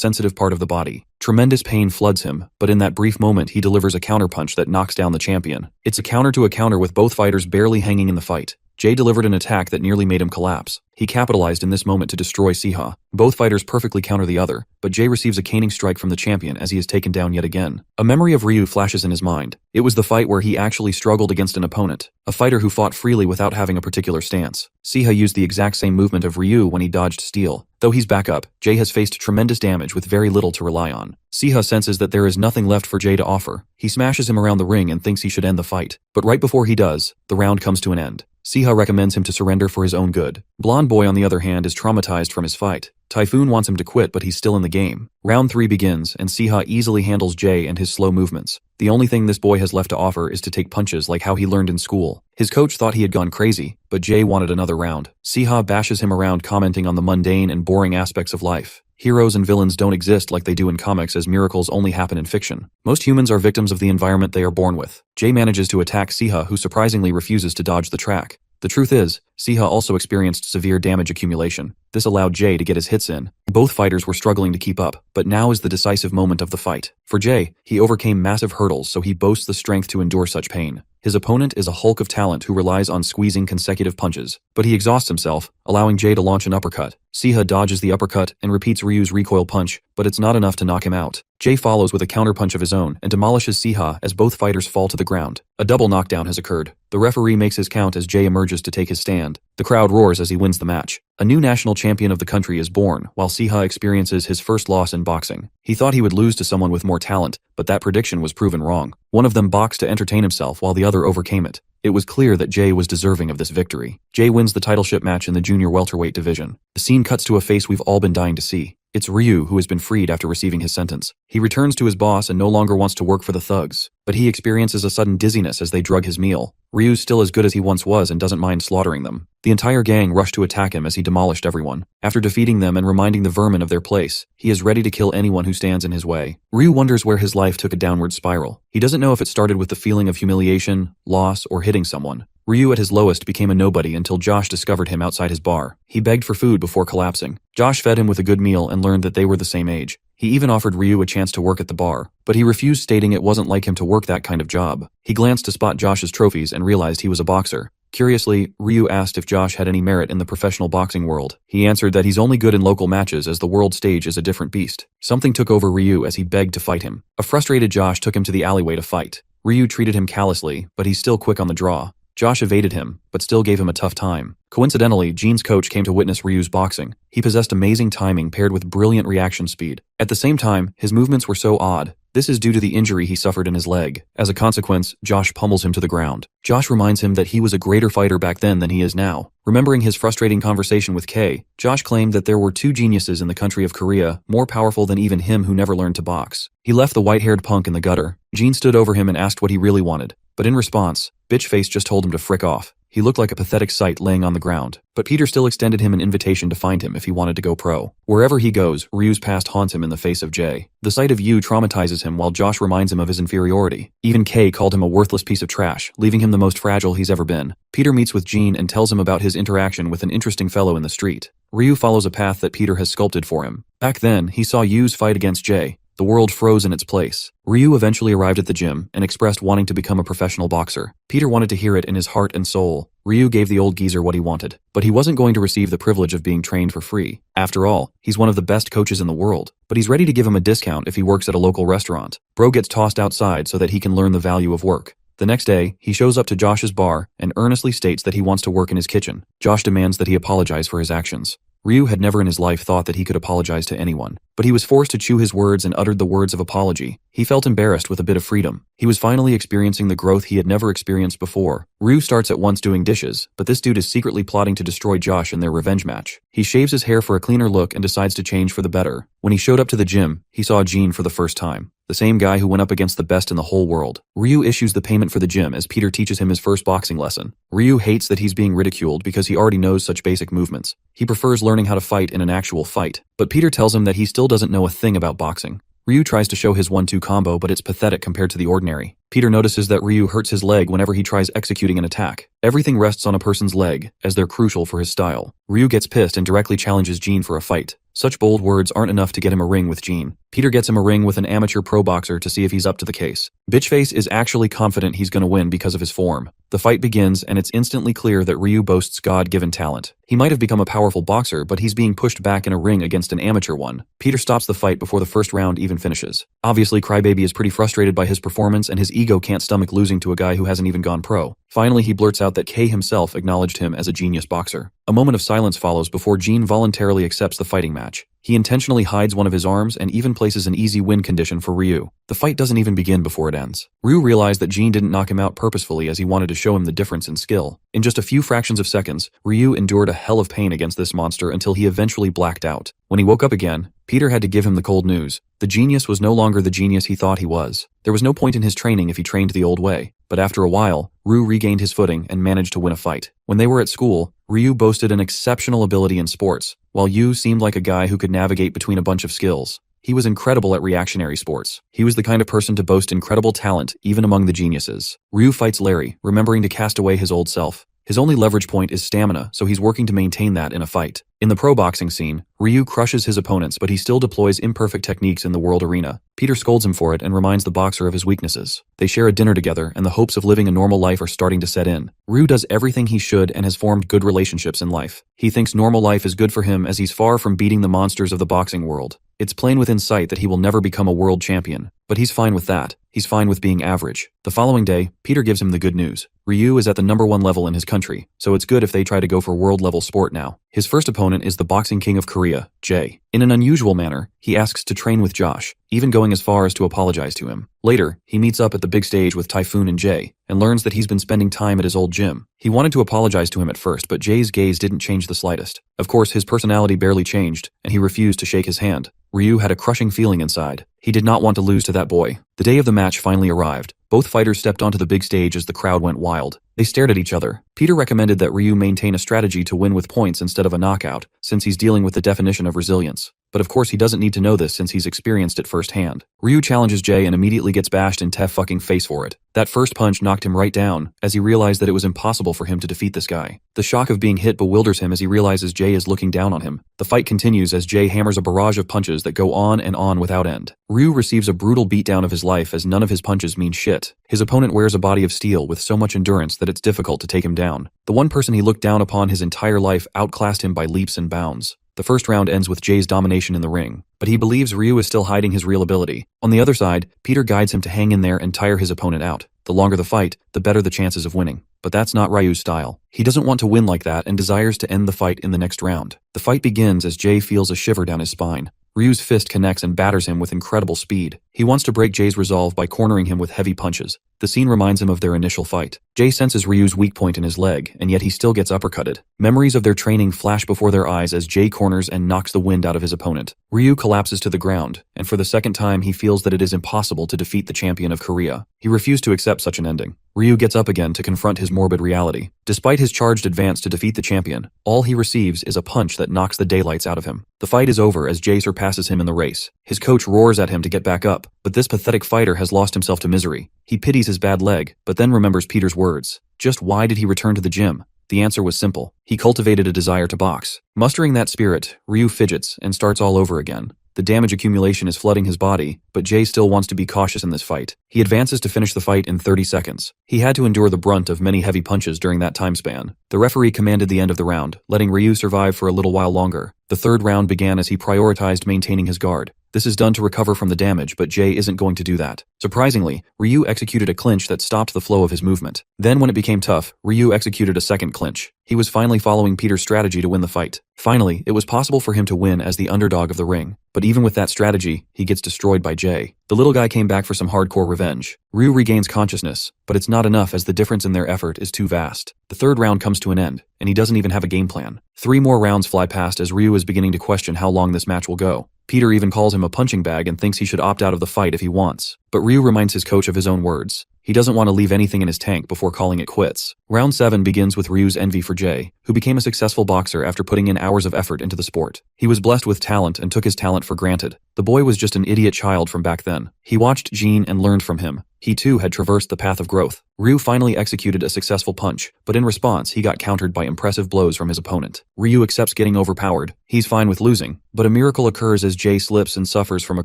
sensitive part of the body. Tremendous pain floods him, but in that brief moment he delivers a counterpunch that knocks down the champion. It's a counter to a counter with both fighters barely hanging in the fight. Jay delivered an attack that nearly made him collapse. He capitalized in this moment to destroy Siha. Both fighters perfectly counter the other, but Jay receives a caning strike from the champion as he is taken down yet again. A memory of Ryu flashes in his mind. It was the fight where he actually struggled against an opponent, a fighter who fought freely without having a particular stance. Siha used the exact same movement of Ryu when he dodged steel. Though he's back up, Jay has faced tremendous damage with very little to rely on. Siha senses that there is nothing left for Jay to offer. He smashes him around the ring and thinks he should end the fight. But right before he does, the round comes to an end. Siha recommends him to surrender for his own good. Blonde Boy, on the other hand, is traumatized from his fight. Typhoon wants him to quit, but he's still in the game. Round 3 begins, and Siha easily handles Jay and his slow movements. The only thing this boy has left to offer is to take punches like how he learned in school. His coach thought he had gone crazy, but Jay wanted another round. Siha bashes him around, commenting on the mundane and boring aspects of life. Heroes and villains don't exist like they do in comics, as miracles only happen in fiction. Most humans are victims of the environment they are born with. Jay manages to attack Siha, who surprisingly refuses to dodge the track. The truth is, Siha also experienced severe damage accumulation. This allowed Jay to get his hits in. Both fighters were struggling to keep up, but now is the decisive moment of the fight. For Jay, he overcame massive hurdles, so he boasts the strength to endure such pain. His opponent is a hulk of talent who relies on squeezing consecutive punches, but he exhausts himself, allowing Jay to launch an uppercut. Siha dodges the uppercut and repeats Ryu's recoil punch, but it's not enough to knock him out. Jay follows with a counterpunch of his own and demolishes Siha as both fighters fall to the ground. A double knockdown has occurred. The referee makes his count as Jay emerges to take his stand. The crowd roars as he wins the match. A new national champion of the country is born, while Siha experiences his first loss in boxing. He thought he would lose to someone with more talent, but that prediction was proven wrong. One of them boxed to entertain himself while the other overcame it. It was clear that Jay was deserving of this victory. Jay wins the titleship match in the junior welterweight division. The scene cuts to a face we've all been dying to see. It's Ryu, who has been freed after receiving his sentence. He returns to his boss and no longer wants to work for the thugs, but he experiences a sudden dizziness as they drug his meal. Ryu's still as good as he once was and doesn't mind slaughtering them. The entire gang rush to attack him as he demolished everyone. After defeating them and reminding the vermin of their place, he is ready to kill anyone who stands in his way. Ryu wonders where his life took a downward spiral. He doesn't know if it started with the feeling of humiliation, loss, or hitting someone. Ryu at his lowest became a nobody until Josh discovered him outside his bar. He begged for food before collapsing. Josh fed him with a good meal and learned that they were the same age. He even offered Ryu a chance to work at the bar, but he refused, stating it wasn't like him to work that kind of job. He glanced to spot Josh's trophies and realized he was a boxer. Curiously, Ryu asked if Josh had any merit in the professional boxing world. He answered that he's only good in local matches, as the world stage is a different beast. Something took over Ryu as he begged to fight him. A frustrated Josh took him to the alleyway to fight. Ryu treated him callously, but he's still quick on the draw. Josh evaded him, but still gave him a tough time. Coincidentally, Gene's coach came to witness Ryu's boxing. He possessed amazing timing paired with brilliant reaction speed. At the same time, his movements were so odd. This is due to the injury he suffered in his leg. As a consequence, Josh pummels him to the ground. Josh reminds him that he was a greater fighter back then than he is now. Remembering his frustrating conversation with Kay, Josh claimed that there were 2 geniuses in the country of Korea, more powerful than even him, who never learned to box. He left the white-haired punk in the gutter. Gene stood over him and asked what he really wanted. But in response, Bitchface just told him to frick off. He looked like a pathetic sight laying on the ground, but Peter still extended him an invitation to find him if he wanted to go pro. Wherever he goes, Ryu's past haunts him in the face of Jay. The sight of Yu traumatizes him while Josh reminds him of his inferiority. Even Kay called him a worthless piece of trash, leaving him the most fragile he's ever been. Peter meets with Jean and tells him about his interaction with an interesting fellow in the street. Ryu follows a path that Peter has sculpted for him. Back then, he saw Yu's fight against Jay. The world froze in its place. Ryu eventually arrived at the gym and expressed wanting to become a professional boxer. Peter wanted to hear it in his heart and soul. Ryu gave the old geezer what he wanted, but he wasn't going to receive the privilege of being trained for free. After all, he's one of the best coaches in the world, but he's ready to give him a discount if he works at a local restaurant. Bro gets tossed outside so that he can learn the value of work. The next day, he shows up to Josh's bar and earnestly states that he wants to work in his kitchen. Josh demands that he apologize for his actions. Ryu had never in his life thought that he could apologize to anyone, but he was forced to chew his words and uttered the words of apology. He felt embarrassed with a bit of freedom. He was finally experiencing the growth he had never experienced before. Ryu starts at once doing dishes, but this dude is secretly plotting to destroy Josh in their revenge match. He shaves his hair for a cleaner look and decides to change for the better. When he showed up to the gym, he saw Jean for the first time. The same guy who went up against the best in the whole world. Ryu issues the payment for the gym as Peter teaches him his first boxing lesson. Ryu hates that he's being ridiculed because he already knows such basic movements. He prefers learning how to fight in an actual fight, but Peter tells him that he still doesn't know a thing about boxing. Ryu tries to show his 1-2 combo, but it's pathetic compared to the ordinary. Peter notices that Ryu hurts his leg whenever he tries executing an attack. Everything rests on a person's leg, as they're crucial for his style. Ryu gets pissed and directly challenges Jean for a fight. Such bold words aren't enough to get him a ring with Jean. Peter gets him a ring with an amateur pro boxer to see if he's up to the case. Bitchface is actually confident he's gonna win because of his form. The fight begins, and it's instantly clear that Ryu boasts God-given talent. He might have become a powerful boxer, but he's being pushed back in a ring against an amateur one. Peter stops the fight before the first round even finishes. Obviously, Crybaby is pretty frustrated by his performance, and his ego can't stomach losing to a guy who hasn't even gone pro. Finally, he blurts out that Kay himself acknowledged him as a genius boxer. A moment of silence follows before Jean voluntarily accepts the fighting match. He intentionally hides one of his arms and even places an easy win condition for Ryu. The fight doesn't even begin before it ends. Ryu realized that Jean didn't knock him out purposefully as he wanted to show him the difference in skill. In just a few fractions of seconds, Ryu endured a hell of pain against this monster until he eventually blacked out. When he woke up again, Peter had to give him the cold news. The genius was no longer the genius he thought he was. There was no point in his training if he trained the old way. But after a while, Ryu regained his footing and managed to win a fight. When they were at school, Ryu boasted an exceptional ability in sports, while Yu seemed like a guy who could navigate between a bunch of skills. He was incredible at reactionary sports. He was the kind of person to boast incredible talent, even among the geniuses. Ryu fights Larry, remembering to cast away his old self. His only leverage point is stamina, so he's working to maintain that in a fight. In the pro boxing scene, Ryu crushes his opponents, but he still deploys imperfect techniques in the world arena. Peter scolds him for it and reminds the boxer of his weaknesses. They share a dinner together, and the hopes of living a normal life are starting to set in. Ryu does everything he should and has formed good relationships in life. He thinks normal life is good for him as he's far from beating the monsters of the boxing world. It's plain within sight that he will never become a world champion, but he's fine with that. He's fine with being average. The following day, Peter gives him the good news. Ryu is at the #1 level in his country, so it's good if they try to go for world-level sport now. His first opponent is the boxing king of Korea, Jay. In an unusual manner, he asks to train with Josh, even going as far as to apologize to him. Later, he meets up at the big stage with Typhoon and Jay, and learns that he's been spending time at his old gym. He wanted to apologize to him at first, but Jay's gaze didn't change the slightest. Of course, his personality barely changed, and he refused to shake his hand. Ryu had a crushing feeling inside. He did not want to lose to that boy. The day of the match finally arrived. Both fighters stepped onto the big stage as the crowd went wild. They stared at each other. Peter recommended that Ryu maintain a strategy to win with points instead of a knockout, since he's dealing with the definition of resilience. But of course he doesn't need to know this since he's experienced it firsthand. Ryu challenges Jay and immediately gets bashed in Tef fucking face for it. That first punch knocked him right down, as he realized that it was impossible for him to defeat this guy. The shock of being hit bewilders him as he realizes Jay is looking down on him. The fight continues as Jay hammers a barrage of punches that go on and on without end. Ryu receives a brutal beatdown of his life as none of his punches mean shit. His opponent wears a body of steel with so much endurance that it's difficult to take him down. The one person he looked down upon his entire life outclassed him by leaps and bounds. The first round ends with Jay's domination in the ring, but he believes Ryu is still hiding his real ability. On the other side, Peter guides him to hang in there and tire his opponent out. The longer the fight, the better the chances of winning. But that's not Ryu's style. He doesn't want to win like that and desires to end the fight in the next round. The fight begins as Jay feels a shiver down his spine. Ryu's fist connects and batters him with incredible speed. He wants to break Jay's resolve by cornering him with heavy punches. The scene reminds him of their initial fight. Jay senses Ryu's weak point in his leg, and yet he still gets uppercutted. Memories of their training flash before their eyes as Jay corners and knocks the wind out of his opponent. Ryu collapses to the ground, and for the second time he feels that it is impossible to defeat the champion of Korea. He refused to accept such an ending. Ryu gets up again to confront his morbid reality. Despite his charged advance to defeat the champion, all he receives is a punch that knocks the daylights out of him. The fight is over as Jay surpasses him in the race. His coach roars at him to get back up, but this pathetic fighter has lost himself to misery. He pities his bad leg, but then remembers Peter's words. Just why did he return to the gym? The answer was simple. He cultivated a desire to box. Mustering that spirit, Ryu fidgets and starts all over again. The damage accumulation is flooding his body, but Jay still wants to be cautious in this fight. He advances to finish the fight in 30 seconds. He had to endure the brunt of many heavy punches during that time span. The referee commanded the end of the round, letting Ryu survive for a little while longer. The third round began as he prioritized maintaining his guard. This is done to recover from the damage, but Jay isn't going to do that. Surprisingly, Ryu executed a clinch that stopped the flow of his movement. Then when it became tough, Ryu executed a second clinch. He was finally following Peter's strategy to win the fight. Finally, it was possible for him to win as the underdog of the ring. But even with that strategy, he gets destroyed by Jay. The little guy came back for some hardcore revenge. Ryu regains consciousness, but it's not enough as the difference in their effort is too vast. The third round comes to an end, and he doesn't even have a game plan. 3 more rounds fly past as Ryu is beginning to question how long this match will go. Peter even calls him a punching bag and thinks he should opt out of the fight if he wants. But Ryu reminds his coach of his own words. He doesn't want to leave anything in his tank before calling it quits. Round 7 begins with Ryu's envy for Jay, who became a successful boxer after putting in hours of effort into the sport. He was blessed with talent and took his talent for granted. The boy was just an idiot child from back then. He watched Gene and learned from him. He too had traversed the path of growth. Ryu finally executed a successful punch, but in response he got countered by impressive blows from his opponent. Ryu accepts getting overpowered. He's fine with losing, but a miracle occurs as Jay slips and suffers from a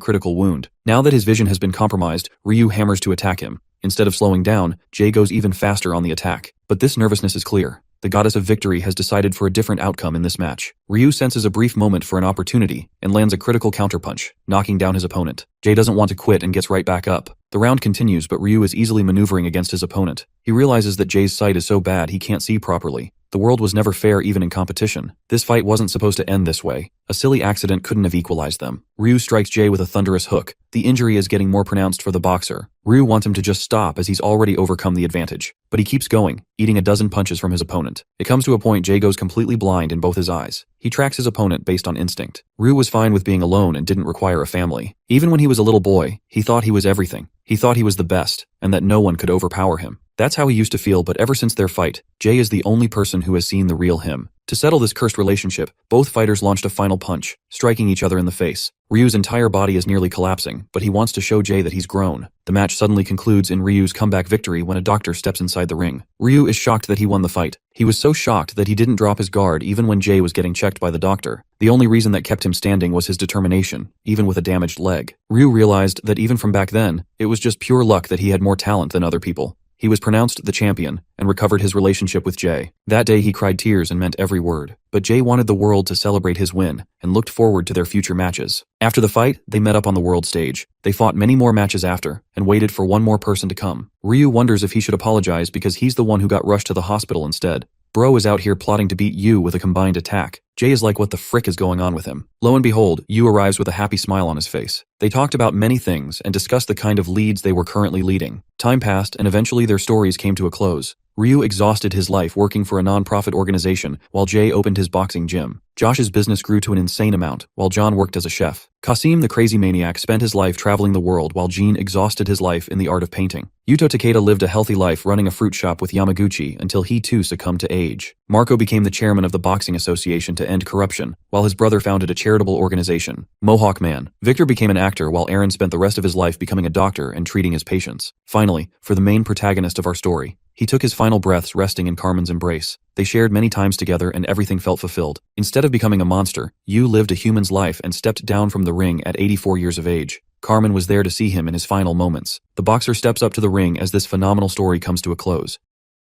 critical wound. Now that his vision has been compromised, Ryu hammers to attack him. Instead of slowing down, Jay goes even faster on the attack. But this nervousness is clear. The goddess of victory has decided for a different outcome in this match. Ryu senses a brief moment for an opportunity and lands a critical counterpunch, knocking down his opponent. Jay doesn't want to quit and gets right back up. The round continues, but Ryu is easily maneuvering against his opponent. He realizes that Jay's sight is so bad he can't see properly. The world was never fair even in competition. This fight wasn't supposed to end this way. A silly accident couldn't have equalized them. Ryu strikes Jay with a thunderous hook. The injury is getting more pronounced for the boxer. Ryu wants him to just stop as he's already overcome the advantage. But he keeps going, eating a dozen punches from his opponent. It comes to a point Jay goes completely blind in both his eyes. He tracks his opponent based on instinct. Ryu was fine with being alone and didn't require a family. Even when he was a little boy, he thought he was everything. He thought he was the best, and that no one could overpower him. That's how he used to feel, but ever since their fight, Jay is the only person who has seen the real him. To settle this cursed relationship, both fighters launched a final punch, striking each other in the face. Ryu's entire body is nearly collapsing, but he wants to show Jay that he's grown. The match suddenly concludes in Ryu's comeback victory when a doctor steps inside the ring. Ryu is shocked that he won the fight. He was so shocked that he didn't drop his guard even when Jay was getting checked by the doctor. The only reason that kept him standing was his determination, even with a damaged leg. Ryu realized that even from back then, it was just pure luck that he had more talent than other people. He was pronounced the champion and recovered his relationship with Jay. That day he cried tears and meant every word. But Jay wanted the world to celebrate his win and looked forward to their future matches. After the fight, they met up on the world stage. They fought many more matches after and waited for one more person to come. Ryu wonders if he should apologize because he's the one who got rushed to the hospital instead. Bro is out here plotting to beat Yu with a combined attack. Jay is like, what the frick is going on with him? Lo and behold, Yu arrives with a happy smile on his face. They talked about many things and discussed the kind of leads they were currently leading. Time passed and eventually their stories came to a close. Ryu exhausted his life working for a non-profit organization while Jay opened his boxing gym. Josh's business grew to an insane amount while John worked as a chef. Kasim, the crazy maniac, spent his life traveling the world while Gene exhausted his life in the art of painting. Yuto Takeda lived a healthy life running a fruit shop with Yamaguchi until he too succumbed to age. Marco became the chairman of the Boxing Association to end corruption, while his brother founded a charitable organization, Mohawk Man. Victor became an actor while Aaron spent the rest of his life becoming a doctor and treating his patients. Finally, for the main protagonist of our story, he took his final breaths resting in Carmen's embrace. They shared many times together and everything felt fulfilled. Instead of becoming a monster, Yu lived a human's life and stepped down from the ring at 84 years of age. Carmen was there to see him in his final moments. The boxer steps up to the ring as this phenomenal story comes to a close.